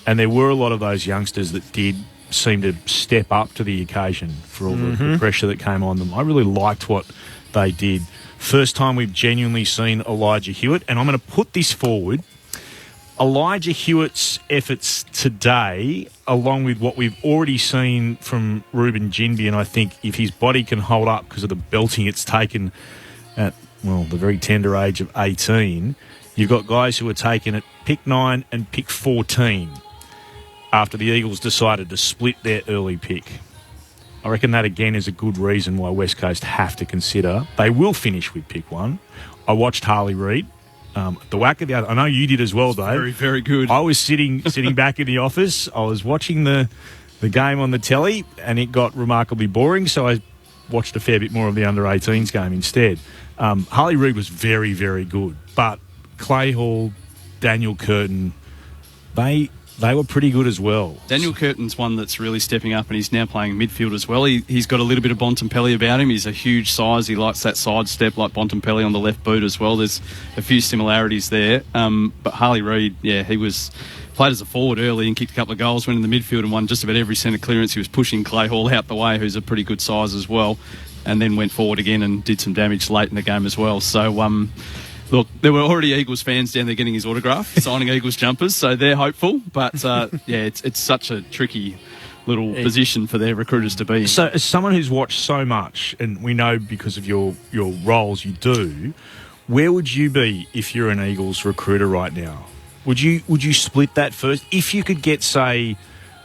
And there were a lot of those youngsters that did seem to step up to the occasion for all the pressure that came on them. I really liked what they did. First time we've genuinely seen Elijah Hewitt, and I'm going to put this forward. Elijah Hewitt's efforts today, along with what we've already seen from Ruben Ginbey, and I think if his body can hold up because of the belting it's taken at, well, the very tender age of 18, you've got guys who were taken at pick 9 and pick 14 after the Eagles decided to split their early pick. I reckon that, again, is a good reason why West Coast have to consider. They will finish with pick 1. I watched Harley Reid. The whack of the other. I know you did as well, Dave. Very, very good. I was sitting back in the office. I was watching the game on the telly, and it got remarkably boring, so I watched a fair bit more of the under-18s game instead. Harley Reid was very, very good, but Clay Hall, Daniel Curtin, they were pretty good as well. Daniel Curtin's one that's really stepping up, and he's now playing midfield as well. He's got a little bit of Bontempelli about him. He's a huge size. He likes that side step like Bontempelli on the left boot as well. There's a few similarities there. But Harley Reid, he was played as a forward early and kicked a couple of goals, went in the midfield and won just about every centre clearance. He was pushing Clay Hall out the way, who's a pretty good size as well, and then went forward again and did some damage late in the game as well. So, look, there were already Eagles fans down there getting his autograph, signing Eagles jumpers, so they're hopeful. But, it's such a tricky little position for their recruiters to be in. So as someone who's watched so much, and we know because of your roles you do, where would you be if you're an Eagles recruiter right now? Would you split that first? If you could get, say,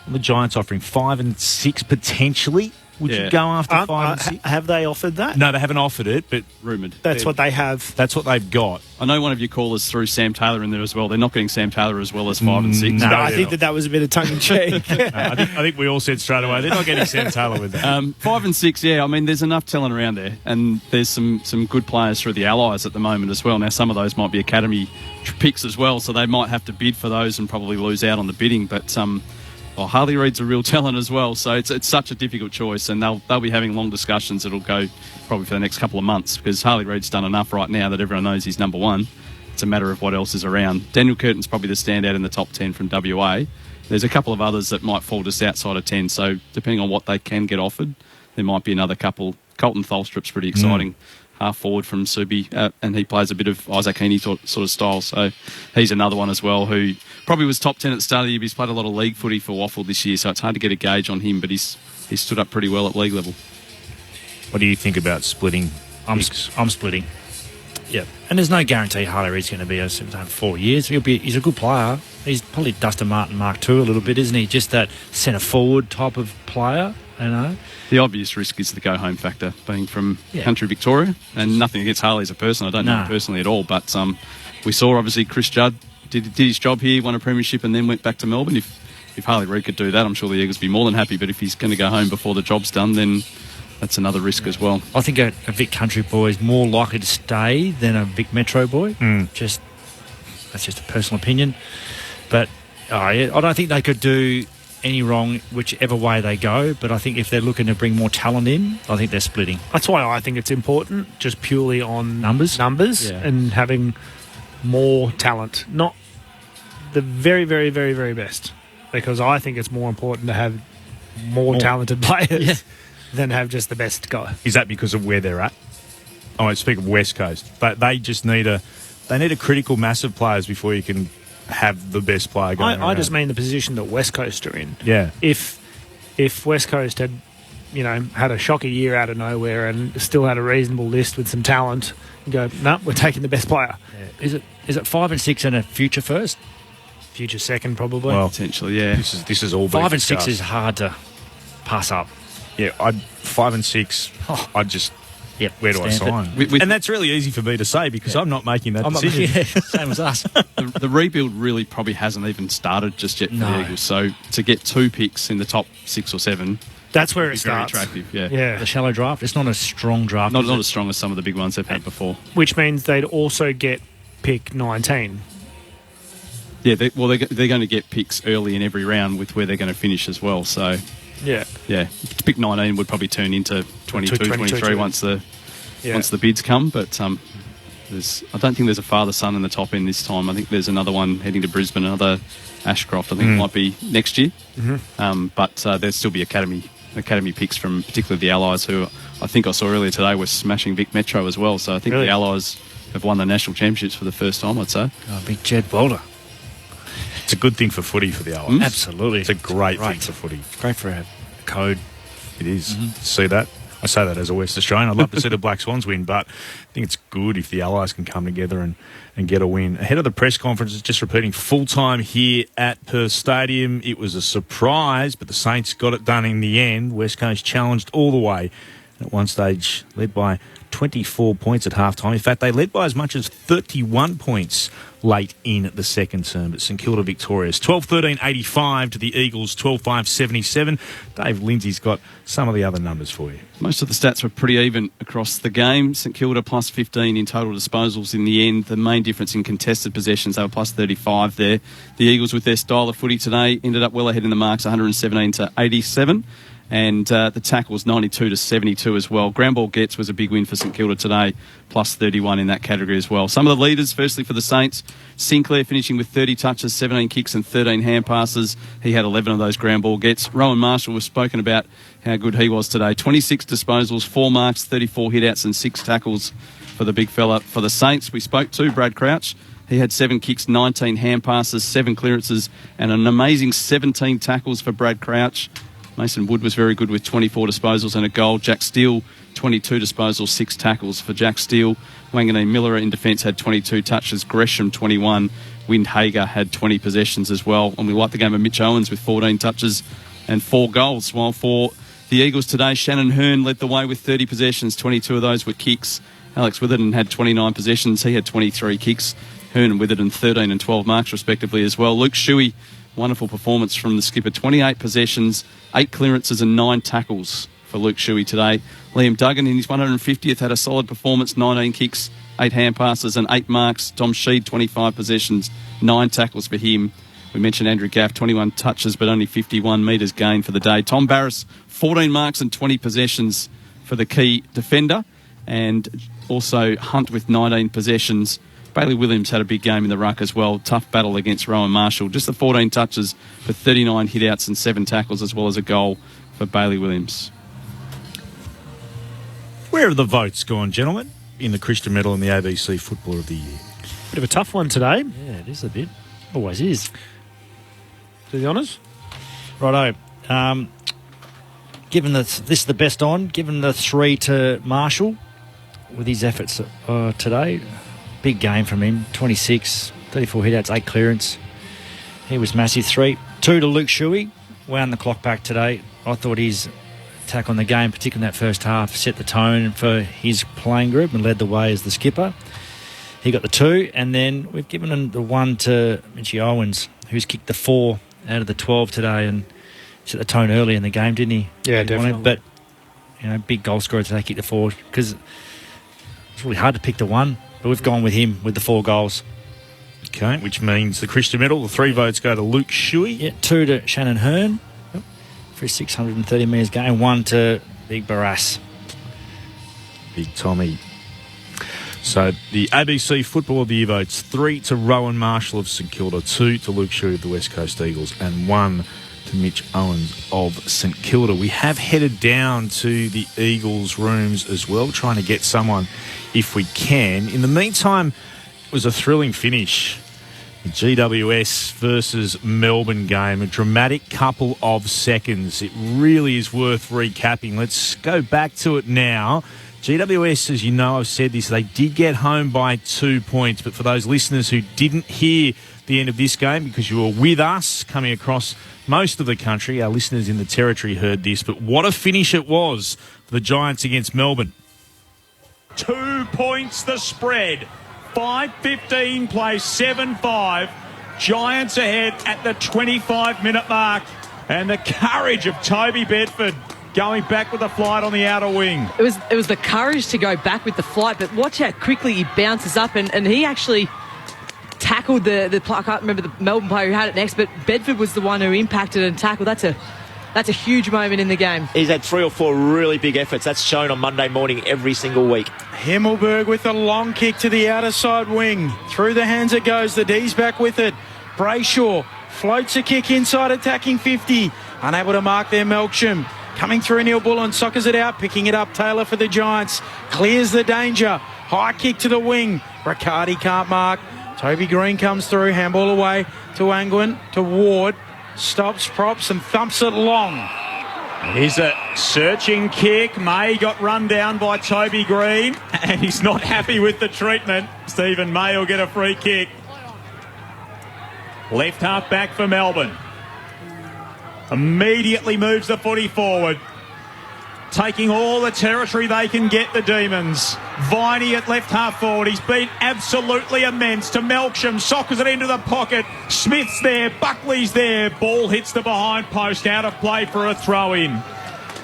the Giants offering 5 and 6 potentially, would you go after 5 and 6? Have they offered that? No, they haven't offered it, but rumoured. That's what they have. That's what they've got. I know one of your callers threw Sam Taylor in there as well. They're not getting Sam Taylor as well as 5 and 6. No, I think that was a bit of tongue-in-cheek. I think we all said straight away, they're not getting Sam Taylor with that. 5 and 6, I mean, there's enough talent around there, and there's some good players through the Allies at the moment as well. Now, some of those might be academy picks as well, so they might have to bid for those and probably lose out on the bidding, but Harley Reid's a real talent as well, so it's such a difficult choice, and they'll be having long discussions that'll go probably for the next couple of months, because Harley Reid's done enough right now that everyone knows he's number one. It's a matter of what else is around. Daniel Curtin's probably the standout in the top 10 from WA. There's a couple of others that might fall just outside of 10, so depending on what they can get offered, there might be another couple. Colton Tholstrup's pretty exciting. Half forward from Subi, and he plays a bit of Isaac Heaney sort of style, so he's another one as well who probably was top 10 at the start of the year, but he's played a lot of league footy for Waffle this year, so it's hard to get a gauge on him, but he's stood up pretty well at league level. What do you think about splitting? I'm splitting. Yeah, and there's no guarantee Harley Reid's going to be a 4 years. He's a good player. He's probably Dustin Martin Mark II a little bit, isn't he? Just that centre forward type of player, you know. The obvious risk is the go-home factor, being from country Victoria, and nothing against Harley as a person. I don't know him personally at all, but we saw, obviously, Chris Judd did his job here, won a premiership, and then went back to Melbourne. If Harley Reid could do that, I'm sure the Eagles would be more than happy, but if he's going to go home before the job's done, then that's another risk as well. I think a Vic country boy is more likely to stay than a Vic metro boy. That's just a personal opinion. But I don't think they could do any wrong whichever way they go, but I think if they're looking to bring more talent in, I think they're splitting. That's why I think it's important, just purely on numbers and having more talent, not the very, very, very, very best, because I think it's more important to have more talented players than have just the best guy. Is that because of where they're at? I speak of West Coast, but they just need a critical mass of players before you can have the best player going I just mean the position that West Coast are in. Yeah. If West Coast had, had a shocker year out of nowhere and still had a reasonable list with some talent, you go, no, we're taking the best player. Yeah. Is it 5 and 6 and a future first? Future second, probably. Well, potentially, yeah. This is all 5 and 6 is hard to pass up. Yeah, 5 and 6. I just. Yep, where do I sign? And that's really easy for me to say because I'm not making that decision. Same as us. The rebuild really probably hasn't even started just yet for the Eagles. So to get 2 picks in the top 6 or 7, that's where it starts. Very attractive. Yeah. The shallow draft. It's not a strong draft. Not as strong as some of the big ones they've had before. Which means they'd also get pick 19. Yeah, they're going to get picks early in every round with where they're going to finish as well. So. Yeah. Pick 19 would probably turn into 22, 23 once the bids come. But I don't think there's a father-son in the top end this time. I think there's another one heading to Brisbane, another Ashcroft. I think it might be next year. But there'll still be academy picks from particularly the Allies, who I think I saw earlier today were smashing Vic Metro as well. So I think the Allies have won the national championships for the first time, I'd say. Oh, big Jed Boulder. It's a good thing for footy for the Allies. Absolutely. It's a great thing for footy. Great for a code. It is. See that? I say that as a West Australian. I'd love to see the Black Swans win, but I think it's good if the Allies can come together and get a win. Ahead of the press conference, just repeating, full-time here at Perth Stadium. It was a surprise, but the Saints got it done in the end. West Coast challenged all the way. At one stage, led by 24 points at halftime. In fact, they led by as much as 31 points late in the second term. But St Kilda victorious. 12-13-85 to the Eagles, 12-5-77. Dave Lindsay's got some of the other numbers for you. Most of the stats were pretty even across the game. St Kilda plus 15 in total disposals in the end. The main difference in contested possessions, they were plus 35 there. The Eagles, with their style of footy today, ended up well ahead in the marks, 117-87. And the tackle was 92-72 as well. Ground ball gets was a big win for St Kilda today, plus 31 in that category as well. Some of the leaders, firstly for the Saints, Sinclair finishing with 30 touches, 17 kicks and 13 hand passes. He had 11 of those ground ball gets. Rowan Marshall was spoken about how good he was today. 26 disposals, 4 marks, 34 hit-outs and 6 tackles for the big fella. For the Saints, we spoke to Brad Crouch. He had 7 kicks, 19 hand passes, 7 clearances and an amazing 17 tackles for Brad Crouch. Mason Wood was very good with 24 disposals and a goal. Jack Steele, 22 disposals, 6 tackles for Jack Steele. Wanganeen Miller in defence had 22 touches. Gresham, 21. Windhager had 20 possessions as well. And we like the game of Mitch Owens with 14 touches and 4 goals. While for the Eagles today, Shannon Hearn led the way with 30 possessions. 22 of those were kicks. Alex Witherden had 29 possessions. He had 23 kicks. Hearn and Witherden 13 and 12 marks respectively as well. Luke Shuey, wonderful performance from the skipper. 28 possessions, 8 clearances and 9 tackles for Luke Shuey today. Liam Duggan in his 150th had a solid performance, 19 kicks, 8 hand passes and 8 marks. Tom Sheed, 25 possessions, 9 tackles for him. We mentioned Andrew Gaff, 21 touches but only 51 metres gained for the day. Tom Barras, 14 marks and 20 possessions for the key defender. And also Hunt with 19 possessions. Bailey Williams had a big game in the ruck as well. Tough battle against Rowan Marshall. Just the 14 touches for 39 hit-outs and 7 tackles as well as a goal for Bailey Williams. Where have the votes gone, gentlemen, in the Christian Medal and the ABC Footballer of the Year? Bit of a tough one today. Yeah, it is a bit. Always is. Do the honours? Righto. Given this is the best on, given the 3 to Marshall with his efforts today. Big game from him. 26, 34 hit-outs, 8 clearance. He was massive. 2 to Luke Shuey. Wound the clock back today. I thought his attack on the game, particularly in that first half, set the tone for his playing group and led the way as the skipper. He got the 2, and then we've given him the 1 to Mitchy Owens, who's kicked the 4 out of the 12 today and set the tone early in the game, didn't he? Yeah, definitely. But, big goal scorer today, kicked the 4, because it's really hard to pick the 1. But we've gone with him with the 4 goals. Okay, which means the Christian Medal, the 3 votes go to Luke Shuey. Yeah, 2 to Shannon Hearn for his 630 metres game, 1 to Big Barras. Big Tommy. So the ABC Football of the Year votes, 3 to Rowan Marshall of St Kilda, 2 to Luke Shuey of the West Coast Eagles, and 1 to Mitch Owens of St Kilda. We have headed down to the Eagles' rooms as well, trying to get someone if we can. In the meantime, it was a thrilling finish. The GWS versus Melbourne game, a dramatic couple of seconds. It really is worth recapping. Let's go back to it now. GWS, as you know, I've said this, they did get home by 2 points, but for those listeners who didn't hear the end of this game, because you were with us coming across most of the country, our listeners in the territory heard this, but what a finish it was for the Giants against Melbourne. 2 points the spread. 5:15 play, 7-5. Giants ahead at the 25-minute mark. And the courage of Toby Bedford going back with a flight on the outer wing. It was the courage to go back with the flight, but watch how quickly he bounces up and he actually tackled the I can't remember the Melbourne player who had it next, but Bedford was the one who impacted and tackled. That's a That's a huge moment in the game. He's had 3 or 4 really big efforts. That's shown on Monday morning every single week. Himmelberg with a long kick to the outer side wing. Through the hands it goes. The D's back with it. Brayshaw floats a kick inside, attacking 50. Unable to mark there, Melksham. Coming through, Neil Bullen soccers it out, picking it up. Taylor for the Giants. Clears the danger. High kick to the wing. Riccardi can't mark. Toby Green comes through. Handball away to Angwin, to Ward. Stops, props and thumps it long. Here's a searching kick. May got run down by Toby Green and he's not happy with the treatment. Stephen May will get a free kick. Left half back for Melbourne. Immediately moves the footy forward. Taking all the territory they can get, the Demons. Viney at left half forward. He's been absolutely immense to Melksham. Soccers it into the pocket. Smith's there. Buckley's there. Ball hits the behind post. Out of play for a throw-in.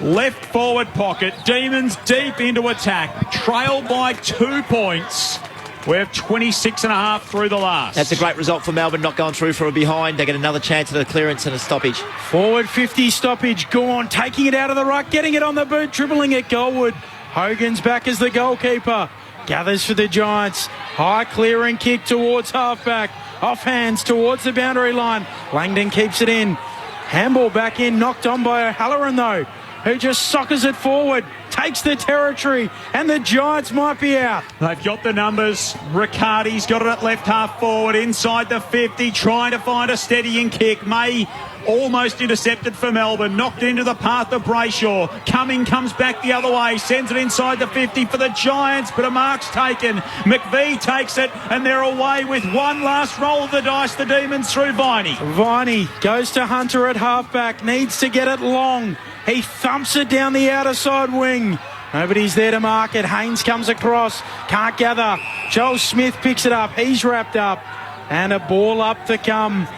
Left forward pocket. Demons deep into attack. Trailed by 2 points. We have 26.5 through the last. That's a great result for Melbourne, not going through for a behind. They get another chance at a clearance and a stoppage. Forward 50 stoppage. Gawn taking it out of the ruck, getting it on the boot, dribbling it goalward. Hogan's back as the goalkeeper. Gathers for the Giants. High clearing kick towards halfback. Off hands towards the boundary line. Langdon keeps it in. Handball back in, knocked on by O'Halloran though, who just soccers it forward, takes the territory, and the Giants might be out. They've got the numbers. Riccardi's got it at left half forward, inside the 50, trying to find a steadying kick. May almost intercepted for Melbourne, knocked into the path of Brayshaw. Cumming comes back the other way, sends it inside the 50 for the Giants, but a mark's taken. McVie takes it, and they're away with one last roll of the dice. The Demons through Viney. Viney goes to Hunter at halfback, needs to get it long. He thumps it down the outer side wing. Nobody's there to mark it. Haynes comes across, can't gather. Joel Smith picks it up, he's wrapped up, and a ball up to come.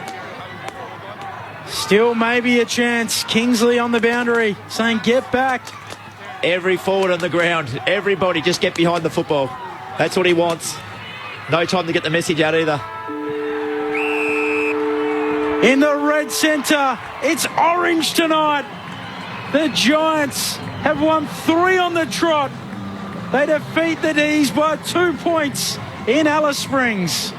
Still maybe a chance. Kingsley on the boundary saying get back. Every forward on the ground, everybody just get behind the football. That's what he wants. No time to get the message out either. In the red centre, it's orange tonight. The Giants have won 3 on the trot. They defeat the D's by 2 points in Alice Springs.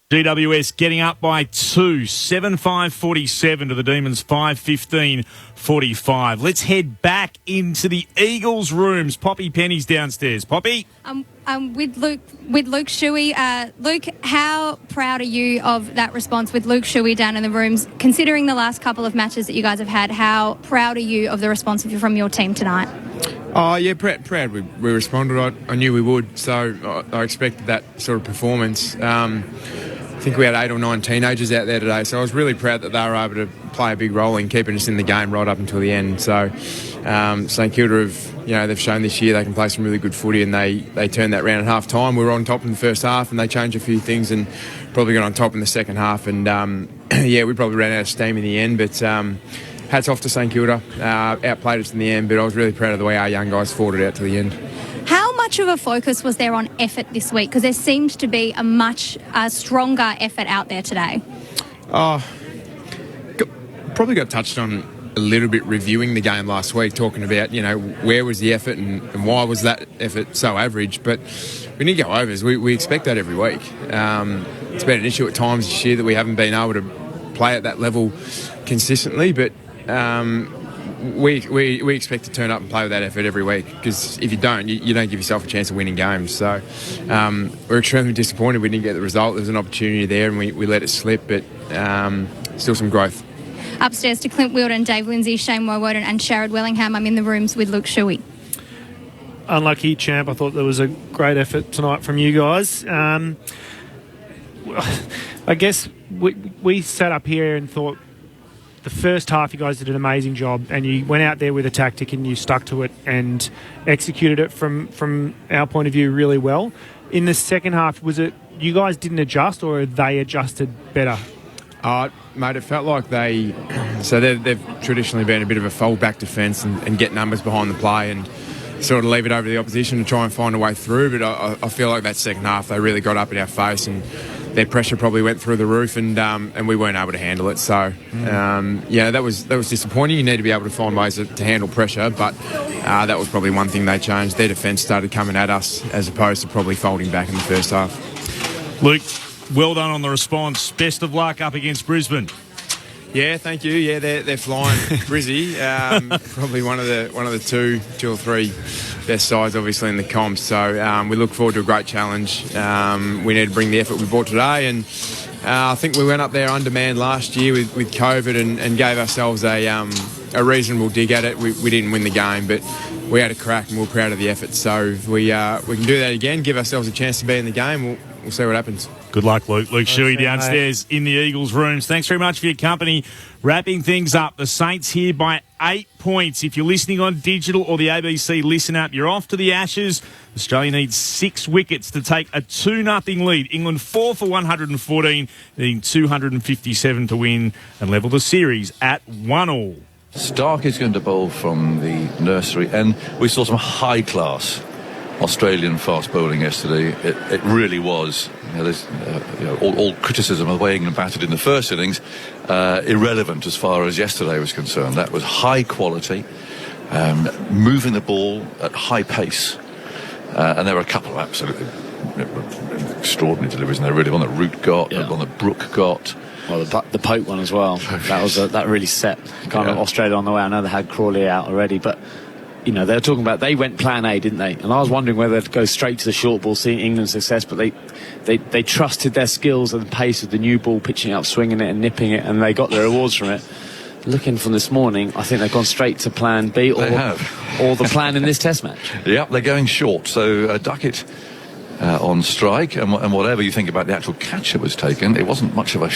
GWS getting up by 2, 7-5-47 to the Demons 5-15-45. Let's head back into the Eagles' rooms. Poppy Penny's downstairs. Poppy? With Luke Shuey. Luke, how proud are you of that response with Luke Shuey down in the rooms? Considering the last couple of matches that you guys have had, how proud are you of the response from your team tonight? Oh, yeah, proud. We responded. I knew we would, so I expected that sort of performance. I think we had 8 or 9 teenagers out there today, so I was really proud that they were able to play a big role in keeping us in the game right up until the end. So St Kilda they've shown this year they can play some really good footy, and they turned that round at half time. We were on top in the first half and they changed a few things and probably got on top in the second half, and we probably ran out of steam in the end, but hats off to St Kilda. Outplayed us in the end, but I was really proud of the way our young guys fought it out to the end. How much of a focus was there on effort this week? Because there seemed to be a much stronger effort out there today. Probably got touched on a little bit reviewing the game last week, talking about, where was the effort and why was that effort so average. But we didn't go overs. We expect that every week. It's been an issue at times this year that we haven't been able to play at that level consistently, but we expect to turn up and play with that effort every week, because if you don't, you don't give yourself a chance of winning games. So we're extremely disappointed we didn't get the result. There was an opportunity there and we let it slip, but still some growth. Upstairs to Clint Wilden, Dave Lindsay, Shane Woden and Sharad Wellingham. I'm in the rooms with Luke Shuey. Unlucky, champ. I thought there was a great effort tonight from you guys. I guess we sat up here and thought the first half you guys did an amazing job, and you went out there with a tactic and you stuck to it and executed it from our point of view really well. In the second half, was it you guys didn't adjust or they adjusted better? Mate, it felt like they've traditionally been a bit of a fold-back defence and get numbers behind the play and sort of leave it over to the opposition to try and find a way through. But I feel like that second half they really got up in our face and their pressure probably went through the roof, and we weren't able to handle it. So that was disappointing. You need to be able to find ways to handle pressure, but that was probably one thing they changed. Their defence started coming at us as opposed to probably folding back in the first half. Luke, well done on the response. Best of luck up against Brisbane. Yeah, thank you. Yeah, they're flying. Brizzy, probably one of the two or three best sides, obviously, in the comp. So we look forward to a great challenge. We need to bring the effort we brought today, and I think we went up there on demand last year with COVID and gave ourselves a reasonable dig at it. We didn't win the game, but we had a crack, and we're proud of the effort. So if we can do that again, give ourselves a chance to be in the game. We'll see what happens. Good luck, Luke. Luke Shuey downstairs in the Eagles' rooms. Thanks very much for your company. Wrapping things up, the Saints here by 8 points. If you're listening on digital or the ABC Listen app, you're off to the Ashes. Australia needs 6 wickets to take a 2-0 lead. England 4 for 114, needing 257 to win and level the series at 1-1. Stark is going to bowl from the nursery, and we saw some high-class Australian fast bowling yesterday. It really was. All criticism of the way England batted in the first innings, irrelevant as far as yesterday was concerned. That was high quality, moving the ball at high pace, and there were a couple of absolutely extraordinary deliveries in there. Really, one that Root got, one that Brook got. Well, the Pope one as well. That really set kind of Australia on the way. I know they had Crawley out already, but they were talking about they went plan A, didn't they? And I was wondering whether to go straight to the short ball, seeing England's success, but they trusted their skills and the pace of the new ball, pitching up, swinging it and nipping it, and they got their rewards from it. Looking from this morning, I think they've gone straight to plan B or the plan in this test match. Yep, they're going short, so Duckett on strike, and whatever you think about the actual catch that was taken, it wasn't much of a